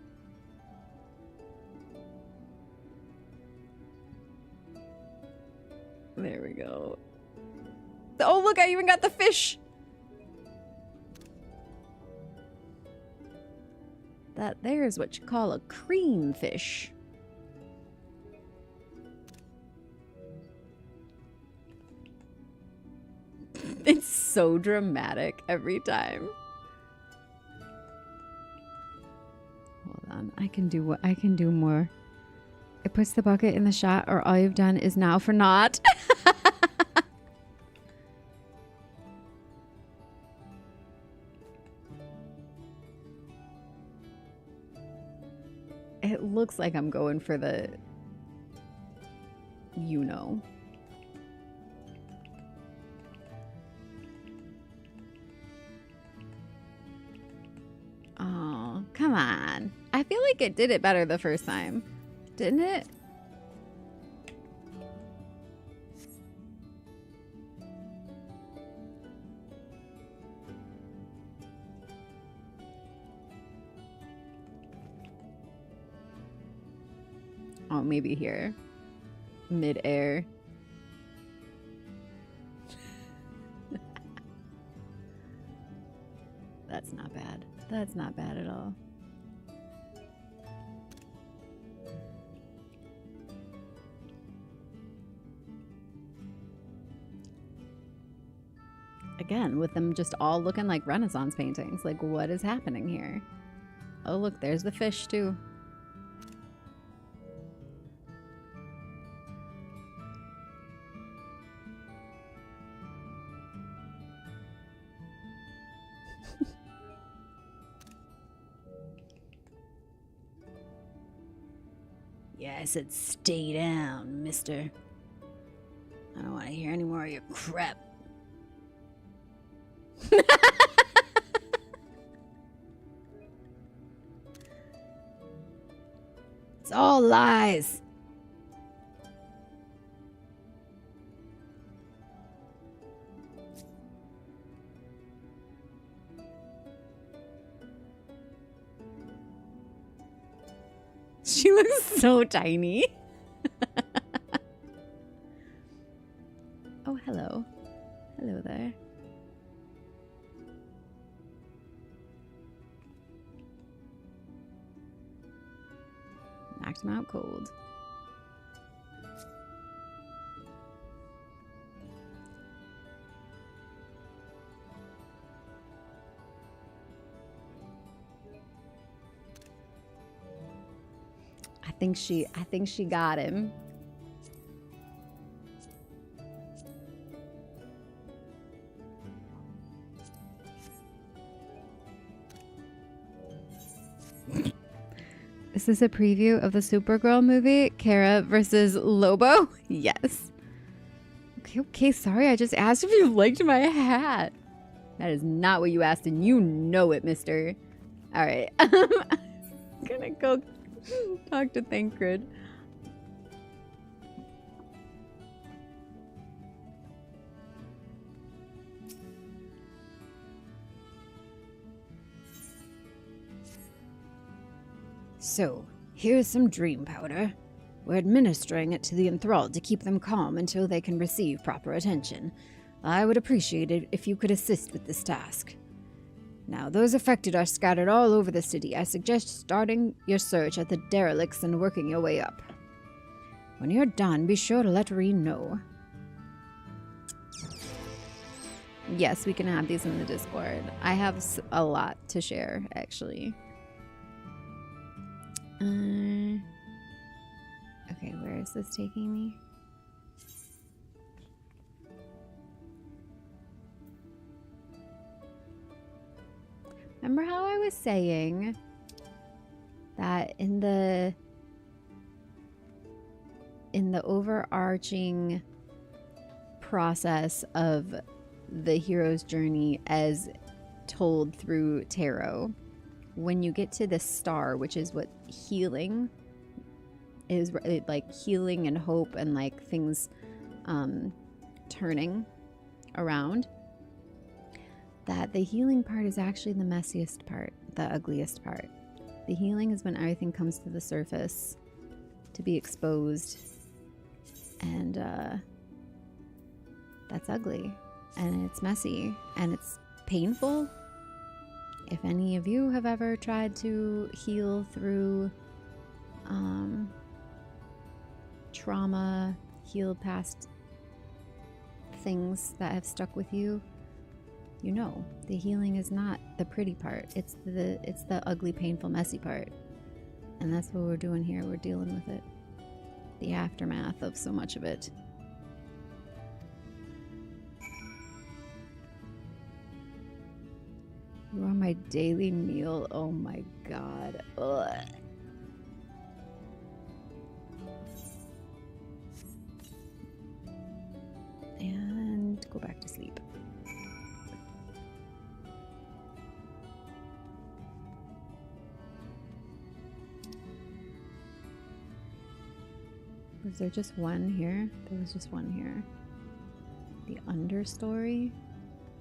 There we go. Oh, look, I even got the fish. That there is what you call a cream fish. It's so dramatic every time. Hold on, I can do more. It puts the bucket in the shot, or all you've done is now for naught. It looks like I'm going for the, you know. Oh, come on. I feel like it did it better the first time. Didn't it? Oh, maybe here. Mid-air. That's not bad. That's not bad at all. Again, with them just all looking like Renaissance paintings. Like, what is happening here? Oh, look, there's the fish, too. Yeah, I said stay down, mister. I don't want to hear any more of your crap. It's all lies. She looks so tiny. Oh, hello. Hello there. Knocked him out cold. I think she got him. Is this a preview of the Supergirl movie? Kara versus Lobo? Yes. Okay, sorry. I just asked if you liked my hat. That is not what you asked, and you know it, mister. All right. I'm gonna go talk to Thancred. So, here's some dream powder. We're administering it to the enthralled to keep them calm until they can receive proper attention. I would appreciate it if you could assist with this task. Now, those affected are scattered all over the city. I suggest starting your search at the derelicts and working your way up. When you're done, be sure to let Reen know. Yes, we can add these in the Discord. I have a lot to share, actually. Okay, where is this taking me? Remember how I was saying that in the overarching process of the hero's journey as told through tarot, when you get to the star, which is what healing is, like healing and hope and like things turning around, that the healing part is actually the messiest part, the ugliest part. The healing is when everything comes to the surface to be exposed, and that's ugly, and it's messy, and it's painful. If any of you have ever tried to heal through trauma, heal past things that have stuck with you, you know the healing is not the pretty part. It's the ugly, painful, messy part. And that's what we're doing here. We're dealing with it. The aftermath of so much of it. You are my daily meal. Oh my god. Ugh. And go back to sleep. Was there just one here? There was just one here. The understory?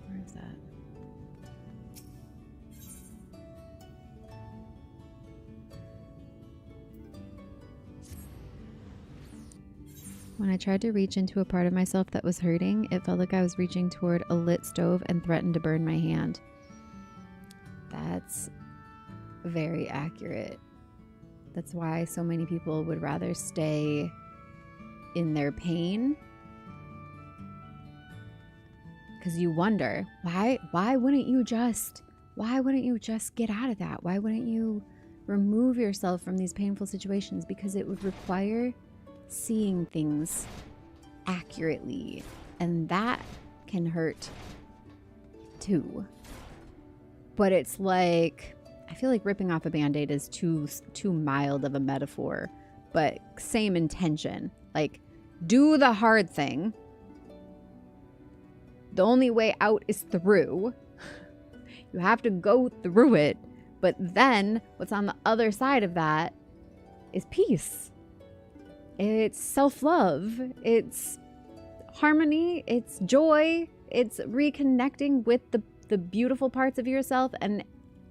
Where is that? When I tried to reach into a part of myself that was hurting, it felt like I was reaching toward a lit stove and threatened to burn my hand. That's very accurate. That's why so many people would rather stay in their pain. Because you wonder, why wouldn't you just get out of that? Why wouldn't you remove yourself from these painful situations? Because it would require seeing things accurately, and that can hurt too. But it's like, I feel like ripping off a band-aid is too mild of a metaphor, but same intention. Like, do the hard thing. The only way out is through. You have to go through it, but then what's on the other side of that is peace. It's self-love, it's harmony, it's joy, it's reconnecting with the beautiful parts of yourself and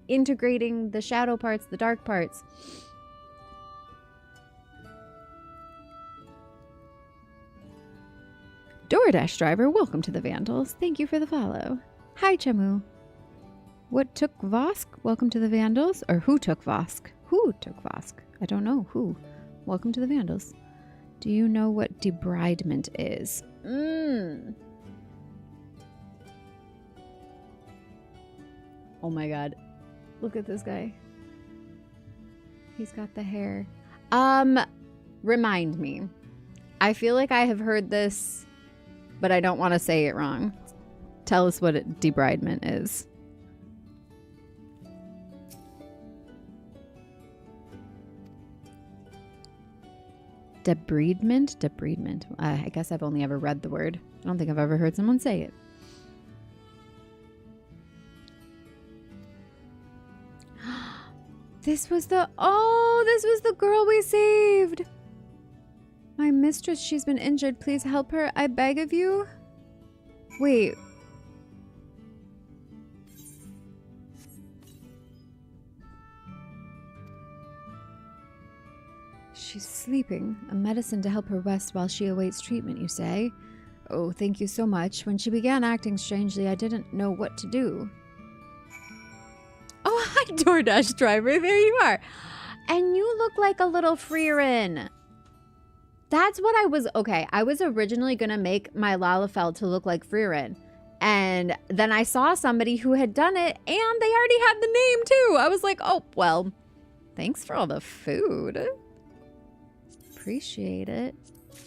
integrating the shadow parts, the dark parts. DoorDash driver, welcome to the Vandals. Thank you for the follow. Hi, Chamu. What took Vosk? Welcome to the Vandals. Or who took Vosk? Who took Vosk? I don't know. Who? Welcome to the Vandals. Do you know what debridement is? Oh my god. Look at this guy. He's got the hair. Remind me. I feel like I have heard this, but I don't want to say it wrong. Tell us what debridement is. Debridement? Debridement. I guess I've only ever read the word. I don't think I've ever heard someone say it. This was the girl we saved. My mistress, she's been injured. Please help her. I beg of you. Wait. She's sleeping. A medicine to help her rest while she awaits treatment, you say? Oh, thank you so much. When she began acting strangely, I didn't know what to do. Oh, hi, DoorDash driver. There you are. And you look like a little Freerin. That's what I was... Okay, I was originally going to make my Lalafell to look like Freerin. And then I saw somebody who had done it, and they already had the name, too. I was like, oh, well, thanks for all the food. Appreciate it.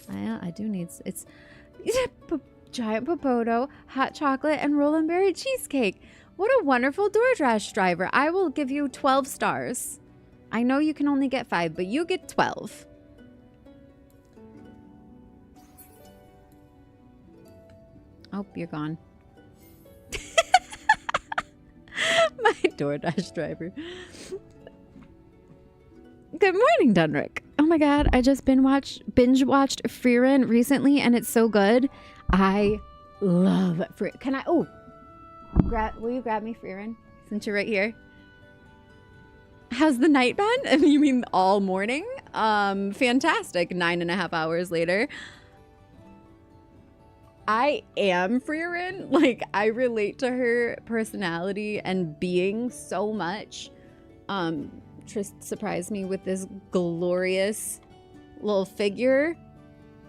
I do need... It's giant popoto, hot chocolate, and roll and berry cheesecake. What a wonderful DoorDash driver. I will give you 12 stars. I know you can only get 5, but you get 12. Oh, you're gone. My DoorDash driver. Good morning, Dunrick. Oh my god, I just binge watched Freerin recently, and it's so good. I love Freerin. Can I? Oh, will you grab me Freerin since you're right here? How's the night been? You mean all morning? Fantastic. 9.5 hours later. I am Freerin. Like, I relate to her personality and being so much. Trist surprised me with this glorious little figure.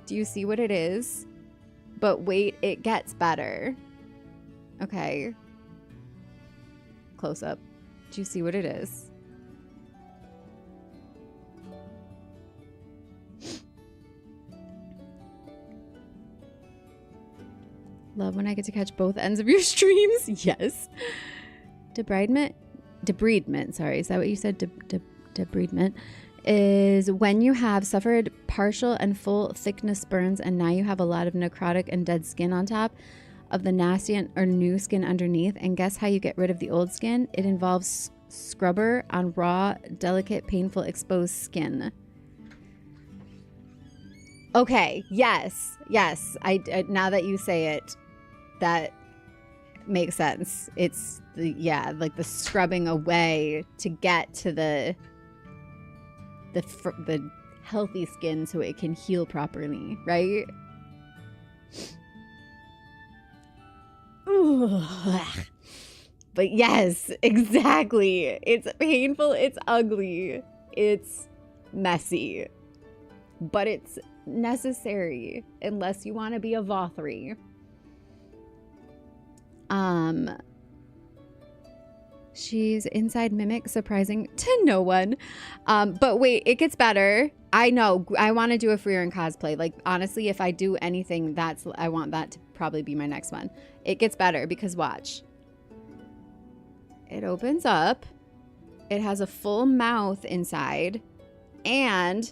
Do you see what it is? But wait, it gets better. Okay. Close up. Do you see what it is? Love when I get to catch both ends of your streams. Yes. Debridement, sorry. Is that what you said? Debridement is when you have suffered partial and full thickness burns and now you have a lot of necrotic and dead skin on top of the nasty or new skin underneath. And guess how you get rid of the old skin? It involves scrubber on raw, delicate, painful, exposed skin. Okay, yes. I now that you say it, that makes sense. It's like the scrubbing away to get to the healthy skin so it can heal properly, right? But yes, exactly. It's painful, it's ugly, it's messy, but it's necessary unless you want to be a Vothri. She's inside mimic, surprising to no one. But wait, it gets better. I know. I want to do a Freerin cosplay. Like, honestly, if I do anything, I want that to probably be my next one. It gets better because watch. It opens up. It has a full mouth inside. And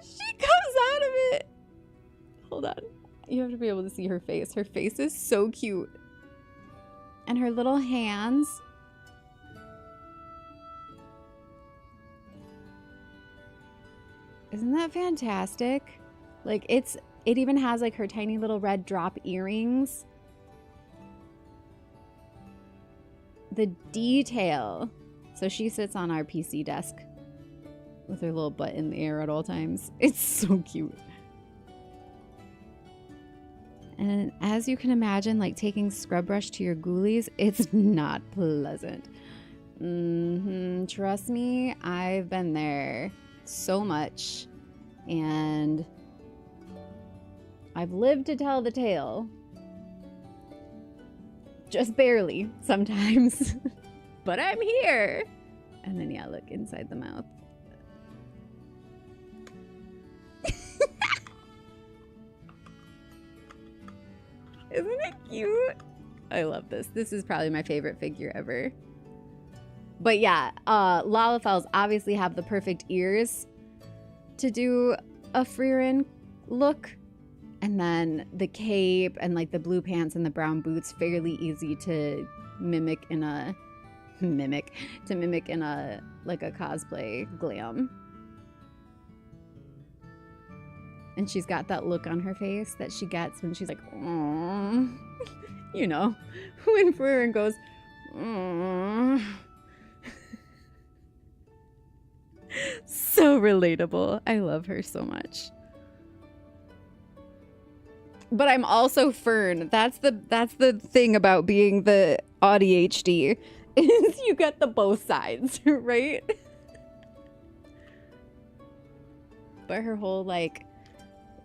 she comes out of it. Hold on. You have to be able to see her face. Her face is so cute. And her little hands. Isn't that fantastic? Like, it even has like her tiny little red drop earrings. The detail. So she sits on our PC desk with her little butt in the air at all times. It's so cute. And as you can imagine, like taking scrub brush to your ghoulies, it's not pleasant. Trust me, I've been there so much. And I've lived to tell the tale. Just barely sometimes. But I'm here. And then, yeah, look inside the mouth. Isn't it cute? I love this. This is probably my favorite figure ever. But yeah, Lalafells obviously have the perfect ears to do a Freerin look. And then the cape and like the blue pants and the brown boots, fairly easy to mimic in a like a cosplay glam. And she's got that look on her face that she gets when she's like, aww. You know, when Freerin goes, aww. so relatable. I love her so much. But I'm also Fern. That's the thing about being the ADHD is you get the both sides, right? But her whole like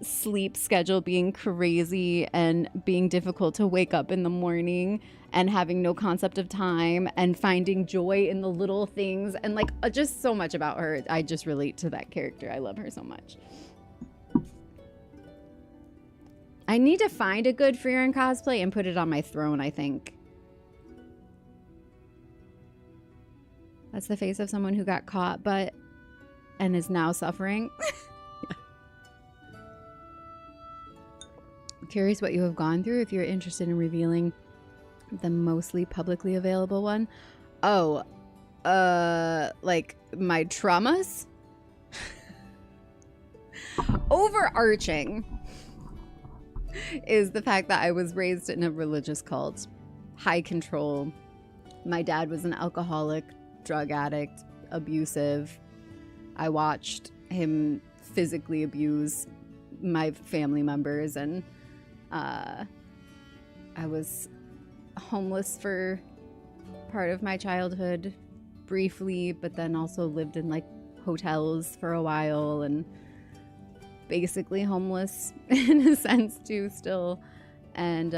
sleep schedule being crazy and being difficult to wake up in the morning and having no concept of time and finding joy in the little things and like just so much about her. I just relate to that character. I love her so much. I need to find a good Frieren cosplay and put it on my throne, I think. That's the face of someone who got caught and is now suffering. I'm curious what you have gone through if you're interested in revealing the mostly publicly available one. Oh, like my traumas? Overarching is the fact that I was raised in a religious cult. High control. My dad was an alcoholic, drug addict, abusive. I watched him physically abuse my family members, and I was homeless for part of my childhood briefly, but then also lived in like hotels for a while and basically homeless in a sense too still. And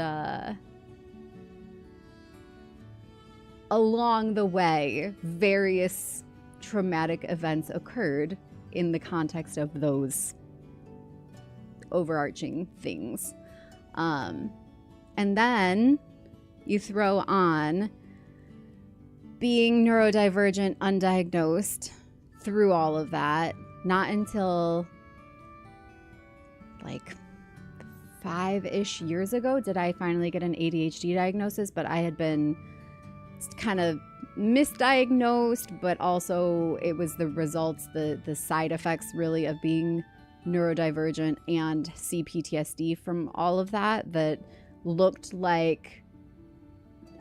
along the way, various traumatic events occurred in the context of those overarching things. And then you throw on being neurodivergent, undiagnosed through all of that. Not until like 5-ish years ago did I finally get an ADHD diagnosis, but I had been kind of misdiagnosed, but also it was the results, the side effects really of being neurodivergent and CPTSD from all of that looked like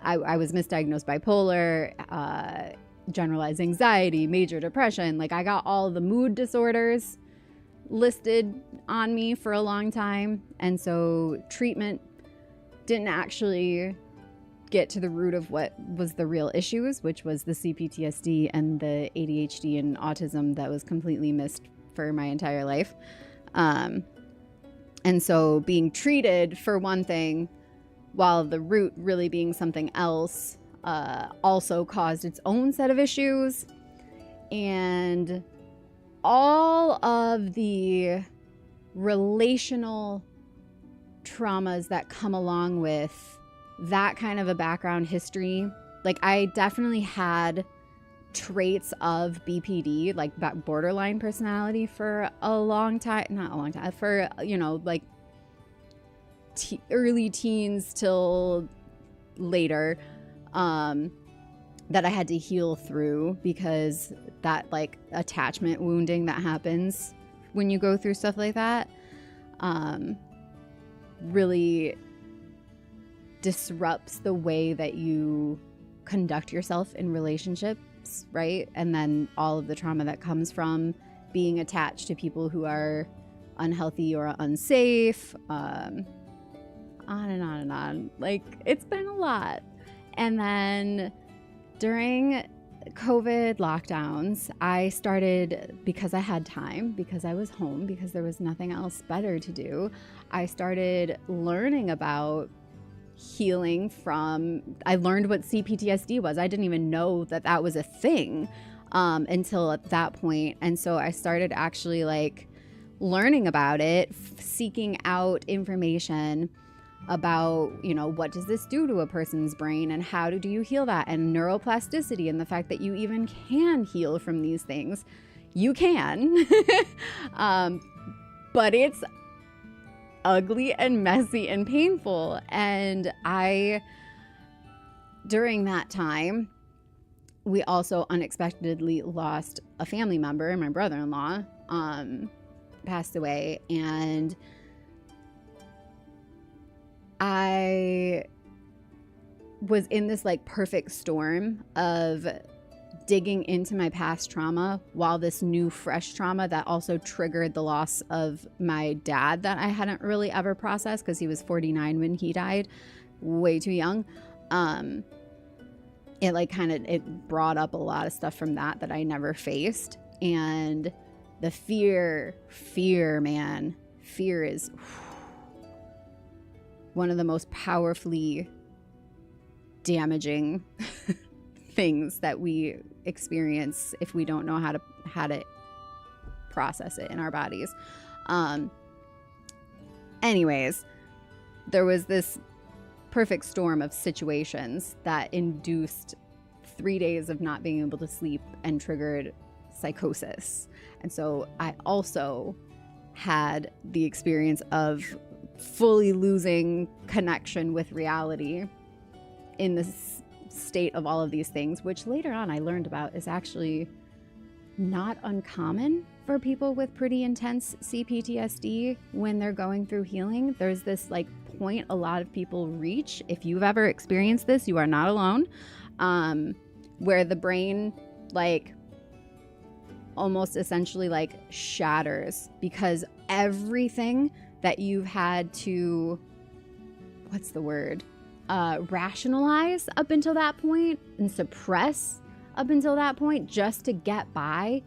I was misdiagnosed bipolar, generalized anxiety, major depression. Like I got all the mood disorders listed on me for a long time. And so treatment didn't actually get to the root of what was the real issues, which was the CPTSD and the ADHD and autism that was completely missed for my entire life. And so being treated for one thing while the root really being something else also caused its own set of issues. And all of the relational traumas that come along with that kind of a background history. Like I definitely had traits of BPD, like that borderline personality for a long time, not a long time, for, you know, like early teens till later, that I had to heal through because that like attachment wounding that happens when you go through stuff like that, really disrupts the way that you conduct yourself in relationships, right? And then all of the trauma that comes from being attached to people who are unhealthy or unsafe, on and on and on. Like, it's been a lot. And then during COVID lockdowns, I started, because I had time, because I was home, because there was nothing else better to do, I started learning about healing from, I learned what CPTSD was. I didn't even know that that was a thing until at that point. And so I started actually like learning about it, seeking out information about, you know, what does this do to a person's brain and how do you heal that, and neuroplasticity and the fact that you even can heal from these things. You can, but it's ugly and messy and painful. And during that time, we also unexpectedly lost a family member. My brother-in-law passed away, and I was in this like perfect storm of digging into my past trauma while this new fresh trauma that also triggered the loss of my dad that I hadn't really ever processed because he was 49 when he died, way too young. It like kind of, it brought up a lot of stuff from that I never faced. And the fear, man, fear is one of the most powerfully damaging things that we experience if we don't know how to process it in our bodies. Anyways, there was this perfect storm of situations that induced 3 days of not being able to sleep and triggered psychosis. And so I also had the experience of fully losing connection with reality in this state of all of these things, which later on I learned about is actually not uncommon for people with pretty intense CPTSD when they're going through healing. There's this like point a lot of people reach. If you've ever experienced this, you are not alone, where the brain like almost essentially like shatters because everything that you've had to, what's the word? Rationalize up until that point and suppress up until that point just to get by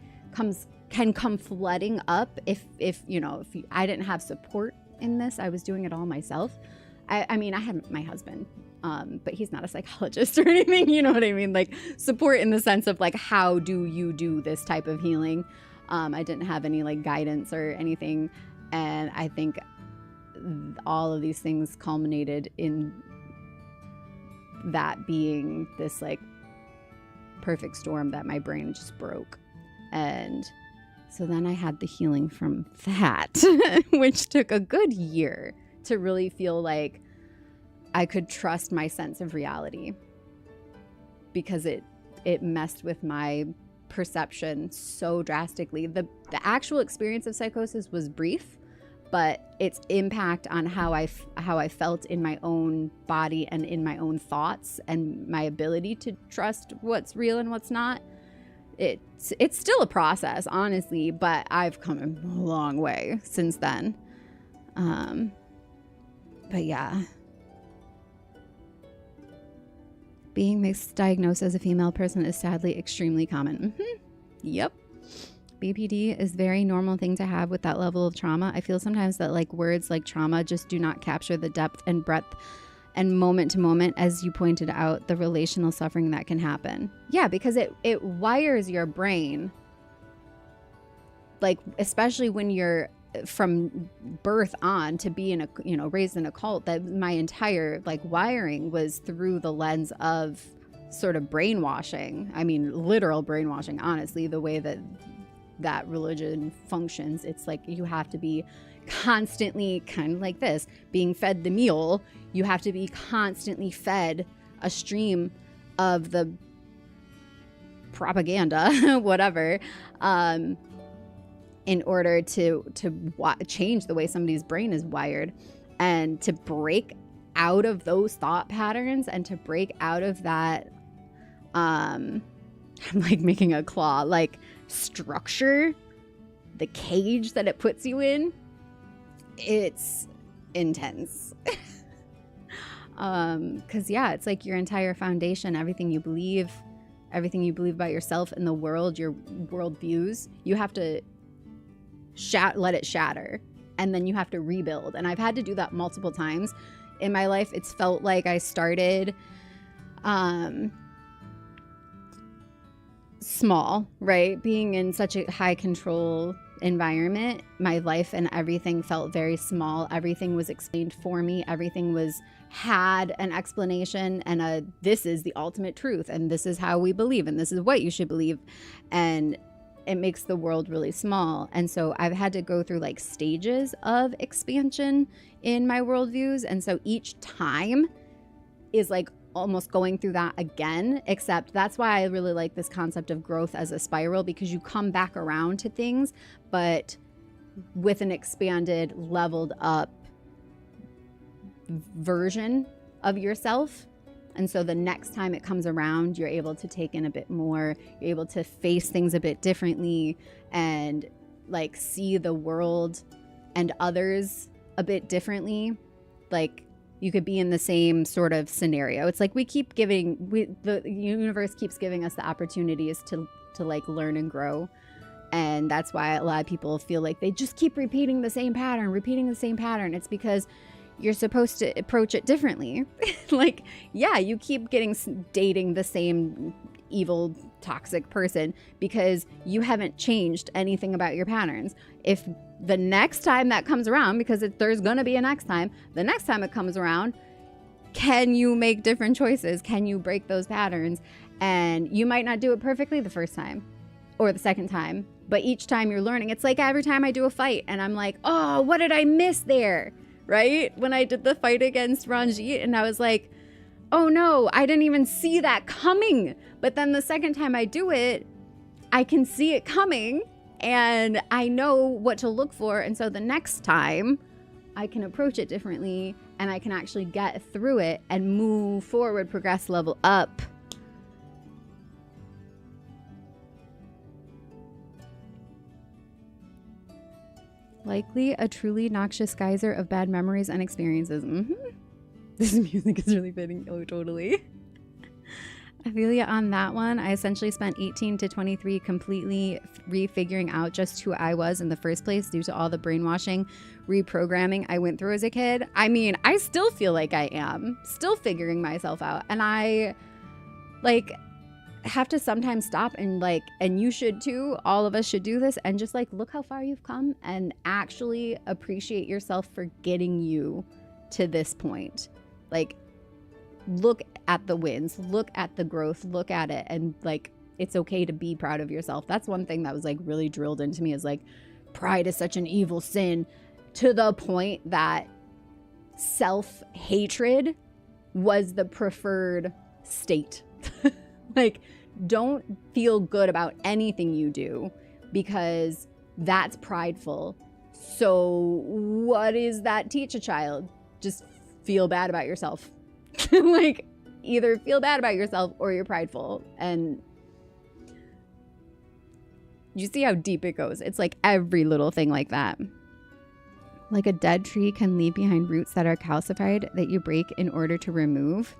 can come flooding up if I didn't have support in this. I was doing it all myself. I mean, I had my husband, but he's not a psychologist or anything, you know what I mean? Like support in the sense of like, how do you do this type of healing? I didn't have any like guidance or anything. And I think all of these things culminated in that being this like perfect storm that my brain just broke. And so then I had the healing from that, which took a good year to really feel like I could trust my sense of reality, because it messed with my perception so drastically. The actual experience of psychosis was brief, but its impact on how I felt in my own body and in my own thoughts and my ability to trust what's real and what's not, it's still a process, honestly, but I've come a long way since then. But yeah, being misdiagnosed as a female person is sadly extremely common. Yep. BPD is a very normal thing to have with that level of trauma. I feel sometimes that like words like trauma just do not capture the depth and breadth and moment to moment, as you pointed out, the relational suffering that can happen. Yeah, because it wires your brain, like especially when you're from birth on to be in a raised in a cult, that my entire like wiring was through the lens of sort of brainwashing. I mean, literal brainwashing, honestly, the way that religion functions. It's like you have to be constantly kind of like this, being fed the meal. You have to be constantly fed a stream of the propaganda, whatever, in order to change the way somebody's brain is wired, and to break out of those thought patterns and to break out of that I'm like making a claw, like structure, the cage that it puts you in. It's intense. Because yeah, it's like your entire foundation, everything you believe about yourself and the world, your world views, you have to let it shatter, and then you have to rebuild. And I've had to do that multiple times in my life. It's felt like I started small, right? Being in such a high control environment, my life and everything felt very small. Everything was explained for me. Everything had an explanation, and this is the ultimate truth, and this is how we believe, and this is what you should believe. And it makes the world really small. And so I've had to go through like stages of expansion in my worldviews. And so each time is like almost going through that again, except that's why I really like this concept of growth as a spiral, because you come back around to things, but with an expanded, leveled up version of yourself And so the next time it comes around, you're able to take in a bit more, you're able to face things a bit differently and like see the world and others a bit differently. Like you could be in the same sort of scenario. It's like the universe keeps giving us the opportunities to like learn and grow. And that's why a lot of people feel like they just keep repeating the same pattern. It's because you're supposed to approach it differently. Like, yeah, you keep dating the same evil, toxic person because you haven't changed anything about your patterns. If the next time that comes around, because there's going to be a next time, the next time it comes around, can you make different choices? Can you break those patterns? And you might not do it perfectly the first time or the second time, but each time you're learning. It's like every time I do a fight and I'm like, oh, what did I miss there? Right? When I did the fight against Ranjit and I was like, oh no, I didn't even see that coming. But then the second time I do it, I can see it coming and I know what to look for. And so the next time I can approach it differently and I can actually get through it and move forward, progress, level up. Likely a truly noxious geyser of bad memories and experiences. This music is really fitting. Oh, totally. I feel you on that one. I essentially spent 18 to 23 completely refiguring out just who I was in the first place due to all the brainwashing, reprogramming I went through as a kid. I mean, I still feel like I am still figuring myself out. And I like have to sometimes stop and like, and you should too, all of us should do this and just like look how far you've come and actually appreciate yourself for getting you to this point. Like look at the wins, look at the growth, look at it, and like it's okay to be proud of yourself. That's one thing that was like really drilled into me, is like pride is such an evil sin, to the point that self-hatred was the preferred state. Like, don't feel good about anything you do because that's prideful. So what does that teach a child? Just feel bad about yourself. Like, either feel bad about yourself or you're prideful. And you see how deep it goes. It's like every little thing like that. Like a dead tree can leave behind roots that are calcified that you break in order to remove.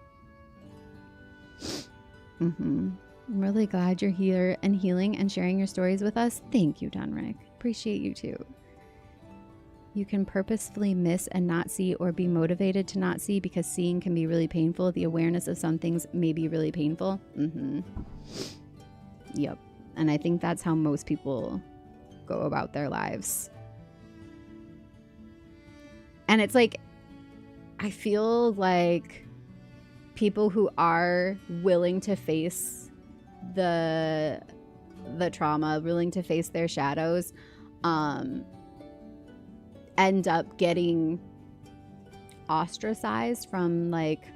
I'm really glad you're here and healing and sharing your stories with us. Thank you, Donrick. Appreciate you too. You can purposefully miss and not see, or be motivated to not see, because seeing can be really painful. The awareness of some things may be really painful. Yep. And I think that's how most people go about their lives. And it's like, I feel like people who are willing to face the trauma, willing to face their shadows, end up getting ostracized from like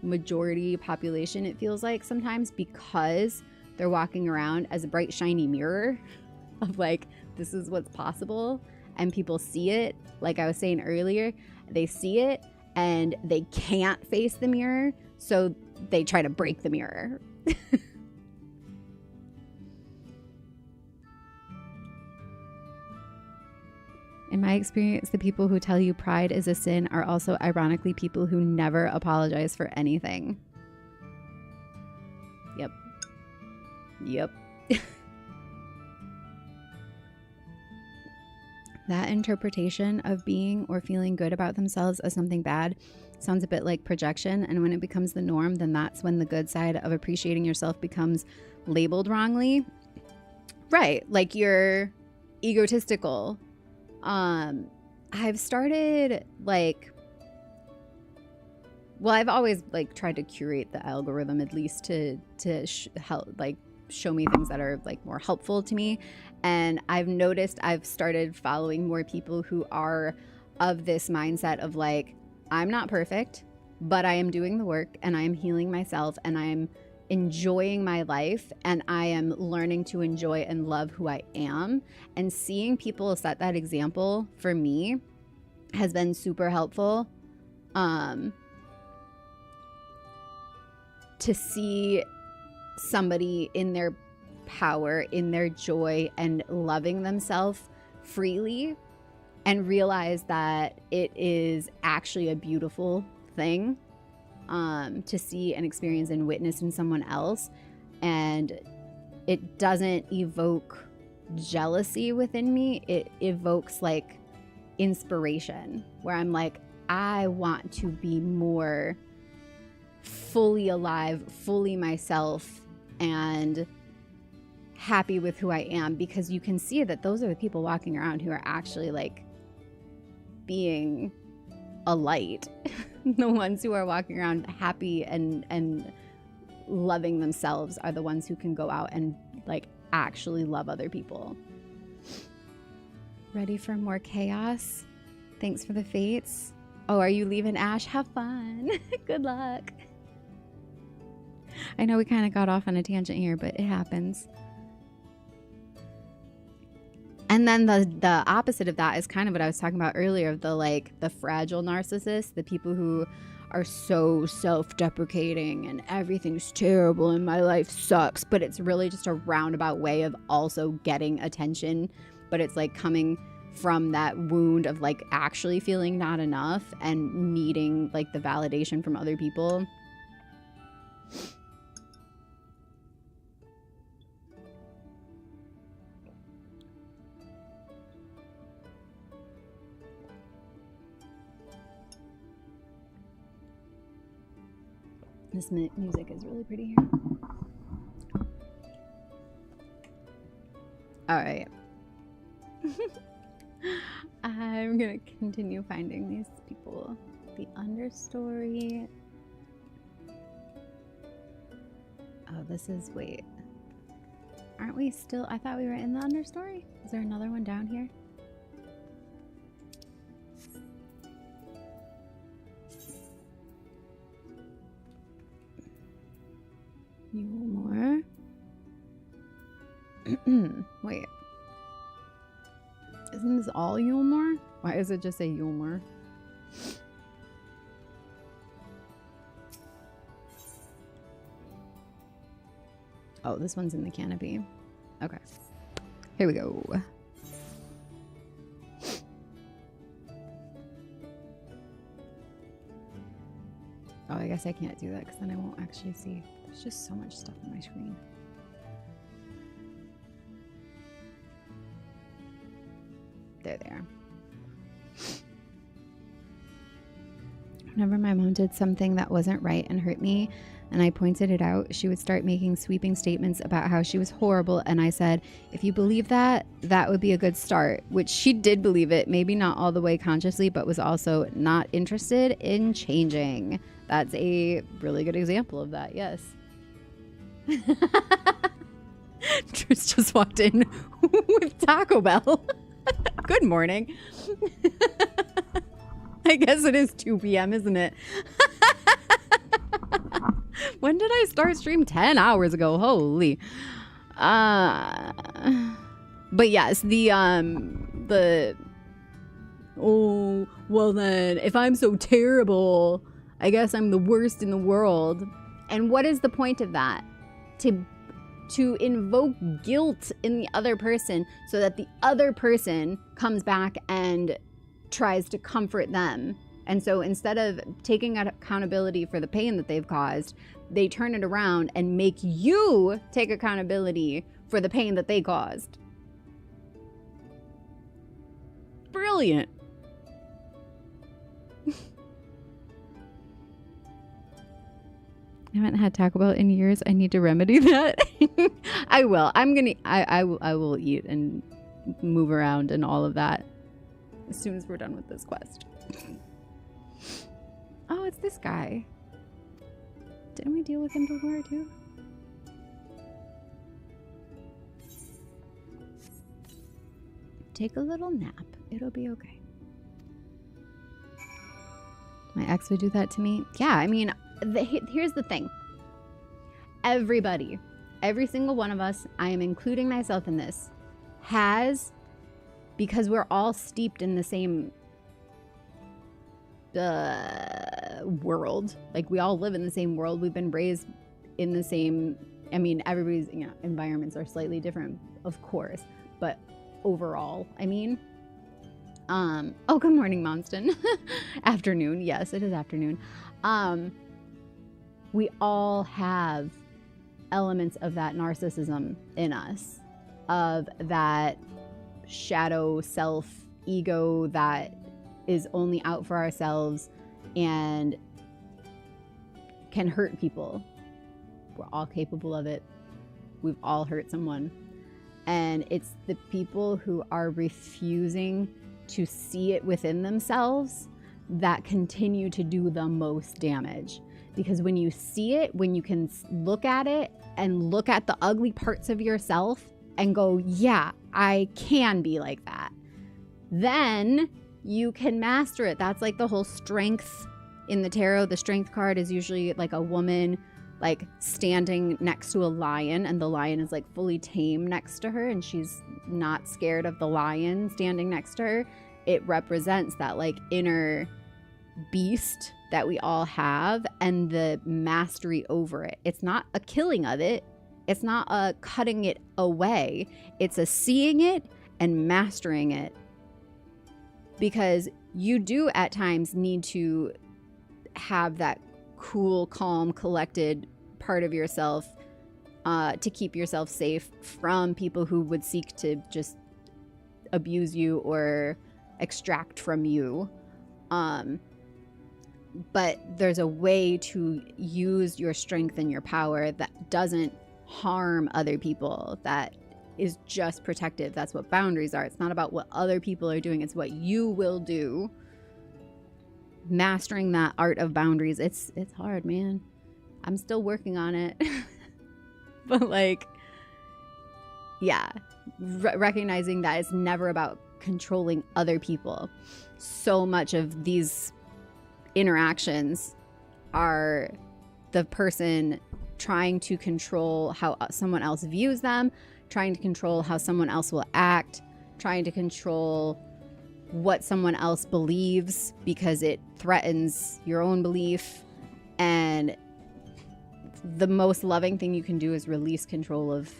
majority population, it feels like sometimes, because they're walking around as a bright shiny mirror of like, this is what's possible, and people see it. Like I was saying earlier, they see it and they can't face the mirror, so they try to break the mirror. In my experience, the people who tell you pride is a sin are also ironically people who never apologize for anything. Yep. That interpretation of being or feeling good about themselves as something bad sounds a bit like projection, and when it becomes the norm, then that's when the good side of appreciating yourself becomes labeled wrongly. Right, like you're egotistical. I've started I've always like tried to curate the algorithm, at least to help like show me things that are like more helpful to me. And I've noticed I've started following more people who are of this mindset of like, I'm not perfect, but I am doing the work and I am healing myself and I'm enjoying my life and I am learning to enjoy and love who I am. And seeing people set that example for me has been super helpful. To see somebody in their power, in their joy, and loving themselves freely, and realize that it is actually a beautiful thing to see and experience and witness in someone else. And it doesn't evoke jealousy within me. It evokes like inspiration, where I'm like, I want to be more fully alive, fully myself, and happy with who I am, because you can see that those are the people walking around who are actually like being a light. The ones who are walking around happy and loving themselves are the ones who can go out and like actually love other people. Ready for more chaos? Thanks for the fates. Oh, are you leaving, Ash? Have fun. Good luck. I know we kind of got off on a tangent here, but it happens. And then the opposite of that is kind of what I was talking about earlier, of the fragile narcissist, the people who are so self-deprecating and everything's terrible and my life sucks, but it's really just a roundabout way of also getting attention, but it's like coming from that wound of like actually feeling not enough and needing like the validation from other people. This music is really pretty here. All right. I'm gonna continue finding these people. The understory. Oh, this is, wait. Aren't we still, I thought we were in the understory? Is there another one down here? Yulmore. Wait. Isn't this all Yulmore? Why does it just say Yulmore? Oh, this one's in the canopy. Okay. Here we go. Oh, I guess I can't do that because then I won't actually see. There's just so much stuff on my screen. There they are. Whenever my mom did something that wasn't right and hurt me, and I pointed it out, she would start making sweeping statements about how she was horrible, and I said, if you believe that, that would be a good start, which she did believe it, maybe not all the way consciously, but was also not interested in changing. That's a really good example of that, yes. Tris just walked in with Taco Bell. Good morning. I guess it is 2 p.m., isn't it? When did I start stream? 10 hours ago. Holy. But yes, oh, well then, if I'm so terrible, I guess I'm the worst in the world. And what is the point of that? To invoke guilt in the other person so that the other person comes back and tries to comfort them. And so instead of taking accountability for the pain that they've caused, they turn it around and make you take accountability for the pain that they caused. Brilliant. I haven't had Taco Bell in years. I need to remedy that. I will. I will eat and move around and all of that as soon as we're done with this quest. Oh, it's this guy. Didn't we deal with him before too? Take a little nap. It'll be okay. My ex would do that to me. Yeah, I mean, here's the thing. Everybody, every single one of us, I am including myself in this, has, because we're all steeped in the same world. Like, we all live in the same world. We've been raised in the same, I mean, everybody's, you know, environments are slightly different, of course, but overall, I mean, oh, good morning, Monston. Afternoon. Yes, it is afternoon. We all have elements of that narcissism in us, of that shadow self ego that is only out for ourselves and can hurt people. We're all capable of it. We've all hurt someone. And it's the people who are refusing to see it within themselves that continue to do the most damage. Because when you see it, when you can look at it and look at the ugly parts of yourself and go, yeah, I can be like that, then you can master it. That's like the whole strength in the tarot. The strength card is usually like a woman like standing next to a lion, and the lion is like fully tame next to her, and she's not scared of the lion standing next to her. It represents that like inner beast that we all have and the mastery over it. It's not a killing of it. It's not a cutting it away. It's a seeing it and mastering it. Because you do at times need to have that cool, calm, collected part of yourself to keep yourself safe from people who would seek to just abuse you or extract from you. But there's a way to use your strength and your power that doesn't harm other people, that is just protective. That's what boundaries are. It's not about what other people are doing. It's what you will do. Mastering that art of boundaries. It's hard, man. I'm still working on it. But like, yeah, recognizing that it's never about controlling other people. So much of these interactions are the person trying to control how someone else views them, trying to control how someone else will act, trying to control what someone else believes because it threatens your own belief. And the most loving thing you can do is release control of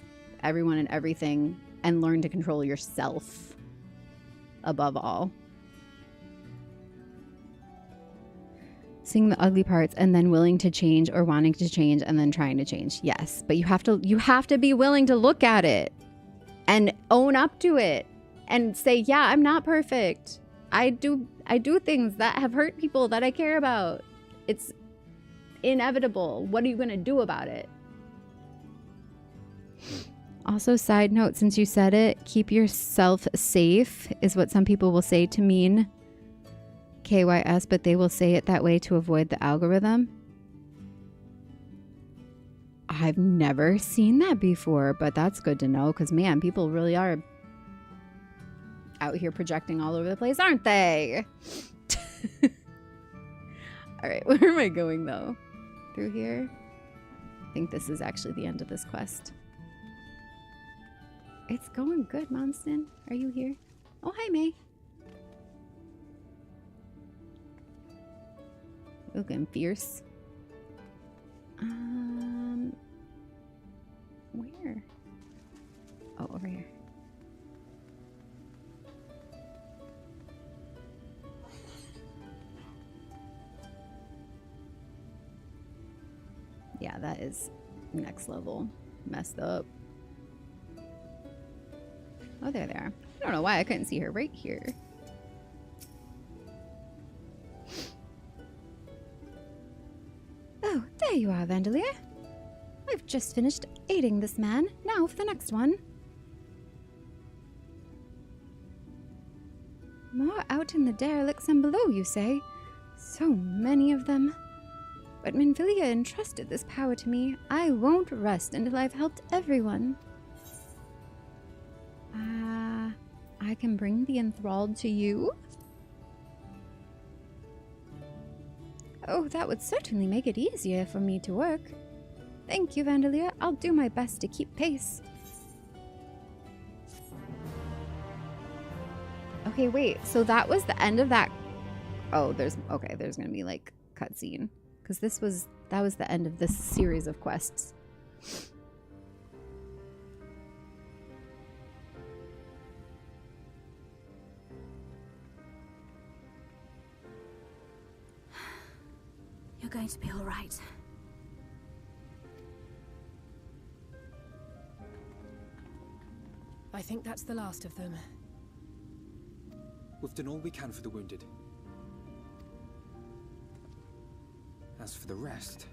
everyone and everything and learn to control yourself above all. Seeing the ugly parts and then willing to change, or wanting to change and then trying to change. Yes, but you have to be willing to look at it and own up to it and say, yeah, I'm not perfect. I do things that have hurt people that I care about. It's inevitable. What are you going to do about it? Also, side note, since you said it, keep yourself safe is what some people will say to mean KYS, but they will say it that way to avoid the algorithm. I've never seen that before, but that's good to know, because man, people really are out here projecting all over the place, aren't they? All right, where am I going though? Through here? I think this is actually the end of this quest. It's going good, Monston. Are you here? Oh, hi, May. Looking fierce. Where? Oh, over here. Yeah, that is next level messed up. Oh, there they are. I don't know why I couldn't see her right here. Oh, there you are, Vandalia. I've just finished aiding this man. Now for the next one. More out in the derelicts and below, you say? So many of them. But Minfilia entrusted this power to me. I won't rest until I've helped everyone. I can bring the enthralled to you? Oh, that would certainly make it easier for me to work. Thank you, Vandalia. I'll do my best to keep pace. Okay, wait. So that was the end of that Oh, there's gonna be like cutscene because that was the end of this series of quests. You're going to be all right. I think that's the last of them. We've done all we can for the wounded. As for the rest...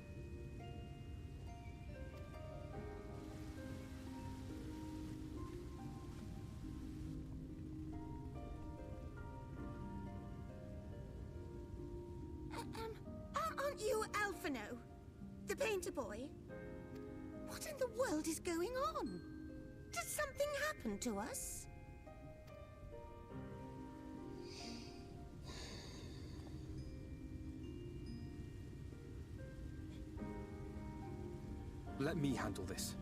Aren't you Alphino? The painter boy? What in the world is going on? Did something happen to us? Let me handle this.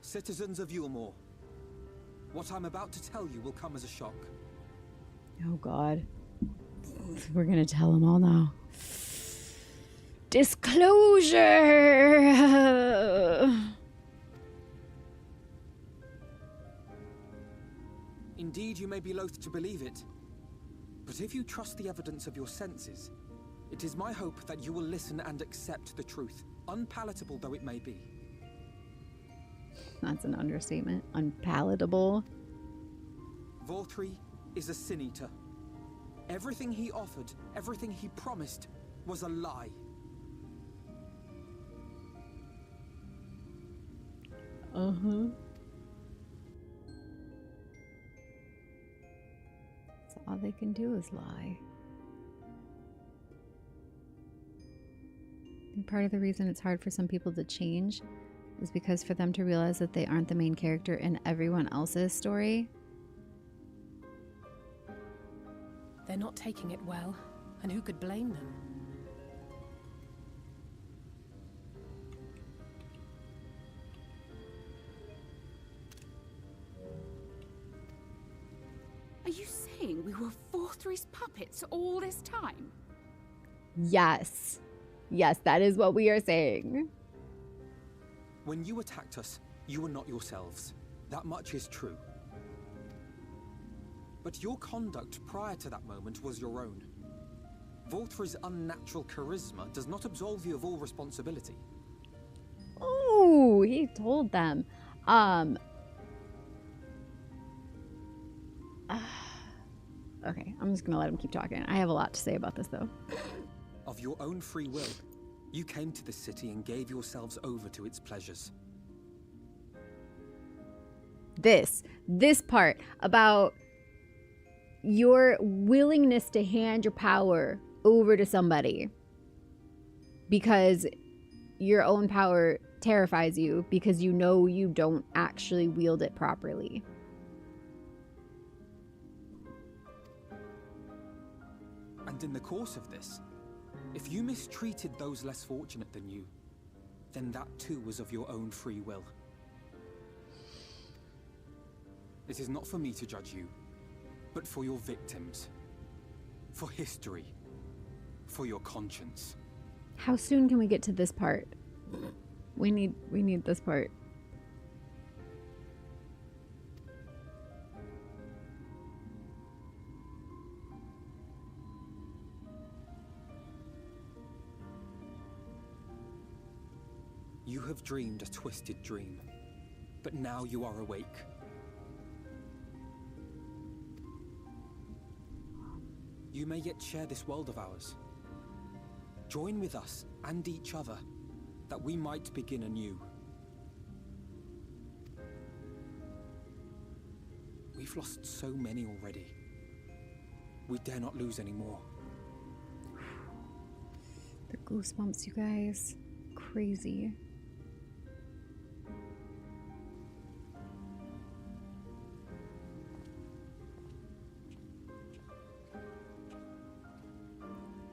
Citizens of Yulmore, what I'm about to tell you will come as a shock. Oh God. We're gonna tell them all now. Disclosure! Indeed, you may be loath to believe it. But if you trust the evidence of your senses, it is my hope that you will listen and accept the truth, unpalatable though it may be. That's an understatement. Unpalatable. Vorthri is a sin eater. Everything he offered, everything he promised, was a lie. Uh-huh. So all they can do is lie. I think part of the reason it's hard for some people to change is because for them to realize that they aren't the main character in everyone else's story. They're not taking it well, and who could blame them? Are you saying we were Vorthri's puppets all this time? Yes. Yes, that is what we are saying. When you attacked us, you were not yourselves. That much is true. But your conduct prior to that moment was your own. Vorthri's unnatural charisma does not absolve you of all responsibility. Oh, he told them. Okay, I'm just gonna let him keep talking. I have a lot to say about this, though. Of your own free will, you came to this city and gave yourselves over to its pleasures. This part about your willingness to hand your power over to somebody because your own power terrifies you because you know you don't actually wield it properly. And in the course of this, if you mistreated those less fortunate than you, then that too was of your own free will. It is not for me to judge you, but for your victims, for history, for your conscience. How soon can we get to this part? We need this part. You have dreamed a twisted dream, but now you are awake. You may yet share this world of ours. Join with us and each other, that we might begin anew. We've lost so many already. We dare not lose any more. The goosebumps, you guys. Crazy.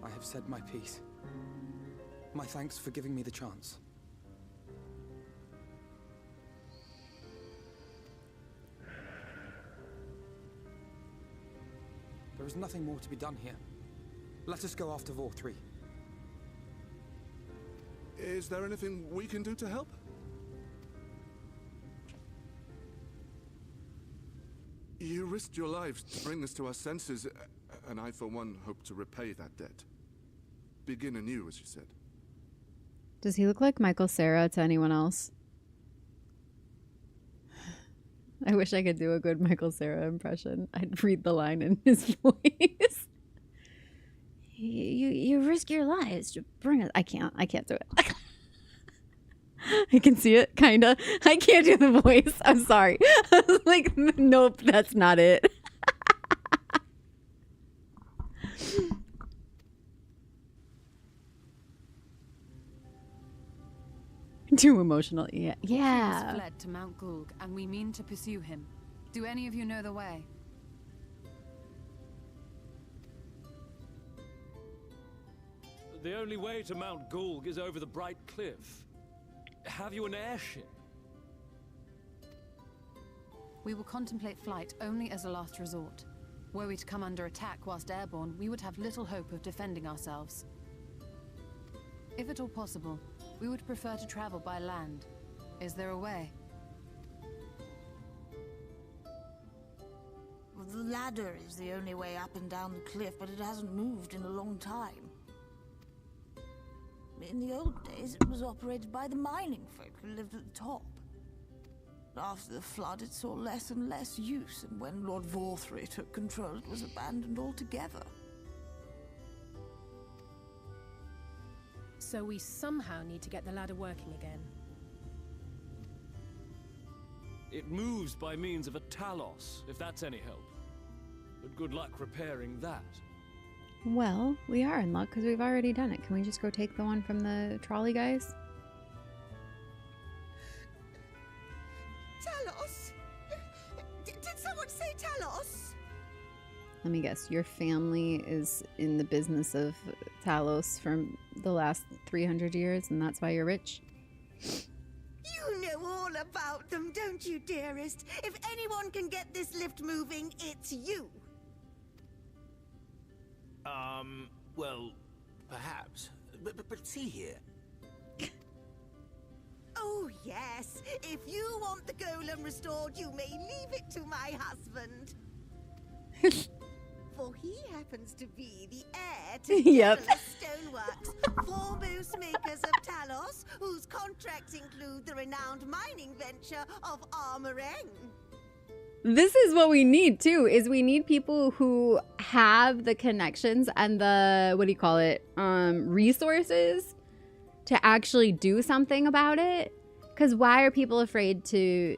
I have said my piece. My thanks for giving me the chance. There is nothing more to be done here. Let us go after Vor 3. Is there anything we can do to help? You risked your lives to bring us to our senses, and I, for one, hope to repay that debt. Begin anew, as you said. Does he look like Michael Cera to anyone else? I wish I could do a good Michael Cera impression. I'd read the line in his voice. You risk your lives to bring us. I can't do it. I can see it, kinda. I can't do the voice. I'm sorry. I was like, nope, that's not it. Too emotional. Yeah. He has fled to Mount Gulg, and we mean to pursue him. Do any of you know the way? The only way to Mount Gulg is over the Bright Cliff. Have you an airship? We will contemplate flight only as a last resort. Were we to come under attack whilst airborne, we would have little hope of defending ourselves. If at all possible, we would prefer to travel by land. Is there a way? Well, the ladder is the only way up and down the cliff, but it hasn't moved in a long time. In the old days, it was operated by the mining folk who lived at the top. After the flood, it saw less and less use, and when Lord Vorthry took control, it was abandoned altogether. So we somehow need to get the ladder working again. It moves by means of a Talos, if that's any help. But good luck repairing that. Well, we are in luck because we've already done it. Can we just go take the one from the trolley guys? Talos? Did someone say Talos? Let me guess. Your family is in the business of Talos for the last 300 years, and that's why you're rich? You know all about them, don't you, dearest? If anyone can get this lift moving, it's you. Well, perhaps. But see here. Oh, yes. If you want the golem restored, you may leave it to my husband. For he happens to be the heir to Yep. Stoneworks, foremost makers of Talos, whose contracts include the renowned mining venture of Armoreng. This is what we need too, is we need people who have the connections and the, what do you call it, resources to actually do something about it. Because why are people afraid to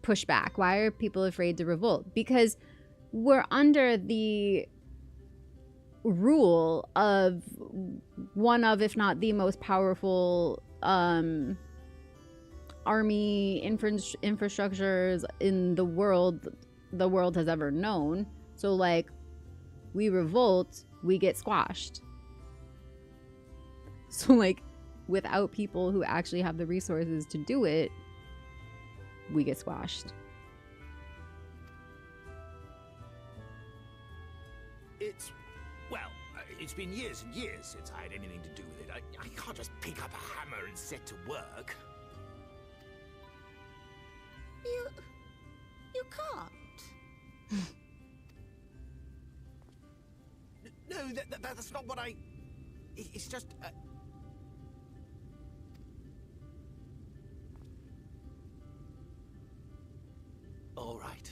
push back? Why are people afraid to revolt? Because we're under the rule of one of, if not the most powerful army infrastructures in the world has ever known. So like, we revolt, we get squashed. So like, without people who actually have the resources to do it, we get squashed. It's been years and years since I had anything to do with it. I can't just pick up a hammer and set to work. You can't. No, that's not what I... It's just... All right.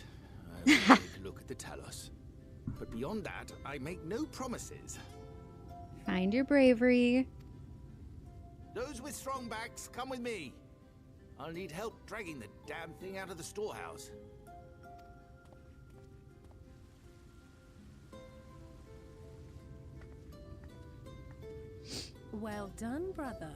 I will take a look at the Talos. But beyond that, I make no promises. Find your bravery. Those with strong backs, come with me. I'll need help dragging the damn thing out of the storehouse. Well done, brother.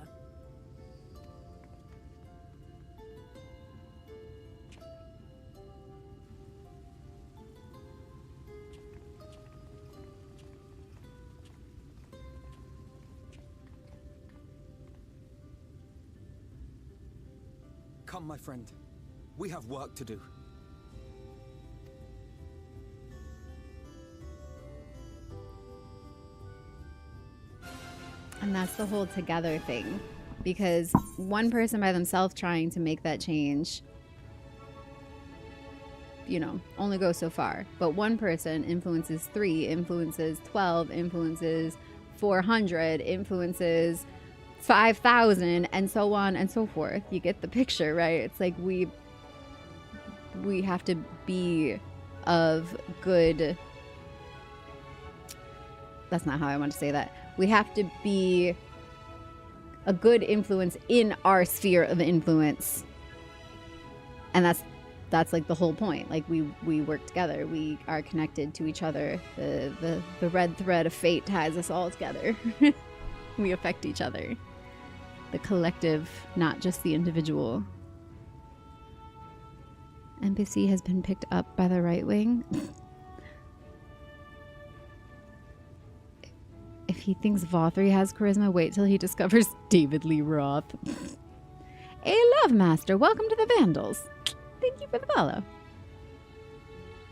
Come, my friend. We have work to do. And that's the whole together thing. Because one person by themselves trying to make that change, you know, only goes so far. But one person influences 3, influences 12, influences 400, influences 5,000, and so on and so forth. You get the picture, right? It's like we have to be of good... That's not how I want to say that. We have to be a good influence in our sphere of influence. And that's like the whole point. Like we work together. We are connected to each other. The red thread of fate ties us all together. We affect each other. The collective, not just the individual. Empathy has been picked up by the right wing. If he thinks Vothri has charisma, wait till he discovers David Lee Roth. Hey, Love Master, welcome to the Vandals. Thank you for the follow.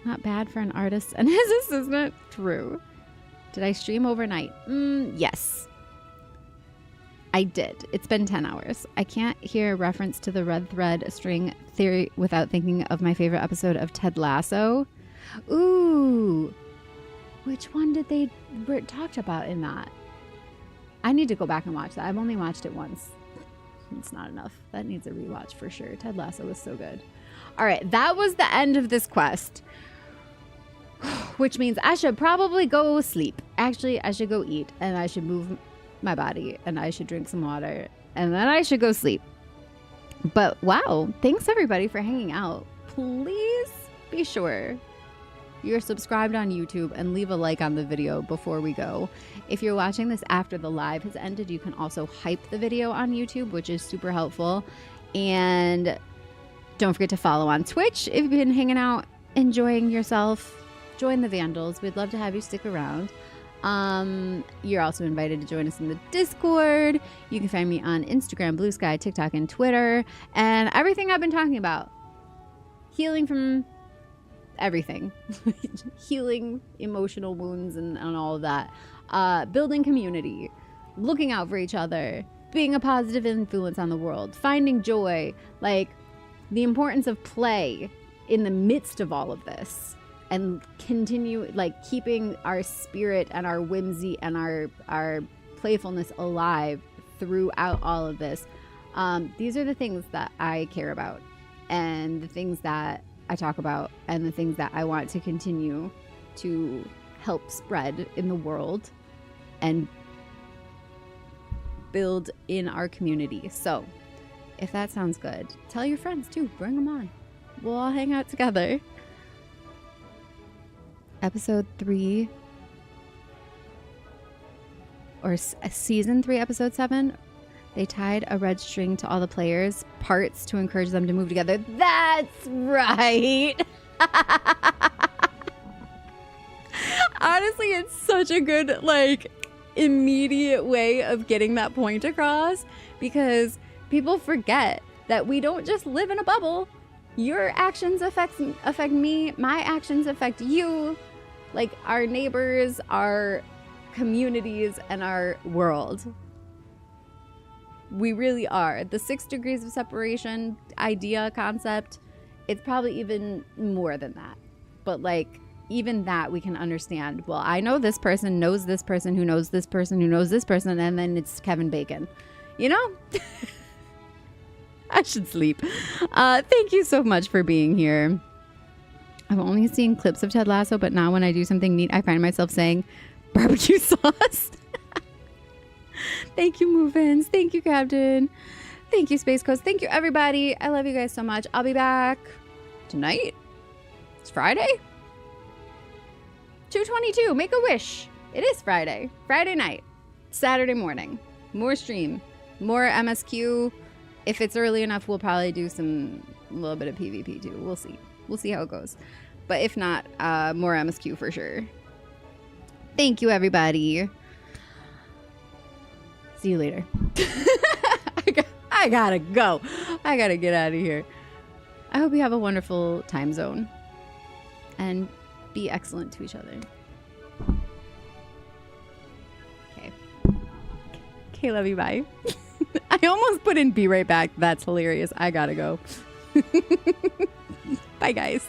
Not bad for an artist and his assistant. True. Did I stream overnight? Yes. I did. It's been 10 hours. I can't hear a reference to the red thread string theory without thinking of my favorite episode of Ted Lasso. Ooh. Which one did they talked about in that? I need to go back and watch that. I've only watched it once. It's not enough. That needs a rewatch for sure. Ted Lasso was so good. All right, that was the end of this quest. Which means I should probably go sleep. Actually, I should go eat, and I should move my body, and I should drink some water, and then I should go sleep. But wow, thanks everybody for hanging out. Please be sure you're subscribed on YouTube and leave a like on the video before we go. If you're watching this after the live has ended, you can also hype the video on YouTube, which is super helpful. And don't forget to follow on Twitch if you've been hanging out, enjoying yourself. Join the Vandals. We'd love to have you stick around. You're also invited to join us in the Discord. You can find me on Instagram, Blue Sky, TikTok, and Twitter. And everything I've been talking about. Healing from everything. Healing emotional wounds and all of that. Building community. Looking out for each other. Being a positive influence on the world. Finding joy. Like, the importance of play in the midst of all of this. And continue, like, keeping our spirit and our whimsy and our playfulness alive throughout all of this. These are the things that I care about. And the things that I talk about. And the things that I want to continue to help spread in the world. And build in our community. So, if that sounds good, tell your friends too. Bring them on. We'll all hang out together. Episode 3 or season 3, episode 7, they tied a red string to all the players' parts to encourage them to move together. That's right. Honestly, it's such a good, like, immediate way of getting that point across, because people forget that we don't just live in a bubble. Your actions affect me, my actions affect you, like our neighbors, our communities, and our world. We really are. The 6 degrees of separation idea, concept, it's probably even more than that. But like, even that we can understand. Well, I know this person knows this person who knows this person who knows this person, and then it's Kevin Bacon. You know? I should sleep. Thank you so much for being here. I've only seen clips of Ted Lasso, but now when I do something neat, I find myself saying barbecue sauce. Thank you, Move-Ins. Thank you, Captain. Thank you, Space Coast. Thank you, everybody. I love you guys so much. I'll be back tonight. It's Friday. 2:22. Make a wish. It is Friday. Friday night. Saturday morning. More stream. More MSQ. If it's early enough, we'll probably do a little bit of PvP too. We'll see. We'll see how it goes. But if not, more MSQ for sure. Thank you, everybody. See you later. I gotta go. I gotta get out of here. I hope you have a wonderful time zone. And be excellent to each other. Okay. Okay, love you, bye. I almost put in be right back. That's hilarious. I gotta go. Bye, guys.